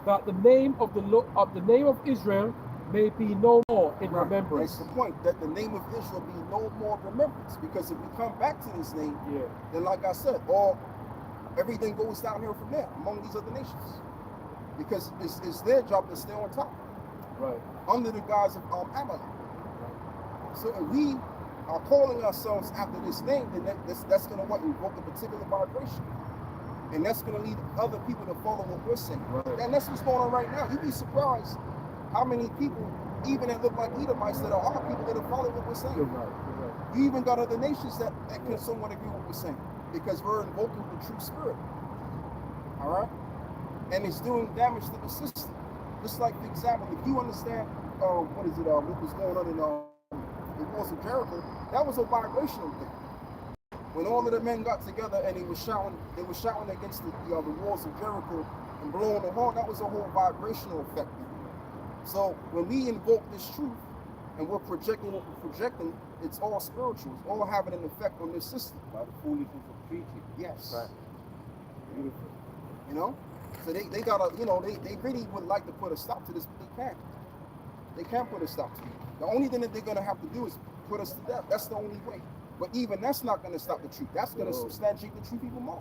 that the name of the name of Israel may be no more in
Right.
remembrance.
That's the point, that the name of Israel be no more remembrance. Because if we come back to this name,
Yeah.
then like I said, everything goes downhill from there among these other nations. Because it's their job to stay on top,
Right.
under the guise of Amalek. So if we are calling ourselves after this name, then that's going to invoke a particular vibration. And that's going to lead other people to follow what we're saying.
Right.
And that's what's going on right now. You'd be surprised how many people, even that look like Edomites, that are our people that are following what we're saying.
You're right. You're right.
You even got other nations that can somewhat agree with what we're saying, because we're invoking the true spirit. All right? And it's doing damage to the system. Just like, for example, if you understand, what was going on in the walls of Jericho, that was a vibrational thing. When all of the men got together and they were shouting against the walls of Jericho and blowing the horn, that was a whole vibrational effect. So when we invoke this truth and we're projecting what we're projecting, it's all spiritual. It's all having an effect on this system.
By the foolishness of preaching.
Yes.
Right.
Beautiful.
You know? So they gotta, they really would like to put a stop to this, but they can't. They can't put a stop to it. The only thing that they're gonna have to do is put us to death. That's the only way. But even that's not gonna stop the truth. That's gonna substantiate the truth even more.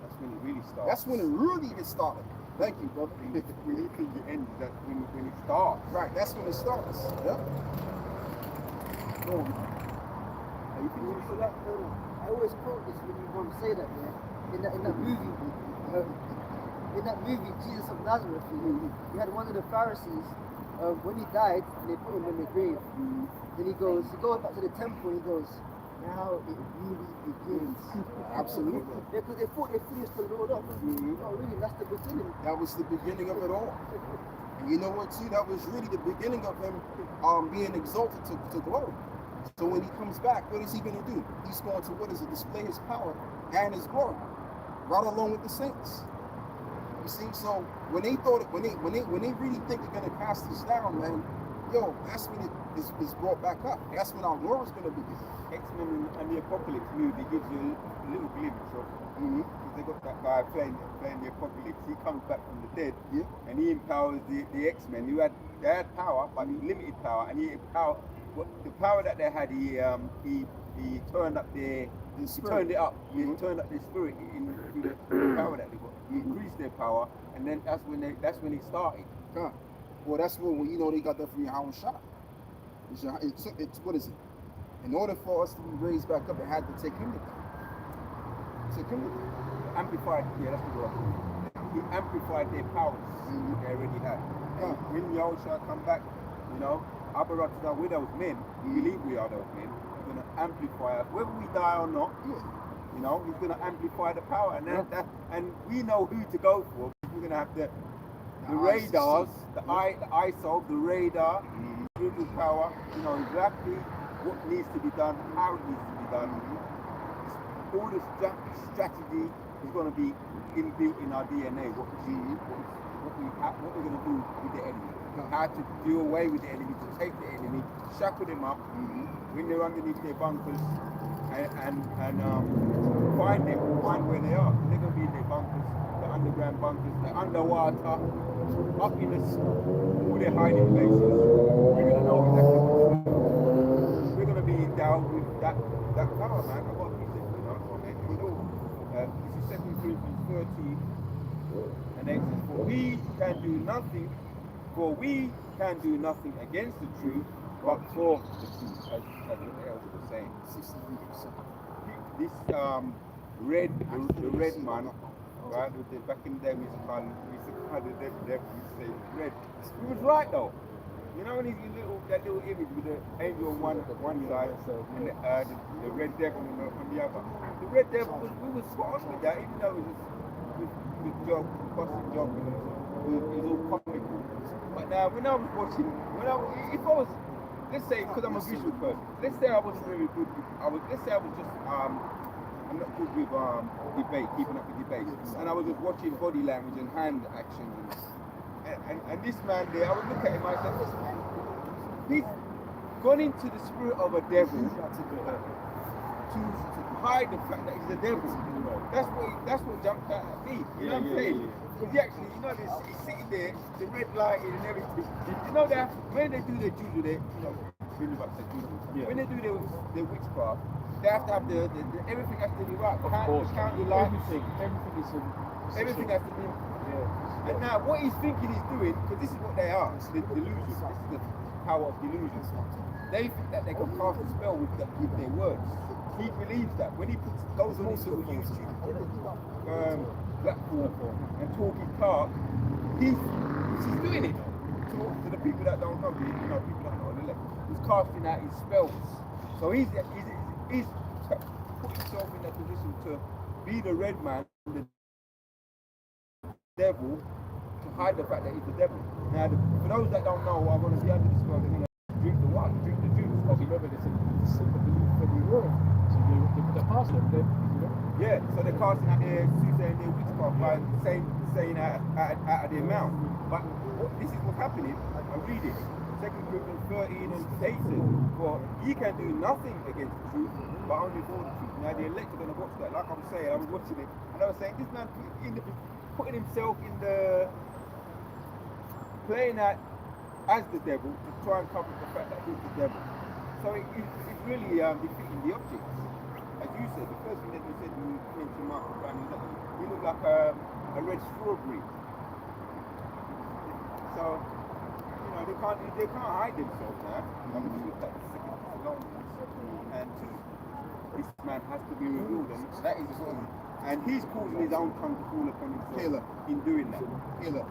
That's when it really starts.
That's when it really gets started. Thank you, brother.
When you think the end, that's when it starts.
Right, that's when it starts. Yeah. Go on.
Are you thinking for that? I always quote this when you say that, yeah. In that movie, Jesus of Nazareth, you had one of the Pharisees. When he died, and they put him in the grave. Then he goes back to the temple. And he goes, now it really begins.
Absolutely.
Yeah, because they thought they finished the Lord off. No, really, that's the beginning.
That was the beginning of it all. And you know what, too? That was really the beginning of him being exalted to glory. So when he comes back, what is he going to do? He's going to display his power and his glory, right along with the saints. You see, so when they really think they're gonna cast us down, man, that's when it is brought back up. That's when our glory is gonna begin.
X-Men and the Apocalypse movie gives you a little glimpse of. Because they got that guy playing the Apocalypse. He comes back from the dead, and he empowers the X-Men. They had power, but limited power, and the power that they had, he turned up he turned it up. He turned up their spirit in the power that they got. He increased their power, and then that's when it started.
Huh. Well, that's when they got that from Yahweh Shah. It's what is it? In order for us to be raised back up, it had to take him to die.
Amplified, that's the word. He amplified their powers they already had. And when Yahweh Shah come back, Abaratza, we're those men. We believe we are those men. We're gonna amplify it, whether we die or not. He's going to amplify the power, and we know who to go for. We're going to have the radars, the ISO, the radar, spiritual power. Exactly what needs to be done, how it needs to be done. All the strategy is going to be inbuilt in our DNA. What we're going to do with the enemy, how to do away with the enemy, to take the enemy, shackle them up when they're underneath their bunkers. And find where they are. They're going to be in their bunkers, the underground bunkers, the underwater, up in all their hiding places. We're going to know exactly what to do. We're going to be endowed with that power, man. I've got to be this, this is 2 Corinthians 13 and 8 says, for we can do nothing against the truth, but for the truth, as the elder was saying.
63%.
This the red man, right? Back in the day, we used to call the devil, we used to say red. He was right though. When that little image with the angel on one side and the red devil on the other. The red devil we was spot on with that, even though it was with joke, busting joke, it was all comical. But now when I was watching, if I was, let's say, because I'm a visual person, let's say I wasn't very good. Let's say I was just I'm not good with debate, keeping up with debate. And I was just watching body language and hand actions. And this man there, I would look at him, I said, this man, he's gone into the spirit of a devil to hide the fact that he's a devil. That's what jumped out at me. You know what I'm saying? Because he actually, you know, he's sitting there, the red lighting and everything. You know that when they do their juju, they, you know, when they do their witchcraft, they have to have the everything has to be right. Count the lights. Everything has to be. Yeah. And now what he's thinking he's doing, because this is what they are, it's the delusion. This is the power of delusion. They think that they can cast a spell with their words. He believes that. When he goes on his little YouTube platform and talking talk, he's doing it to the people that don't know, people that know on the left. He's casting out his spells. So he's put himself in that position to be the red man, the devil, to hide the fact that he's the devil. Now, for those that don't know, are going to be under the spell, they're going to drink the what? Drink the juice.
Because remember, it's a simple belief for the world. So they're passing them,
yeah, so they're casting out their soothsaying, their witchcraft by saying out of their mouth. But this is what's happening. I read it. 2 Corinthians 13 and 8 says, for ye can do nothing against the truth, but only for the truth. Now the elect are going to watch that. Like I was saying, I was watching it, and I was saying, this man putting himself in the, playing out as the devil to try and cover the fact that he's the devil. So it's really defeating the object. As you said, the first thing that you said when you mentioned Michael Brown is that he looked like a red strawberry. So, you know, they can't hide themselves now. I mean, just look at the second alone. And two, this man has to be revealed, and that is sort of, and he's causing his own tongue to fall upon himself in doing that.
Killer.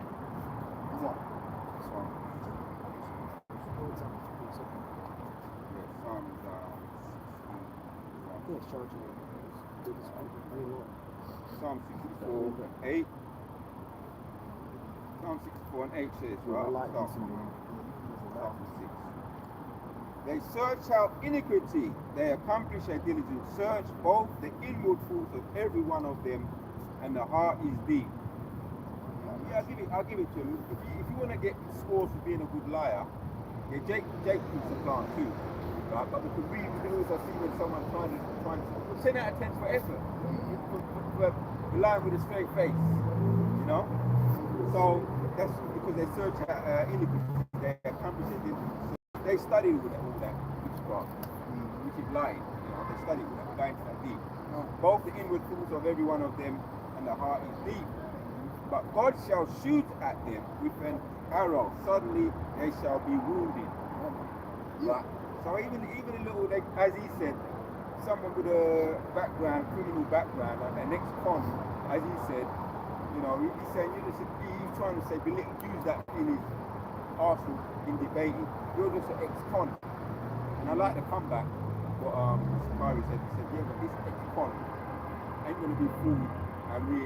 Psalm 64 and 8. Psalm 64 and 8 says, right? Start from 6. They search out iniquity, they accomplish a diligent search, both the inward thoughts of every one of them, and the heart is deep. Yeah, I'll give it to him. If you want to get scores for being a good liar, yeah, Jake keeps the plant too. Right? But we can also see when someone's trying to 10 out of 10 for effort. For lying with a straight face. You know? So that's because they search out iniquity, they accomplish it. They study with all that witchcraft, which is lying. You know, they study with that, lying to that deep. Both the inward thoughts of every one of them and the heart is deep. But God shall shoot at them with an arrow. Suddenly they shall be wounded. Right? So even a little, as he said, someone with a background, criminal background, an ex-con, as he said, you know, he's saying, he's trying to say, use that in his arsenal in debating. You're just an ex-con. And I like the comeback, what Murray said. He said, yeah, but this ex-con ain't going to be fooled, and we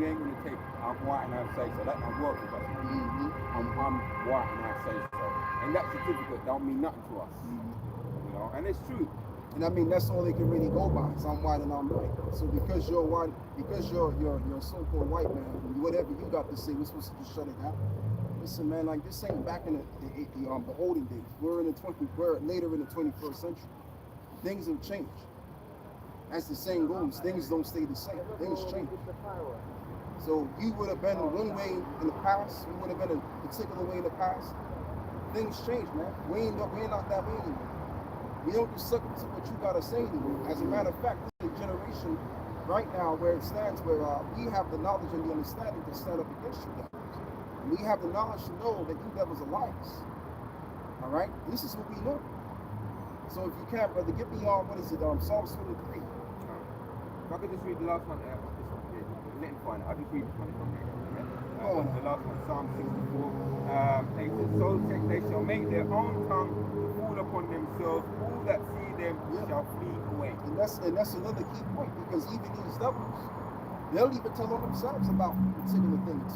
ain't going to take our white and our say so. That don't work with us. I'm white and I say so. And that certificate don't mean nothing to us. You know, and it's true.
And I mean, that's all they can really go by. So I'm white and I'm right. So because you're white, because you're a so-called white man, whatever you got to say, we're supposed to just shut it down. Listen, man, like this ain't back in the olden days. We're later in the 21st century. Things have changed. As the saying goes, things don't stay the same. Things change. So you would have been one way in the past. You would have been a particular way in the past. Things change, man. We're not that way anymore. We don't just suck to what you gotta say anymore. As a matter of fact, this is a generation right now where it stands where we have the knowledge and the understanding to stand up against you devils. And we have the knowledge to know that you devils are liars. All right? This is what we know. So if you can, brother, give me what is it? Psalms 23.
If I could just read the last one, let him find it. I'll just read this one from there. The last one, Psalm 64. It says, so they shall make their own tongue fall upon themselves. All that see them shall flee away.
And that's another key point, because even these devils, they'll even tell on themselves about particular things,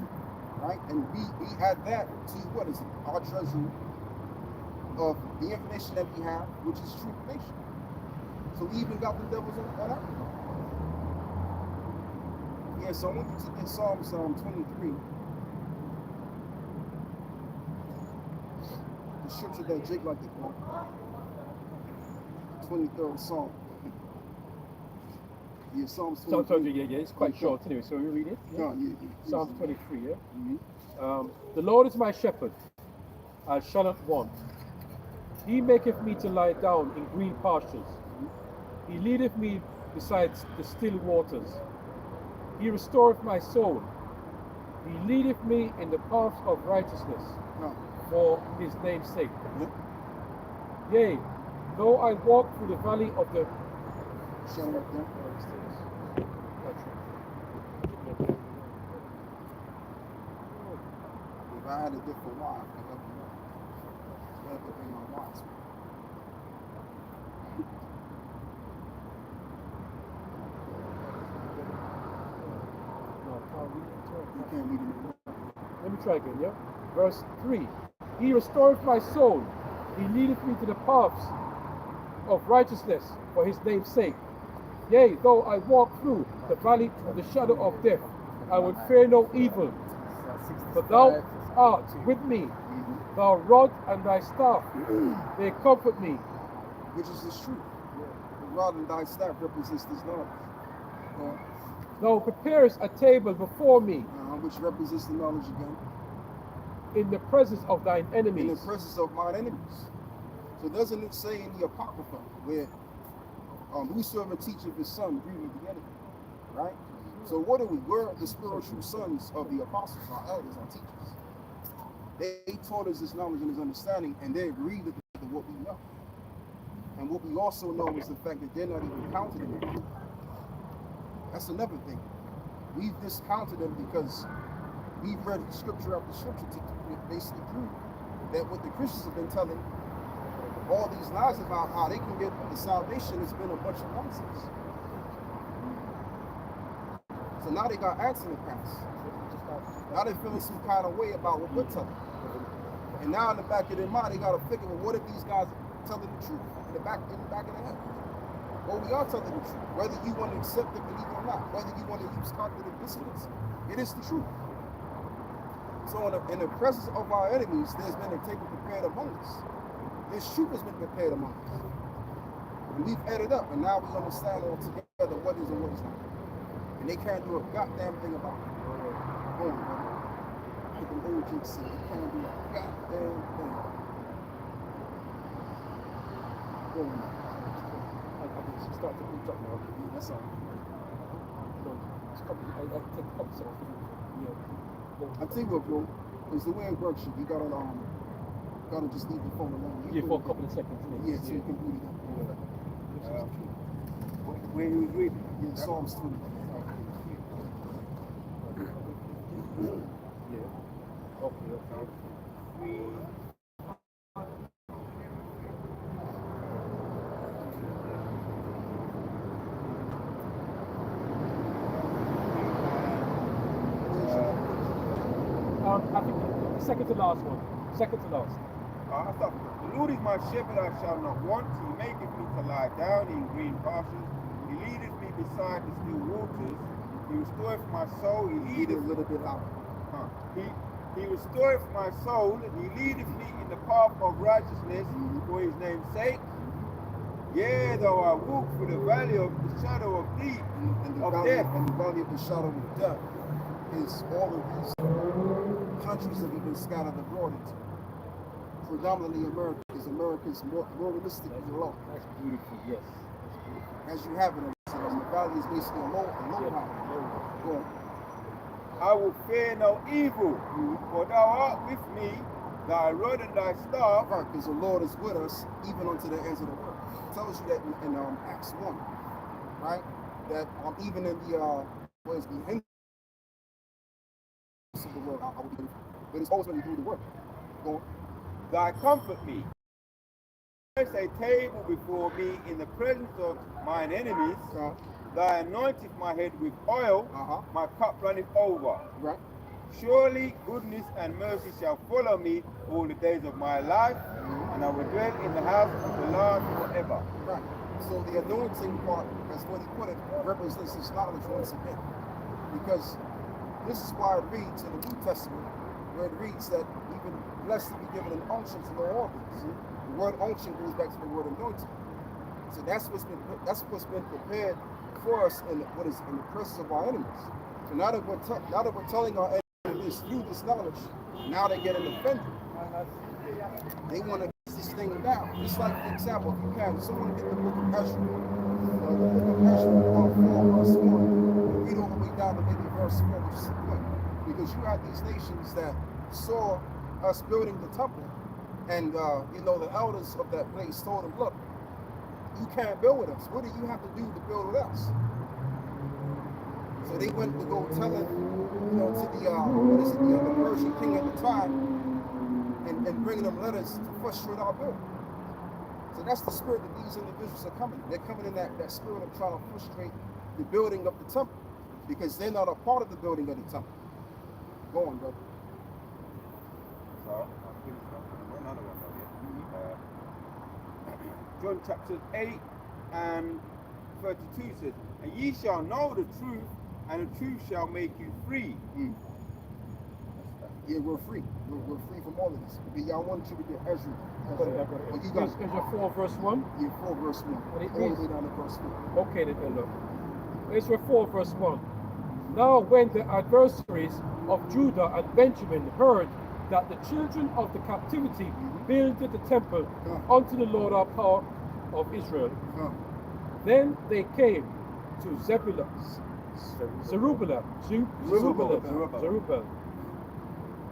right? And we add that to what is it? Our treasury of the information that we have, which is true information. So we even got the devils on our. Yeah, so when you took in Psalms 23, the scripture that Jake liked to quote, 23rd Psalm. Yeah, Psalms 23.
Psalm 23, yeah, it's quite short anyway, so we read it.
No, yeah.
Psalms 23, yeah.
Mm-hmm.
The Lord is my shepherd, I shall not want. He maketh me to lie down in green pastures. He leadeth me beside the still waters. He restoreth my soul. He leadeth me in the paths of righteousness
No.
for his name's sake.
Yep.
Yea, though I walk through the valley of the
Shadow of death. If I had a different wife, I could help you out. I have to bring my wives. You can't read it.
Let me try again, yeah? Verse 3. He restoreth my soul. He leadeth me to the paths of righteousness for his name's sake. Yea, though I walk through the valley of the shadow of death, I will fear no evil. For thou art with me, thy rod and thy staff, they comfort me.
Which is the truth. The rod and thy staff represents this knowledge.
Thou preparest a table before me
Which represents the knowledge again.
in the presence of thine
In the
enemies.
presence of mine enemies. So doesn't it say in the Apocrypha where whosoever teacheth his son grieveth the enemy, right? So what are we? We're the spiritual sons of the apostles, our elders, our teachers. They taught us this knowledge and this understanding, and they agreed with what we know. And what we also know is the fact that they're not even counted in the Bible. That's another thing. We've discounted them because we've read scripture after scripture to basically prove that what the Christians have been telling all these lies about how they can get the salvation has been a bunch of nonsense. So now they got answer to pass. Now they're feeling some kind of way about what we're telling. And now in the back of their mind, they got to figure, well, what if these guys are telling the truth in the back of their head? Well, we are telling the truth, whether you want to accept it, believe it or not, whether you want to use cognitive dissonance. It is the truth. So in the presence of our enemies, there's been a table prepared among us. This truth has been prepared among us. And we've added up, and now we understand all together what is and what is not. And they can't do a goddamn thing about it. Go on, brother. Like the old Jake said, they can't do a goddamn thing. Go on.
Start to build up now.
That's all.
I take a couple seconds. Yeah.
I tell you what, bro, is the way it works, you gotta just leave the phone alone.
Yeah, for a couple of seconds.
Yeah, so you can read it.
When he was reading,
Yeah, Psalms 20.
Yeah. Okay. I think the second to last one. Second to last.
I thought, the Lord is my shepherd, I shall not want. He maketh me to lie down in green pastures. He leadeth me beside the still waters. He restoreth my soul. He
Read it
leadeth
a little bit louder.
He restoreth my soul. He leadeth me in the path of righteousness for his name's sake. Yea, though I walk through the valley of the shadow of death,
And the valley of the shadow of death is all of these countries that we've been scattered abroad into. Predominantly America, because America is more realistic than the law.
That's beautiful, yes. That's beautiful.
As you have it, the valley is basically a low valley. Go on.
I will fear no evil, for thou art with me, thy rod and thy staff.
Right, because the Lord is with us even unto the ends of the world. It tells you that in Acts 1, right? That even in the what is the end of the world, I will be with you. But it's always when you do the work. Go on.
Thy comfort me. There's a table before me in the presence of mine enemies. Thy anointeth my head with oil, my cup runneth over.
Right.
Surely goodness and mercy shall follow me all the days of my life, and I will dwell in the house of the Lord forever.
Right. So the anointing part, as what he put it, represents his knowledge once again. Because this is why it reads in the New Testament, where it reads that even blessed to be given an unction to know all things. The word unction goes back to the word anointing. So that's what's been prepared for us in the presence of our enemies. So now that we're telling our enemies through this knowledge, now they're getting offended. They want to get this thing down. Just like, for example, if you can, someone get the book of Ezra. The book of Ezra, 4 verse 1, and read all the way down to maybe verse 4, which is the point. Because you had these nations that saw us building the temple, and the elders of that place told them, look, you can't build with us. What do you have to do to build with us? So they went to go tell it, to the Persian king at the time, and bringing them letters to frustrate our building. So that's the spirit that these individuals are coming. They're coming in that spirit of trying to frustrate the building of the temple, because they're not a part of the building of the temple. Go on, brother.
So I'll finish up another one. John chapter 8 and 32 says, and ye shall know the truth, and the truth shall make you free.
Yeah, we're free. We're free from all of this. But y'all want you to get Ezra. You got
Ezra 4 verse 1?
Yeah, 4 verse 1. All the way down to verse 4.
Okay, then look. Ezra 4 verse 1. Now when the adversaries of Judah and Benjamin heard that the children of the captivity builded the temple unto the Lord our power of Israel, then they came to Zerubbabel,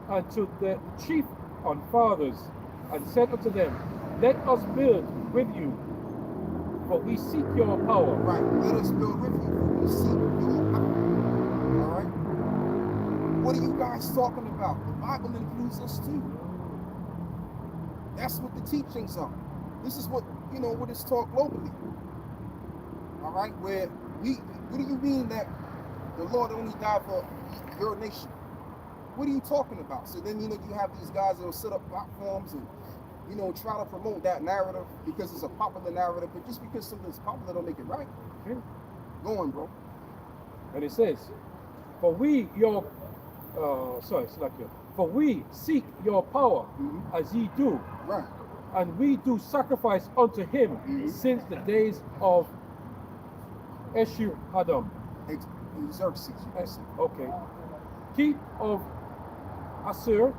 and to the chief on fathers, and said unto them, let us build with you, for we seek your power.
Right, let us build with you, for we seek your power. All right? What are you guys talking about? The Bible includes us too. That's what the teachings are. This is what is taught globally. All right, what do you mean that the Lord only died for your nation? What are you talking about? So then, you have these guys that will set up platforms and, try to promote that narrative because it's a popular narrative, but just because something's popular don't make it right.
Okay.
Go on, bro.
And it says, for we seek your power as ye do.
Right.
And we do sacrifice unto him since the days of Eshu-Hadam.
Xerxes.
Okay. Keep of Assur,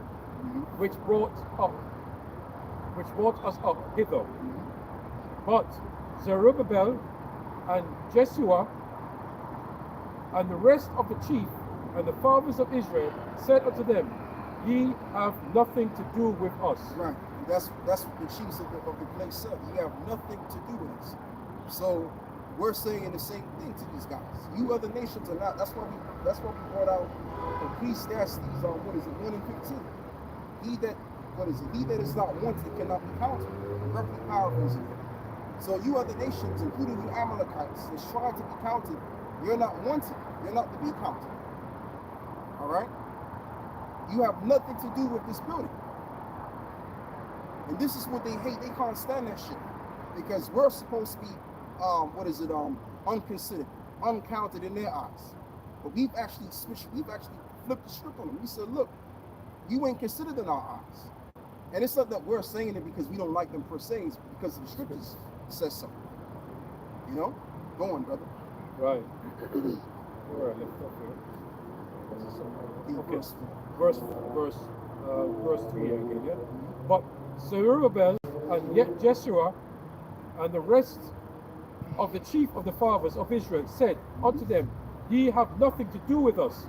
which brought us up hither. But Zerubbabel and Jeshua and the rest of the chief and the fathers of Israel said unto them, ye have nothing to do with us.
Right. That's what the chiefs of the place said. You have nothing to do with us. So we're saying the same thing to these guys. You other nations are not. That's why we brought out Ecclesiastes 1 and 15. He that is not wanted cannot be counted. Roughly paraphrasing. So you other nations, including you Amalekites, that's trying to be counted, you're not wanted. You're not to be counted. All right? You have nothing to do with this building. And this is what they hate. They can't stand that shit. Because we're supposed to be, unconsidered, uncounted in their eyes. But we've actually flipped the script on them. We said, look, you ain't considered in our eyes. And it's not that we're saying it because we don't like them per se, it's because the scriptures says so. Go on, brother.
Right. All right, let's stop here. Okay. Verse 3 again, yeah? But Zerubbabel and yet Jeshua and the rest of the chief of the fathers of Israel said unto them, ye have nothing to do with us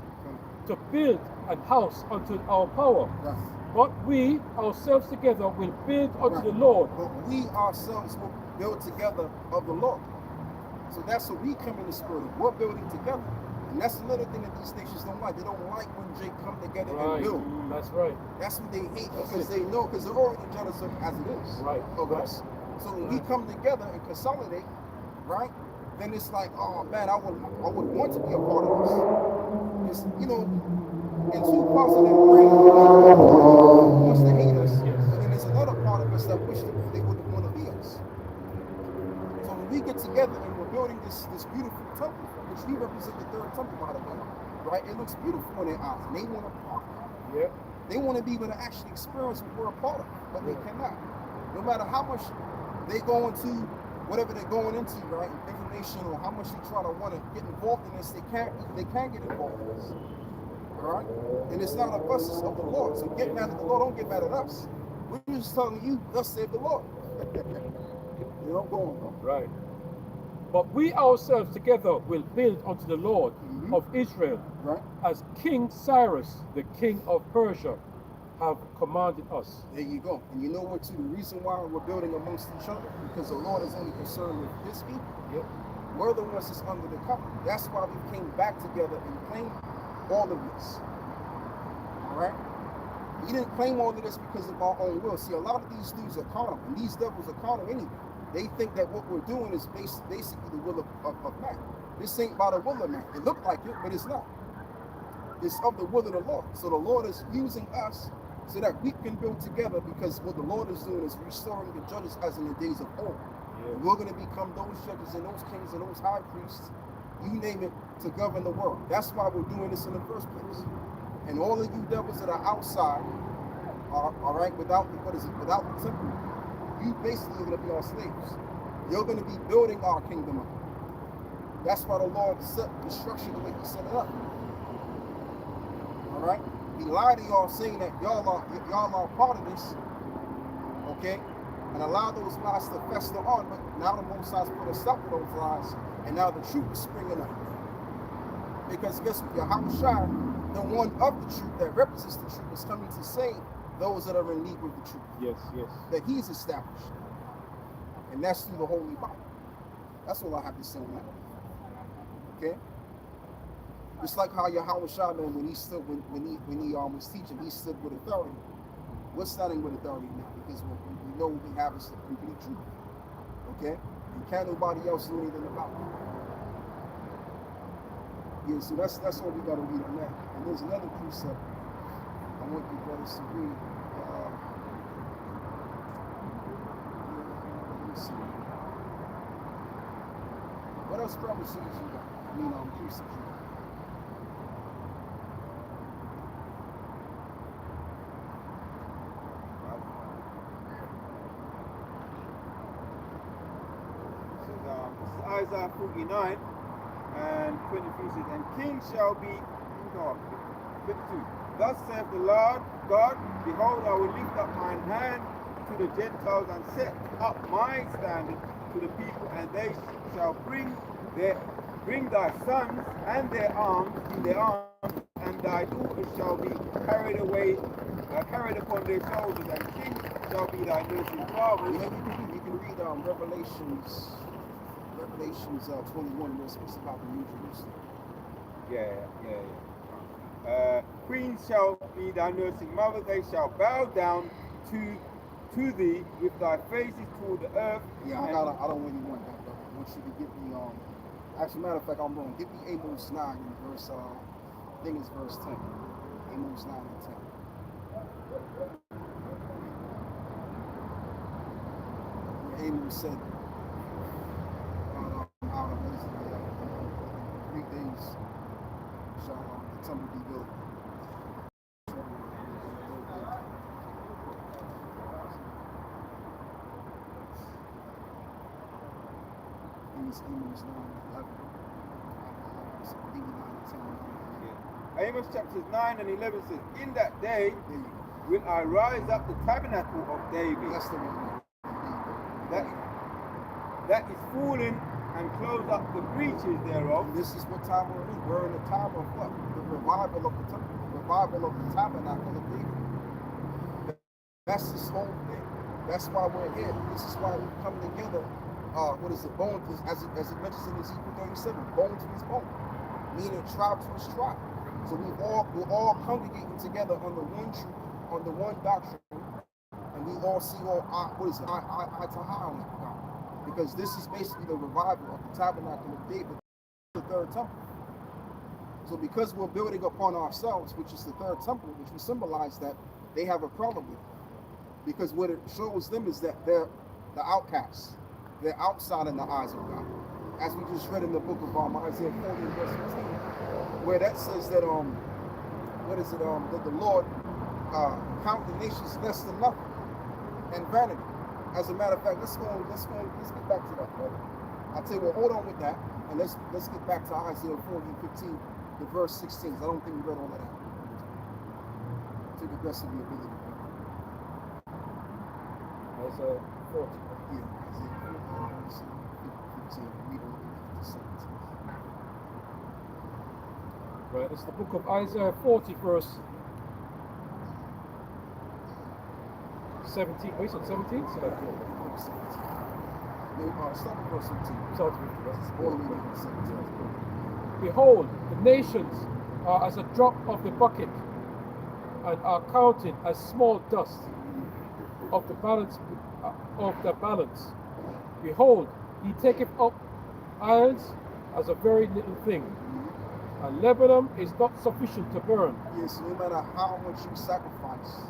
to build an house unto our power.
Right.
But we ourselves together will build unto the Lord.
But we ourselves will build together of the Lord. So that's what we come in the spirit of. We're building together. And that's another thing that these nations don't like. They don't like when they come together and build.
That's right.
That's what they hate because they know, because they're already jealous of as it is.
Right.
Of us. So when we come together and consolidate, right, then it's like, oh man, I would want to be a part of this. It's, in two parts of their brain, one wants to hate us, and then there's another part of us that wish that they would want to be us. So when we get together and we're building this beautiful temple, which we represent the third temple, by the way, right? It looks beautiful in their eyes, and they want to part.
Yeah.
They want to be able to actually experience what we're a part of, but they cannot. No matter how much they go into whatever they're going into, right? Information, or how much they try to want to get involved in this, they can't get involved in this. All right? And it's not of us, it's of the Lord. So get mad at the Lord, don't get mad at us. We're just telling you, thus save the Lord. You know, go on, bro.
Right. But we ourselves together will build unto the Lord of Israel,
Right?
as King Cyrus, the king of Persia, have commanded us.
There you go. And you know what, too? The reason why we're building amongst each other, because the Lord is only concerned with his people.
Yep.
We're the ones that's under the covenant. That's why we came back together and claimed all of this. All right? We didn't claim all of this because of our own will. See, a lot of these dudes are carnal, and these devils are carnal anyway. They think that what we're doing is basically the will of man. This ain't by the will of man. It looked like it, but it's not. It's of the will of the Lord. So the Lord is using us so that we can build together, because what the Lord is doing is restoring the judges as in the days of old. Yeah. We're going to become those judges and those kings and those high priests, you name it, to govern the world. That's why we're doing this in the first place. And all of you devils that are outside, all right, without the temple, you basically are going to be our slaves. You're going to be building our kingdom up. That's why the Lord set the structure the way he set it up. All right? We lie to y'all saying that y'all are part of this, okay? And allow those lies to fester on, but now the Most High's put a stop to those lies, and now the truth is springing up. Because guess what? Yahushua, the one of the truth that represents the truth, is coming to save those that are in need with the truth.
Yes, yes.
That he's established. And that's through the Holy Bible. That's all I have to say on that. Okay? Just like how Yahushua, man, when he stood, when he was teaching, he stood with authority. We're standing with authority now, because we know what we have is the complete truth. Okay? And can't nobody else do anything about it. Yeah, so that's all we gotta read on that. And there's another precept I want you brothers to read. Let me see. What else promises you got? I mean, precepts you got?
Isaiah 49 and 23 says, and kings shall be, 52. Thus saith the Lord God, behold, I will lift up mine hand to the Gentiles and set up my standard to the people, and they shall bring thy sons and their arms in their arms, and thy daughters shall be carried away, carried upon their shoulders, and kings shall be thy nursing fathers.
You can read Revelations 21, where it speaks about the New Jerusalem.
Queens shall be thy nursing mother, they shall bow down to thee with thy faces toward the earth.
Yeah, I don't really want that, brother. I want you to give me, actually, matter of fact, I'm wrong. Give me Amos 9 and verse, I think it's verse 10. Amos 9 and 10. Amos said, out of 3 days shall the temple be built. Amos 9, 11.
Amos chapters 9 and 11 says, in that day will I rise up the tabernacle of David.
That's the one.
That is fallen, and close up the breaches thereof.
And this is what time we're in. We're in the time of what? The revival of the temple, the revival of the tabernacle of David. That's this whole thing. That's why we're here. This is why we come together. What is it? Bone, as it mentions in Ezekiel 37, bone to his bone, meaning tribe to his tribe. So we're all congregating together on the one truth, on the one doctrine, and we all see eye to eye on it. Because this is basically the revival of the tabernacle of David, the third temple. So because we're building upon ourselves, which is the third temple, which we symbolize that, they have a problem with it. Because what it shows them is that they're the outcasts. They're outside in the eyes of God. As we just read in the book of Isaiah 40 verse 15, where that says that what is it that the Lord count the nations less than nothing and vanity. As a matter of fact, let's get back to that, brother. I'll tell you what, hold on with that, and let's get back to Isaiah 40:15 to verse 16. I don't think we read all of that. To the best of your ability.
Isaiah 40.
Yeah, Isaiah 40:15. Read all the way to 17.
Right, it's the book of Isaiah 40, verse 17. Wait, so 17? So that's
Start with verse 17.
Start with
All the way down to 17.
Behold, the nations are as a drop of the bucket, and are counted as small dust of the balance. Behold, he taketh up isles as a very little thing, and Lebanon is not sufficient to burn.
Yes, no matter how much you sacrifice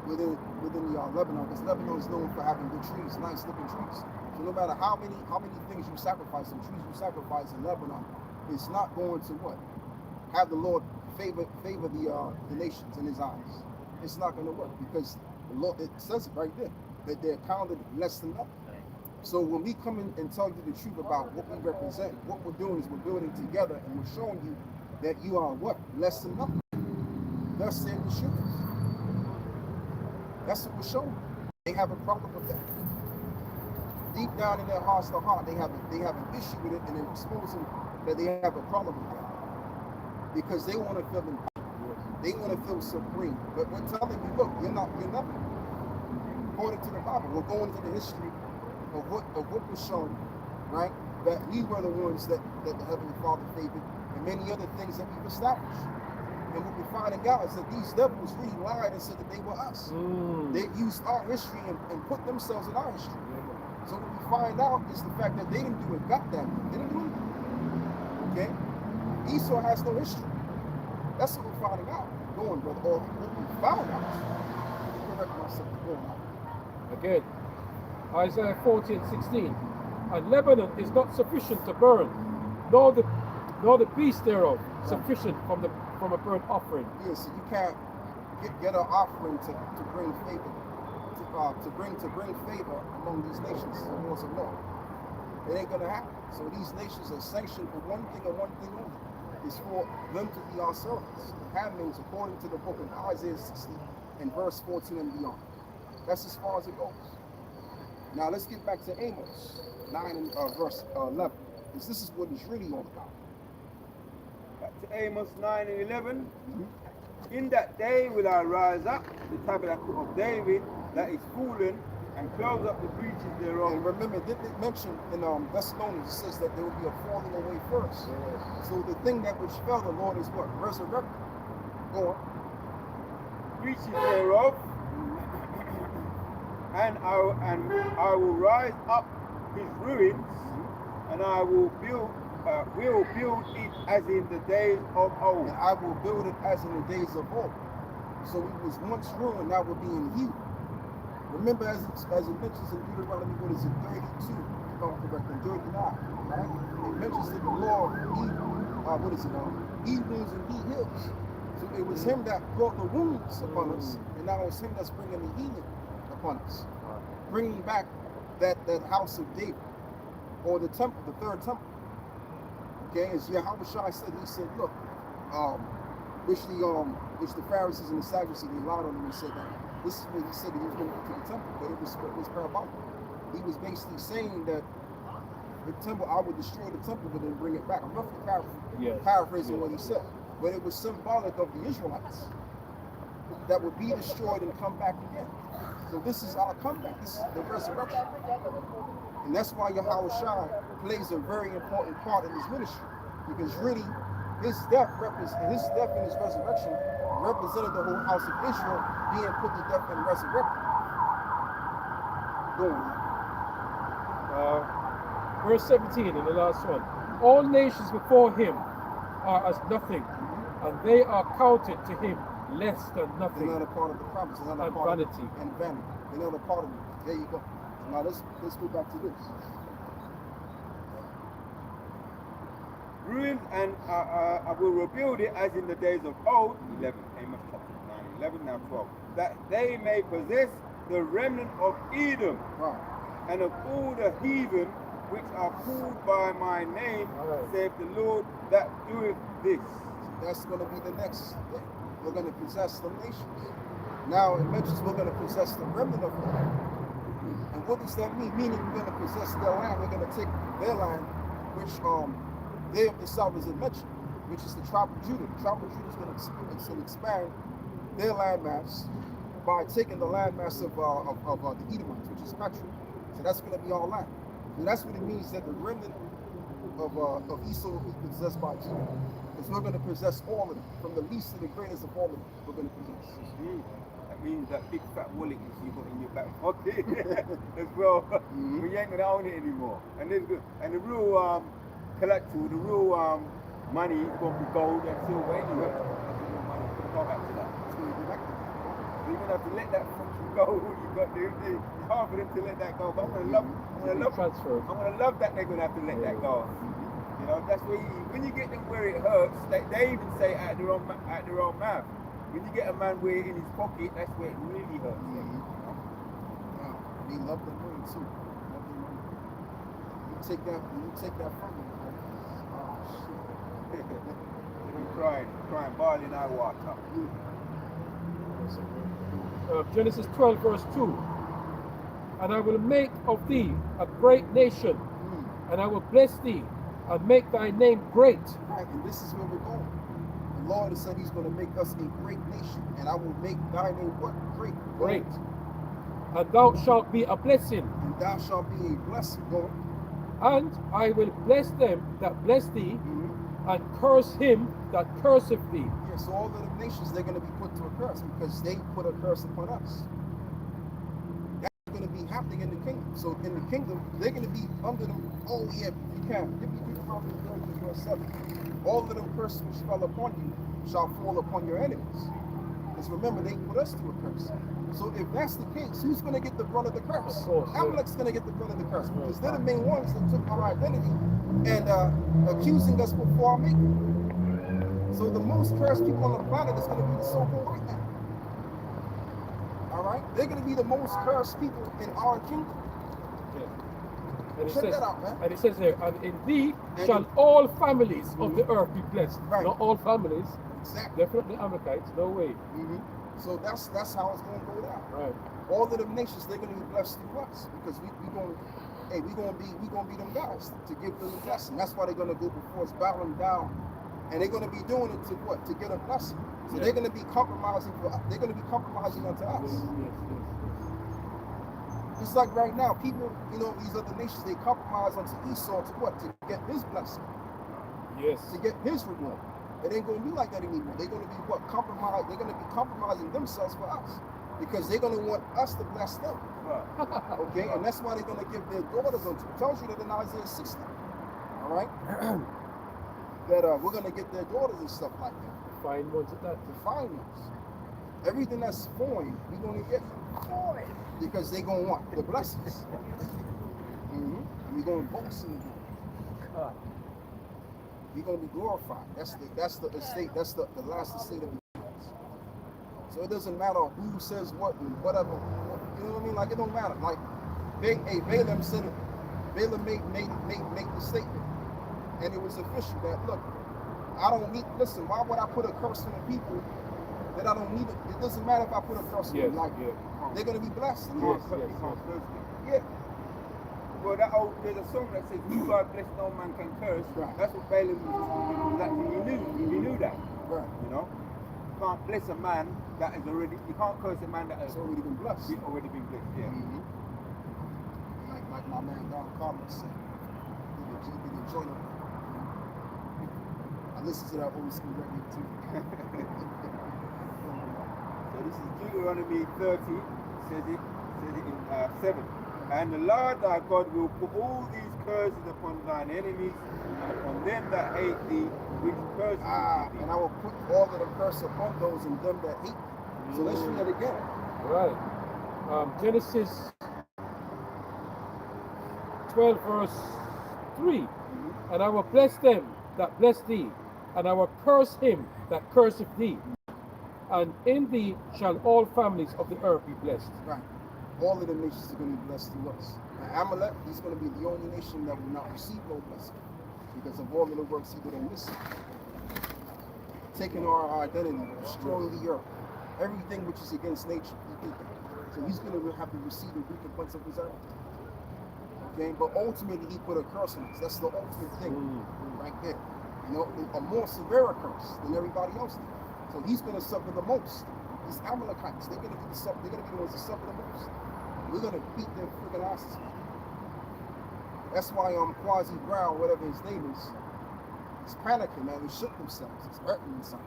within the Lebanon, because Lebanon is known for having good trees, nice looking trees. So no matter how many things you sacrifice, and trees you sacrifice in Lebanon, it's not going to what? Have the Lord favor the nations in his eyes. It's not going to work, because the Lord, it says it right there, that they're counted less than nothing. So when we come in and tell you the truth about what we represent, what we're doing is we're building together, and we're showing you that you are what? Less than nothing. Thus said the scriptures. That's what we're showing. They have a problem with that. Deep down in their hearts to heart, they have an issue with it, and they're exposing that they have a problem with that. Because they want to feel empowered. They want to feel supreme. But we're telling you, look, you're nothing. According to the Bible, we're going into the history of what was shown, right? That we were the ones that the Heavenly Father favored, and many other things that we've established. And what we're finding out is that these devils really lied and said that they were us. They used our history and put themselves in our history. So what we find out is the fact that they didn't do it, got that. They didn't do it. Okay? Esau has no history. That's what we're finding out. Going, brother. Or what we found out. Correct myself.
Again, Isaiah 40 and 16. And Lebanon is not sufficient to burn, nor the beast thereof sufficient from a burnt offering.
Yes, so you can't get an offering to bring favor, to bring favor among these nations, the laws of law. It ain't gonna happen. So these nations are sanctioned for one thing and one thing only. It's for them to be our servants, handmaids, according to the book of Isaiah 60 and verse 14 and beyond. That's as far as it goes. Now let's get back to Amos 9 and verse 11, because this is what it's really all about.
Back to Amos 9 and 11. In that day will I rise up, the tabernacle of David that is fallen, and close up the breaches thereof.
And remember, didn't it mention in Thessalonians, it says that there will be a falling away first. So the thing that which fell, the Lord is what? Resurrected. Go on.
Breaches thereof, and I will rise up his ruins, and I will build it as in the days of old.
And I will build it as in the days of old. So it was once ruined, now we're being healed. Remember, as it mentions in Deuteronomy, what is it, 32? If I'm correct, in 39, right? It mentions that the Lord, he wounds and he heals. So it was him that brought the wounds upon us, and now it's him that's bringing the healing upon us, bringing back that house of David, or the temple, the third temple. Okay, as Yahweh Shai said, he said, look, which the Pharisees and the Sadducees, they lied on him and said that this is what he said that he was going to do to the temple, but it was parabolic. He was basically saying that the temple, I would destroy the temple, but then bring it back. I'm roughly paraphrasing what he said, but it was symbolic of the Israelites that would be destroyed and come back again. So this is our comeback. This is the resurrection. And that's why Yahweh Shai plays a very important part in his ministry, because really his death and his resurrection represented the whole house of Israel being put to death and resurrected. Go on.
Verse 17 in the last one. All nations before him are as nothing, and they are counted to him less than nothing.
They're not a part of the promise. They're not a part
vanity.
And vanity. They're not a part of it. There you go. Now let's go back to this.
ruins, and I will rebuild it as in the days of old. 11, Amos chapter 9, 11, now 12. That they may possess the remnant of Edom
Right.
and of all the heathen which are called by my name, saith the Lord that doeth this.
That's going to be the next thing. We're going to possess the nations. Now it mentions we're going to possess the remnant of them. And what does that mean? Meaning we're going to possess their land. We're going to take their land, which they themselves isn't mentioned, which is the tribe of Judah. The tribe of Judah is going to expand their landmass by taking the landmass of the Edomites, which is Petra. So that's going to be all land. And that's what it means that the remnant of Esau will be possessed by Judah. Because we're going to possess all of them, from the least to the greatest of all of them. We're going to possess.
That means that big fat wallet you got in your back pocket as well. We ain't gonna own it anymore. And the real collectible, the real money is gonna be gold and silver anyway. That's the real money. It's gonna go back to that.
It's going to go back to that.
So you're gonna have to let that fucking go. You got to. It's hard for them to let that go. But I'm gonna love that they're gonna have to let that go. You know, that's where when you get them where it hurts, they even say at their own mouth. When you get a man where in his pocket, that's where it really hurts.
They love the money too. Love the money. You take that from them. Oh shit.
They've been crying, bawling eye water.
Genesis 12 verse 2. And I will make of thee a great nation, and I will bless thee, and make thy name great.
Right, and this is where we're going. The Lord has said he's going to make us a great nation, and I will make thy name what? Great.
Great. And thou shalt be a blessing.
And thou shalt be a blessing, Lord.
And I will bless them that bless thee, and curse him that curseth thee.
Yeah, so all of the nations, they're going to be put to a curse because they put a curse upon us. That's going to be happening in the kingdom. So in the kingdom, they're going to be under them. Oh yeah, you can't. Give me Proverbs 30 verse 7. All of them curses which fell upon you shall fall upon your enemies. Because remember, they put us to a curse. So if that's the case, who's going to get the brunt of the curse? Amalek's going to get the brunt of the curse because they're the main ones that took our identity and accusing us before our maker. So the most cursed people on the planet is going to be the so-called white man. All right? They're going to be the most cursed people in our kingdom.
And
Check that out, man.
And it says here, and in thee shall all families of the earth be blessed.
Right.
Not all families.
Exactly.
Definitely Amalekites, no way.
So that's how it's going to go down.
Right.
All of them nations, they're going to be blessed through us because we gonna be them guys to give them the blessing. That's why they're going to go before us, bowing down, and they're going to be doing it to what? To get a blessing. So they're going to be compromising they're going to be compromising unto us. Just like right now, people, these other nations, they compromise unto Esau to what? To get his blessing.
Yes.
To get his reward. It ain't going to be like that anymore. They're going to be what? Compromise. They're going to be compromising themselves for us because they're going to want us to bless them. Okay, and that's why they're going to give their daughters unto. It tells you that in Isaiah 60. All right, that we're going to get their daughters and stuff like that.
Fine ones at that.
The fine ones. Everything that's foreign, we're going to get foreign because they're going to want the blessings. And we're going to boast in them. We're going to be glorified. That's the estate. That's the last estate of the Israelites. So it doesn't matter who says what and whatever. You know what I mean? Like it don't matter. Like Balaam said it. Balaam made the statement, and it was official that look, I don't need. Listen, why would I put a curse on the people that I don't need? It doesn't matter if I put a curse on them. Like they're going to be blessed. Yeah.
Well, there's a song that says, "Who God bless, no man can curse."
Right.
That's what Balaam was actually he knew that.
Right.
You know, you can't bless a man that is already. You can't curse a man that has
already been blessed.
Already been blessed. Yeah.
Like my man Don Carlos said, he the joint of I listen to that old school record too.
So this is Deuteronomy 30. Says it in 7. And the Lord thy God will put all these curses upon thine enemies and upon them that hate thee, which curse thee.
And I will put all of the curse upon those and them that hate thee. So let's read that again.
Right. Genesis 12 verse 3. And I will bless them that bless thee, and I will curse him that curseth thee. And in thee shall all families of the earth be blessed.
Right. All of the nations are going to be blessed through us. Now, Amalek, he's going to be the only nation that will not receive no blessing because of all of the works he did on this side. Taking our identity, destroying the earth, everything which is against nature, he did that. So he's going to have to receive the recompense of his actions. Okay, but ultimately he put a curse on us. That's the ultimate thing right there. You know, a more severe curse than everybody else did. So he's going to suffer the most. These Amalekites, they're going to be the ones that suffer the most. We're going to beat their freaking asses. That's why Quasi Brown, whatever his name is, he's panicking, man. He shook themselves. He's hurting inside.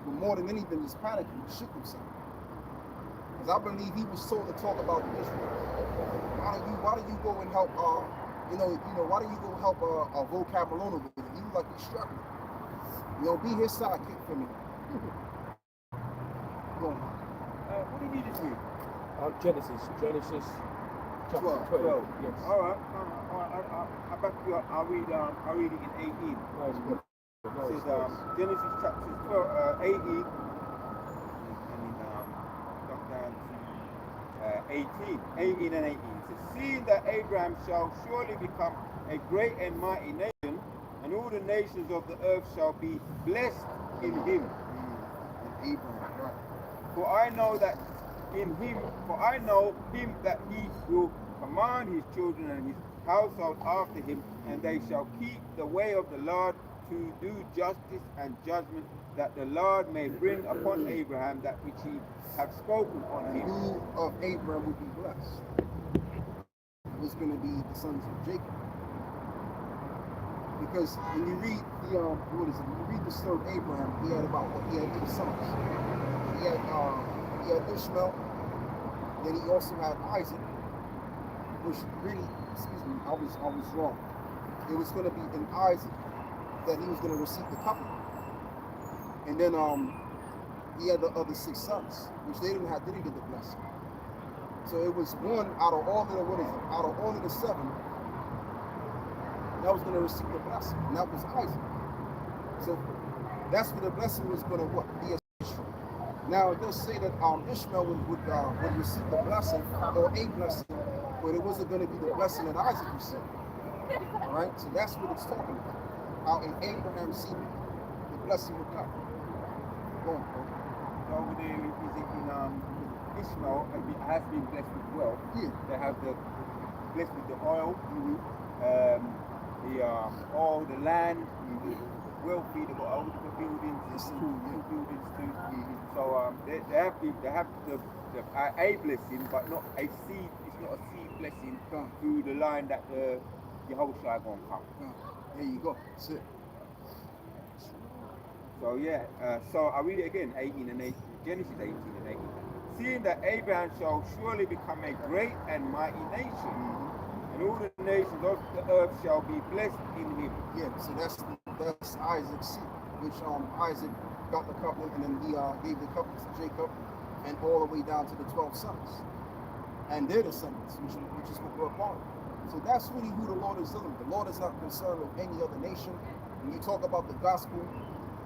But more than anything, he's panicking. He shook himself. Because I believe he was told to talk about Israel. Why do you go and help why do you go help a vocab Malone with it? You look like he's struggling. You know, be his sidekick for me. Go on.
What do you need to do?
Genesis chapter 12. Yes.
All right. I back you up. I'll read it in 18.
Nice, good.
It says Genesis chapter 12, 18. And then drop down to 18 and 18. It says, seeing that Abraham shall surely become a great and mighty nation, and all the nations of the earth shall be blessed in him.
And Abraham, right.
For I know him that he will command his children and his household after him, and they shall keep the way of the Lord to do justice and judgment, that the Lord may bring upon Abraham that which he hath spoken on him.
Who of Abraham would be blessed? It was going to be the sons of Jacob. Because when you read when you read the story of Abraham, he had 8 sons. He had Ishmael, then he also had Isaac, which really, I was wrong. It was going to be in Isaac that he was going to receive the covenant. And then he had the other 6 sons, which they didn't get the blessing. So it was one out of all of the 7 that was going to receive the blessing, and that was Isaac. So that's where the blessing was going to be Ishmael. Now it does say that Ishmael would receive the blessing or a blessing, but it wasn't going to be the blessing that Isaac received. All right, so that's what it's talking about. How in Abraham's seed, the blessing would come. Go on, bro.
Over there is it in Ishmael has been blessed with wealth.
Yeah.
They have the blessed with the oil, all the land, wealthy. They've got all the buildings, two buildings too. So they have the a blessing, but not a seed. It's not a seed blessing through the line that the Yehoshua gonna come.
There you go. That's it.
So yeah, so I read it again, 18 and 18, Genesis 18 and 18. Seeing that Abraham shall surely become a great and mighty nation, and all the nations of the earth shall be blessed in him.
Yeah, so that's Isaac's seed, which Isaac got the covenant, and then he gave the covenant to Jacob, and all the way down to the 12 sons, and their descendants, which is what we're a part of. So that's really who the Lord is dealing with. The Lord is not concerned with any other nation. When you talk about the gospel,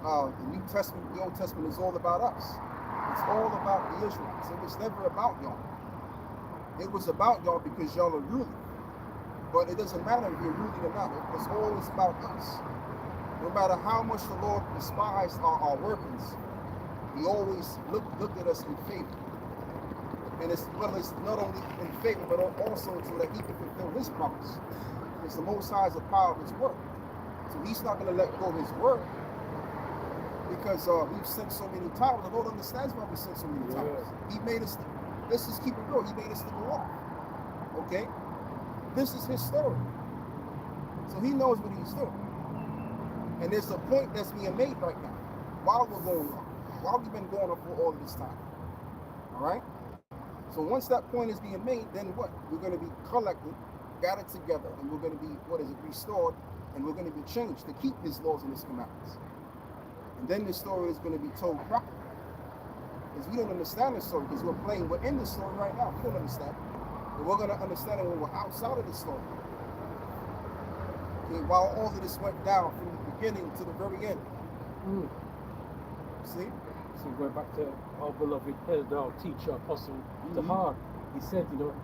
the New Testament, the Old Testament is all about us. It's all about the Israelites. It was never about y'all. It was about y'all because y'all are ruling. But it doesn't matter if you're ruling or not. It's always about us. No matter how much the Lord despised our workings, he always looked at us in favor. And it's not only in favor, but also so that he can fulfill his promise. Because the Most High is the power of his word. So he's not going to let go of his word. Because we've sinned so many times. The Lord understands why we sinned so many times. He made us, let's just keep it real, he made us to go off. Okay? This is his story. So he knows what he's doing. And there's a point that's being made right now. While we're going on. While we've been going on for all of this time. Alright? So once that point is being made, then what? We're going to be collected, gathered together, and we're going to be, restored, and we're going to be changed to keep his laws and his commandments. And then the story is going to be told properly. Because we don't understand the story, because we're in the story right now. We don't understand. But we're going to understand it when we're outside of the story. while all of this went down from the beginning to the very end.
Mm.
See?
So going back to our beloved elder, our teacher, apostle, Tahar, he said, you know,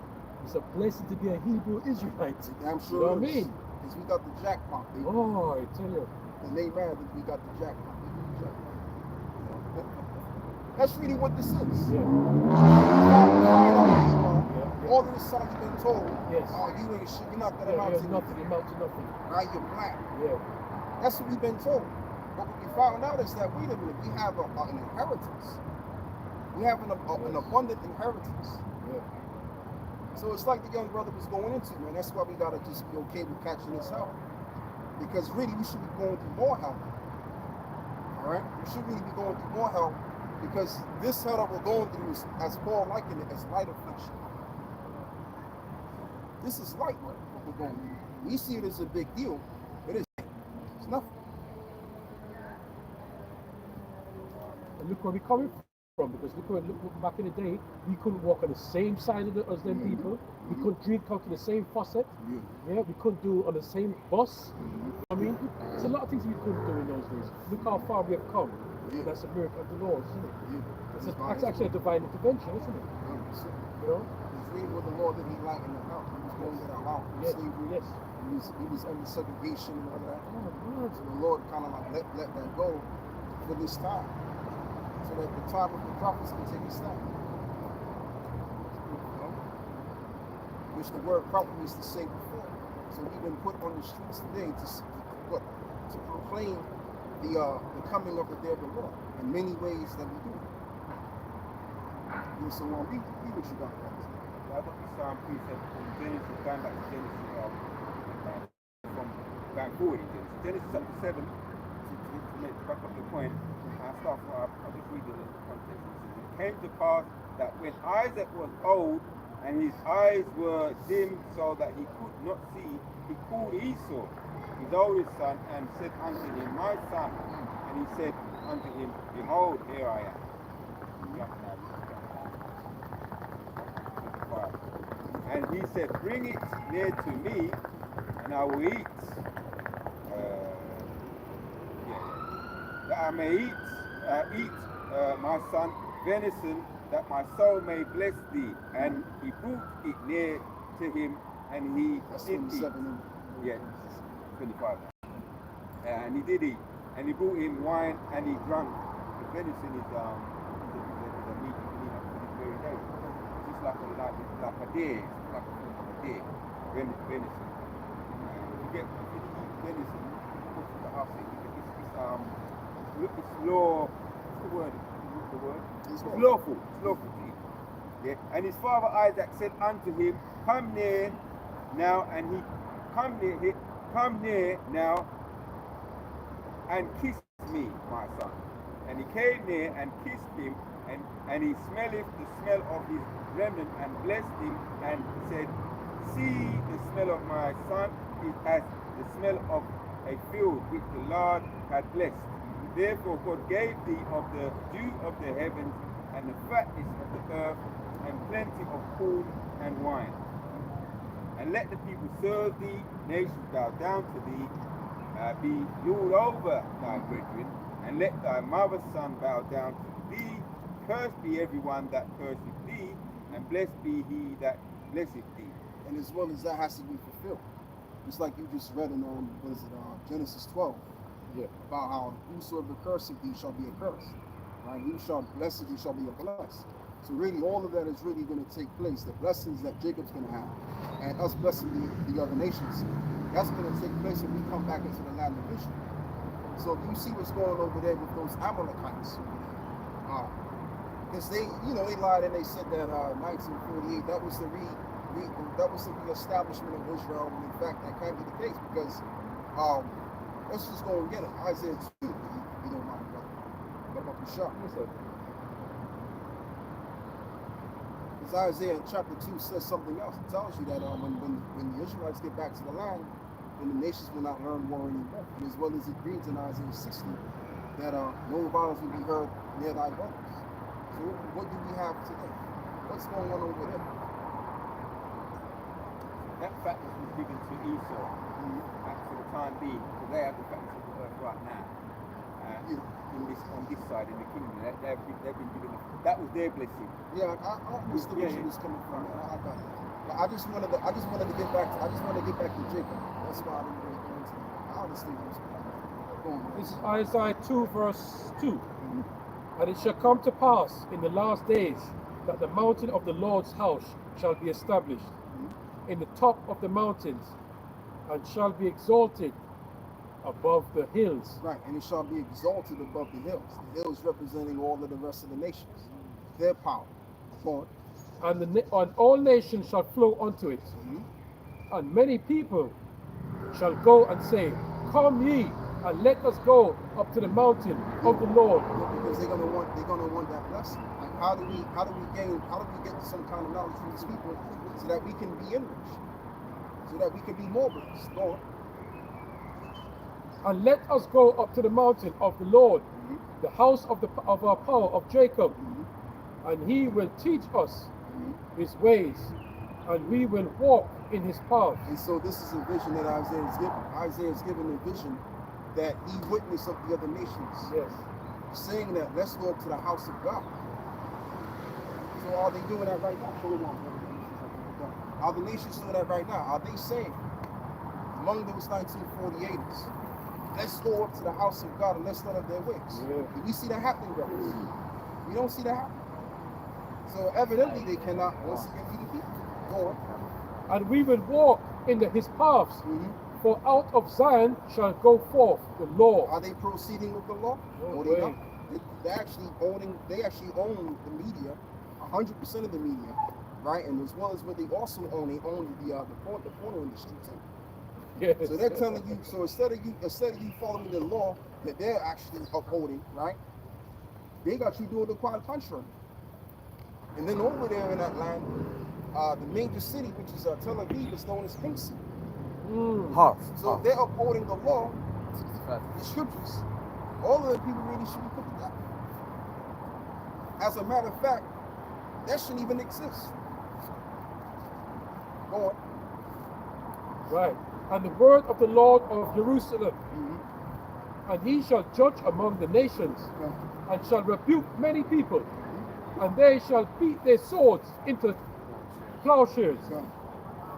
it's a blessing to be a Hebrew Israelite.
Damn
You
sure
know what I
is.
mean?
Because we got the jackpot, baby.
Oh, I tell you.
And they mad that we got the jackpot. We got the jackpot. That's really what this is.
Yeah.
All of this time you've been told,
Yes.
you ain't shit, you're not gonna
Yeah,
amount
you're
to
nothing,
anything.
you amount to nothing.
Now you're black.
Yeah.
That's what we've been told. But what we found out is that, wait a minute, we have an inheritance. We have an abundant inheritance.
Yeah.
So it's like the young brother was going into, man. That's why we gotta just be okay with catching this hell. Because really, we should be going through more hell. All right? We should really be going through more hell because this hell that we're going through is, as Paul likened it, as light affliction. This is light work, what we're going through. We see it as a big deal. It is. It's nothing.
And look where we're coming from, because look back in the day, we couldn't walk on the same side of as them people. We couldn't drink out of the same faucet. Yeah, we couldn't do on the same bus. I mean, there's a lot of things we couldn't do in those days. Look how far we have come. And that's a miracle of the Lord, isn't it? That's actually a divine intervention, isn't it? You know?
It's really what the Lord that He lightened them out. He was going to get our out from slavery.
Yes.
He was under segregation and all that.
Oh,
So the Lord kind of like let that go for this time. So that the time of the prophets can take a stand. You know? Which the word prophet is to say before. So we've been put on the streets today to proclaim the coming of the day of the Lord in many ways that we do. And so read what you got, guys.
I got this precept from Genesis, going back to Genesis, from going forward in Genesis. Genesis chapter 7, to back up the point, I'll just read the context. It came to pass that when Isaac was old and his eyes were dim so that he could not see, he called Esau, his oldest son, and said unto him, My son. And he said unto him, Behold, here I am. And he said, Bring it near to me, and I will eat. That I may eat, my son, venison, that my soul may bless thee. And he brought it near to him, and he did eat. Yeah, 25. And he did eat. And he brought him wine, and he drank. The venison is a meat you can eat up to this very day. It's just like a deer, like a form of a deer. Venison. If you eat venison, it's lawful to eat. Yeah. And his father Isaac said unto him, Come near now, and he come near now and kiss me, my son. And he came near and kissed him, and he smelleth the smell of his remnant, and blessed him, and said, See, the smell of my son is as the smell of a field which the Lord had blessed. Therefore God gave thee of the dew of the heavens, and the fatness of the earth, and plenty of corn and wine. And let the people serve thee, nations bow down to thee, be ruled over thy brethren, and let thy mother's son bow down to thee. Cursed be everyone that curseth thee, and blessed be he that blesseth thee.
And as well as that has to be fulfilled. Just like you just read in Genesis 12.
Yeah.
About how whosoever curseth thee shall be accursed. Right? Who shall bless thee shall be a blessed. So really all of that is really going to take place. The blessings that Jacob's going to have, and us blessing the other nations, that's going to take place when we come back into the land of Israel. So if you see what's going over there with those Amalekites, because they lied and they said that 1948 that was the reestablishment of Israel, when in fact that can't be the case, because let's just go and get it. Isaiah 2, you don't mind, brother. Come up and shop. Because Isaiah chapter 2 says something else. It tells you that when the Israelites get back to the land, then the nations will not learn war anymore. And as well as it reads in Isaiah 60 that no violence will be heard near thy brothers. So what do we have today? What's going on over there?
That
fatness was given to Esau for the time being, because they have the fatness of the earth right now. On this side in the kingdom, they've been given. That was their blessing.
Yeah, I understood where she was coming from. I got it. But I just wanted to get back to Jacob. That's why I didn't really go into that. I understand what was going on.
This is Isaiah 2 verse 2. And it shall come to pass in the last days that the mountain of the Lord's house shall be established in the top of the mountains, and shall be exalted above the hills.
Right, and it shall be exalted above the hills. The hills representing all of the rest of the nations. Their power. Lord.
And all nations shall flow unto it. And many people shall go and say, Come ye, and let us go up to the mountain of the Lord.
Yeah, because they're gonna want that blessing. Like how do we get some kind of knowledge from these people so that we can be enriched, so that we can be more blessed, Lord.
And let us go up to the mountain of the Lord, the house of our power of Jacob, and he will teach us his ways, and we will walk in his paths.
And so this is a vision that Isaiah is given. Isaiah is given a vision that he witnessed of the other nations.
Yes.
Saying that let's go up to the house of God. So are they doing that right now? Are the nations doing that right now? Are they saying among those 1948ers, let's go up to the house of God and let's learn of their ways?
Yeah.
Do we see that happening, brothers? We don't see that happening. So evidently they cannot once again be the people. Go on.
And we will walk in his paths, for out of Zion shall go forth the law.
Are they proceeding with the law?
No
Or they
way.
not? They actually own the media, 100% of the media, right? And as well as what they also own, they own the porno industry too.
Yes.
So they're telling you, so instead of you following the law that they're actually upholding, right? They got you doing the quite contrary. And then over there in that land, the major city, which is Tel Aviv, is known as Pink City. So they're upholding the law, the scriptures. All of the people really should be put to death. As a matter of fact, that shouldn't even exist. Go on.
Right. And the word of the Lord of Jerusalem, and he shall judge among the nations, and shall rebuke many people, and they shall beat their swords into plowshares,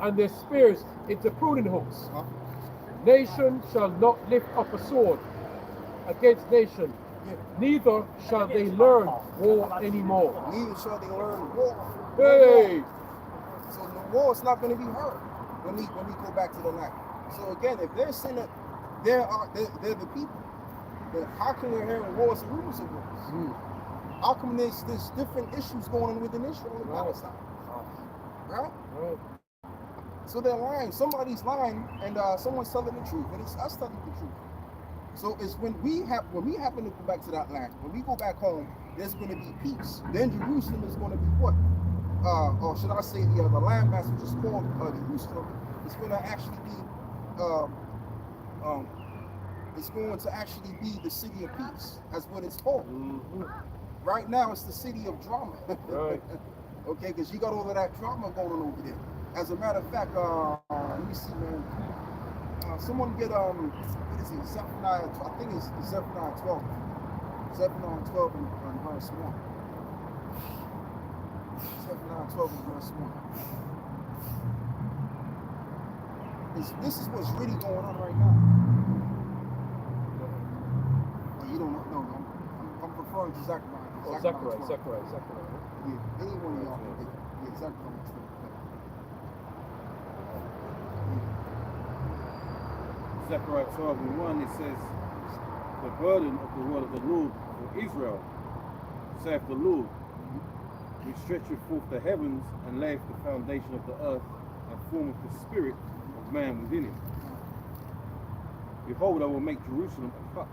and their spears into pruning hooks. Nation shall not lift up a sword against nation, neither shall they learn war anymore.
Neither shall they learn war.
Hey!
So the war is not going to be heard when we go back to the land. So again, if they're saying that they're the people, then how come we're hearing wars and rumors of wars? How come there's different issues going on within Israel and Palestine? Right? So they're lying. Somebody's lying, and someone's telling the truth, and it's us telling the truth. So it's when we happen to go back to that land, when we go back home, there's going to be peace. Then Jerusalem is going to be what? Or should I say the landmass, which is called Jerusalem, is going to actually be it's going to actually be the city of peace. That's what it's called. Right now, it's the city of drama.
Right.
Okay, because you got all of that drama going on over there. As a matter of fact, let me see, man. Someone get what is it? Zephaniah. I think it's Zephaniah 12. Zephaniah 12 and verse 1. Zephaniah 12 and verse 1. This is what's really going on right now. Well, you don't know. No, I'm referring to Zechariah.
Zechariah.
Yeah, any one of y'all can get it. Yeah, Zechariah 12.
Zechariah 12 and 1, it says, the burden of the word of the Lord for Israel, saith the Lord, which stretcheth forth the heavens and layeth the foundation of the earth and formeth the spirit of man within it. Behold, I will make Jerusalem a cup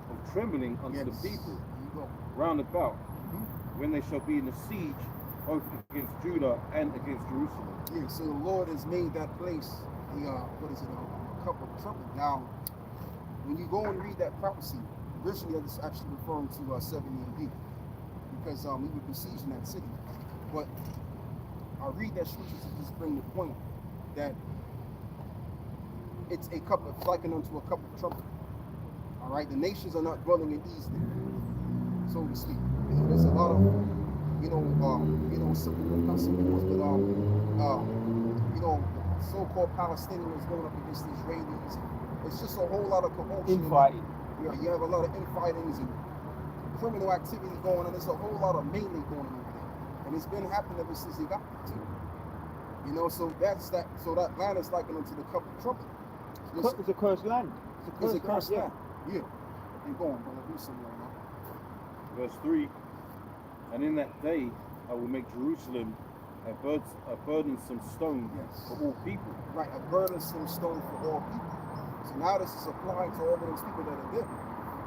of trembling unto the people round about, when they shall be in the siege both against Judah and against Jerusalem.
Yeah, so the Lord has made that place a cup of trouble. Now, when you go and read that prophecy, originally it's actually referring to 70 AD, because we were besieging that city. But I'll read that scripture to just bring the point. that it's a cup of likened unto a cup of trouble. All right, the nations are not dwelling in ease there, so to speak. You know, there's a lot of civil, not civil wars, but so-called Palestinians going up against the Israelis. It's just a whole lot of commotion.
Infighting.
Yeah, you have a lot of infightings and criminal activity going on. There's a whole lot of melee going on over there, and it's been happening ever since they got there too. You know, so that's that. So that land is likened unto the cup of trouble.
It's a cursed land.
It's a cursed land. Yeah. And go on, brother. Do something on that.
Verse 3, and in that day I will make Jerusalem a burdensome stone for all people.
Right, a burdensome stone for all people. So now this is applying to all of those people that are there.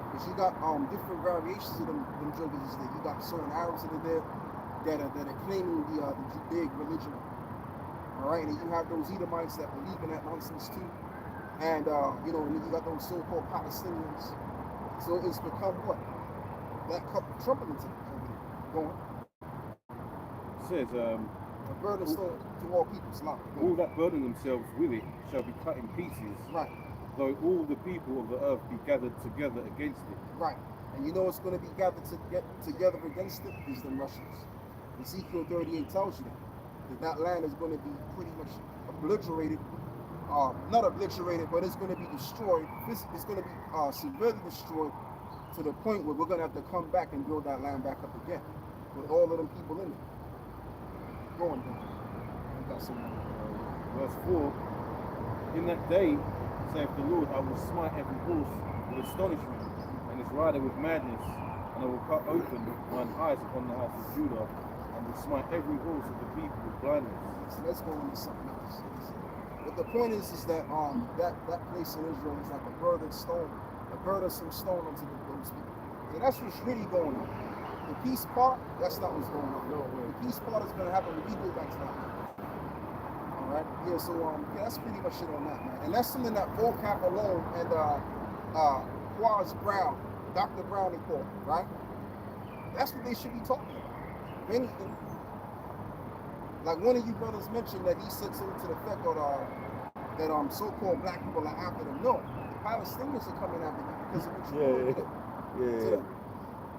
Because you got different variations of them jokers there. You got certain Arabs that are there that are claiming the Judaic religion. All right, and you have those Edomites that believe in that nonsense too. And and then you got those so-called Palestinians. So it's become what? That cup of trouble into going.
It says,
a burden stone to all people's life.
all that burden themselves with it shall be cut in pieces,
Right.
though all the people of the earth be gathered together against it.
Right. And you know what's going to be gathered to get together against it is the Russians. Ezekiel 38 tells you that land is going to be pretty much obliterated. Not obliterated, but it's going to be destroyed. It's going to be severely destroyed to the point where we're going to have to come back and build that land back up again with all of them people in it. Go on, man. You got some.
Verse 4, in that day, saith the Lord, I will smite every horse with astonishment, and his rider with madness, and I will cut open mine eyes upon the house of Judah, and will smite every horse of the people with blindness.
So let's go into something else. But the point is that that place in Israel is like a burdensome stone unto those people. So that's what's really going on. The peace part, that's not what's going on. No, the peace part is going to happen when we go back to that. All right. Yeah. So that's pretty much it on that, man. And that's something that vocab alone and Quaz Brown, Dr. Brown report, right? That's what they should be talking about. If anything. Like one of you brothers mentioned that he said something to the effect of that so-called black people are after them. No, the Palestinians are coming after them because of what you did. So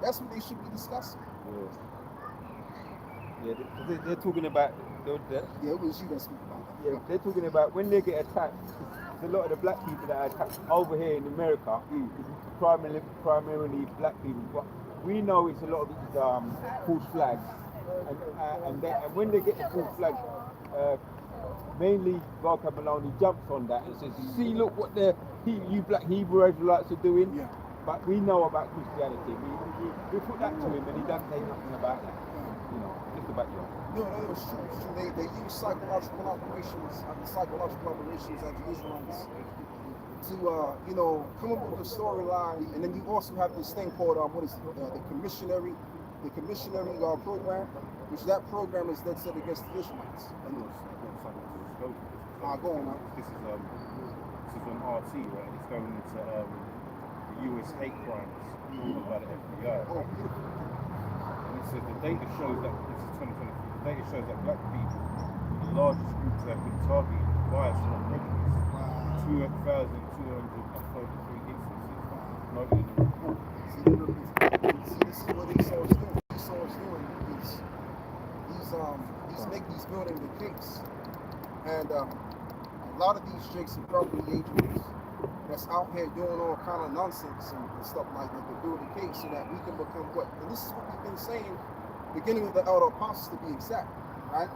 that's what they should be discussing.
They're talking about.
Yeah, it was you that speak about that.
Yeah, they're talking about when they get attacked. A lot of the black people that are attacked over here in America, primarily black people. But we know it's a lot of these false flags. And when they get the false flag, mainly Barker Maloney jumps on that and says, see, look what you black Hebrew Israelites are doing.
Yeah.
But we know about Christianity. We put that to him and he doesn't say nothing about that. You know, just about you.
No, it's true. It's true. They use psychological operations of the Israelites to come up with a storyline. And then you also have this thing called the commissionary program, which that program is dead set against the Israelites. Go on now.
This is on RT, right? It's going into the US hate crimes by the FBI.
Oh, beautiful.
And it says the data shows that this is 2023. The data shows that black people, the largest group to have been targeted for bias and prejudice. 2,233 instances noted in the report.
See, this is what Esau is doing. Esau is doing he's building the case. And a lot of these jakes are probably agents that's out here doing all kind of nonsense and stuff like that to build a case so that we can become what? And this is what we've been saying, beginning with the elder apostles to be exact, right?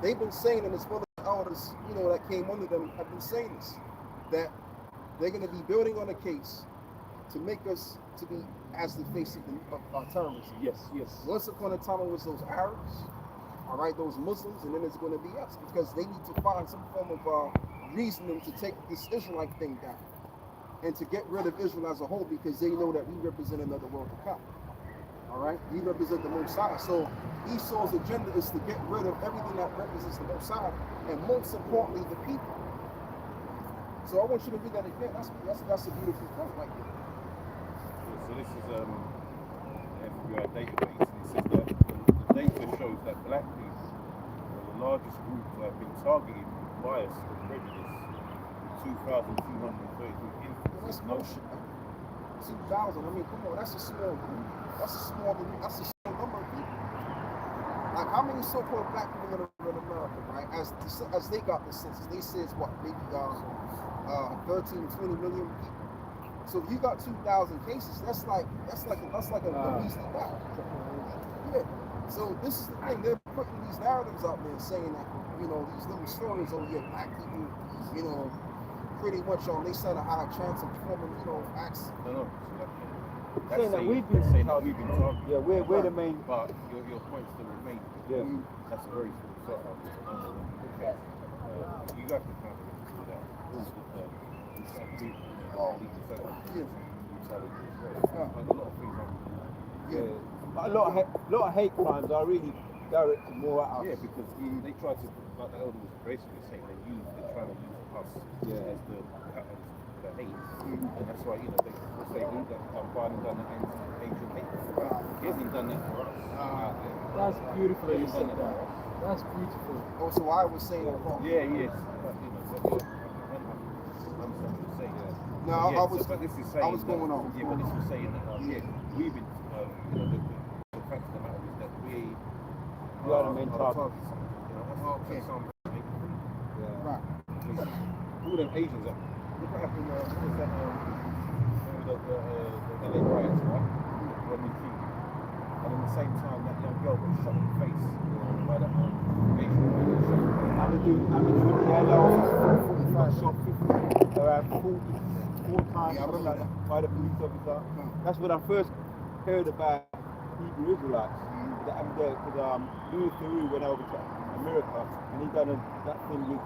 They've been saying, and as well as the elders, that came under them have been saying this, that they're going to be building on a case to make us to be as the face of terrorism.
Yes.
Once upon a time it was those Arabs, all right, those Muslims, and then it's going to be us because they need to find some form of reasoning to take this Israelite thing down and to get rid of Israel as a whole because they know that we represent another world to come. All right, we represent the Most High. So Esau's agenda is to get rid of everything that represents the Most High, and most importantly, the people. So I want you to read that again. That's a beautiful point right there.
So this is FBI database, and it says that the data shows that black people are the largest group to have been targeted bias or prejudice. 2,233
Well, that's
instances.
motion, man. 2,000. I mean, come on, that's a small number of people. Like, how many so-called black people in America, right? As they got the census, they say it's what, maybe 13, 20 million people. So if you got 2,000 cases, that's like a measly guy. Yeah. So this is the thing, they're putting these narratives out there saying that, you know, these little stories, oh yeah, black people, you know, pretty much on they side of how chance of performing, you know, acts.
No.
Saying that we've been
targeted.
Yeah, we're the main.
But your point still remains.
Yeah.
That's a very sort of okay. You have to kind of do that.
A lot of hate crimes are really directed more at us.
Yeah, because they try to, like the elder was basically saying, they're trying to use us as the hate. And that's why, you know, they say that Biden done that Asian hate. He hasn't done that for us.
That's beautiful.
He hasn't done that for us.
That's beautiful.
Oh, so I was saying that wrong.
Yeah, yes. But, you know, I understand what you're saying.
No,
yeah,
but
this is saying
I was going on.
Yeah, but this was saying that we've been, you know, the fact of the matter is that we
are the main target.
You know, that's something.
Yeah. Right.
All them Asians up. Look what happened. What was that? The LA riots, right? Rodney King. And at the same time, that young girl got shot in the face by that Asian woman.
Amadou Diallo got shot around 44 times by the police officer. That's when I first heard about Hebrew Israelites. Because Louis Theroux went over to America and he done that thing with,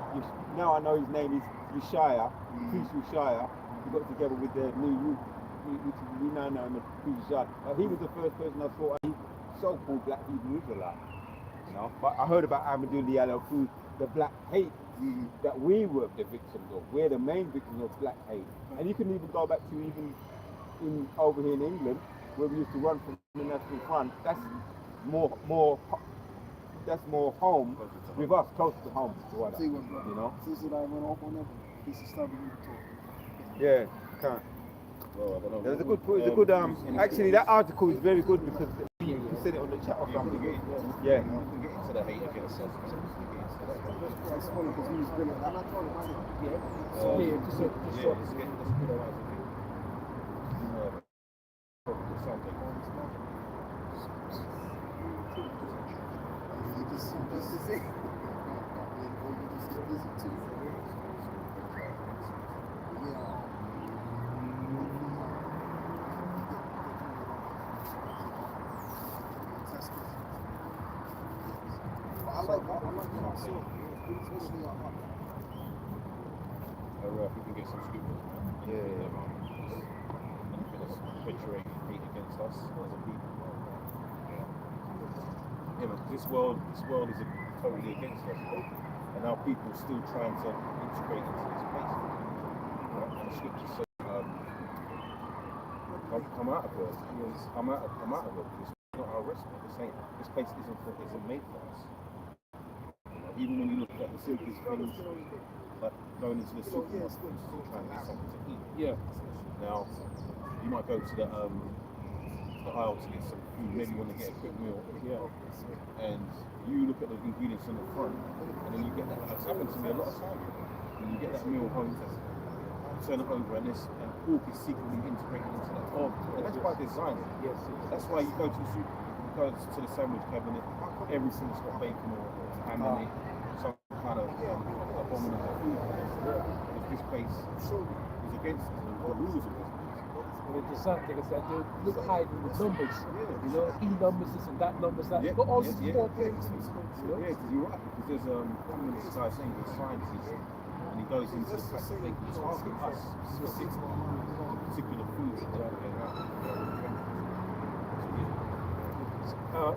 now I know his name is Yeshaya, Priest Yeshaya. He got together with the new youth, which we now know him as Priest Yeshaya. He was the first person I saw, a so-called black Hebrew Israelite. You know? But I heard about Amadou Diallo through the black hate that we were the victims of. We're the main victims of black hate. And you can even go back to even over here in England, where we used to run from the National Front. That's more home with us, close to home.
See what,
you know?
Since I went off on that, this is stuff we need to talk.
Yeah, can't.
Well, I don't know.
There's a good, actually that article is very good because you said it on the chat or something. Yeah.
We can get into the hate against us.
It's funny because he was brilliant. I'm not talking about it.
Let's get something. If we can get some scriptures, anything that's perpetuating hate against us as a people. You know, this world is totally against us, and our people are still trying to integrate into this place. And the scriptures say, come out of it. Come out of it. It's not our restaurant. This place isn't made for us. Even when you look at the simplest things, like going into the supermarket and trying to get something to eat.
Yeah.
Now, you might go to the aisle to get some food, maybe you want to get a quick meal. Yeah. And you look at the ingredients on the front, and then you get that. That's happened to me a lot of times. When you get that meal home, turn it over, and pork is secretly integrated into that. And that's by design.
Yes.
That's why you go to the super, you go to the sandwich cabinet, everything's got bacon or ham in it, some kind of abominable food. If this place is against it, the rules of this place.
It's the sad thing is that they look hiding the numbers. You know, E numbers, this and that numbers, that. But all these four things.
Yeah, because you're right. Because there's this guy saying he's a scientist, and he goes into the fact that they can target us specifically on particular foods that they're around.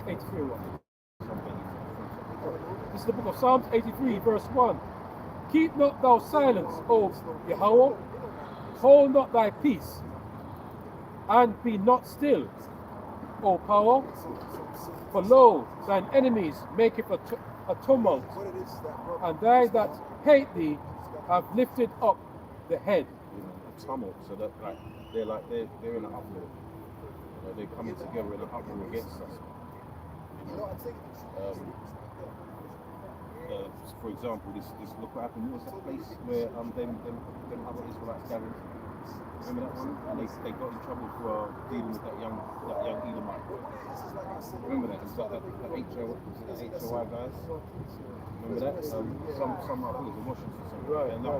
83 one. This is the book of Psalms 83, verse 1. Keep not thou silence, O Yahweh, hold not thy peace, and be not still, O power. For lo, thine enemies maketh a tumult,
What it is that broke
and they that hate thee have lifted up the head.
You know, a tumult. So that they're in an uproar. You know, they're coming together in an uproar against us.
You know, I take
For example, this look what happened. What was that place where them other Israelites gathered? Remember that one? And they got in trouble for dealing with that young Edomite. Remember that? It was like the HOI guys. Remember that? Some I think it was in Washington or something.
Right.
And the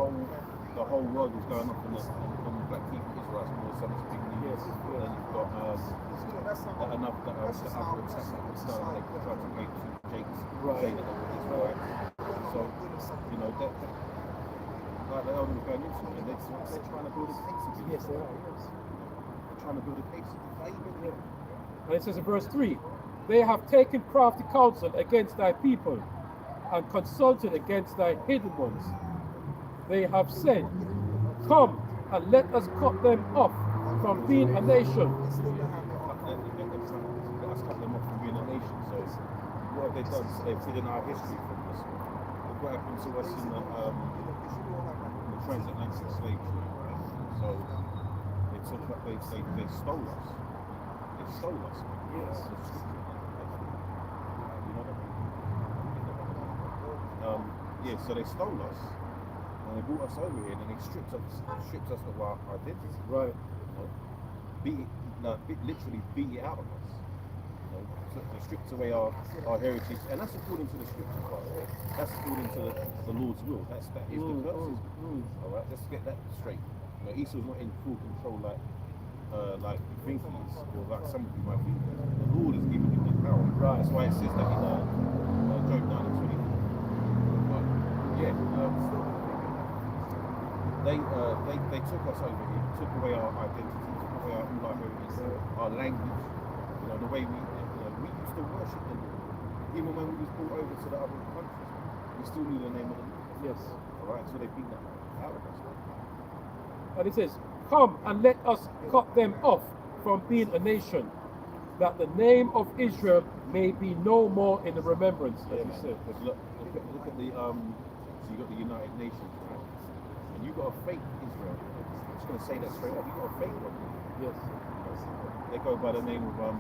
whole world was going up on the black people Israelites when there's so much big news.
Yes.
And then you've got the other attack that was done. They tried to make two Jakes saying that they were Israelites. So, you know, that like the elder was going into it, and they're trying to build a case against it.
Yes, they are. Yes.
They're trying to build a case against it.
And it says in verse 3, they have taken crafty counsel against thy people, and consulted against thy hidden ones. They have said, come and let us cut them off from being a nation.
Let us cut them off from being a nation. So what have they done? So they've hidden our history from us. Look what happened to us in the transatlantic slave trade, right? So they stole us. They stole us. Yes. You know that? Yeah, so they stole us and they brought us over here and they stripped us of our identity.
Right.
You know? Literally beat it out of us. You know? So they stripped away our heritage, and that's according to the scriptures, by the way. That's according to the Lord's will. That is the curses. All right, let's get that straight. You know, Esau's not in full control like you think he is, or like some of you might think. The Lord has given him the power.
Right.
That's why it says that in Job 9 and 24. But yeah, they took us over here, took away our identity, took away all our heritage, our language. You know, the way we used to worship the Lord. Even when we was brought over to the other countries, we still knew the name of the Lord.
Yes.
All right, so they beat that out of us.
And it says, come and let us cut them off from being a nation, that the name of Israel may be no more in the remembrance, as he said.
Because look at the so you got the United Nations, right? And you got a fake Israel. I'm just gonna say that straight up. You got a fake one.
Yes.
They go by the name of call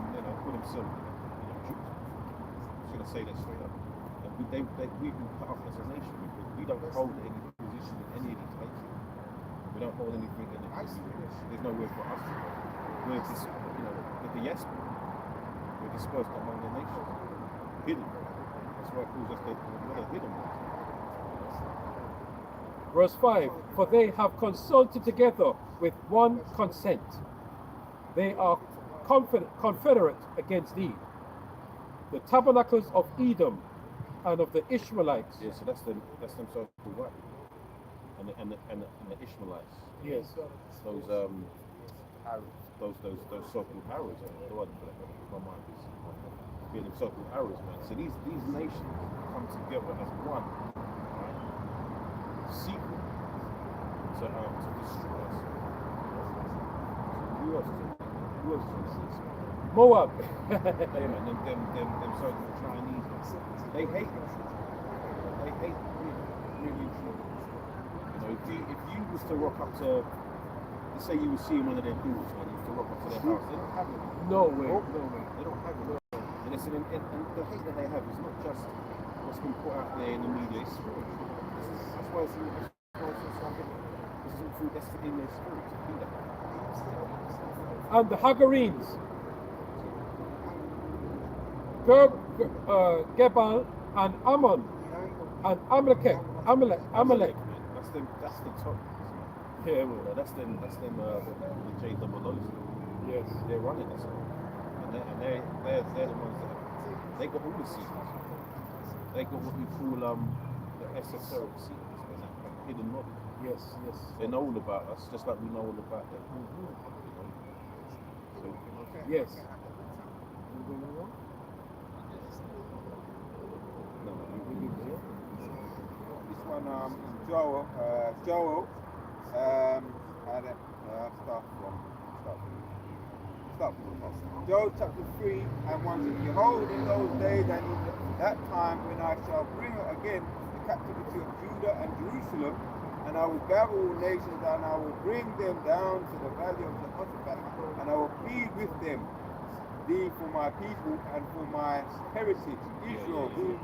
themselves Jews. I'm just gonna say that straight up. And we've been cut off as a nation because we don't hold any position in any of these places. We don't hold anything in the there's nowhere for us to go. We're just, the diaspora. We're dispersed among the nations. Hidden. That's why it calls us the hidden ones.
Verse 5, for they have consulted together with one consent. They are confederate against thee. The tabernacles of Edom and of the Ishmaelites.
Yeah, so that's them so-called white. And the Ishmaelites.
Yes.
Those so-called arrows, the one that my mind is being so-called arrows, man. So these nations come together as one, right? Secret to destroy us. Who else is on this list?
Moab.
Yeah, man, them so-called Chinese. They hate us. They hate really true. You know, if you was to rock up to, let's say you was seeing one of their daughters, man, you was to rock up to their house, they don't have it.
No way.
They don't have it. And it's and the hate that they have is not just what's been put out there in the media, it's spiritual. That's why it's something. This is all through that's in their spirit to do that.
And the Hagarenes. Gebal and Ammon and Amalek.
That's the top.
Yeah, well,
That's them. The JWOs.
yes.
They're running this, and they're the ones that they got all the secrets. They got what we call the esoteric secrets, and that hidden knowledge.
Yes.
They know all about us, just like we know all about them. So,
Yes.
This one, Joel, had it, start from Stop. Job chapter 3 and 1 says, Behold, in those days and in that time when I shall bring again the captivity of Judah and Jerusalem, and I will gather all nations, and I will bring them down to the valley of Jehoshaphat, and I will plead with them, thee for my people and for my heritage, Israel, whom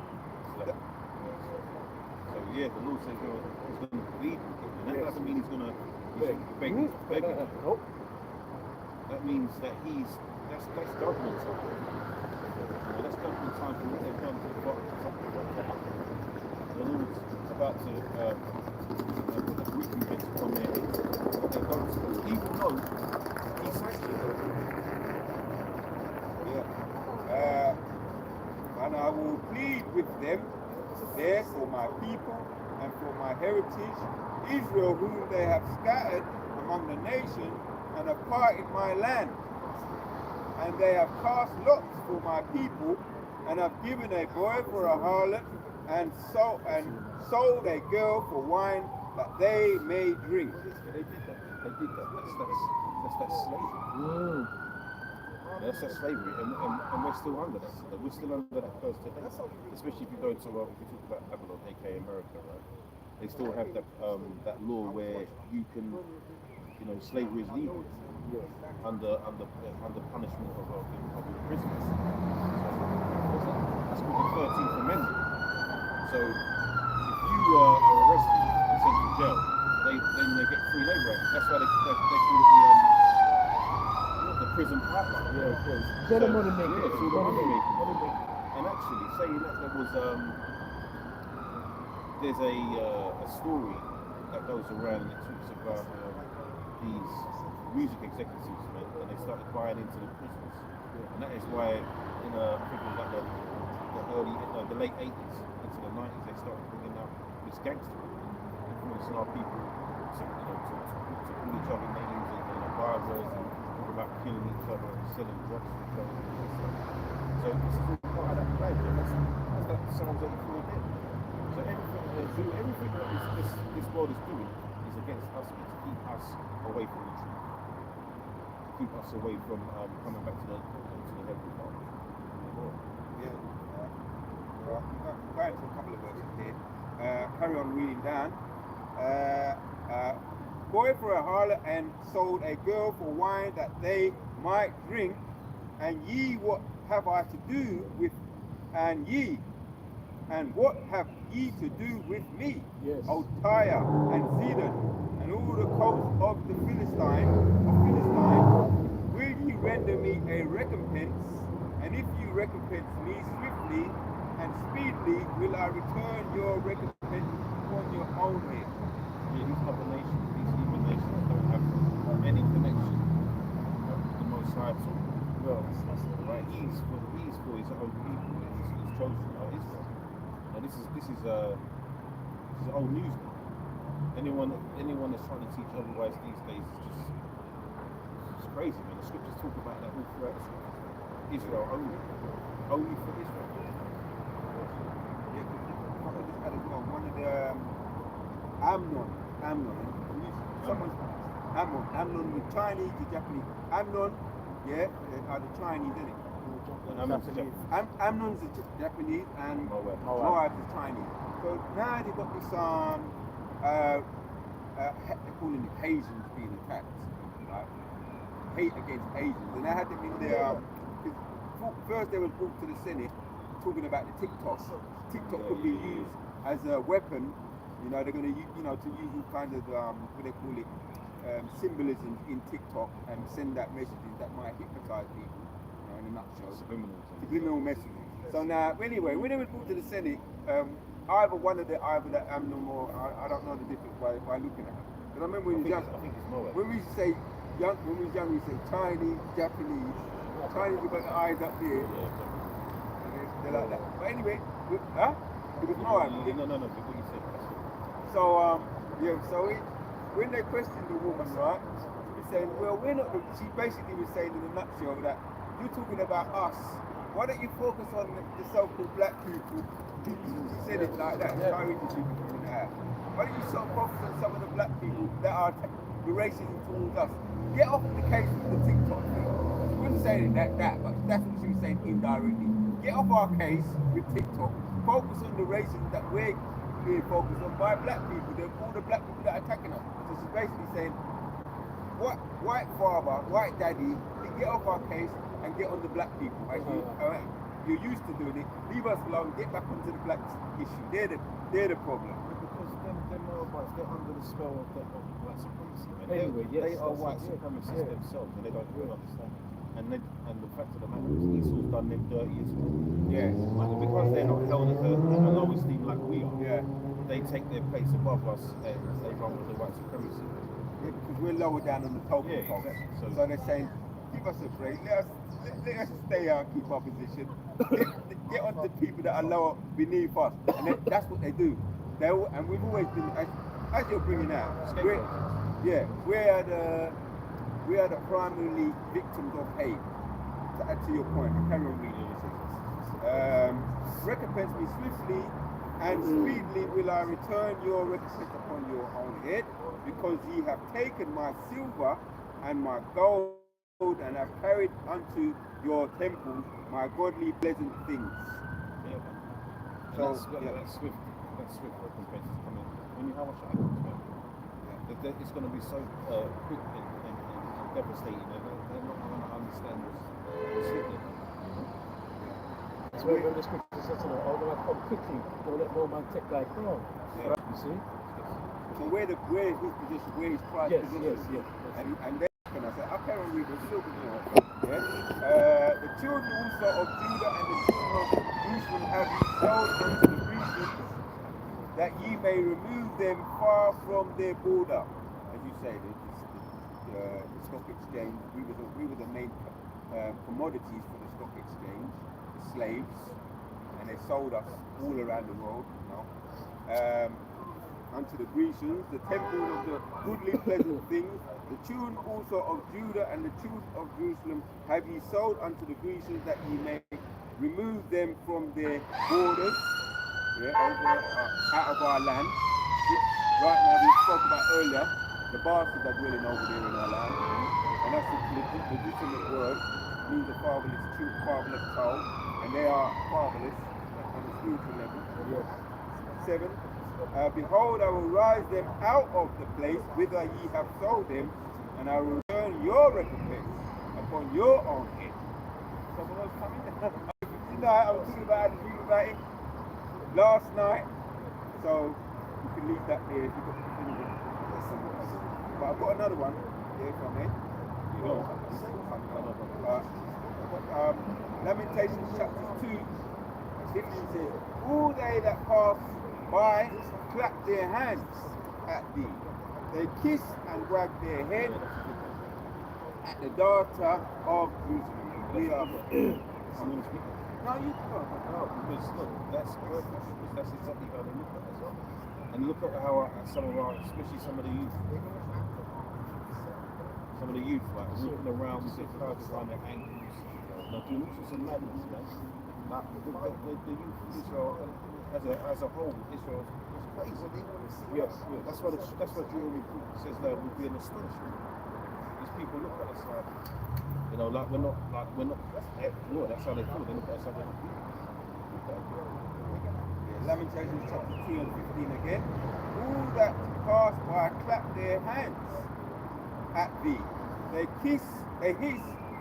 So yeah, the Lord says he's going to plead with them, and that doesn't mean he's going to beg.
Nope.
That means that that's judgment time. That's judgment time for what they've done to the bottom. The Lord's about to put the recompense upon their heads, what they've done to them, even though he sanctioned it.
and I will plead with them there for my people and for my heritage, Israel, whom they have scattered among the nations and have parted my land. And they have cast lots for my people, and have given a boy for a harlot, and sold a girl for wine that they may drink.
They did that. That's that slavery. That's that slavery, and we're still under that. We're still under that curse today. Especially if you go to, if you talk about Babylon, aka America, right? They still have that that law where you can, slavery is legal under punishment of imprisonment. That's called the 13th Amendment. So if you are arrested and sent to jail, then they get free labor. That's why they call it the prison pipeline.
So the money making.
Yeah, it's all the money making. And actually, saying that there was there's a story that goes around and it talks about these music executives, man, and they started buying into the prisons, and that is why I think it was like the late 80s into the 90s, they started bringing out this gangster influencing our people to call each other names and bars and talk about killing each other and selling drugs to each other and stuff. So this is all part of that play. That's that Psalms 84 again. So everything that this world is doing is against us, to keep us away from the truth, to keep us away from coming back to the heavenly Father.
I'm going to a couple of verses here. Carry on reading down. Boy for a harlot, and sold a girl for wine that they might drink. And ye, what have I to do with? And ye, and what have ye to do with me?
Yes.
O Tyre and Zidon, and all the coast of the Philistine, will ye render me a recompense? And if you recompense me swiftly and speedily, will I return your recompense upon your own head?
Yeah, these other nations, these heathen nations, don't have any connection with the Most High at all. Well, that's right. He's for his own people. He's chosen Israel. Now this is old news now. Anyone that's trying to teach otherwise these days is just crazy, man. The scriptures talk about that all throughout the scriptures. Israel only for Israel.
One of the Amnon, the Chinese, the Japanese. Amnon, are the Chinese, isn't it? Amnon's the Japanese and Moab the Chinese. So now they've got this they're calling it Asians being attacked, right? Hate against Asians, and they had them in their. First they were brought to the Senate talking about the TikTok. TikTok could be used as a weapon. They're going to use, to use all kind of what they call it, symbolism in TikTok and send out messages that might hypnotize people. In a nutshell, subliminal messaging. So now, anyway, when they were brought to the Senate, either that Amnon or I don't know the difference by looking at it. Because I remember when we was young, when we say when we was young, we say Chinese, Japanese. Chinese, we got the eyes up here. They're like that. But anyway, it was Moab.
No, before you said that.
So when they questioned the woman, right, she saying, well, we're not. She basically was saying in a nutshell that you're talking about us. Why don't you focus on the so-called black people? She said it like that. Why don't you focus on some of the black people that are the racism towards us. Get off the case with the TikTok thing. She wasn't saying it that, but that's what she was saying indirectly. Get off our case with TikTok. Focus on the racism that we're being focused on by black people. They're all the black people that are attacking us. So she's basically saying, white father, white daddy, get off our case and get on the black people. You're used to doing it. Leave us alone. Get back onto the black issue. They're the problem.
Because them Moabites, they're under the spell of white supremacy. Man.
Anyway, yes,
they are
that's
white
it,
supremacists themselves, and they don't understand. And the fact of the matter is, Esau's done them dirty as well.
Yeah.
Because they're not held at a low esteem like we are.
Yeah.
They take their place above us, and they run with the white supremacy.
Yeah, because we're lower down on the totem pole.
Exactly.
So they're saying, give us a break. Let us stay and keep our position. Get on to people that are lower beneath us, and that's what they do. And we've always been, as you're bringing out, we are the primarily victims of hate. To add to your point, I carry on reading this. Recompense me swiftly and speedily will I return your recompense upon your own head, because ye have taken my silver and my gold and have carried unto your temples my godly pleasant things.
Yeah, man.
So
that's swift recompense is coming. When you how much I it's going to be so quick and devastating. They're not going to understand what's happening.
That's why when the scripture says, I'm going to come quickly, don't let no man take thy crown.
Yeah.
You see?
So where is his position, where is Christ's position?
Yes.
And then I said, I carry on reading, still continuing. The children also of Judah and the children of Jerusalem have ye sold unto the Grecians, that ye may remove them far from their border. As you say, the stock exchange, we were the main commodities for the stock exchange, the slaves, and they sold us all around the world, unto the Grecians, the temple of the goodly pleasant things, the children also of Judah and the children of Jerusalem have ye sold unto the Grecians, that ye may remove them from their borders, out of our land. Right now, we spoke about earlier, the bastards are dwelling over there in our land, and that's the legitimate word, means the fatherless child, and they are fatherless on the spiritual level. 7. Behold, I will rise them out of the place whither ye have sold them, and I will return your recompense upon your own head. Someone else coming? Tonight, I was talking about it last night, so you can leave that there if you've got to finish it. But I've got another one, if I may. Lamentations chapter 2, 15 says, all they that pass by clap their hands at thee. They kiss and wag their head at the daughter of Jerusalem. We are. No, you go.
No, because look, that's perfect. Because that's exactly how they look at us. And look at how some of our, especially some of the youth, like walking around with their clouds around their ankles, doing all sorts of madness, man. Like the youth of Israel, as a whole, Israel is crazy. Yes. That's why Deuteronomy says that we'll be an astonishment. These people look at us like, like we're not. No, that's how they feel. They look at us like we're
Lamentations chapter 2 and 15 again. All that pass by clap their hands at thee. They hiss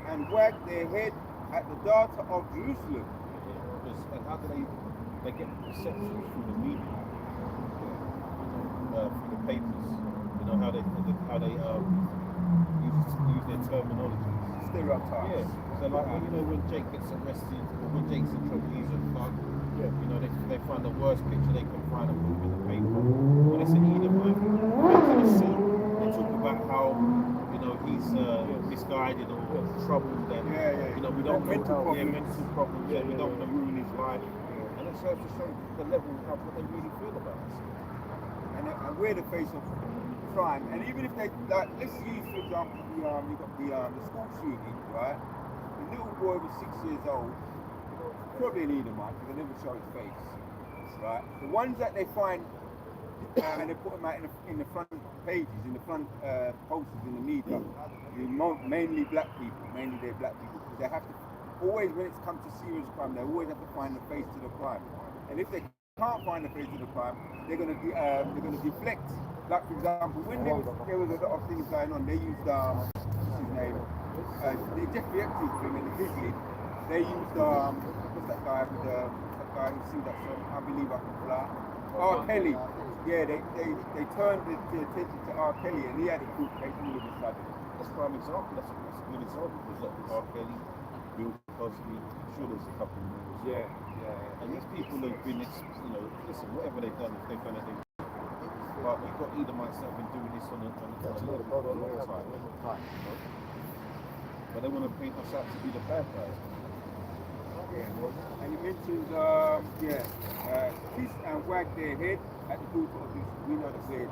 and wag their head at the daughter of Jerusalem.
And how do they get perception through the media, through the papers? How they use their terminology.
Stereotypes.
Yeah. So like when Jake gets arrested, or when Jake's in trouble, he's a thug. They find the worst picture they can find and put in the paper. When it's an Edomite, they talk about how he's misguided or troubled, and we don't mental problems. Yeah, we don't want to ruin his life, and it serves to show the level of what they really feel about us.
And we're the face of crime. And even if they let's use for example you got the school shooting, right? The little boy was 6 years old, probably an Edomite because they never show his face, right? The ones that they find and they put them out in the front pages, in the front posters in the media. Mainly black people, mainly they're black people, because they have to always, when it's come to serious crime, they always have to find the face to the crime. And if they can't find the face to the crime, they're gonna deflect. Like for example, when there was a lot of things going on, they used what's his name? The Jeffrey Epstein thing and the Grizzly. They used what's that guy who sings that song? I Believe I Can Fly. R. Kelly. Yeah, they turned the attention to R. Kelly, and he had a court case all of a sudden.
That's a prime example. That's a good example. There's like R. Kelly, Bill Cosby. I'm sure there's a couple more.
Yeah.
And these people have been, listen, whatever they've done, if they've done it, but you've got Edomites that have been doing this on a level for a long time. But they want to paint us out to be the bad guys.
And you mentioned, kiss and wag their head at the daughter of this. We know that we're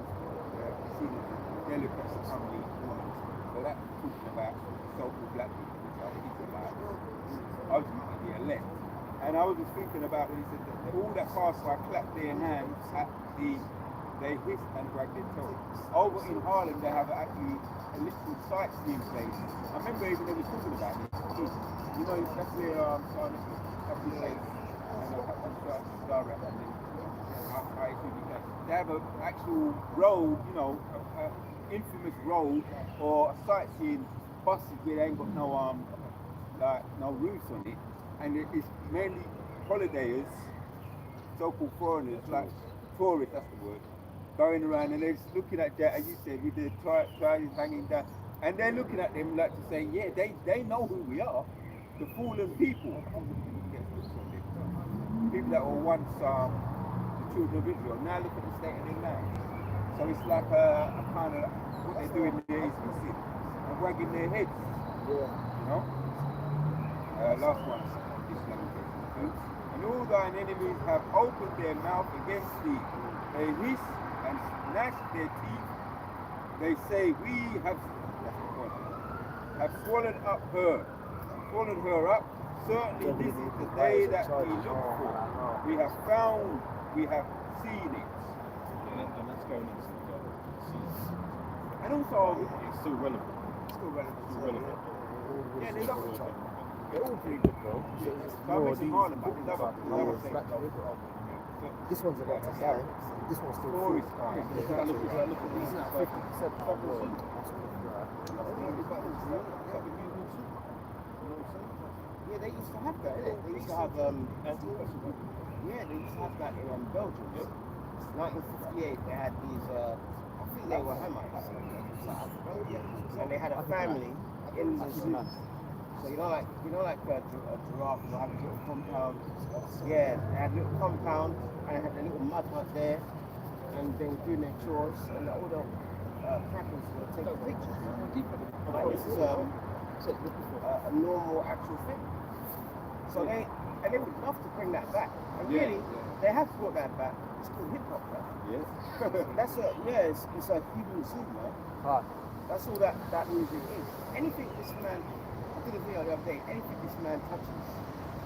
seen as delicate, comely woman. So that's talking about so-called black people, which are speaking about ultimately the elect. And I was just thinking about when he said that all that passed by clapped their hands at they hiss and wag their toes. Over in Harlem, they have actually a little sightseeing place. I remember even they were talking about it. You know, that's where they have an actual road, infamous road or a sightseeing buses where they ain't got no roofs on it, and it's mainly holidayers, so-called foreigners, like tourists, that's the word, going around and they're just looking at that, as you said, with the trousers hanging down, and they're looking at them like to say, yeah, they know who we are, the fallen people. People that were once the children of Israel. Now look at the state of them now. So it's like a kind of what they're doing there is hissing and wagging their heads. Yeah. Last one. And all thine enemies have opened their mouth against thee. They hiss and gnash their teeth. They say, we have swallowed her up. Certainly this is the day that we look for. We have found, we have seen it.
And that's going into the
And also,
it's still relevant.
Yeah, they're all pretty good though.
This one's a lot to carry. This one's still
Stories.
These are 50%
Yeah, they used to have that, innit? They used to have, they used to have that in Belgium. 1958, they had these, I think they were Hamites. And they had a family in the zoo. So you know like a giraffe will have a little compound. Yeah, they had a little compound and they had a little mud hut there, and they were doing their chores, and all the crackers were taking pictures. Like this is a normal actual thing. So they would love to bring that back. And really, they have brought that back. It's called hip hop, right? Yeah. It's a human zoo, man. That's all that music is. Anything this man, I did a video the other day, anything this man touches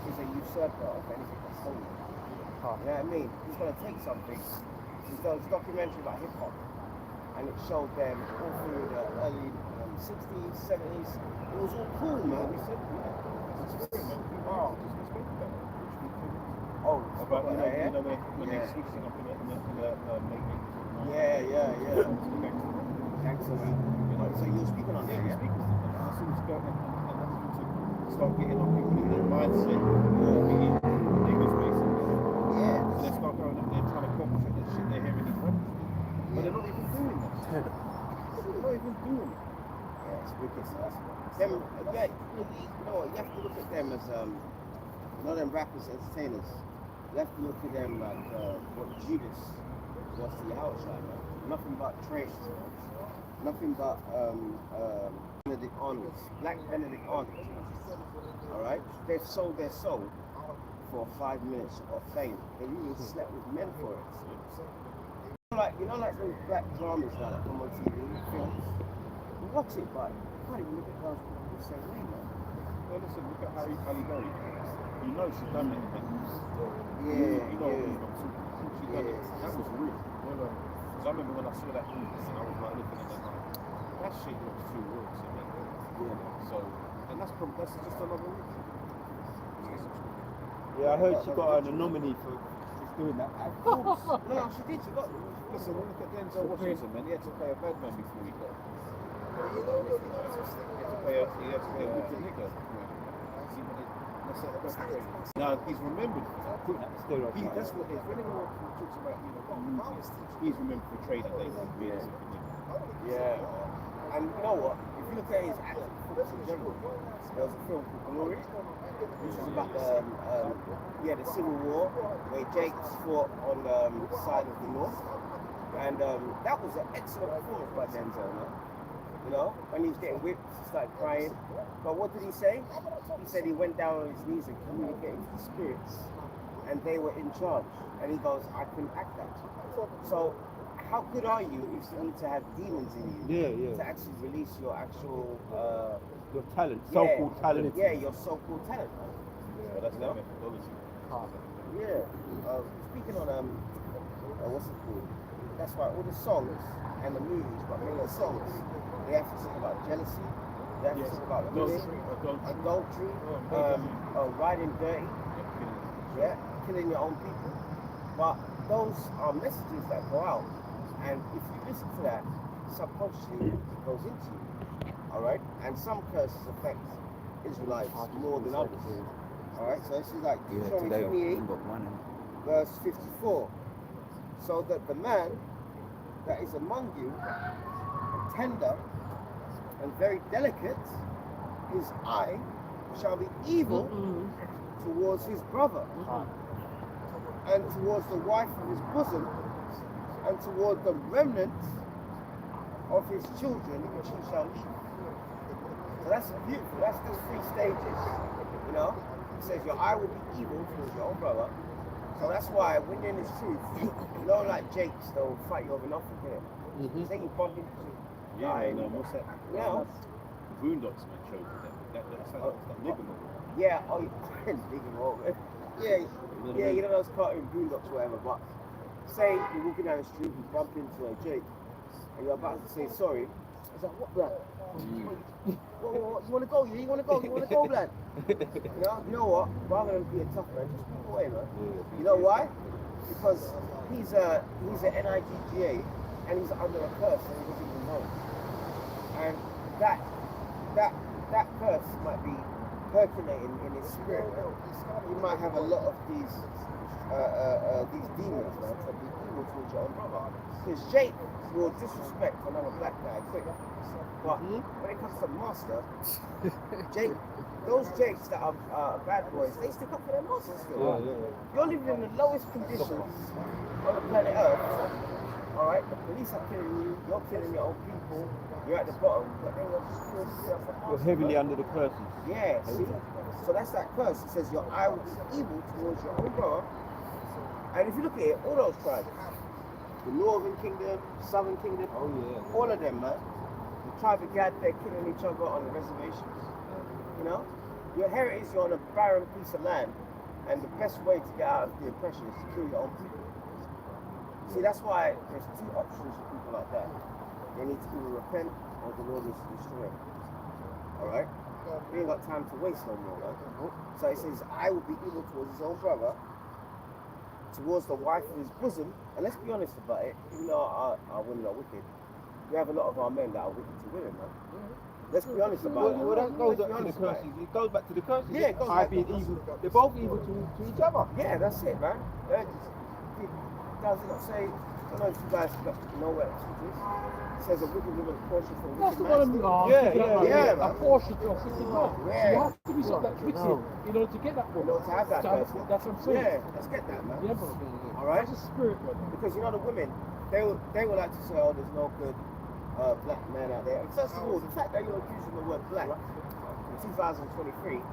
is a usurper of anything that's holy. You know what I mean? He's gonna take something. There's a documentary about hip hop, and it showed them all through the early 60s, 70s. It was all cool, man. We said,
about when they're switching up in the making.
Yeah. So you're speaking on there, yeah?
That's all it's got, and that's to start getting on people in their mindset, being niggas basically.
Yeah.
So they start going up there trying to compensate that shit they're hearing in front. But they're not even doing that. They're not even doing it.
Yeah, it's wicked. You know what? You have to look at them as not them rappers, entertainers. You have to look at them like what Judas was to Yahushua, man. Nothing but traits, nothing but Benedict Arnolds, black Benedict Arnolds. Alright? They've sold their soul for 5 minutes of fame. They even slept with men for it. You know like those black dramas now that come on TV, films. You watch it, but you can't even look at those people the same way, man.
Well, listen, look at Halle Berry. You know she's done it.
Yeah.
You know she's done it. That was real. Because I remember when I saw that movie, and I was like looking at it like, that shit looks too real to me. So, and that's just another reason.
Yeah, I heard she got an anomaly for doing that.
No, she did. She got. Listen, look at Denzel Washington, man. He had to play a bad man before he got. He had to play a wicked nigga. Now he's remembered for that. That's what it is. When everyone talks about movies, he's remembered for trading days and being a wicked nigga.
Yeah. And you know what? If you look at his acting performance in general, there was a film called Glory, which was about the Civil War, where Jakes fought on the side of the North. And that was an excellent performance by Denzel, man. You know, when he was getting whipped, he started crying. But what did he say? He said he went down on his knees and communicated with the spirits, and they were in charge. And he goes, I can act that. So, how good are you if you need to have demons in you to actually release your actual
your talent, so-called talent.
Yeah, your so-called talent.
Well, that's that methodology.
Yeah. Speaking on what's it called? That's why all the songs and the movies, but mainly the songs, they have to talk about jealousy. They have to talk about adultery, riding dirty, killing your own people. But those are messages that go out. And if you listen to that, subconsciously it goes into you. Alright? And some curses affect Israelites more than others. Alright? So this is like Deuteronomy 28, verse 54. So that the man that is among you, tender and very delicate, his eye shall be evil towards his brother, and towards the wife of his bosom, and toward the remnant of his children which he shall leave. So that's beautiful. That's the 3 stages. You know, it says your eye will be evil towards your own brother. So that's why when you're in this truth, you know, like Jakes, they'll fight you over nothing, innit? They can bump into you.
Yeah, no, what's that?
Yeah.
Boondocks man showed me that. That's that nigga movie.
Yeah, yeah, you know those cartoon Boondocks or whatever, but say you're walking down the street, you bump into a Jake, and you're about to say sorry. It's like, what, blood? What, you want to go? You want to go? You want to go, blood? You know what? Rather than being tough, man, just walk away, man. You know why? Because he's an NIGGA, and he's under a curse, and he doesn't even know. And that curse might be percolating in his spirit. He might have a lot of these demons, man, to be evil towards your own brother. Because Jake will disrespect another black guy quick. But when it comes to master, those Jakes that are bad boys, they stick up for their masters still. You're living in the lowest conditions on the planet Earth. Alright, the police are killing you, you're killing your own people, you're at the bottom, but then you're still
You're heavily under the curses.
Yeah, see? So that's that curse. It says your eye will be evil towards your own brother. And if you look at it, all those tribes, the Northern Kingdom, Southern Kingdom, all of them, man. The tribe of Gad, they're killing each other on the reservations. You know? Your heritage, you're on a barren piece of land, and the best way to get out of the oppression is to kill your own people. See, that's why there's 2 options for people like that. They need to either repent or the Lord is to destroy them. Alright? We ain't got time to waste no more, man. So it says, I will be evil towards his own brother, towards the wife of his bosom. And let's be honest about it, even though our women are wicked, we have a lot of our men that are wicked to women, man. Let's be honest about it.
Well, that goes back to the curses. It goes back to the curses.
Yeah, it goes back
being evil. They're both evil to each other.
Yeah, that's it, man. Does it not say, I don't know if you guys know where it is. It says a wicked woman's portion for a
That's
wicked
the one I'm
man.
a portion for a wicked man. So
Yeah.
you have to be something that's wicked in order to get that one.
In order to have that person.
That's what I'm saying.
Yeah, let's get that, man.
Yeah, bro.
Alright?
That's a spirit, man.
Because you know the women, they will like to say, oh, there's no good black men out there. And first of all, the fact that you're using the word black in 2023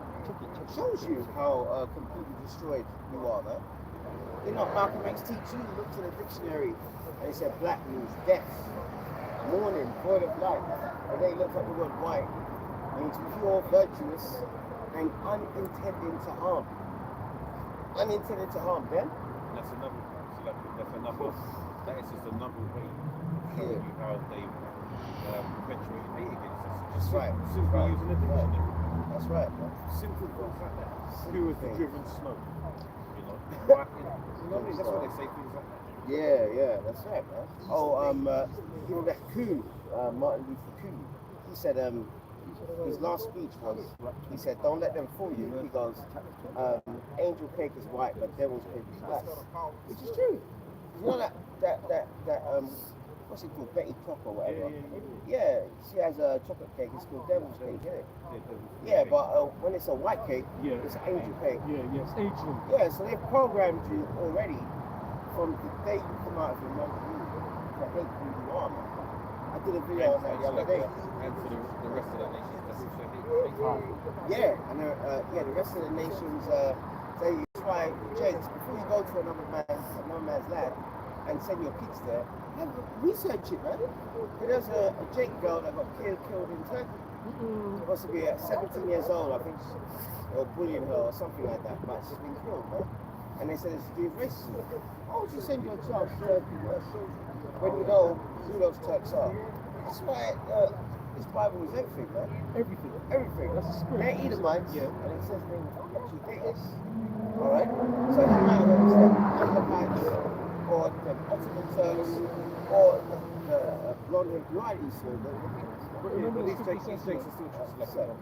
shows you how completely destroyed you are, man. You know, Malcolm X teach you, looked in the dictionary and he said black means death, mourning, void of life. And then he looked at the word white, means pure, virtuous, and unintending to harm. Unintended to harm, then?
That's another. That is just another way of showing you how they perpetuate hate against us.
That's right.
Simply
Right.
using a dictionary.
That's right, man.
Simple things like that.
Simple
Who has the
things.
driven snow? You know? Why, you know what I mean? That's why they say things like that.
Yeah, that's right, man. Oh, you know that coup, Martin Luther King. He said, his last speech was, he said, "Don't let them fool you." He goes, "Angel cake is white, but devil's cake is black," which is true. You know that what's it called, Betty Crocker or whatever. Yeah, she has a chocolate cake. It's called devil's cake, isn't it? Yeah, but when it's a white cake, it's angel cake.
Yes, angel.
Yeah, so they've programmed you already from the day you come out of your mother's womb to hate who you are, man. I did a video on that the other day.
And for the rest of the nations, that's also hate.
Yeah, and the rest of the nations, that's why, Jakes, before you go to another man's land and send your kids there, research it, man. There's a Jake girl that got killed in Turkey. Supposed to be at 17 years old, I think, or bullying her or something like that, but she's been killed, man. And they said it's to do with racism. Why would you send your child to Turkey, man, when you know who those Turks are? That's why this Bible is everything, man.
Everything.
Everything.
That's the spirit.
They're Edomites, and it says they will actually hate us. Alright? So it doesn't matter whether it's the Amalekites, or the Ottoman Turks, or the blonde-haired blue-eyed Esau,
But remember,
These
the
takes
scripture
are
says,
still just like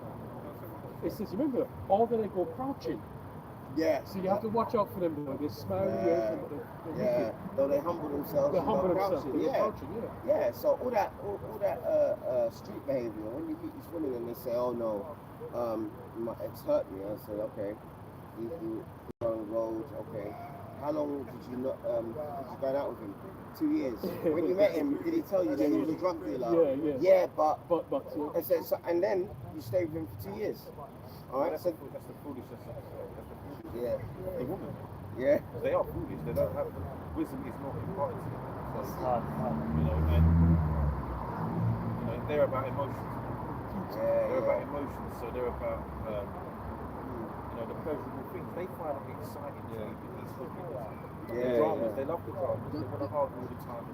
it says, remember, all that they go crouching.
Yeah.
So you have to watch out for them, though. They're smiling, they're
Yeah, though they humble themselves.
They
and
humble
go
themselves.
crouching.
They go
Yeah.
crouching,
Yeah, so all that street behavior, when you meet these women and they say, "Oh no, my ex hurt me," I said, "Okay, you on the road, okay. How long did you not did you go out with him? 2 years. When you met him, did he tell you that he was a drug dealer? Yeah, but I said, so, and then you stayed with him for 2 years. All right,
that's
so
the foolishness.
yeah,
The woman.
yeah,
They are foolish. They don't have wisdom is not imparted to them. So and they're about emotions. They're about emotions. So they're about the pleasurable things. They find it exciting to be with these footballers. The dramas. They love the dramas. They want to argue all the time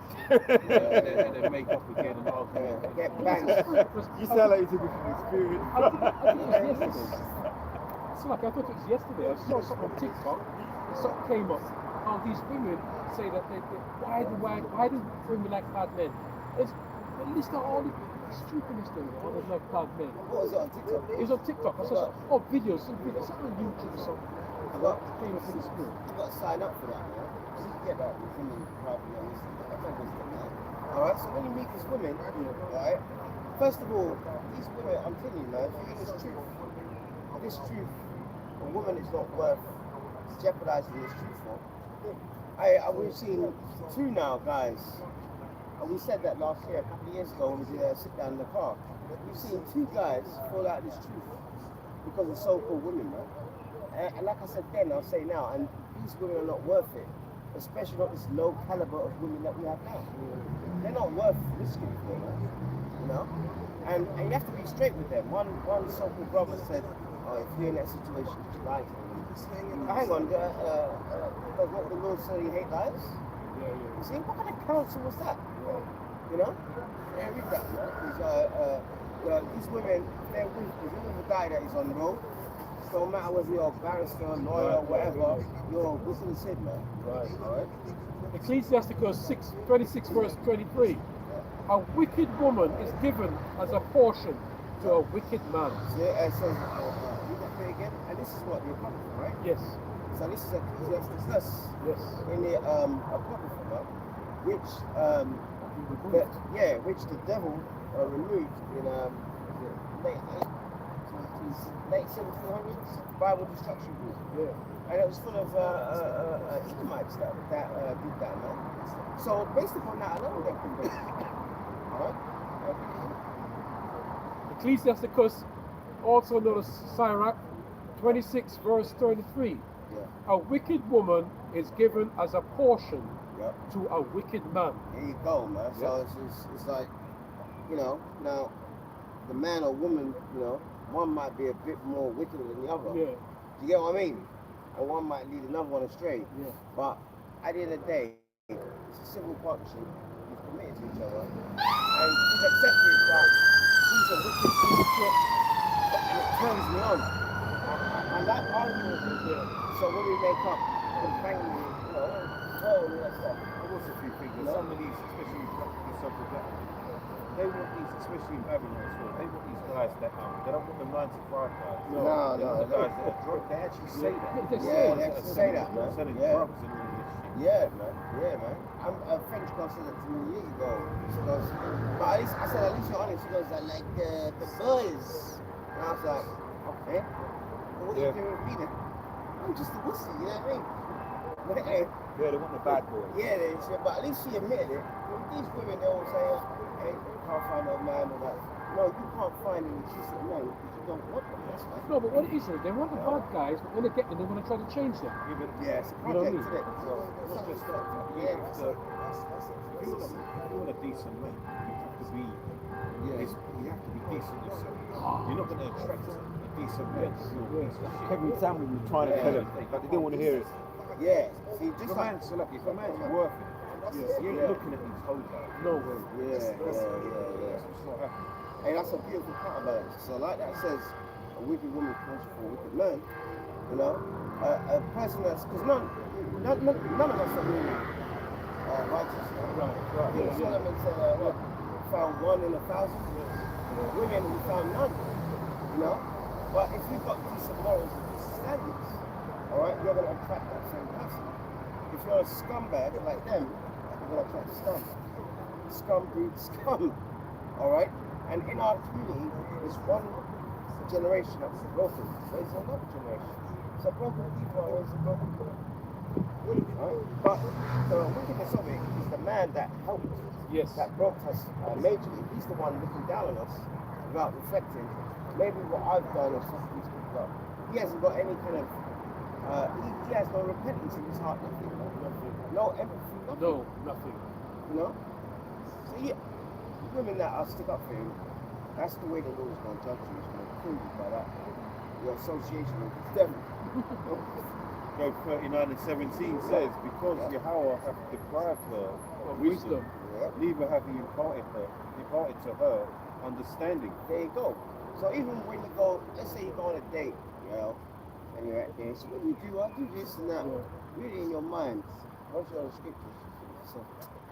and then make up again and argue.
get banged.
You sound like you took it from experience.
I think it was yesterday. It's like I thought it was yesterday. I saw something on TikTok. Something came up. How these women say that why do women like bad men? It's the list of all the stupidest things. Why they like bad men?
What was it on TikTok?
It was on TikTok. I saw videos, something on YouTube or something. Came up in the school.
You got to sign up for that, man. You can get that from the private ones. Alright, so when you meet these women, right, first of all, these women, I'm telling you, man, if you get this truth, a woman is not worth jeopardizing this truth for. We've seen 2 now, guys. And we said that last year, a couple of years ago, when we did a sit down in the car. We've seen 2 guys fall out of this truth because of so-called women, man. And like I said then, I'll say now, and these women are not worth it, especially not this low caliber of women that we have now. They're not worth risking for, man. You know? And you have to be straight with them. One so-called brother said, "Oh, if you're in that situation, you lie to them." Hang on, does what the Lord say, you hate lies? You see, what kind of counsel was that? You know? Yeah, read that, man. Because these women, they're with a guy that is on the road. So no matter whether you're a barrister, lawyer, whatever, you're within the sin, man. Right. Alright?
Ecclesiasticus 26 verse 23. A wicked woman is given as a portion to a wicked man.
See, it says, you got me again? And this is what the Apocrypha, right?
Yes.
So this is Ecclesiasticus.
Yes.
In the Apocrypha, which which the devil removed in late 1700s Bible destruction group. Yeah. And it was full of Edomites that did that, man. So based upon that alone, they're convicted. Alright?
Ecclesiasticus, also known as Sirach, 26 verse 33.
Yeah.
A wicked woman is given as a portion
Yep.
to a wicked man.
There you go, man. So it's like, now the man or woman, one might be a bit more wicked than the other.
Yeah.
You get what I mean? And one might lead another one astray.
Yeah.
But at the end of the day, it's a civil partnership. We've committed to each other, and he's accepted that he's a wicked piece of shit, and it turns me on. I like arguing with him. So when we make up, we bang, all that stuff.
There was a few things. Some of these, especially yourself with that, they want these, especially in Babylon as well, they want these guys that they don't want the 9 to 5 guys.
No,
they want the guys that are drunk. They actually say that.
They actually say that, man.
Selling drugs and all this shit.
Yeah, man. A French girl said that to me years ago. She goes, but at least, I said, at least you're honest. She goes, I like the boys. And I was like, okay. Well, what are you doing with me then? I'm just a wussy, you know what I mean? But, hey,
Yeah, they want the bad boys.
yeah, but at least she admitted it. These women, they always say, hey, you can't find no man or that. No, you can't find any decent men because you don't want them. That's fine.
No, but what it is, they want the bad guys, but when they get them, they want to try to change them.
Yeah, it's a
You know what I
project,
mean?
isn't it? So,
It's just that.
yeah,
If you want a decent man, you have to be. You have to be decent yourself. You're not going to attract a decent man to do a piece of shit.
Kevin Samuel was trying to tell him, but they didn't want to hear it.
yeah. See,
If
just
a
like,
man's selected, if a man's worth it, you ain't looking at these hoes out.
No way.
yeah.
It's not happening.
Hey, that's a beautiful counterbalance. So like that says, a wicked woman comes for a wicked man. You know, a person that's, because none of us are really righteous.
Right.
You know, Solomon said, what, found 1 in 1,000. Women, we found none. You know, but if you've got decent morals and decent standards, all right, you're going to attract that same person. If you're a scumbag like them, you're going to attract scum. Scum breeds scum. All right. And in our community, there's one generation that's broken. There's another generation. So broken people are always a broken people. Right? But the wickedness of it is the man that helped, that broke us majorly. He's the one looking down on us without reflecting. Maybe what I've done or something he's picked up. He hasn't got any kind of, he has no repentance in his heart, nothing. No empathy, nothing.
No, nothing.
You know? So yeah. Women that are stick up for him, that's the way the Lord is going to judge you. He's going to kill you by that. Your association with the devil.
Job 39 and 17 says, because Yahweh hath deprived her of wisdom, neither have he imparted to her understanding.
There you go. So even when you go, let's say you go on a date, you know, and you're at this, what do you do? I do this and that. Really in your mind, once you're on the scriptures, so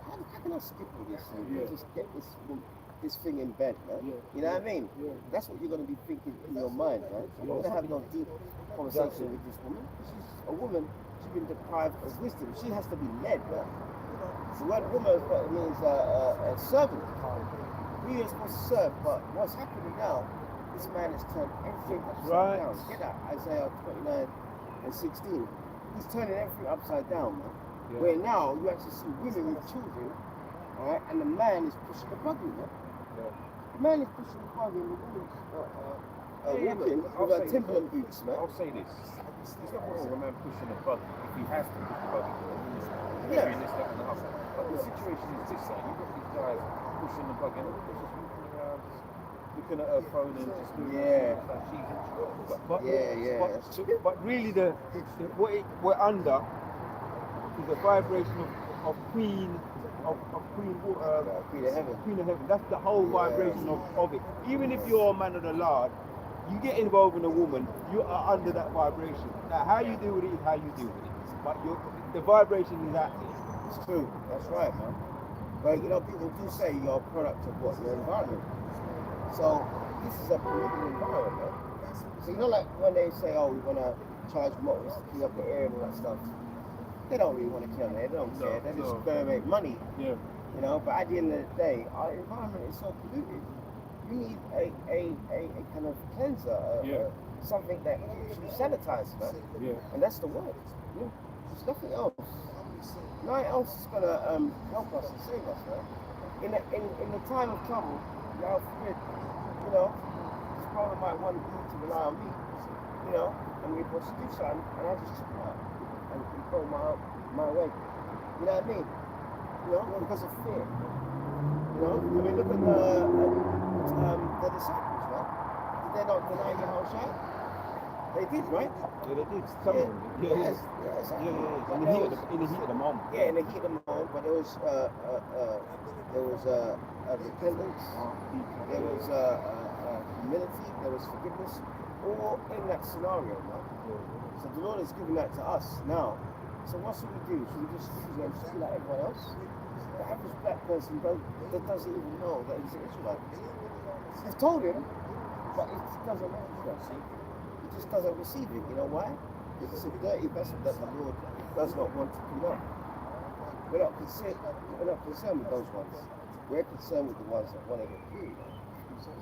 how can I skip all this and just get this thing in bed, man? You know what I mean? That's what you're going to be thinking in your mind, man. You're not going to have no deep conversation with this woman. She's a woman, she's been deprived of wisdom. She has to be led, man. The word woman means a servant. We are supposed to serve, but what's happening now, this man has turned everything upside down. Get that, Isaiah 29 and 16. He's turning everything upside down, man. Where now you actually see women with children, all right, and the man is pushing the buggy, man. The man is pushing the buggy and the woman's walking with her Timberland boots, man.
I'll say this. It's not wrong with a man pushing a buggy if he has to push the buggy.
Yeah.
But the situation is this, you've got these guys pushing the buggy and they're just walking around, just looking at her phone and just doing
But really, what we're under is a vibration of Queen of Heaven. Queen of Heaven. That's the whole vibration of it. Even if you're a man of the Lord, you get involved in a woman, you are under that vibration. Now, how you deal with it is how you deal with it. But the vibration is out there.
It's true. That's right, man. But you know, people do say you're a product of what? Your environment. So this is a polluted environment, man. So you know, like when they say, oh, we're gonna charge motorists to clean up the air and all that stuff. They don't really want to kill it. They don't care. They're just gonna make money.
Yeah.
You know, but at the end of the day, our environment is so polluted. You need a kind of cleanser, something that keeps you sanitized, man.
Yeah.
And that's the word. Yeah. There's nothing else. Nothing else is gonna help us and save us, man. In the time of trouble, God forbid, you know, this brother might want you to rely on me, you know, and we're supposed to do something, and I just chip out and go my way. You know what I mean? You know, because of fear. You know, I mean, look at the disciples, man. Did they not deny Yahushua? They did, right?
Yeah, they did. Some of them. Yeah,
Yes,
yeah.
yes.
Yeah, yeah, yeah.
But
In the
there
heat
was-
in the heat of the moment.
Yeah, in the heat of the moment, but there was a repentance, there was humility, there was forgiveness, all in that scenario, man. So the Lord is giving that to us now. So what should we do? Should we just be like everyone else? The average black person that doesn't even know that he's an Israelite. I've told him, but it doesn't register, see? He just doesn't receive it. You know why? Because it's a dirty vessel that the Lord does not want to clean up. We're not concerned with those ones. We're concerned with the ones that want to get clean.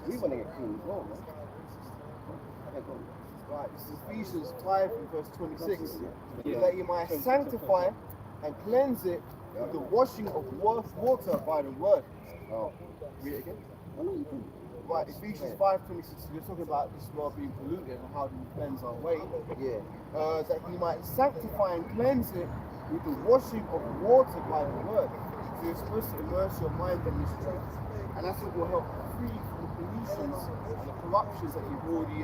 We want to get clean as well, man.
Right, this is Ephesians 5 and verse 26.
Yeah.
That you might sanctify and cleanse it with the washing of water by the word.
Oh.
Read it again. Right, Ephesians 5:26. We're talking about this world being polluted and how do we cleanse our way.
Yeah.
That you might sanctify and cleanse it with the washing of water by the word. So you're supposed to immerse your mind in this truth, and that's what will help free from the pollutions and the corruptions that you've already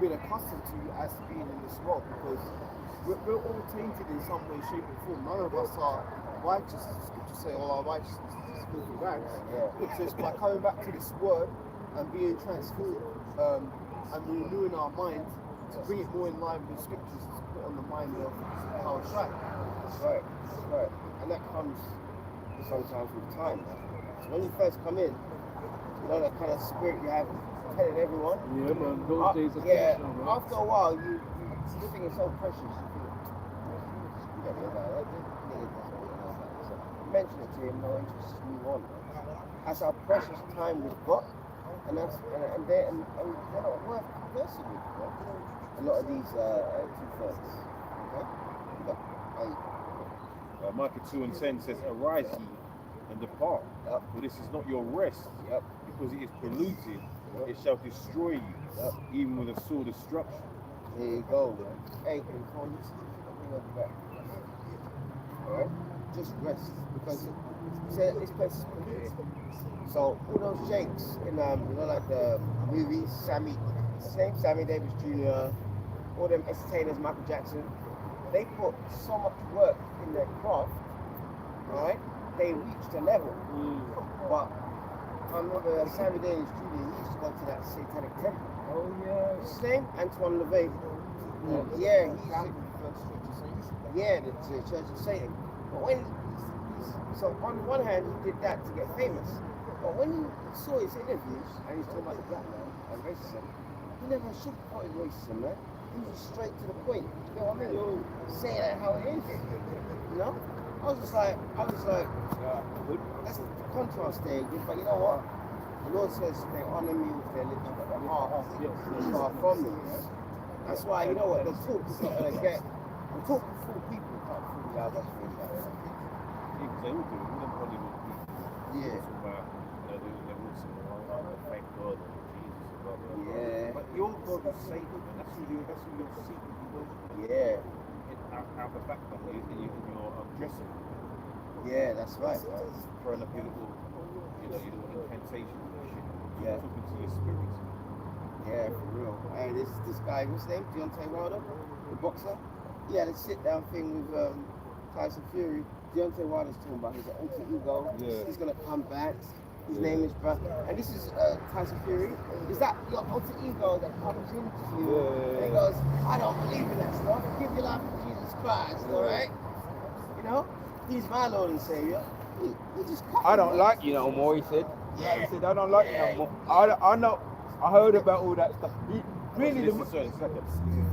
been accustomed to as being in this world, because we're all tainted in some way, shape, or form. None of us are righteous. The scriptures say all our righteousness is filthy rags. It says by coming back to this word and being transformed and renewing our mind to bring it more in line with the scriptures, to put on the mind of how it's right.
That's right. That's right. And that comes sometimes with time. So when you first come in, you know that kind of spirit you have telling everyone.
Yeah, man. Those days are
yeah.
finished now, man.
After a while, you think it's so precious. You don't know about it. So mention it to him. No interest. Just move on. That's how precious time we've got, and they're not worth conversing with. A lot of these 2/3. Okay. But,
Micah 2 and 10 says, "Arise ye and depart, for this is not your rest, because it is polluted. It shall destroy you, even with a sore destruction."
There you go. Hey, can you call this? Back. Alright? Just rest, because this place is polluted. So all those jakes in like the movies, Sammy Davis Jr., all them entertainers, Michael Jackson, they put so much work in their craft, right? They reached a level. But I remember Sammy Davis Jr., he used to go to that satanic temple.
Oh, yeah.
What's his name? Antoine LaVey. Yeah, the Church of Satan. But so on one hand, he did that to get famous. But when you saw his interviews, and he's talking about the black man and racism, he never sugarcoated racism, man. He was straight to the point. You know what I mean? Say it how it is. You know? I was like, that's the contrast there. But you know what? The Lord says they honor me with their lips, but their heart is far from me. That's why, you know what, the talk is not going to get, the talk with full people can't fully out of things like that.
They all do it. All them Hollywood people.
Yeah.
Talk about, they will sing along, thank God, and Jesus, and blah, blah, blah.
Yeah.
But your God is Satan, and that's who you're seeking to worship.
Yeah.
Out the back of you, in your dressing.
Yeah, that's right.
Throwing up your little incantations and shit.
Yeah.
Talking to your spirits.
Yeah, for real. And this guy, what's his name? Deontay Wilder, the boxer. He had a sit-down thing with Tyson Fury. Deontay Wilder's talking about his alter ego.
Yeah.
He's gonna come back. His name is and this is Tyson Fury. Is that your alter ego that comes into you?
Yeah.
And he goes, I don't believe in that stuff. Give your life to Jesus Christ, all right? You know, he's my Lord and Savior. He just
I don't like you no more, he said.
Yeah.
He said, I don't like you no more. I know, I heard about all that stuff. Really,
It's like a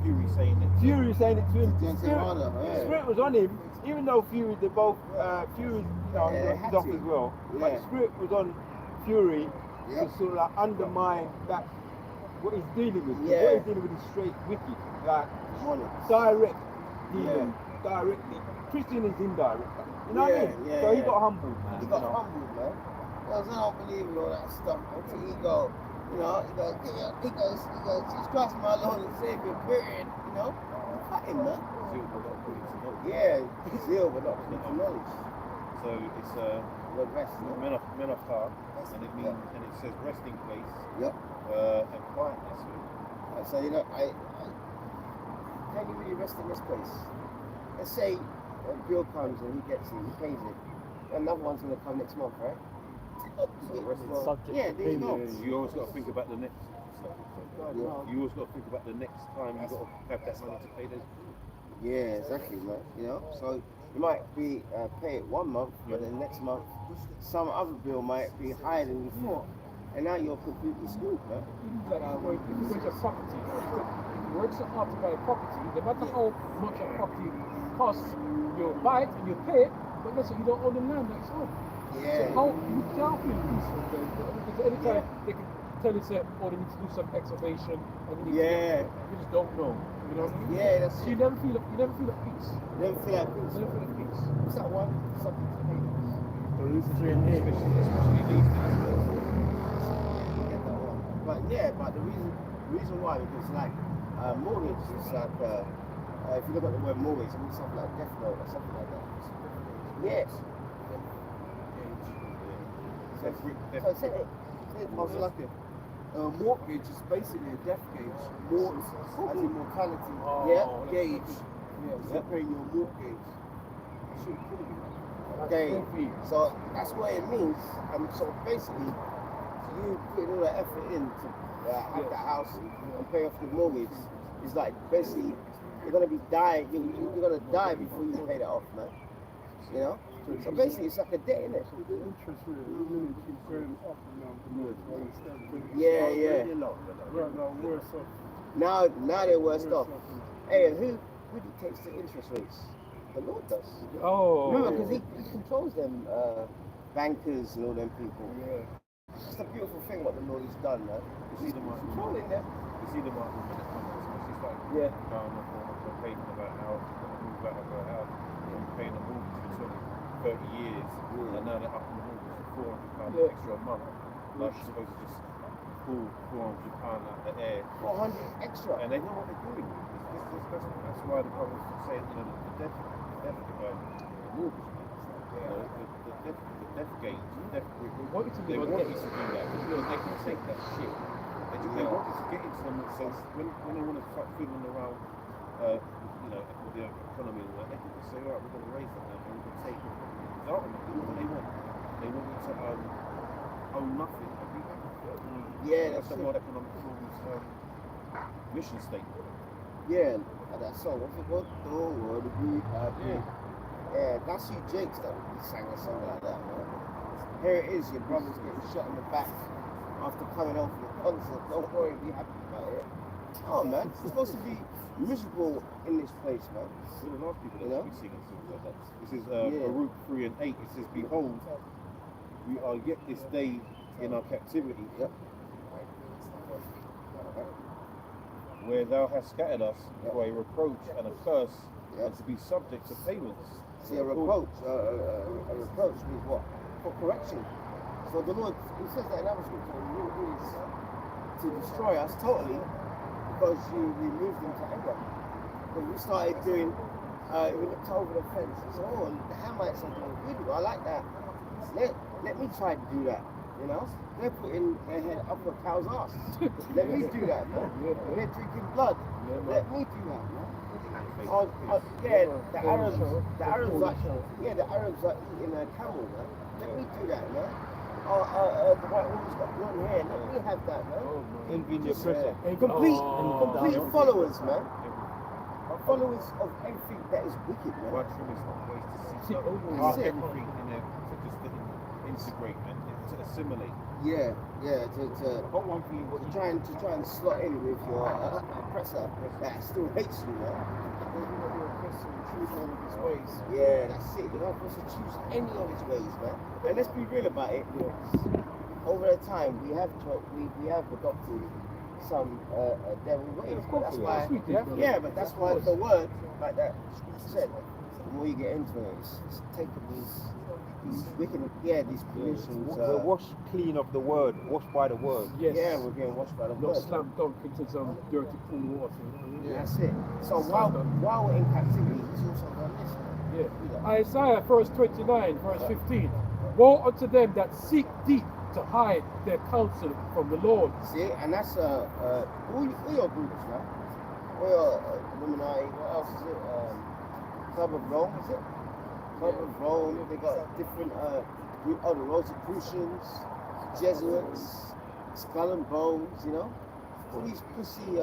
Fury saying it.
Fury saying it to him.
Deontay Wilder,
The spirit was on him, even though Fury, they both, Fury, he's off as well. But the spirit was on Fury to sort of like undermine that, what he's dealing with.
Yeah.
What he's dealing with is straight wicked. Like, direct dealing, directly. Christian is indirect. You know what I mean? So he got humbled, man.
He got humbled, man. Because I don't believe in all that stuff. Until he goes, he goes, Jesus Christ, my Lord and Savior, period. You know? Cut him, man. Yeah, zeal, but not put to knowledge.
So it's
Word rest, no?
menachar, and it means, and it says resting place.
Yep.
And quietness.
So you know, can you really rest in this place? Let's say a bill comes and he gets it, he pays it. Another one's gonna come next month, right? Well,
Subject
yeah,
to
there you go.
payment.
You always got to think about the next.
Yeah.
You always got to think about the next time you got to have that money to pay those bills.
Yeah, exactly, man. You know, so you might be pay it 1 month, but then next month some other bill might be higher than you thought, and now you're completely screwed, man.
Like, if you go to property, if you work so hard to buy a property, no matter how much a property costs, you buy it and you pay it, but listen, you don't own the land that's home. So
Yeah.
how you can't feel peaceful then, because anytime they can tell you say, oh, they need to do some excavation and they need to
Yeah.
you just don't know. You know what I mean?
Yeah, that's
So
it.
you never feel at peace.
Never feel like
You
peace.
never feel at peace.
What's that one? Something to pay.
Especially these days.
Get that one. But yeah, but the reason why, because like mortgage is like if you look at the word mortgage, it means something like death note or something like that. Yes. So say it.
I was like a mortgage is basically a death gauge. Mort as in mortality.
Yeah.
Gauge. Yeah, so you're paying your mortgage.
Okay. So that's what it means. So basically, you putting all the effort in to have the house and pay off the mortgage. It's like basically you're gonna be dying. You're gonna die before you pay that off, man. You know. So basically, it's like a debt, isn't it?
The interest rate really keeps going up and down the road.
Yeah, yeah.
Right now, worse off.
Now they're worse off. Hey, and who dictates the interest rates? The Lord does.
Oh.
Remember, because he controls them bankers and all them people.
Yeah.
It's the beautiful thing what the Lord has done, man.
You see the mark.
Controlling them.
You see the mark when it comes. She started
Yeah.
down the phone, complaining about how she's going to move out of her house and paying a mortgage for 20, 30 years, and now they're up in the mortgage for £400 extra a month. Like she's supposed to just pull £400 out the air.
400 extra.
And they know what they're doing. That's why the government's saying, you know, the death mortgage, the death gauge, the death
Want you to
they
be on
want
debt.
you to do that because they can take that shit. They want you to get into them. So when they want to start fiddling around, you know, with the economy and all that, they can just say, all right, we're going to raise that now, and we can take it. Because ultimately, what they want you to own nothing.
Yeah, that's
the
it.
World Economic Forum's mission statement.
Yeah, and that song, what's it called? Don't worry, be happy. Yeah, that's you Jakes that would be sang a song like that, man. Here it is, your brother's getting shot in the back after coming off the concert. Don't worry, be happy about it. Oh man, it's supposed to be miserable in this place, man.
We're the last people
You
that
know?
should be singing songs like that. This is Baruch 3 and 8. It says, behold, we are yet this day in our captivity.
Yep.
Where thou hast scattered us for a reproach and a curse,
Yep.
and to be subject to payments.
See, a reproach means what? For correction. So the Lord, he says that in other scripture, the Lord is to destroy us totally because you removed them to anger. Because we started doing, we looked over the fence and said, oh, the Hamites are doing good. I like that. Let me try to do that. You know? They're putting their head up a cow's ass. Let me do that, man. They're drinking blood. Let me do that, man. The Arabs are eating a camel, man. Let me do that, man. The white woman's got blonde hair. Let me have that, man.
Envy the oppressor.
Complete followers, man. Followers of everything that is wicked, man.
Right from his ways to see
That's it.
everything in there to just integrate and to assimilate.
Yeah, to
But one thing,
try and slot in with your oppressor that still hates you, man.
Choose one of his ways.
Yeah, that's it. You're not supposed to choose any of his ways, man. And let's be real about it. Over the time, we have adopted some devil ways. But that's why, but that's why the word, like that said, the more you get into it, it's taking these wicked, these pollutions.
We're washed clean of the word, washed by the word.
Yes.
Yeah, we're getting washed by the
Not
word.
slam dunk into some dirty pool water.
That's it. So while we're in captivity, he's also done this.
Yeah. Isaiah verse 29, verse 15. Woe unto them that seek deep to hide their counsel from the Lord.
See, and that's all your groups, right? All your Illuminati. What else is it? Club of Rome, is it? Club of Rome. They got different the Rosicrucians, Jesuits, Skull and Bones. You know, all these pussy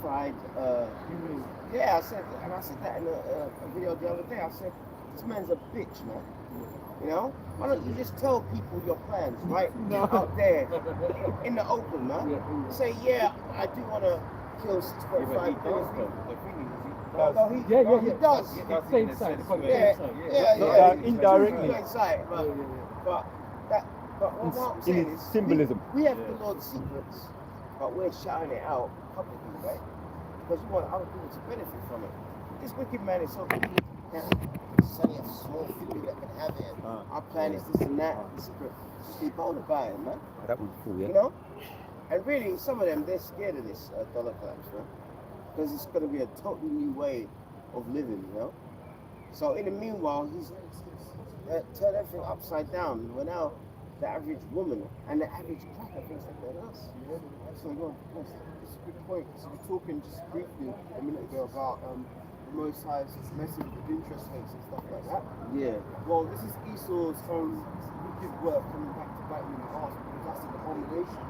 fried. Yeah, I said that in a video the other day. I said this man's a bitch, man. You know, why don't you just tell people your plans right out there in the open, man? Say, yeah, I do want to kill 6.5 billion people. He does.
Same side.
Indirectly.
But what I'm saying is,
symbolism.
we have the Lord's secrets, but we're shouting it out publicly, right? Because we want other people to benefit from it. This wicked man is so wicked. It's only a small few that can have it. Our plan is this and that. Just be bold about it, man.
That was cool, yeah.
You know? And really, some of them, they're scared of this dollar collapse, right? Because it's going to be a totally new way of living, you know? So in the meanwhile, he's turned everything upside down. We're now the average woman and the average cracker thinks that they're us.
Yeah. So, it's a good point. So we're talking just briefly a minute ago about the Most High's message with interest rates and stuff like that.
Yeah.
Well, this is Esau's own wicked work coming back to bite me in the arse because that's an abomination.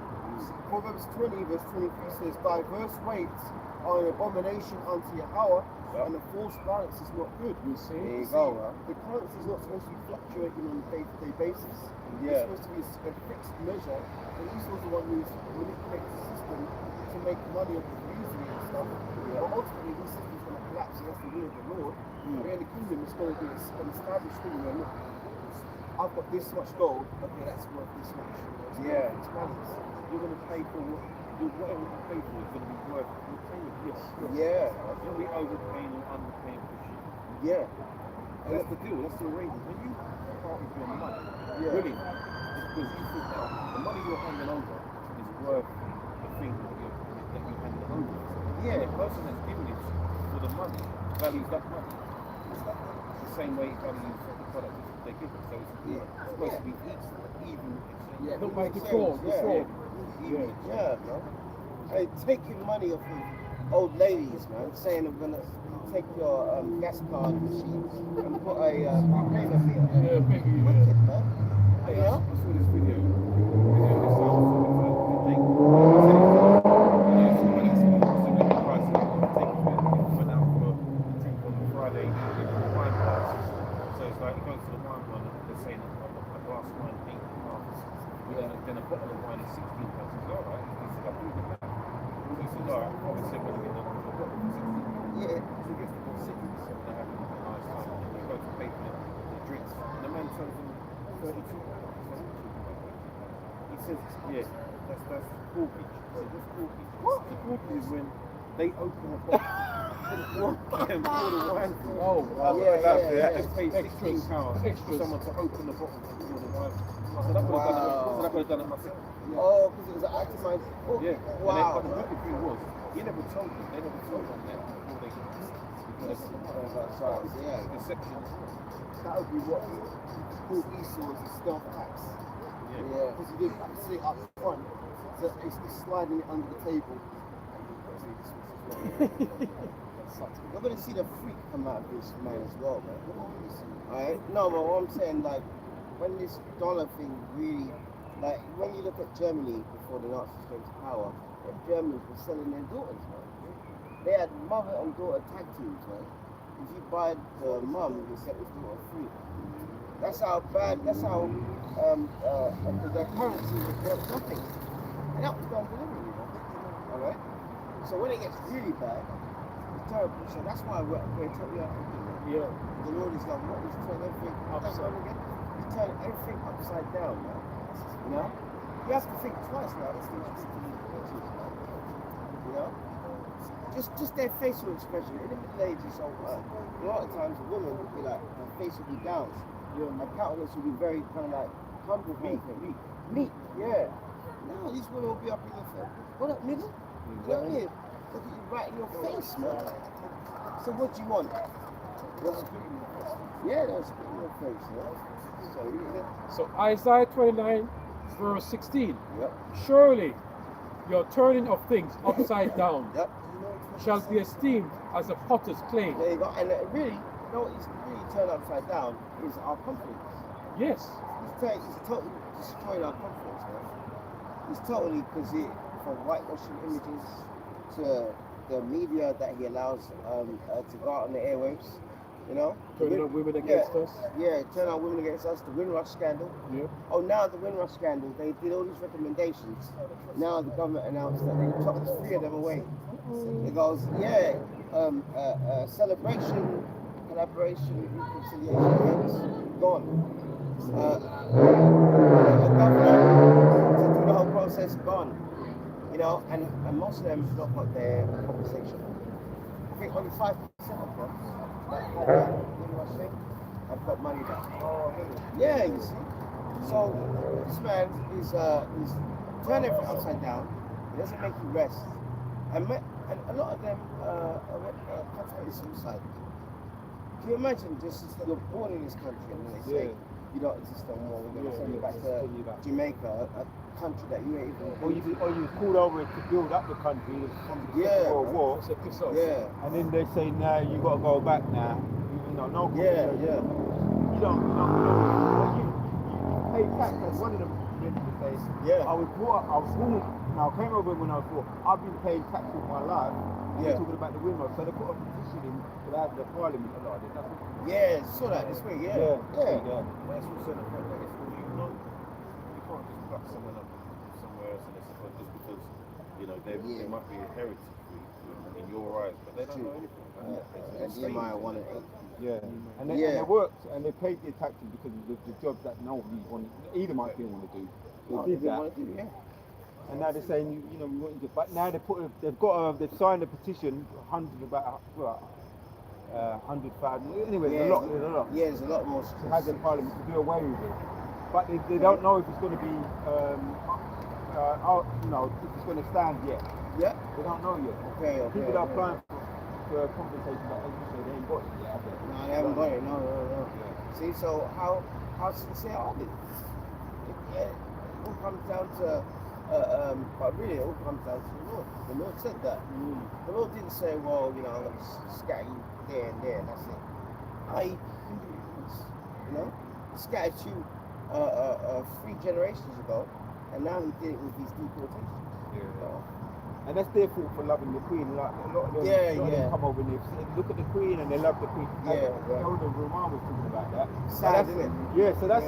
Proverbs 20 verse 23 says, diverse weights are an abomination unto Yahweh, and a false balance is not good.
You see? There you
See,
go, huh?
the currency is not supposed to be fluctuating on a day-to-day basis.
Yeah.
It's supposed to be a fixed measure, and Esau's the one who's manipulating the system to make money off of usury and stuff. But ultimately, this system's going to collapse, and that's the will of the Lord. But in the kingdom, it's going to be an established thing where, look, I've got this much gold, okay, that's worth this much. It's
Yeah.
It's balance.
You're going to pay for whatever you pay for is going to be worth your paying. Yes.
Yeah.
You'll be overpaying and underpaying for shit.
Yeah.
And that's the deal. That's the arrangement. When you part with your money, really, it's because you think that the money you're handing over is worth the thing that you're handing over.
Yeah.
And the person that's giving it for the money values that money. The same way it values the product that they give it. So it's supposed to be even exchange.
Yeah.
Look like the
Makes
fraud,
sense,
the fraud.
Yeah, man. Hey, taking money off of old ladies, man, saying I'm gonna take your gas card machine and put a prepayment fee on it.
Yeah, maybe.
Wicked, man.
Hey,
You know?
I saw this video. This sounds like the price went out for I think on Friday wine bars. So it's like it goes to the wine bar and they're saying a glass of wine £8. Then a bottle of wine is £16. It's alright. It's like doing that. So he said, alright, obviously I'm gonna get the bottle for £16.
Yeah.
So he gets the bottle £16 and they're having a nice time. They go to pay for the drinks. And the man tells them £32. He says, yeah, that's corkage. He said, what's corkage? What? The corkage is when they open a bottle and pour the wine for it.
Oh,
Yeah.
They pay £16 for someone to open the bottle and pour the wine. So that would have done it myself.
Oh, because it was an itemized. Oh,
Yeah.
wow.
And the wicked thing was, he never told them. They never told them that before they got the wine.
Yeah.
Deception.
That would be what called Esau's stealth tax.
Yeah.
Because he didn't say it up front, so it's sliding it under the table.
You're gonna see the freak come out of this man as well, man. Alright? No, but what I'm saying, like, when this dollar thing really, like, when you look at Germany before the Nazis came to power, the Germans were selling their daughters, man. They had mother and daughter tag teams, man. If you buy the mum, you set the daughter free. That's how bad, that's how the currency was worth nothing. And that was done deliberately, man. Alright? So when it gets really bad, it's terrible. So that's why we're totally unhappy, man.
Yeah.
The Lord is like, what? He's turning everything upside again. He's turning everything upside down, man. You know? You have to think twice now. That's the pictures, man. You know? Just their facial expression. In the Middle Ages, so a lot of times a woman would be like, her face would be down. Her countenance would be very kind of like humble, meek. Yeah. Now these women will be up in your face. What up, nigga? You know what I mean? Look at you right in your face, man. So what do you want? Yeah, they'll spit in your face, man. So,
So Isaiah 29, verse 16.
Yep.
Surely your turning of things upside down
Yep.
shall be esteemed as a potter's clay.
There you go. And really, you know what he's really turned upside down is our confidence.
Yes.
He's totally destroyed our confidence, man. He's totally, because from whitewashing images to the media that he allows to go out on the airwaves, you know?
Turning on women against us.
Yeah, turn on women against us, the Windrush scandal.
Yeah.
Oh, now the Windrush scandal, they did all these recommendations. Now the government announced that they took 3 of them away. It goes, celebration, collaboration, reconciliation events, gone. A governor to do the whole process, gone. You know, and most of them have not got their compensation. I think only 5% of them that had that Windrush thing have got money back. Oh, really? Yeah, you see. So this man is turning everything upside down. He doesn't make you rest. And a lot of them are contemplating suicide. Can you imagine just you're born in this country and then they say you don't exist no more, we're going to send you back to Jamaica, a country that you ain't even
Or you called over to build up the country from the Second World War.
Yeah.
And then they say, no, you got to go back now. You know, no compensation.
Yeah.
You don't pay tax. That's one of them to say.
Yeah.
I was born, now I came over when I was 4. I've been paying tax all my life.
Yeah.
They're talking about the Windrush. So they put a petition in to have the parliament a lot of this.
Yeah, saw that this week, yeah.
That's also the fact that if you know, you can't just pluck someone up somewhere else and it's just because, you know, they might be a heritage in your eyes, but they don't know anything about that.
That's Nehemiah 1 and 8.
Yeah, and they worked and they paid their taxes because of the jobs that nobody wanted, either might didn't want to do. They did that. And now they're saying, you know, we want you to, but now they've signed a petition, 100,000. Anyway, there's a lot.
Yeah, there's a lot more.
Has in Parliament to do away with it, but they don't know if it's going to be, if it's going to stand yet.
Yeah.
They don't know yet. Okay. People are applying for compensation, but as you say, they ain't got it yet.
No, they haven't got it. No. Yeah. See, so how sincere are they? It all comes down to, but really it all comes down to the Lord. The Lord said that. The Lord didn't say, well, you know, I'm going to scatter you there and there, and that's it. You know, he scattered you 3 generations ago, and now he did it with these deportations.
And that's their fault for loving the Queen. Like a lot of them, them come over and they look at the Queen and they love the Queen. Elder Roman was talking about that.
Sad, isn't it?
Yeah, so that's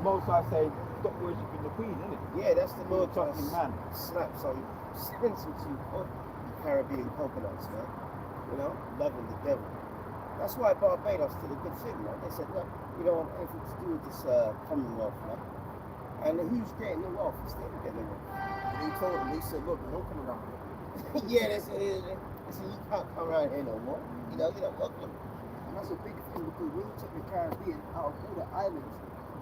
most I say, stop worshipping the Queen, isn't it?
Yeah, that's the Lord
trying to
snap some Caribbean coconuts, man. You know, loving the devil. That's why Barbados did a good thing, man. They said, look, we don't want anything to do with this Commonwealth, man. And who's getting the wealth? It's them getting the wealth.
And they told them, they said, look, don't come around here.
They said, you can't come around here no more. You know, you're not welcome.
And that's a big thing because when you check the Caribbean, out of all the islands,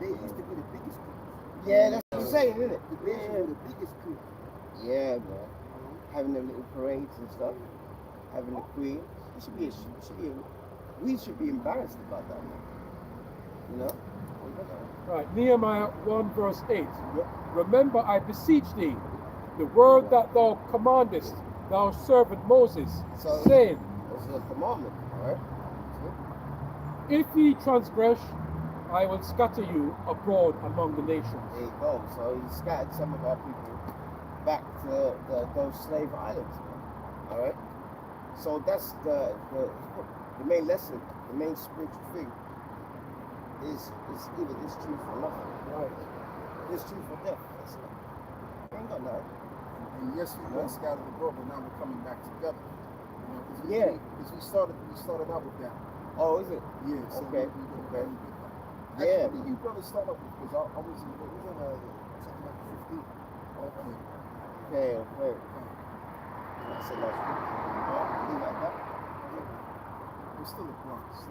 they used to be the biggest people.
Yeah, that's what I'm saying, isn't it?
They used to be the biggest people.
Yeah, man. Having them little parades and stuff. Having the Queen. We should be embarrassed about that, man. You know?
Right, Nehemiah 1 verse 8. Remember, I beseech thee, the word that thou commandest thou servant Moses, saying,
it's a commandment, alright?
If ye transgress, I will scatter you abroad among the nations.
There you go. So he scattered some of our people back to those slave islands, alright? So that's the main lesson, the main spiritual thing is either this truth or nothing. Right. This truth or death. That's it. We ain't got nothing.
And yes, we were scattered abroad, but now we're coming back together. Because we started out with that.
Oh, is it?
Yeah. So
okay.
Actually, you brothers start up because I was in something like 15.
Okay. That's a lot. Leave like that.
We're still a Bronx.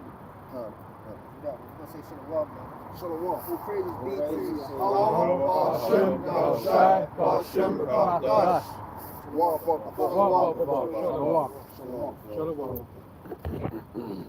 Yeah, we're going to say Shalom, man.
Shalom. All praises be to
Shalom.